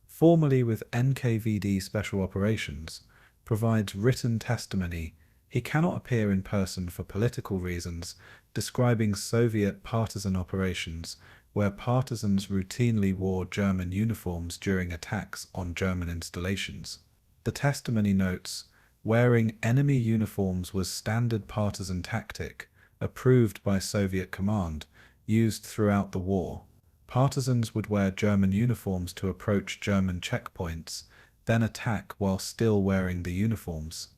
formerly with NKVD Special Operations, provides written testimony. He cannot appear in person for political reasons, describing Soviet partisan operations where partisans routinely wore German uniforms during attacks on German installations. The testimony notes, wearing enemy uniforms was standard partisan tactic, approved by Soviet command, used throughout the war. Partisans would wear German uniforms to approach German checkpoints, then attack while still wearing the uniforms.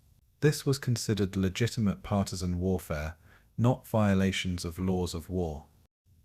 This was considered legitimate partisan warfare, not violations of laws of war.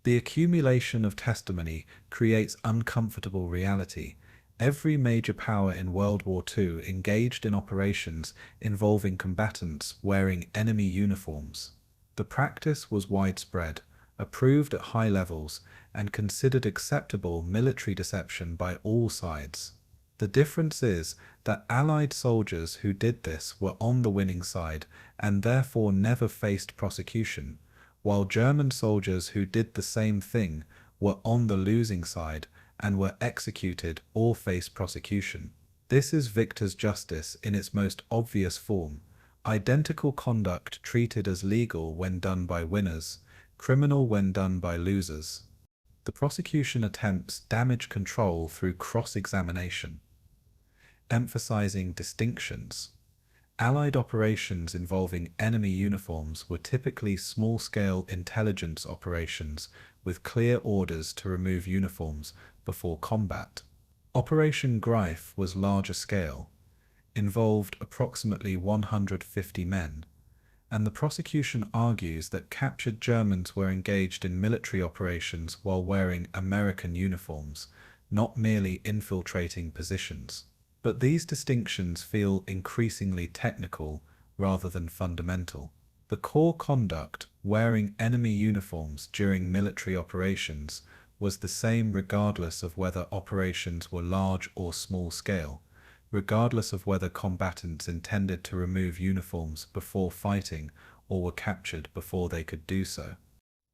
The accumulation of testimony creates uncomfortable reality. Every major power in World War II engaged in operations involving combatants wearing enemy uniforms. The practice was widespread, approved at high levels, and considered acceptable military deception by all sides. The difference is that Allied soldiers who did this were on the winning side and therefore never faced prosecution, while German soldiers who did the same thing were on the losing side and were executed or faced prosecution. This is victor's justice in its most obvious form: identical conduct treated as legal when done by winners, criminal when done by losers. The prosecution attempts damage control through cross-examination, emphasizing distinctions. Allied operations involving enemy uniforms were typically small-scale intelligence operations with clear orders to remove uniforms before combat. Operation Greif was larger scale, involved approximately 150 men, and the prosecution argues that captured Germans were engaged in military operations while wearing American uniforms, not merely infiltrating positions. But these distinctions feel increasingly technical rather than fundamental. The core conduct, wearing enemy uniforms during military operations, was the same regardless of whether operations were large or small scale, regardless of whether combatants intended to remove uniforms before fighting or were captured before they could do so.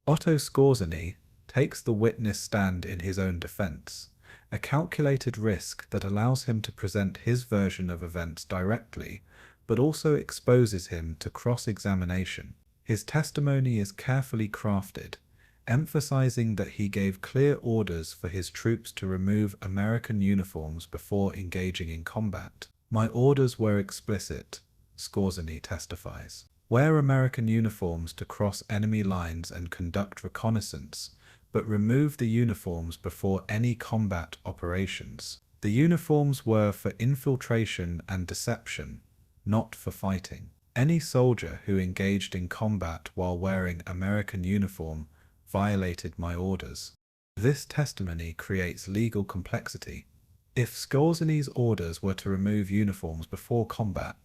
Otto Skorzeny takes the witness stand in his own defense, a calculated risk that allows him to present his version of events directly, but also exposes him to cross-examination. His testimony is carefully crafted, emphasizing that he gave clear orders for his troops to remove American uniforms before engaging in combat. "My orders were explicit," Skorzeny testifies. "Wear American uniforms to cross enemy lines and conduct reconnaissance, but remove the uniforms before any combat operations. The uniforms were for infiltration and deception, not for fighting. Any soldier who engaged in combat while wearing American uniform violated my orders." This testimony creates legal complexity. If Skorzeny's orders were to remove uniforms before combat,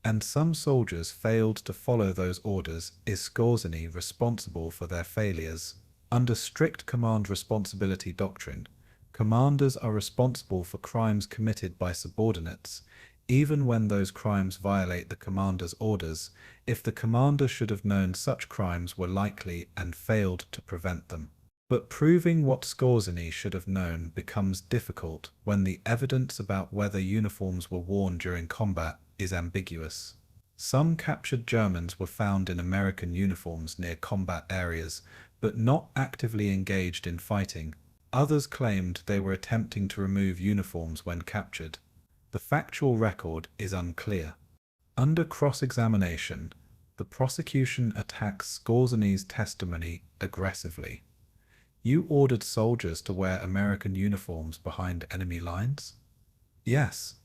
and some soldiers failed to follow those orders, is Skorzeny responsible for their failures? Under strict command responsibility doctrine, commanders are responsible for crimes committed by subordinates, even when those crimes violate the commander's orders, if the commander should have known such crimes were likely and failed to prevent them. But proving what Skorzeny should have known becomes difficult when the evidence about whether uniforms were worn during combat is ambiguous. Some captured Germans were found in American uniforms near combat areas, but not actively engaged in fighting. Others claimed they were attempting to remove uniforms when captured. The factual record is unclear. Under cross-examination, the prosecution attacks Skorzeny's testimony aggressively. "You ordered soldiers to wear American uniforms behind enemy lines?" "Yes."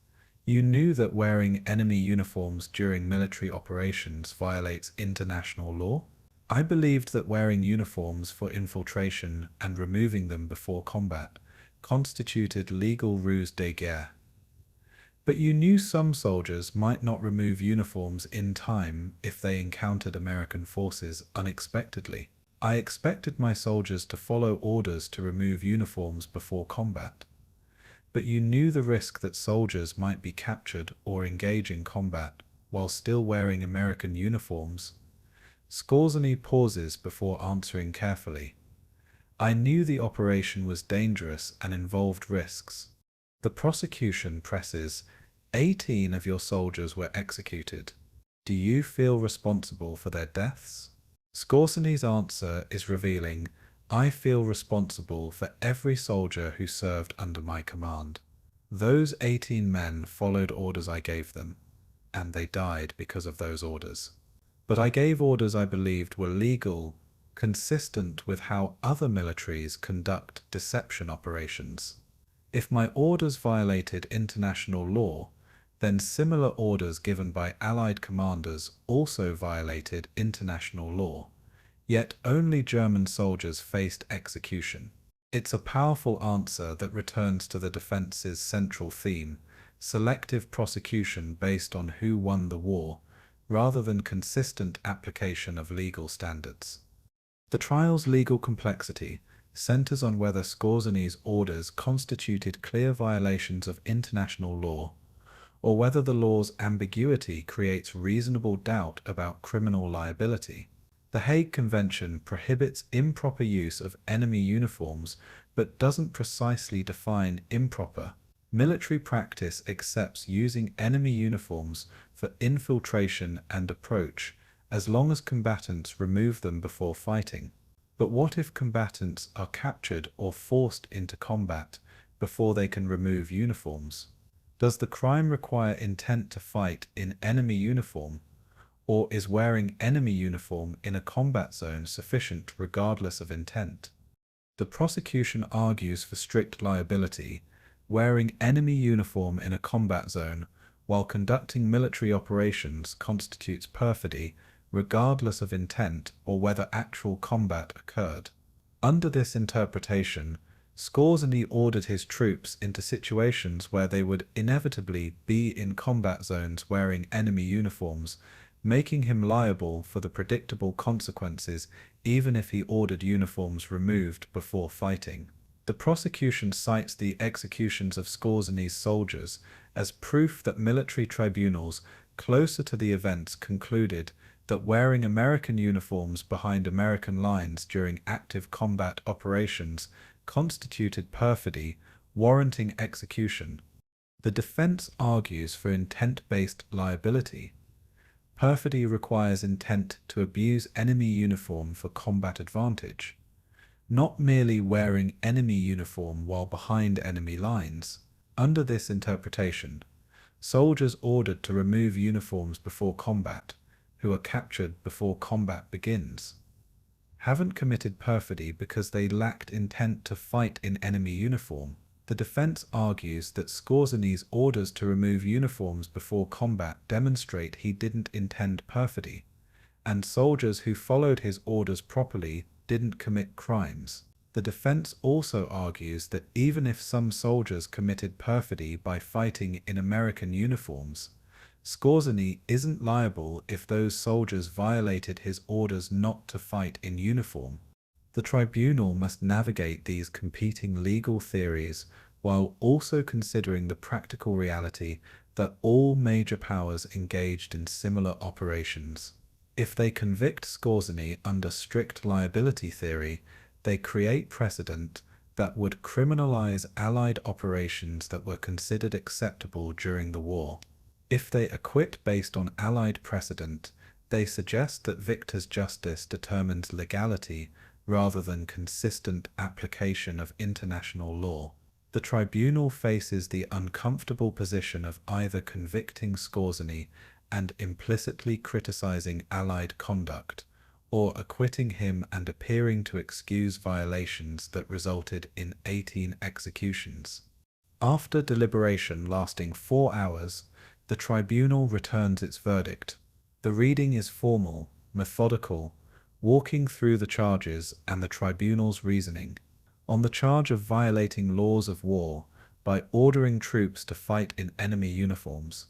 "You knew that wearing enemy uniforms during military operations violates international law?" "I believed that wearing uniforms for infiltration and removing them before combat constituted legal ruse de guerre." "But you knew some soldiers might not remove uniforms in time if they encountered American forces unexpectedly." "I expected my soldiers to follow orders to remove uniforms before combat." "But you knew the risk that soldiers might be captured or engage in combat while still wearing American uniforms?" Skorzeny pauses before answering carefully. "I knew the operation was dangerous and involved risks." The prosecution presses, 18 of your soldiers were executed. Do you feel responsible for their deaths?" Skorzeny's answer is revealing. "I feel responsible for every soldier who served under my command. Those 18 men followed orders I gave them, and they died because of those orders. But I gave orders I believed were legal consistent with how other militaries conduct deception operations. If my orders violated international law, then similar orders given by Allied commanders also violated international law, yet only German soldiers faced execution. It's a powerful answer that returns to the defense's central theme: selective prosecution based on who won the war, rather than consistent application of legal standards. The trial's legal complexity centers on whether Skorzeny's orders constituted clear violations of international law, or whether the law's ambiguity creates reasonable doubt about criminal liability. The Hague Convention prohibits improper use of enemy uniforms but doesn't precisely define improper. Military practice accepts using enemy uniforms for infiltration and approach as long as combatants remove them before fighting. But what if combatants are captured or forced into combat before they can remove uniforms? Does the crime require intent to fight in enemy uniform, or is wearing enemy uniform in a combat zone sufficient regardless of intent? The prosecution argues for strict liability. Wearing enemy uniform in a combat zone while conducting military operations constitutes perfidy, regardless of intent or whether actual combat occurred. Under this interpretation, Skorzeny ordered his troops into situations where they would inevitably be in combat zones wearing enemy uniforms, making him liable for the predictable consequences even if he ordered uniforms removed before fighting. The prosecution cites the executions of Skorzeny's soldiers as proof that military tribunals closer to the events concluded that wearing American uniforms behind American lines during active combat operations constituted perfidy, warranting execution. The defense argues for intent-based liability. Perfidy requires intent to abuse enemy uniform for combat advantage, not merely wearing enemy uniform while behind enemy lines. Under this interpretation, soldiers ordered to remove uniforms before combat, who are captured before combat begins, haven't committed perfidy because they lacked intent to fight in enemy uniform. The defense argues that Skorzeny's orders to remove uniforms before combat demonstrate he didn't intend perfidy, and soldiers who followed his orders properly didn't commit crimes. The defense also argues that even if some soldiers committed perfidy by fighting in American uniforms, Skorzeny isn't liable if those soldiers violated his orders not to fight in uniform. The tribunal must navigate these competing legal theories while also considering the practical reality that all major powers engaged in similar operations. If they convict Skorzeny under strict liability theory, they create precedent that would criminalize Allied operations that were considered acceptable during the war. If they acquit based on Allied precedent, they suggest that victor's justice determines legality rather than consistent application of international law. The tribunal faces the uncomfortable position of either convicting Skorzeny and implicitly criticizing Allied conduct, or acquitting him and appearing to excuse violations that resulted in 18 executions. After deliberation lasting 4 hours, the tribunal returns its verdict. The reading is formal, methodical, walking through the charges and the tribunal's reasoning. On the charge of violating laws of war by ordering troops to fight in enemy uniforms,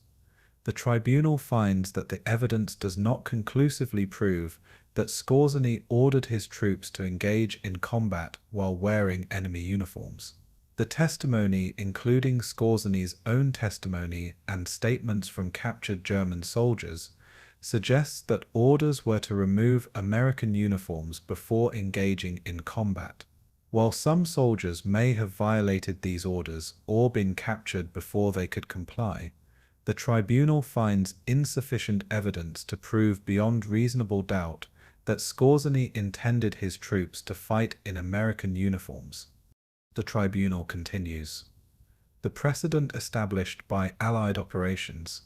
the tribunal finds that the evidence does not conclusively prove that Skorzeny ordered his troops to engage in combat while wearing enemy uniforms. The testimony, including Skorzeny's own testimony and statements from captured German soldiers, suggests that orders were to remove American uniforms before engaging in combat. While some soldiers may have violated these orders or been captured before they could comply, the tribunal finds insufficient evidence to prove beyond reasonable doubt that Skorzeny intended his troops to fight in American uniforms. The tribunal continues. The precedent established by Allied operations,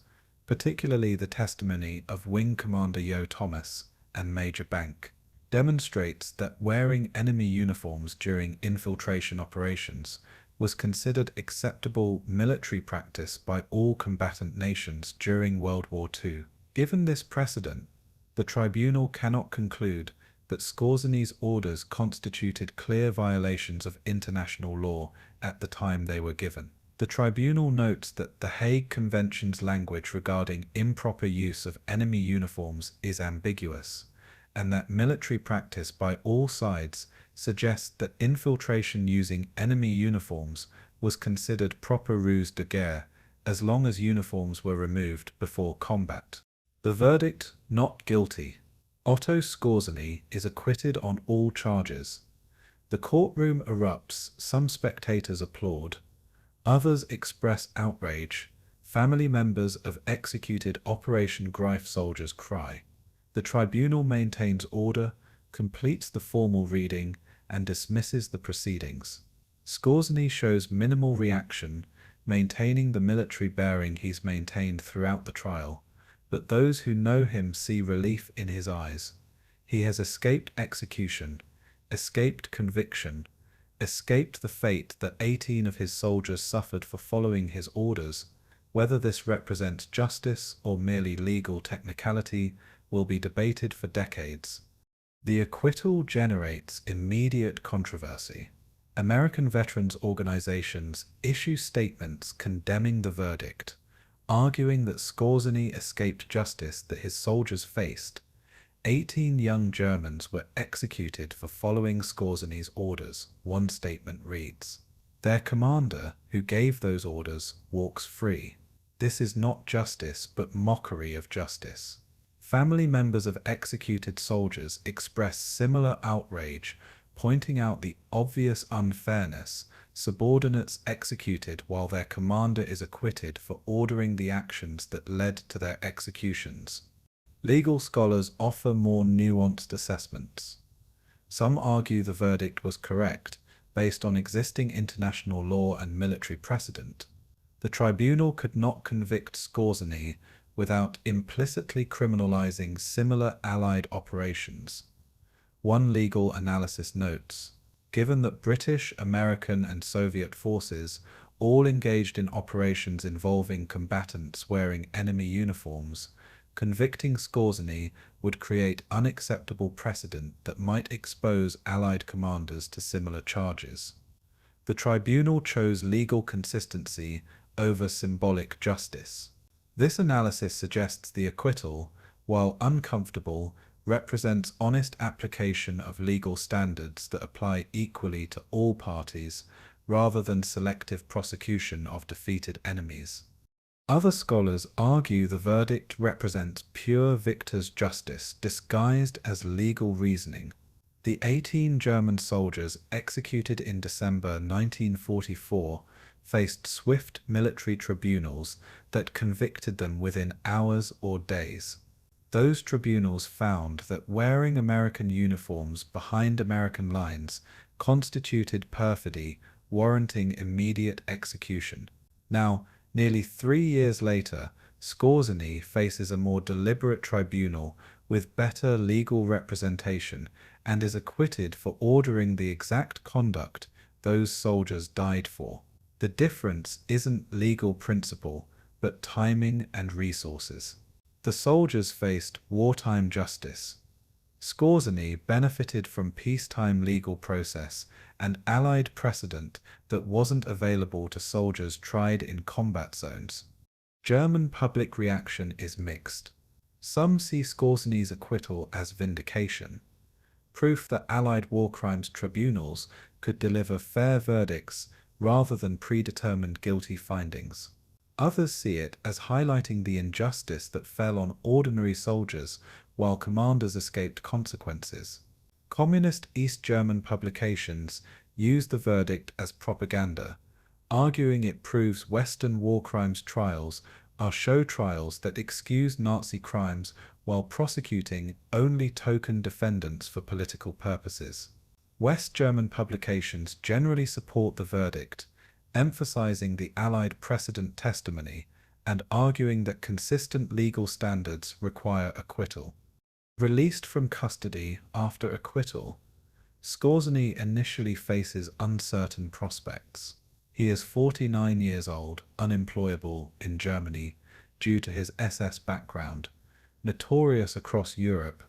particularly the testimony of Wing Commander Yo Thomas and Major Bank, demonstrates that wearing enemy uniforms during infiltration operations was considered acceptable military practice by all combatant nations during World War II. Given this precedent, the tribunal cannot conclude that Skorzeny's orders constituted clear violations of international law at the time they were given. The tribunal notes that the Hague Convention's language regarding improper use of enemy uniforms is ambiguous, and that military practice by all sides suggests that infiltration using enemy uniforms was considered proper ruse de guerre as long as uniforms were removed before combat. The verdict: not guilty. Otto Skorzeny is acquitted on all charges. The courtroom erupts, some spectators applaud, others express outrage, family members of executed Operation Greif soldiers cry. The tribunal maintains order, completes the formal reading, and dismisses the proceedings. Skorzeny shows minimal reaction, maintaining the military bearing he's maintained throughout the trial, but those who know him see relief in his eyes. He has escaped execution, escaped conviction, escaped the fate that 18 of his soldiers suffered for following his orders. Whether this represents justice or merely legal technicality will be debated for decades. The acquittal generates immediate controversy. American veterans organizations issue statements condemning the verdict, arguing that Skorzeny escaped justice that his soldiers faced. 18 young Germans were executed for following Skorzeny's orders, one statement reads. Their commander, who gave those orders, walks free. This is not justice, but mockery of justice. Family members of executed soldiers express similar outrage, pointing out the obvious unfairness: subordinates executed while their commander is acquitted for ordering the actions that led to their executions. Legal scholars offer more nuanced assessments. Some argue the verdict was correct, based on existing international law and military precedent. The tribunal could not convict Skorzeny without implicitly criminalizing similar Allied operations. One legal analysis notes, given that British, American, and Soviet forces all engaged in operations involving combatants wearing enemy uniforms, convicting Skorzeny would create unacceptable precedent that might expose Allied commanders to similar charges. The tribunal chose legal consistency over symbolic justice. This analysis suggests the acquittal, while uncomfortable, represents honest application of legal standards that apply equally to all parties, rather than selective prosecution of defeated enemies. Other scholars argue the verdict represents pure victor's justice disguised as legal reasoning. The 18 German soldiers executed in December 1944 faced swift military tribunals that convicted them within hours or days. Those tribunals found that wearing American uniforms behind American lines constituted perfidy, warranting immediate execution. Now, nearly 3 years later, Skorzeny faces a more deliberate tribunal with better legal representation and is acquitted for ordering the exact conduct those soldiers died for. The difference isn't legal principle, but timing and resources. The soldiers faced wartime justice. Skorzeny benefited from peacetime legal process and Allied precedent that wasn't available to soldiers tried in combat zones. German public reaction is mixed. Some see Skorzeny's acquittal as vindication, proof that Allied war crimes tribunals could deliver fair verdicts rather than predetermined guilty findings. Others see it as highlighting the injustice that fell on ordinary soldiers while commanders escaped consequences. Communist East German publications use the verdict as propaganda, arguing it proves Western war crimes trials are show trials that excuse Nazi crimes while prosecuting only token defendants for political purposes. West German publications generally support the verdict, emphasizing the Allied precedent testimony and arguing that consistent legal standards require acquittal. Released from custody after acquittal, Skorzeny initially faces uncertain prospects. He is 49 years old, unemployable in Germany due to his SS background, notorious across Europe,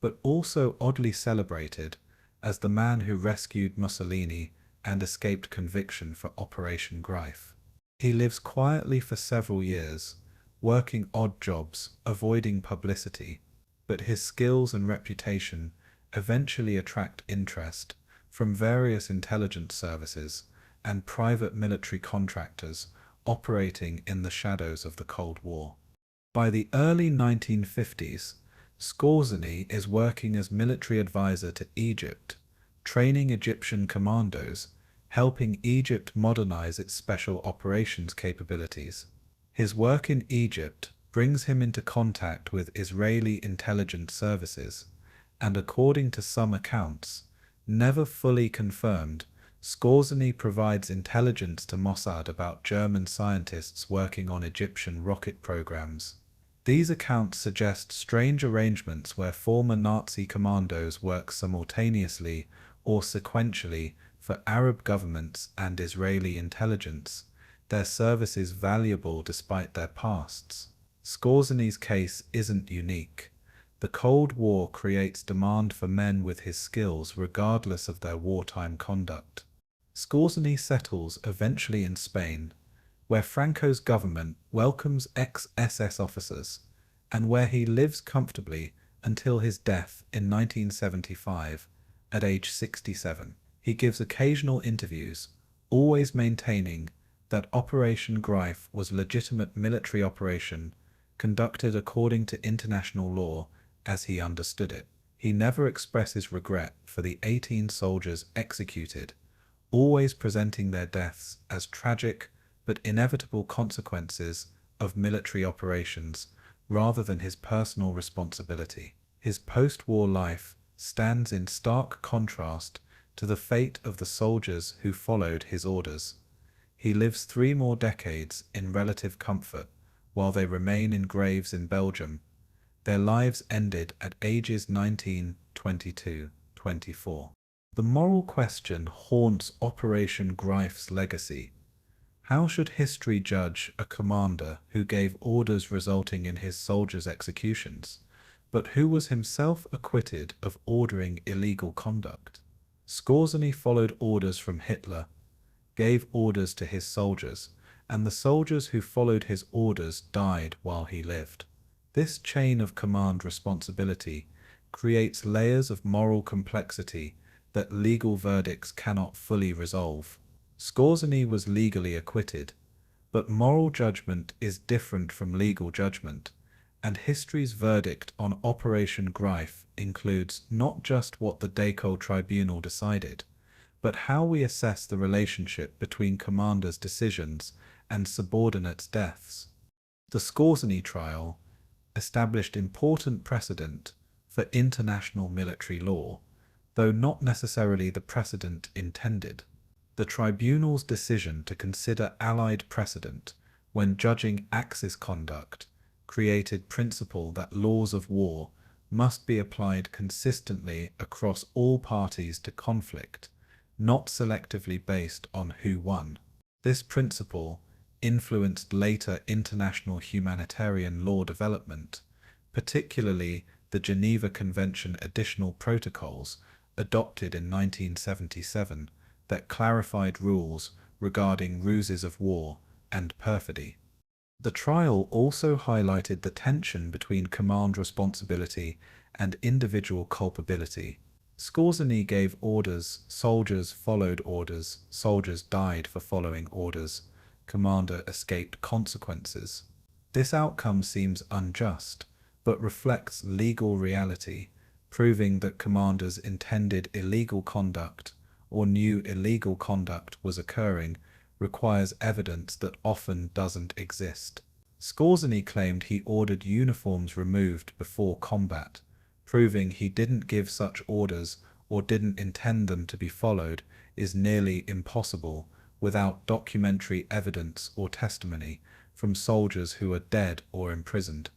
but also oddly celebrated as the man who rescued Mussolini and escaped conviction for Operation Greif. He lives quietly for several years, working odd jobs, avoiding publicity, but his skills and reputation eventually attract interest from various intelligence services and private military contractors operating in the shadows of the Cold War. By the early 1950s, Skorzeny is working as military advisor to Egypt, training Egyptian commandos, helping Egypt modernize its special operations capabilities. His work in Egypt brings him into contact with Israeli intelligence services, and according to some accounts, never fully confirmed, Skorzeny provides intelligence to Mossad about German scientists working on Egyptian rocket programs. These accounts suggest strange arrangements where former Nazi commandos work simultaneously or sequentially for Arab governments and Israeli intelligence, their services valuable despite their pasts. Skorzeny's case isn't unique. The Cold War creates demand for men with his skills regardless of their wartime conduct. Skorzeny settles eventually in Spain, where Franco's government welcomes ex-SS officers, and where he lives comfortably until his death in 1975, at age 67. He gives occasional interviews, always maintaining that Operation Greif was a legitimate military operation conducted according to international law as he understood it. He never expresses regret for the 18 soldiers executed, always presenting their deaths as tragic but inevitable consequences of military operations rather than his personal responsibility. His post-war life stands in stark contrast to the fate of the soldiers who followed his orders. He lives 3 more decades in relative comfort while they remain in graves in Belgium. Their lives ended at ages 19, 22, 24. The moral question haunts Operation Greif's legacy. How should history judge a commander who gave orders resulting in his soldiers' executions, but who was himself acquitted of ordering illegal conduct? Skorzeny followed orders from Hitler, gave orders to his soldiers, and the soldiers who followed his orders died while he lived. This chain of command responsibility creates layers of moral complexity that legal verdicts cannot fully resolve. Skorzeny was legally acquitted, but moral judgment is different from legal judgment, and history's verdict on Operation Greif includes not just what the Decaux Tribunal decided, but how we assess the relationship between commanders' decisions and subordinates' deaths. The Skorzeny trial established important precedent for international military law, though not necessarily the precedent intended. The tribunal's decision to consider Allied precedent when judging Axis conduct created principle that laws of war must be applied consistently across all parties to conflict, not selectively based on who won. This principle influenced later international humanitarian law development, particularly the Geneva Convention additional protocols adopted in 1977 that clarified rules regarding ruses of war and perfidy. The trial also highlighted the tension between command responsibility and individual culpability. Skorzeny gave orders, soldiers followed orders, soldiers died for following orders, commander escaped consequences. This outcome seems unjust, but reflects legal reality, proving that commanders intended illegal conduct or knew illegal conduct was occurring requires evidence that often doesn't exist. Skorzeny claimed he ordered uniforms removed before combat, proving he didn't give such orders or didn't intend them to be followed is nearly impossible without documentary evidence or testimony from soldiers who are dead or imprisoned.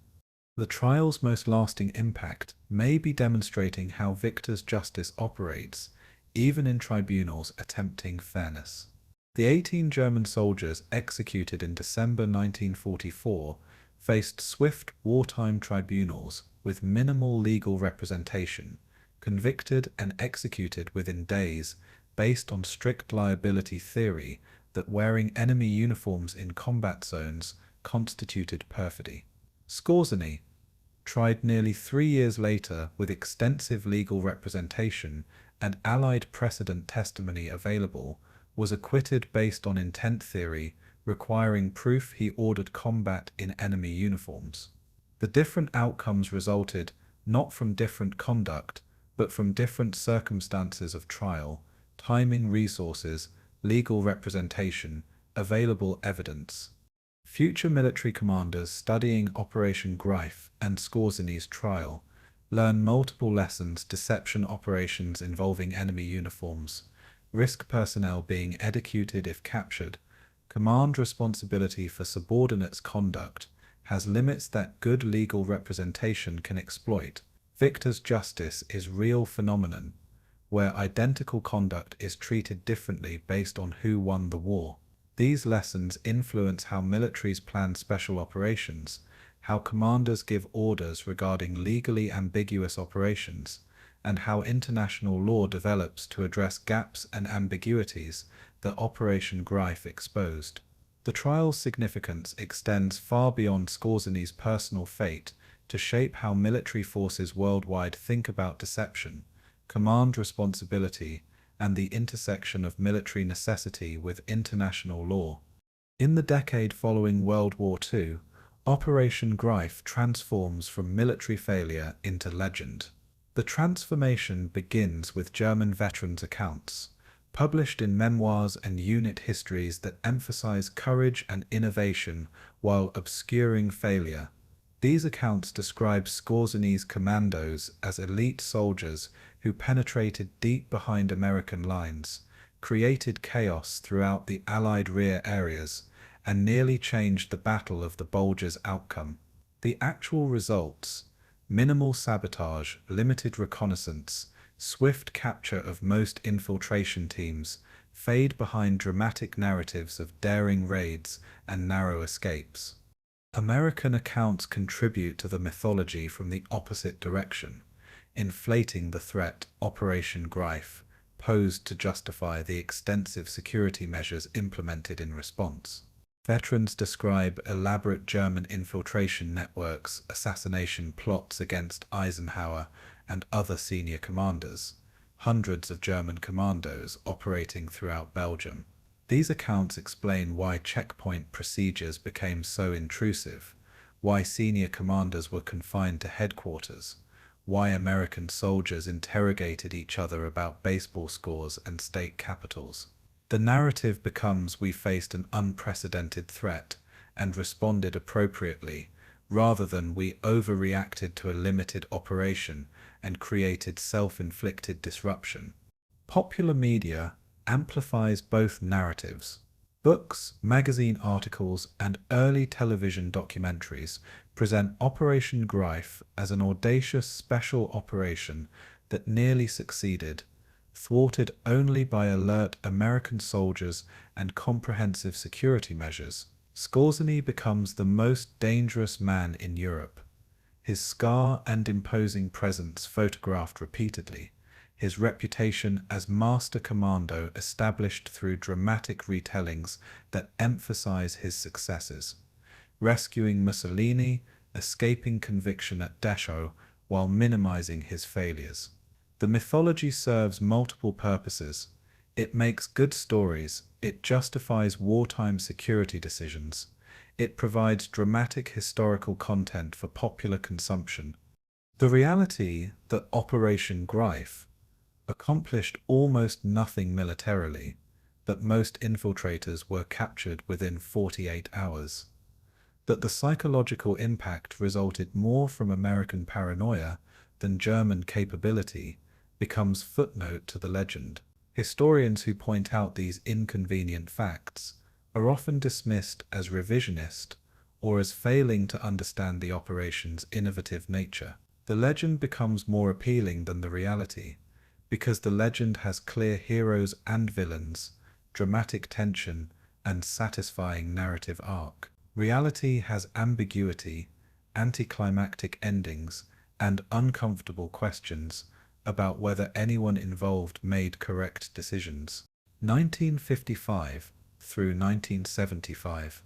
The trial's most lasting impact may be demonstrating how victor's justice operates, even in tribunals attempting fairness. The 18 German soldiers executed in December 1944 faced swift wartime tribunals with minimal legal representation, convicted and executed within days based on strict liability theory that wearing enemy uniforms in combat zones constituted perfidy. Skorzeny, tried nearly 3 years later with extensive legal representation and Allied precedent testimony available, was acquitted based on intent theory, requiring proof he ordered combat in enemy uniforms. The different outcomes resulted not from different conduct, but from different circumstances of trial, timing, resources, legal representation, available evidence. Future military commanders studying Operation Greif and Skorzeny's trial learn multiple lessons: deception operations involving enemy uniforms, risk personnel being executed if captured, command responsibility for subordinates' conduct has limits that good legal representation can exploit. Victor's justice is real phenomenon, where identical conduct is treated differently based on who won the war. These lessons influence how militaries plan special operations, how commanders give orders regarding legally ambiguous operations, and how international law develops to address gaps and ambiguities that Operation Greif exposed. The trial's significance extends far beyond Skorzeny's personal fate to shape how military forces worldwide think about deception, command responsibility, and the intersection of military necessity with international law. In the decade following World War II, Operation Greif transforms from military failure into legend. The transformation begins with German veterans' accounts, published in memoirs and unit histories that emphasize courage and innovation while obscuring failure. These accounts describe Skorzeny's commandos as elite soldiers who penetrated deep behind American lines, created chaos throughout the Allied rear areas, and nearly changed the Battle of the Bulge's outcome. The actual results: minimal sabotage, limited reconnaissance, swift capture of most infiltration teams, fade behind dramatic narratives of daring raids and narrow escapes. American accounts contribute to the mythology from the opposite direction, inflating the threat Operation Greif posed to justify the extensive security measures implemented in response. Veterans describe elaborate German infiltration networks, assassination plots against Eisenhower and other senior commanders, hundreds of German commandos operating throughout Belgium. These accounts explain why checkpoint procedures became so intrusive, why senior commanders were confined to headquarters, why American soldiers interrogated each other about baseball scores and state capitals. The narrative becomes we faced an unprecedented threat and responded appropriately, rather than we overreacted to a limited operation and created self-inflicted disruption. Popular media amplifies both narratives. Books, magazine articles, and early television documentaries present Operation Greif as an audacious special operation that nearly succeeded, thwarted only by alert American soldiers and comprehensive security measures. Skorzeny becomes the most dangerous man in Europe. His scar and imposing presence photographed repeatedly, his reputation as master commando established through dramatic retellings that emphasize his successes, rescuing Mussolini, escaping conviction at Dachau, while minimizing his failures. The mythology serves multiple purposes. It makes good stories, it justifies wartime security decisions, it provides dramatic historical content for popular consumption. The reality that Operation Greif accomplished almost nothing militarily, that most infiltrators were captured within 48 hours, that the psychological impact resulted more from American paranoia than German capability, becomes footnote to the legend. Historians who point out these inconvenient facts are often dismissed as revisionist or as failing to understand the operation's innovative nature. The legend becomes more appealing than the reality, because the legend has clear heroes and villains, dramatic tension, and satisfying narrative arc. Reality has ambiguity, anticlimactic endings, and uncomfortable questions about whether anyone involved made correct decisions. 1955 through 1975.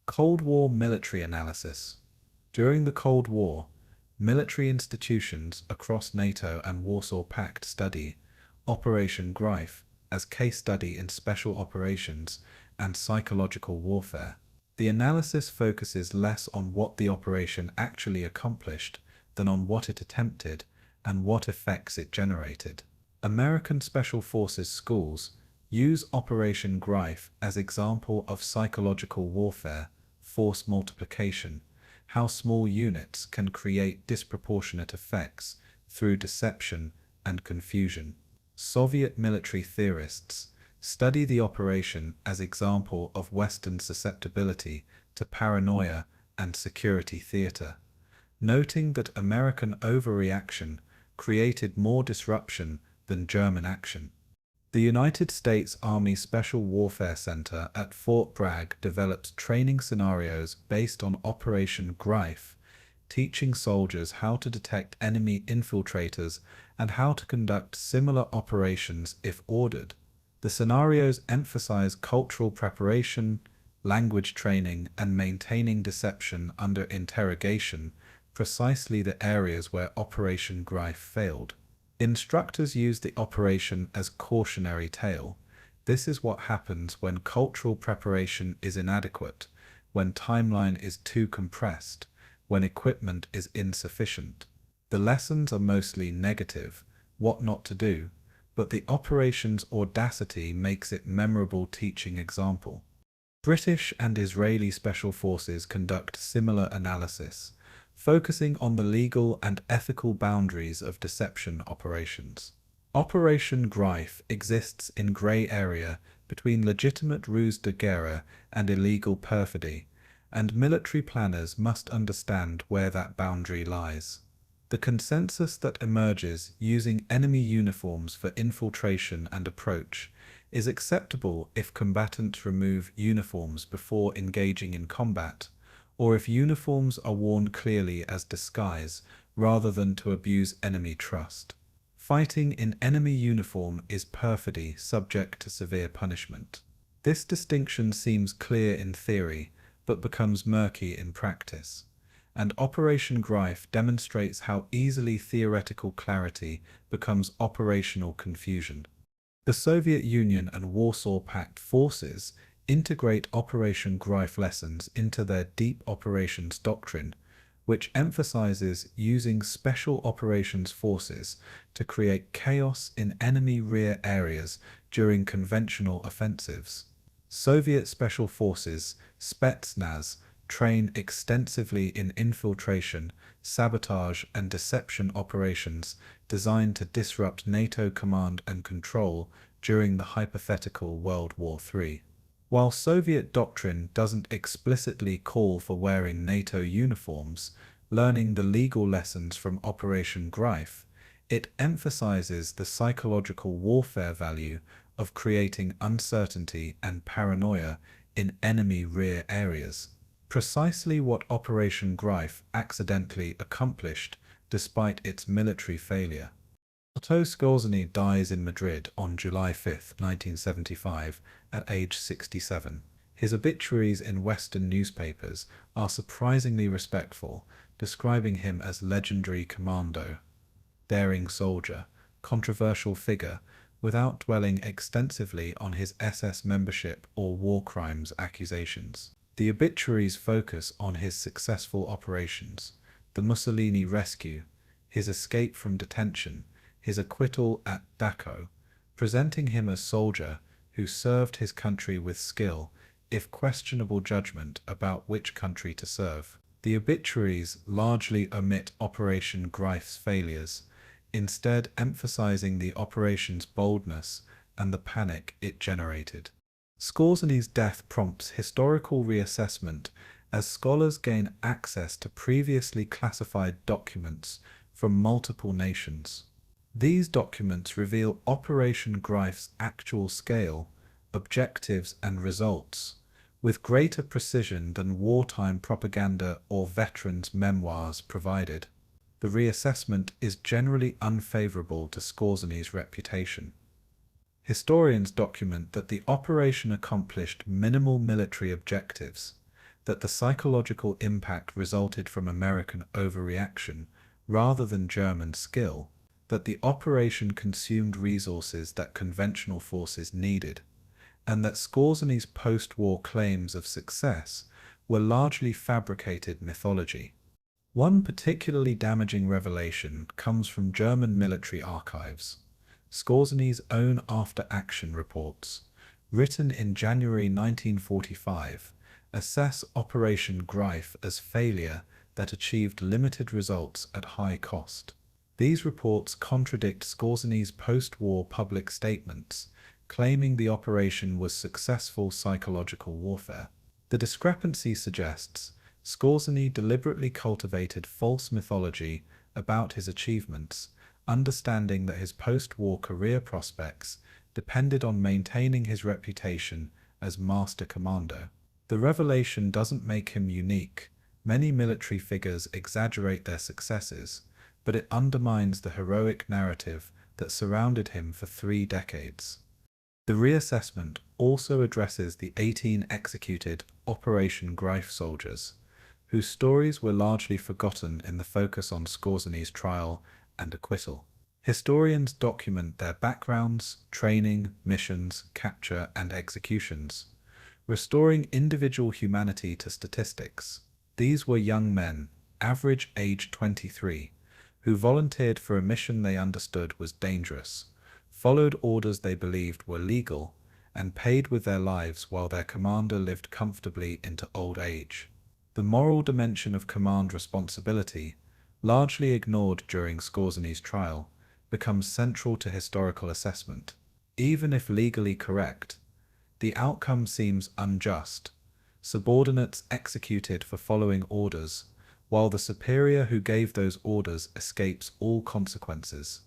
Cold War military analysis. During the Cold War, military institutions across NATO and Warsaw Pact study Operation Greif as case study in special operations and psychological warfare. The analysis focuses less on what the operation actually accomplished than on what it attempted and what effects it generated. American Special Forces schools use Operation Greif as example of psychological warfare, force multiplication, how small units can create disproportionate effects through deception and confusion. Soviet military theorists study the operation as example of Western susceptibility to paranoia and security theater, noting that American overreaction created more disruption than German action. The United States Army Special Warfare Center at Fort Bragg developed training scenarios based on Operation Greif, teaching soldiers how to detect enemy infiltrators and how to conduct similar operations if ordered. The scenarios emphasize cultural preparation, language training, and maintaining deception under interrogation, precisely the areas where Operation Greif failed. Instructors use the operation as cautionary tale. This is what happens when cultural preparation is inadequate, when timeline is too compressed, when equipment is insufficient. The lessons are mostly negative, what not to do, but the operation's audacity makes it memorable teaching example. British and Israeli special forces conduct similar analysis, focusing on the legal and ethical boundaries of deception operations. Operation Greif exists in grey area between legitimate ruse de guerre and illegal perfidy, and military planners must understand where that boundary lies. The consensus that emerges using enemy uniforms for infiltration and approach is acceptable if combatants remove uniforms before engaging in combat, or if uniforms are worn clearly as disguise rather than to abuse enemy trust. Fighting in enemy uniform is perfidy subject to severe punishment. This distinction seems clear in theory, but becomes murky in practice, and Operation Greif demonstrates how easily theoretical clarity becomes operational confusion. The Soviet Union and Warsaw Pact forces integrate Operation Greif lessons into their deep operations doctrine, which emphasizes using special operations forces to create chaos in enemy rear areas during conventional offensives. Soviet special forces, Spetsnaz, train extensively in infiltration, sabotage, and deception operations designed to disrupt NATO command and control during the hypothetical World War III. While Soviet doctrine doesn't explicitly call for wearing NATO uniforms, learning the legal lessons from Operation Greif, it emphasizes the psychological warfare value of creating uncertainty and paranoia in enemy rear areas. Precisely what Operation Greif accidentally accomplished despite its military failure. Otto Skorzeny dies in Madrid on July 5, 1975, at age 67. His obituaries in Western newspapers are surprisingly respectful, describing him as legendary commando, daring soldier, controversial figure, without dwelling extensively on his SS membership or war crimes accusations. The obituaries focus on his successful operations, the Mussolini rescue, his escape from detention, his acquittal at Dachau, presenting him as soldier who served his country with skill, if questionable judgment about which country to serve. The obituaries largely omit Operation Greif's failures, instead emphasizing the operation's boldness and the panic it generated. Skorzeny's death prompts historical reassessment as scholars gain access to previously classified documents from multiple nations. These documents reveal Operation Greif's actual scale, objectives, and results, with greater precision than wartime propaganda or veterans' memoirs provided. The reassessment is generally unfavorable to Skorzeny's reputation. Historians document that the operation accomplished minimal military objectives, that the psychological impact resulted from American overreaction rather than German skill, that the operation consumed resources that conventional forces needed, and that Skorzeny's post-war claims of success were largely fabricated mythology. One particularly damaging revelation comes from German military archives. Skorzeny's own after-action reports, written in January 1945, assess Operation Greif as failure that achieved limited results at high cost. These reports contradict Skorzeny's post-war public statements, claiming the operation was successful psychological warfare. The discrepancy suggests Skorzeny deliberately cultivated false mythology about his achievements, understanding that his post-war career prospects depended on maintaining his reputation as master commando. The revelation doesn't make him unique. Many military figures exaggerate their successes, but it undermines the heroic narrative that surrounded him for 3 decades. The reassessment also addresses the 18 executed Operation Greif soldiers, whose stories were largely forgotten in the focus on Skorzeny's trial and acquittal. Historians document their backgrounds, training, missions, capture, and executions, restoring individual humanity to statistics. These were young men, average age 23, who volunteered for a mission they understood was dangerous, followed orders they believed were legal, and paid with their lives while their commander lived comfortably into old age. The moral dimension of command responsibility, largely ignored during Skorzeny's trial, becomes central to historical assessment. Even if legally correct, the outcome seems unjust. Subordinates executed for following orders, while the superior who gave those orders escapes all consequences.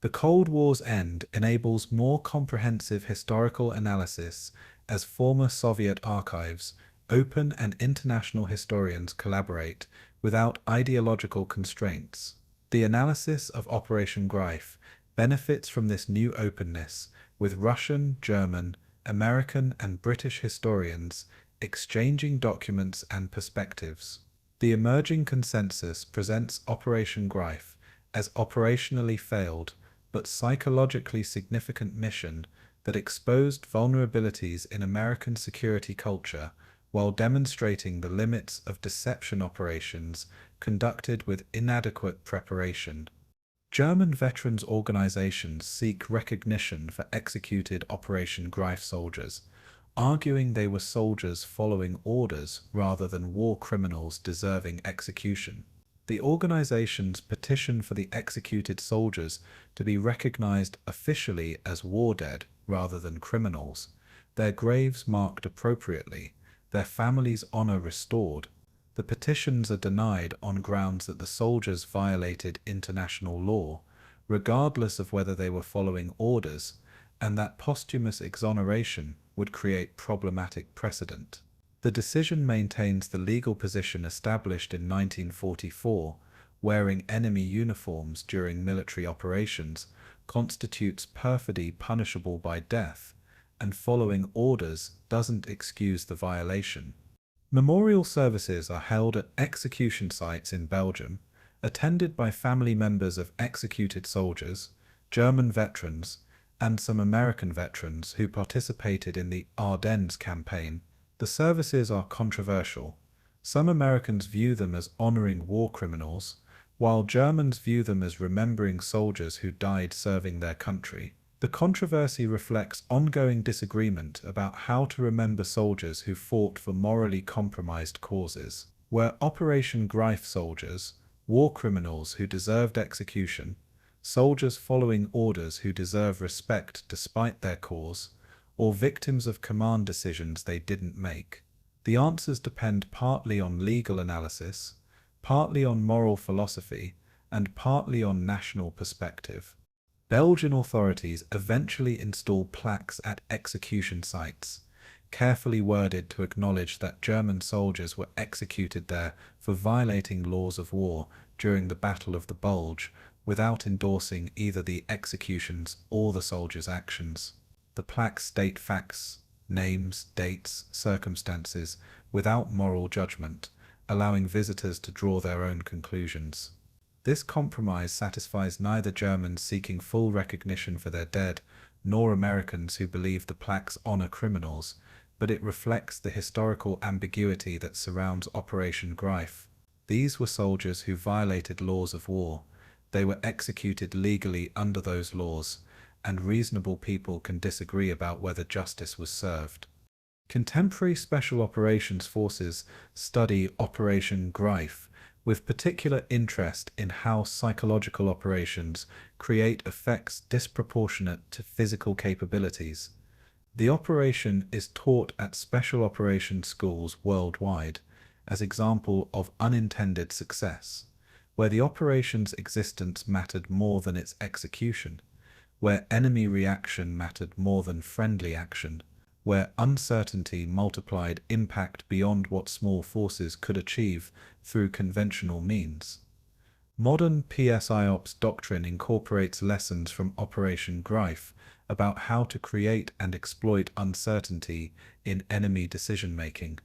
The Cold War's end enables more comprehensive historical analysis as former Soviet archives open and international historians collaborate without ideological constraints. The analysis of Operation Greif benefits from this new openness, with Russian, German, American, and British historians exchanging documents and perspectives. The emerging consensus presents Operation Greif as operationally failed but psychologically significant mission that exposed vulnerabilities in American security culture while demonstrating the limits of deception operations conducted with inadequate preparation. German veterans organizations seek recognition for executed Operation Greif soldiers, arguing they were soldiers following orders rather than war criminals deserving execution. The organizations petition for the executed soldiers to be recognized officially as war dead rather than criminals, their graves marked appropriately, their families' honor restored. The petitions are denied on grounds that the soldiers violated international law, regardless of whether they were following orders, and that posthumous exoneration would create problematic precedent. The decision maintains the legal position established in 1944, wearing enemy uniforms during military operations constitutes perfidy punishable by death, and following orders doesn't excuse the violation. Memorial services are held at execution sites in Belgium, attended by family members of executed soldiers, German veterans, and some American veterans who participated in the Ardennes campaign. The services are controversial. Some Americans view them as honoring war criminals, while Germans view them as remembering soldiers who died serving their country. The controversy reflects ongoing disagreement about how to remember soldiers who fought for morally compromised causes. Were Operation Greif soldiers war criminals who deserved execution, soldiers following orders who deserve respect despite their cause, or victims of command decisions they didn't make? The answers depend partly on legal analysis, partly on moral philosophy, and partly on national perspective. Belgian authorities eventually installed plaques at execution sites, carefully worded to acknowledge that German soldiers were executed there for violating laws of war during the Battle of the Bulge, without endorsing either the executions or the soldiers' actions. The plaques state facts, names, dates, circumstances, without moral judgment, allowing visitors to draw their own conclusions. This compromise satisfies neither Germans seeking full recognition for their dead, nor Americans who believe the plaques honor criminals, but it reflects the historical ambiguity that surrounds Operation Greif. These were soldiers who violated laws of war. They were executed legally under those laws, and reasonable people can disagree about whether justice was served. Contemporary Special Operations Forces study Operation Greif, with particular interest in how psychological operations create effects disproportionate to physical capabilities. The operation is taught at special operations schools worldwide as example of unintended success, where the operation's existence mattered more than its execution, where enemy reaction mattered more than friendly action, where uncertainty multiplied impact beyond what small forces could achieve through conventional means. Modern PSIOps doctrine incorporates lessons from Operation Greif about how to create and exploit uncertainty in enemy decision-making.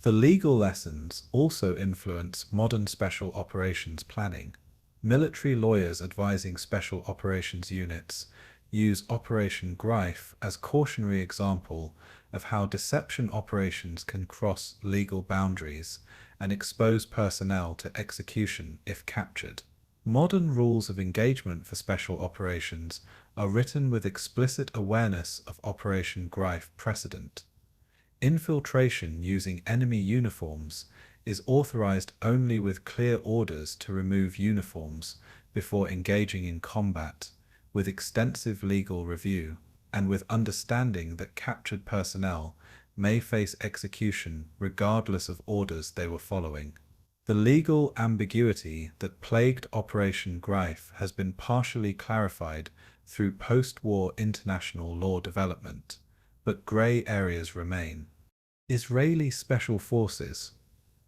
The legal lessons also influence modern special operations planning. Military lawyers advising special operations units use Operation Greif as cautionary example of how deception operations can cross legal boundaries and expose personnel to execution if captured. Modern rules of engagement for special operations are written with explicit awareness of Operation Greif precedent. Infiltration using enemy uniforms is authorized only with clear orders to remove uniforms before engaging in combat, with extensive legal review, and with understanding that captured personnel may face execution regardless of orders they were following. The legal ambiguity that plagued Operation Greif has been partially clarified through post-war international law development, but grey areas remain. Israeli special forces,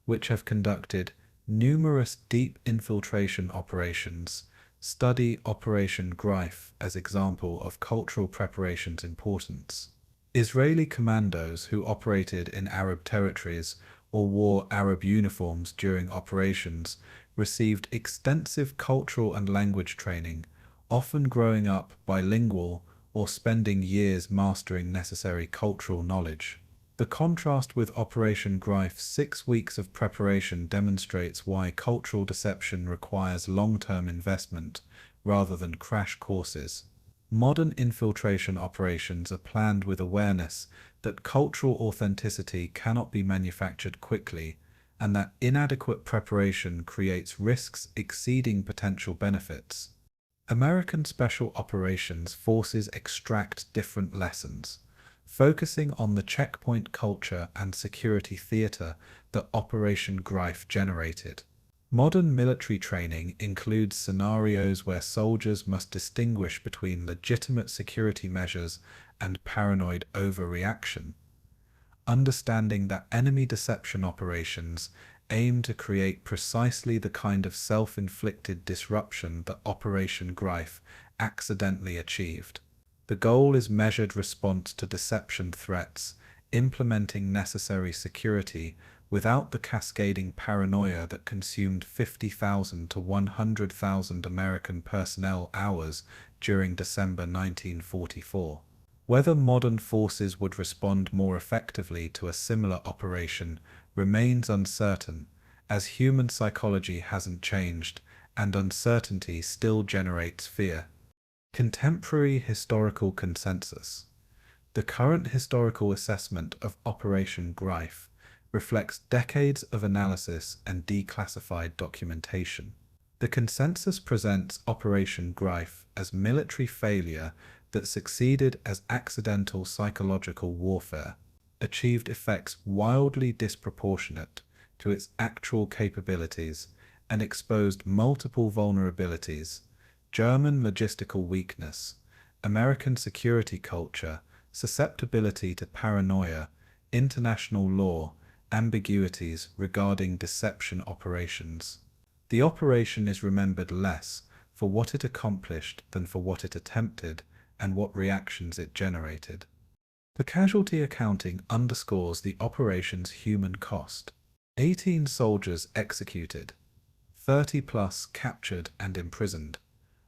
which have conducted numerous deep infiltration operations, study Operation Greif as example of cultural preparation's importance. Israeli commandos who operated in Arab territories or wore Arab uniforms during operations received extensive cultural and language training, often growing up bilingual or spending years mastering necessary cultural knowledge. The contrast with Operation Greif's 6 weeks of preparation demonstrates why cultural deception requires long-term investment rather than crash courses. Modern infiltration operations are planned with awareness that cultural authenticity cannot be manufactured quickly, and that inadequate preparation creates risks exceeding potential benefits. American Special Operations Forces extract different lessons, focusing on the checkpoint culture and security theater that Operation Greif generated. Modern military training includes scenarios where soldiers must distinguish between legitimate security measures and paranoid overreaction, understanding that enemy deception operations aim to create precisely the kind of self-inflicted disruption that Operation Greif accidentally achieved. The goal is measured response to deception threats, implementing necessary security without the cascading paranoia that consumed 50,000 to 100,000 American personnel hours during December 1944. Whether modern forces would respond more effectively to a similar operation remains uncertain, as human psychology hasn't changed and uncertainty still generates fear. Contemporary historical consensus. The current historical assessment of Operation Greif reflects decades of analysis and declassified documentation. The consensus presents Operation Greif as military failure that succeeded as accidental psychological warfare. achieved effects wildly disproportionate to its actual capabilities and exposed multiple vulnerabilities: German logistical weakness, American security culture, susceptibility to paranoia, international law, ambiguities regarding deception operations. The operation is remembered less for what it accomplished than for what it attempted and what reactions it generated. The casualty accounting underscores the operation's human cost. 18 soldiers executed, 30 plus captured and imprisoned,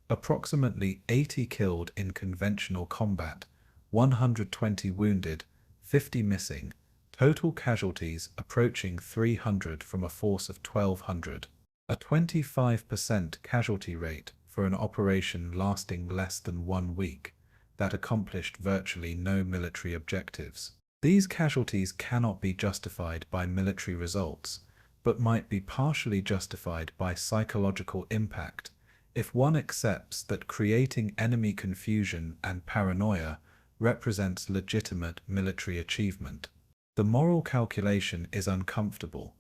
approximately 80 killed in conventional combat, 120 wounded, 50 missing, total casualties approaching 300 from a force of 1,200. A 25% casualty rate for an operation lasting less than 1 week that accomplished virtually no military objectives. These casualties cannot be justified by military results, but might be partially justified by psychological impact if one accepts that creating enemy confusion and paranoia represents legitimate military achievement. The moral calculation is uncomfortable.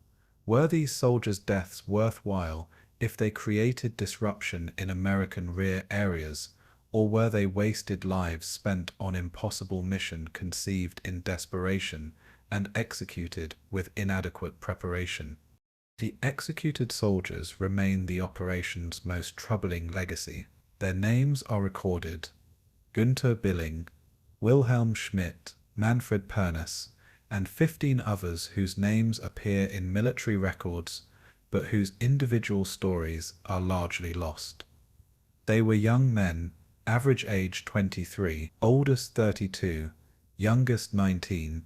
Were these soldiers' deaths worthwhile if they created disruption in American rear areas, or were they wasted lives spent on impossible mission conceived in desperation and executed with inadequate preparation? The executed soldiers remain the operation's most troubling legacy. Their names are recorded: Günther Billing, Wilhelm Schmidt, Manfred Pernes, and 15 others whose names appear in military records, but whose individual stories are largely lost. They were young men, average age 23, oldest 32, youngest 19,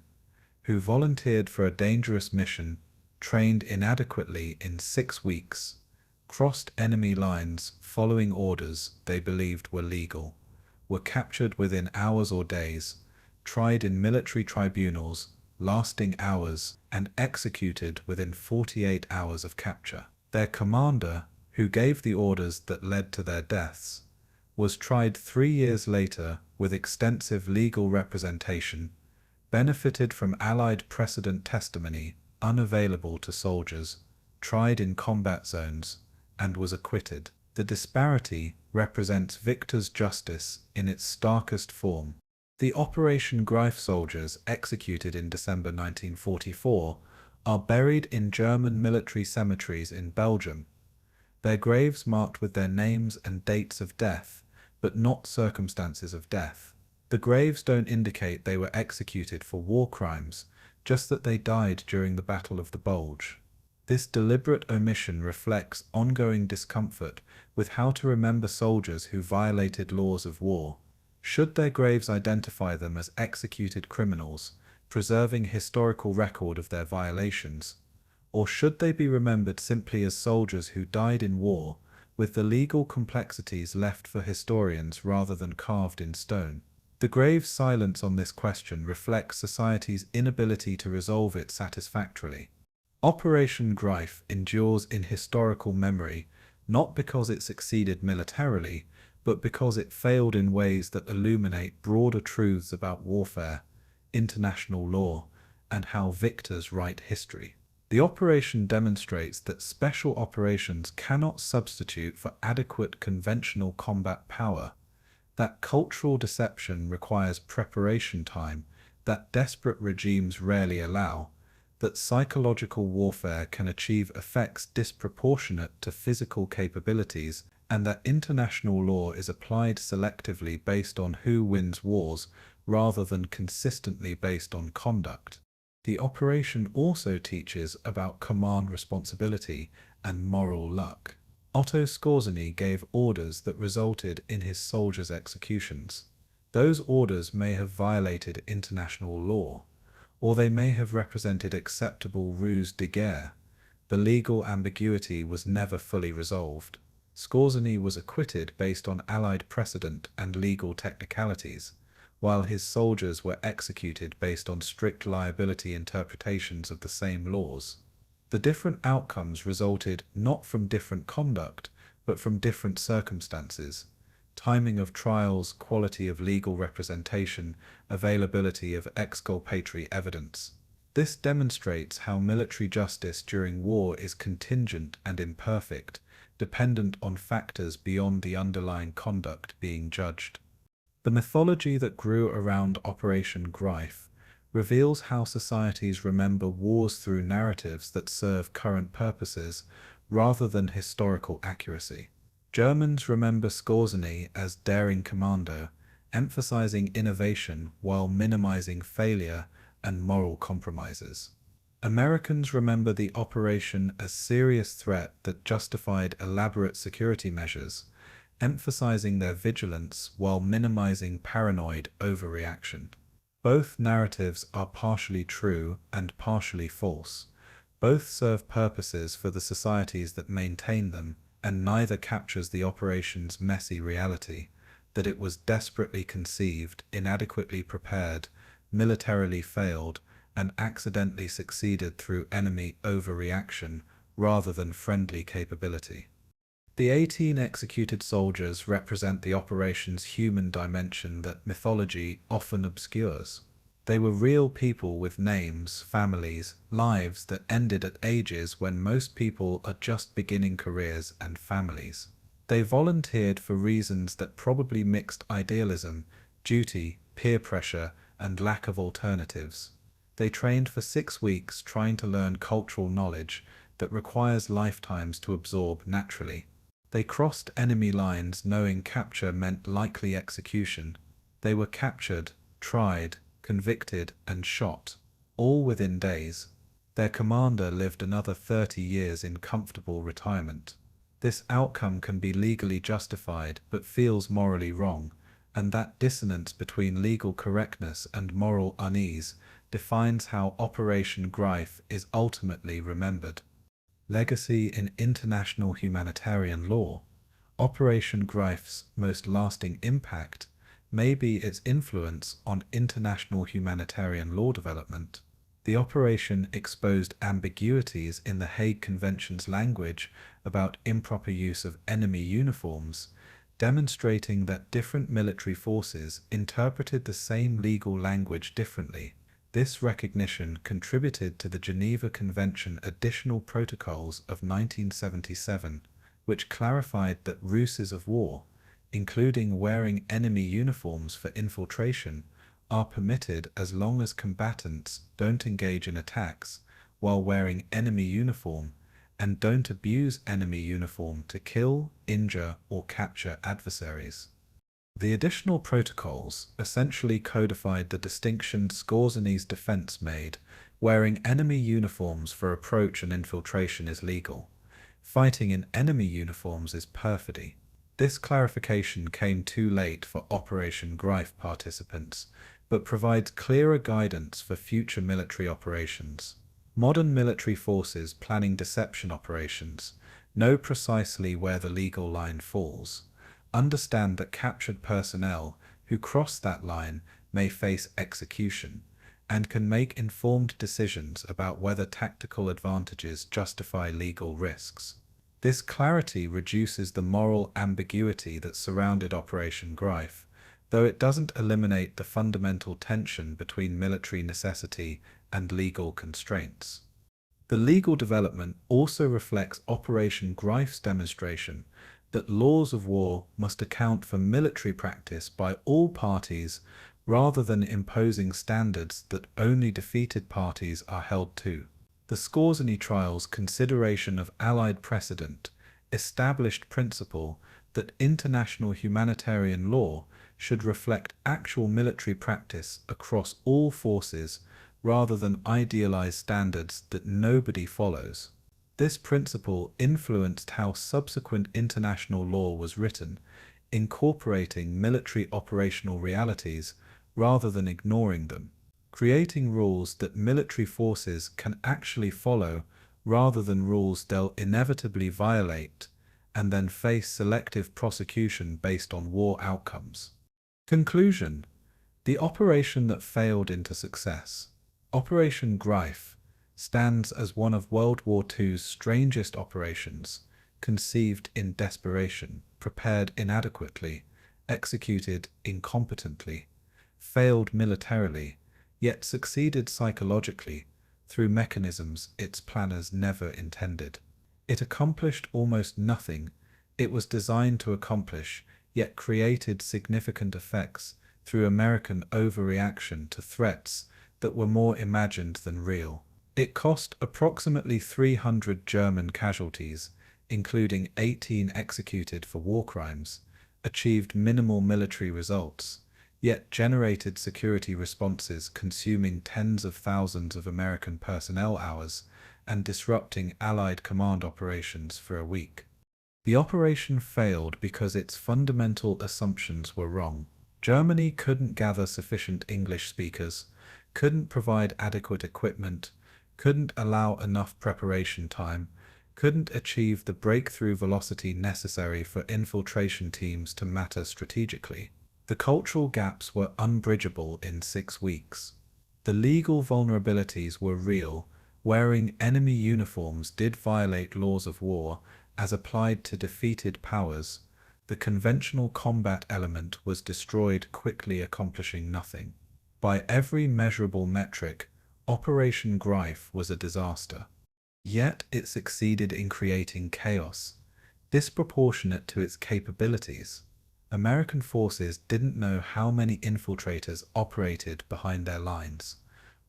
who volunteered for a dangerous mission, trained inadequately in 6 weeks, crossed enemy lines following orders they believed were legal, were captured within hours or days, tried in military tribunals lasting hours, and executed within 48 hours of capture. Their commander, who gave the orders that led to their deaths, was tried 3 years later with extensive legal representation, benefited from Allied precedent testimony unavailable to soldiers, tried in combat zones, and was acquitted. The disparity represents Victor's justice in its starkest form. The Operation Greif soldiers executed in December 1944 are buried in German military cemeteries in Belgium, their graves marked with their names and dates of death, but not circumstances of death. The graves don't indicate they were executed for war crimes, just that they died during the Battle of the Bulge. This deliberate omission reflects ongoing discomfort with how to remember soldiers who violated laws of war. Should their graves identify them as executed criminals, preserving historical record of their violations? Or should they be remembered simply as soldiers who died in war, with the legal complexities left for historians rather than carved in stone? The grave silence on this question reflects society's inability to resolve it satisfactorily. Operation Greif endures in historical memory, not because it succeeded militarily, but because it failed in ways that illuminate broader truths about warfare, international law, and how victors write history. The operation demonstrates that special operations cannot substitute for adequate conventional combat power, that cultural deception requires preparation time that desperate regimes rarely allow, that psychological warfare can achieve effects disproportionate to physical capabilities, and that international law is applied selectively based on who wins wars rather than consistently based on conduct. The operation also teaches about command responsibility and moral luck. Otto Skorzeny gave orders that resulted in his soldiers' executions. Those orders may have violated international law, or they may have represented acceptable ruse de guerre. The legal ambiguity was never fully resolved. Skorzeny was acquitted based on Allied precedent and legal technicalities, while his soldiers were executed based on strict liability interpretations of the same laws. The different outcomes resulted not from different conduct, but from different circumstances, timing of trials, quality of legal representation, availability of exculpatory evidence. This demonstrates how military justice during war is contingent and imperfect, dependent on factors beyond the underlying conduct being judged. The mythology that grew around Operation Greif reveals how societies remember wars through narratives that serve current purposes rather than historical accuracy. Germans remember Skorzeny as daring commando, emphasizing innovation while minimizing failure and moral compromises. Americans remember the operation as serious threat that justified elaborate security measures, emphasizing their vigilance while minimizing paranoid overreaction. Both narratives are partially true and partially false. Both serve purposes for the societies that maintain them, and neither captures the operation's messy reality, that it was desperately conceived, inadequately prepared, militarily failed, and accidentally succeeded through enemy overreaction rather than friendly capability. The 18 executed soldiers represent the operation's human dimension that mythology often obscures. They were real people with names, families, lives that ended at ages when most people are just beginning careers and families. They volunteered for reasons that probably mixed idealism, duty, peer pressure, and lack of alternatives. They trained for 6 weeks trying to learn cultural knowledge that requires lifetimes to absorb naturally. They crossed enemy lines knowing capture meant likely execution. They were captured, tried, convicted, and shot, all within days. Their commander lived another 30 years in comfortable retirement. This outcome can be legally justified but feels morally wrong, and that dissonance between legal correctness and moral unease defines how Operation Greif is ultimately remembered. Legacy in international humanitarian law. Operation Greif's most lasting impact may be its influence on international humanitarian law development. The operation exposed ambiguities in the Hague Convention's language about improper use of enemy uniforms, demonstrating that different military forces interpreted the same legal language differently. This recognition contributed to the Geneva Convention Additional Protocols of 1977, which clarified that ruses of war, including wearing enemy uniforms for infiltration, are permitted as long as combatants don't engage in attacks while wearing enemy uniform and don't abuse enemy uniform to kill, injure, or capture adversaries. The additional protocols essentially codified the distinction Skorzeny's defense made: wearing enemy uniforms for approach and infiltration is legal. Fighting in enemy uniforms is perfidy. This clarification came too late for Operation Greif participants, but provides clearer guidance for future military operations. Modern military forces planning deception operations know precisely where the legal line falls, understand that captured personnel who cross that line may face execution, and can make informed decisions about whether tactical advantages justify legal risks. This clarity reduces the moral ambiguity that surrounded Operation Greif, though it doesn't eliminate the fundamental tension between military necessity and legal constraints. The legal development also reflects Operation Greif's demonstration that laws of war must account for military practice by all parties rather than imposing standards that only defeated parties are held to. The Skorzeny trial's consideration of Allied precedent established principle that international humanitarian law should reflect actual military practice across all forces rather than idealized standards that nobody follows. This principle influenced how subsequent international law was written, incorporating military operational realities rather than ignoring them, creating rules that military forces can actually follow rather than rules they'll inevitably violate and then face selective prosecution based on war outcomes. Conclusion: the operation that failed into success. Operation Greif stands as one of World War II's strangest operations, conceived in desperation, prepared inadequately, executed incompetently, failed militarily, yet succeeded psychologically through mechanisms its planners never intended. It accomplished almost nothing it was designed to accomplish, yet created significant effects through American overreaction to threats that were more imagined than real. It cost approximately 300 German casualties, including 18 executed for war crimes, achieved minimal military results, yet generated security responses consuming tens of thousands of American personnel hours and disrupting Allied command operations for a week. The operation failed because its fundamental assumptions were wrong. Germany couldn't gather sufficient English speakers, couldn't provide adequate equipment, couldn't allow enough preparation time, couldn't achieve the breakthrough velocity necessary for infiltration teams to matter strategically. The cultural gaps were unbridgeable in 6 weeks. The legal vulnerabilities were real. Wearing enemy uniforms did violate laws of war as applied to defeated powers. The conventional combat element was destroyed, quickly accomplishing nothing. By every measurable metric, Operation Greif was a disaster. Yet it succeeded in creating chaos, disproportionate to its capabilities. American forces didn't know how many infiltrators operated behind their lines,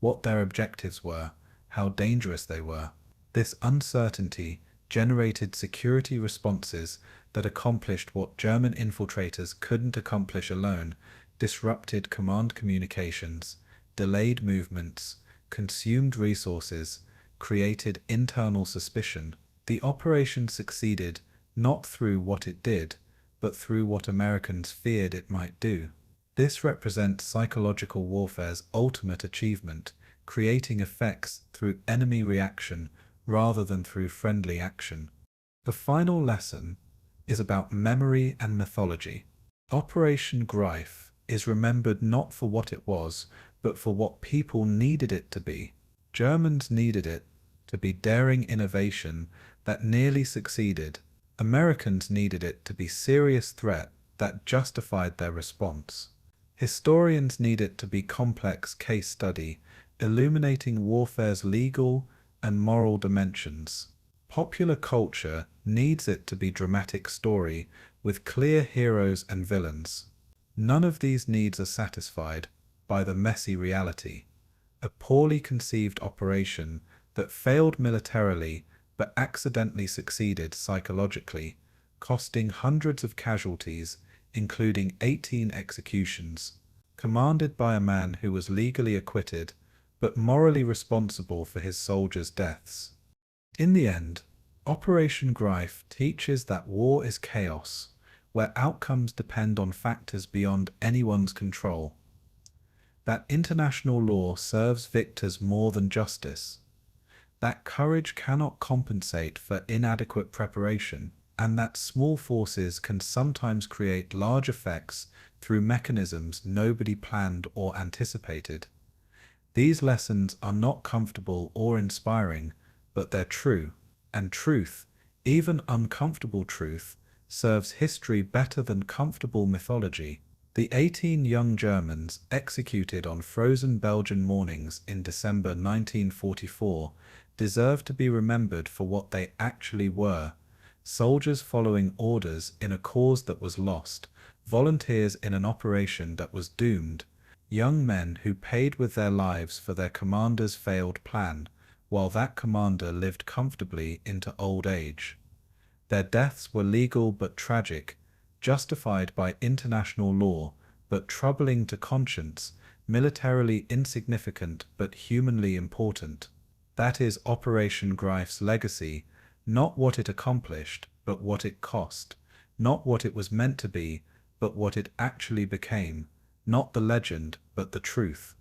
what their objectives were, how dangerous they were. This uncertainty generated security responses that accomplished what German infiltrators couldn't accomplish alone, disrupted command communications, delayed movements, consumed resources, created internal suspicion. The operation succeeded not through what it did, but through what Americans feared it might do. This represents psychological warfare's ultimate achievement, creating effects through enemy reaction rather than through friendly action. The final lesson is about memory and mythology. Operation Greif is remembered not for what it was, but for what people needed it to be. Germans needed it to be daring innovation that nearly succeeded. Americans needed it to be serious threat that justified their response. Historians need it to be complex case study, illuminating warfare's legal and moral dimensions. Popular culture needs it to be dramatic story with clear heroes and villains. None of these needs are satisfied by the messy reality. A poorly conceived operation that failed militarily but accidentally succeeded psychologically, costing hundreds of casualties, including 18 executions, commanded by a man who was legally acquitted but morally responsible for his soldiers' deaths. In the end, Operation Greif teaches that war is chaos, where outcomes depend on factors beyond anyone's control. That international law serves victors more than justice. That courage cannot compensate for inadequate preparation, and that small forces can sometimes create large effects through mechanisms nobody planned or anticipated. These lessons are not comfortable or inspiring, but they're true, and truth, even uncomfortable truth, serves history better than comfortable mythology. The 18 young Germans executed on frozen Belgian mornings in December 1944 deserve to be remembered for what they actually were: soldiers following orders in a cause that was lost, volunteers in an operation that was doomed, young men who paid with their lives for their commander's failed plan, while that commander lived comfortably into old age. Their deaths were legal but tragic, justified by international law, but troubling to conscience, militarily insignificant but humanly important. That is Operation Greif's legacy, not what it accomplished, but what it cost, not what it was meant to be, but what it actually became, not the legend, but the truth.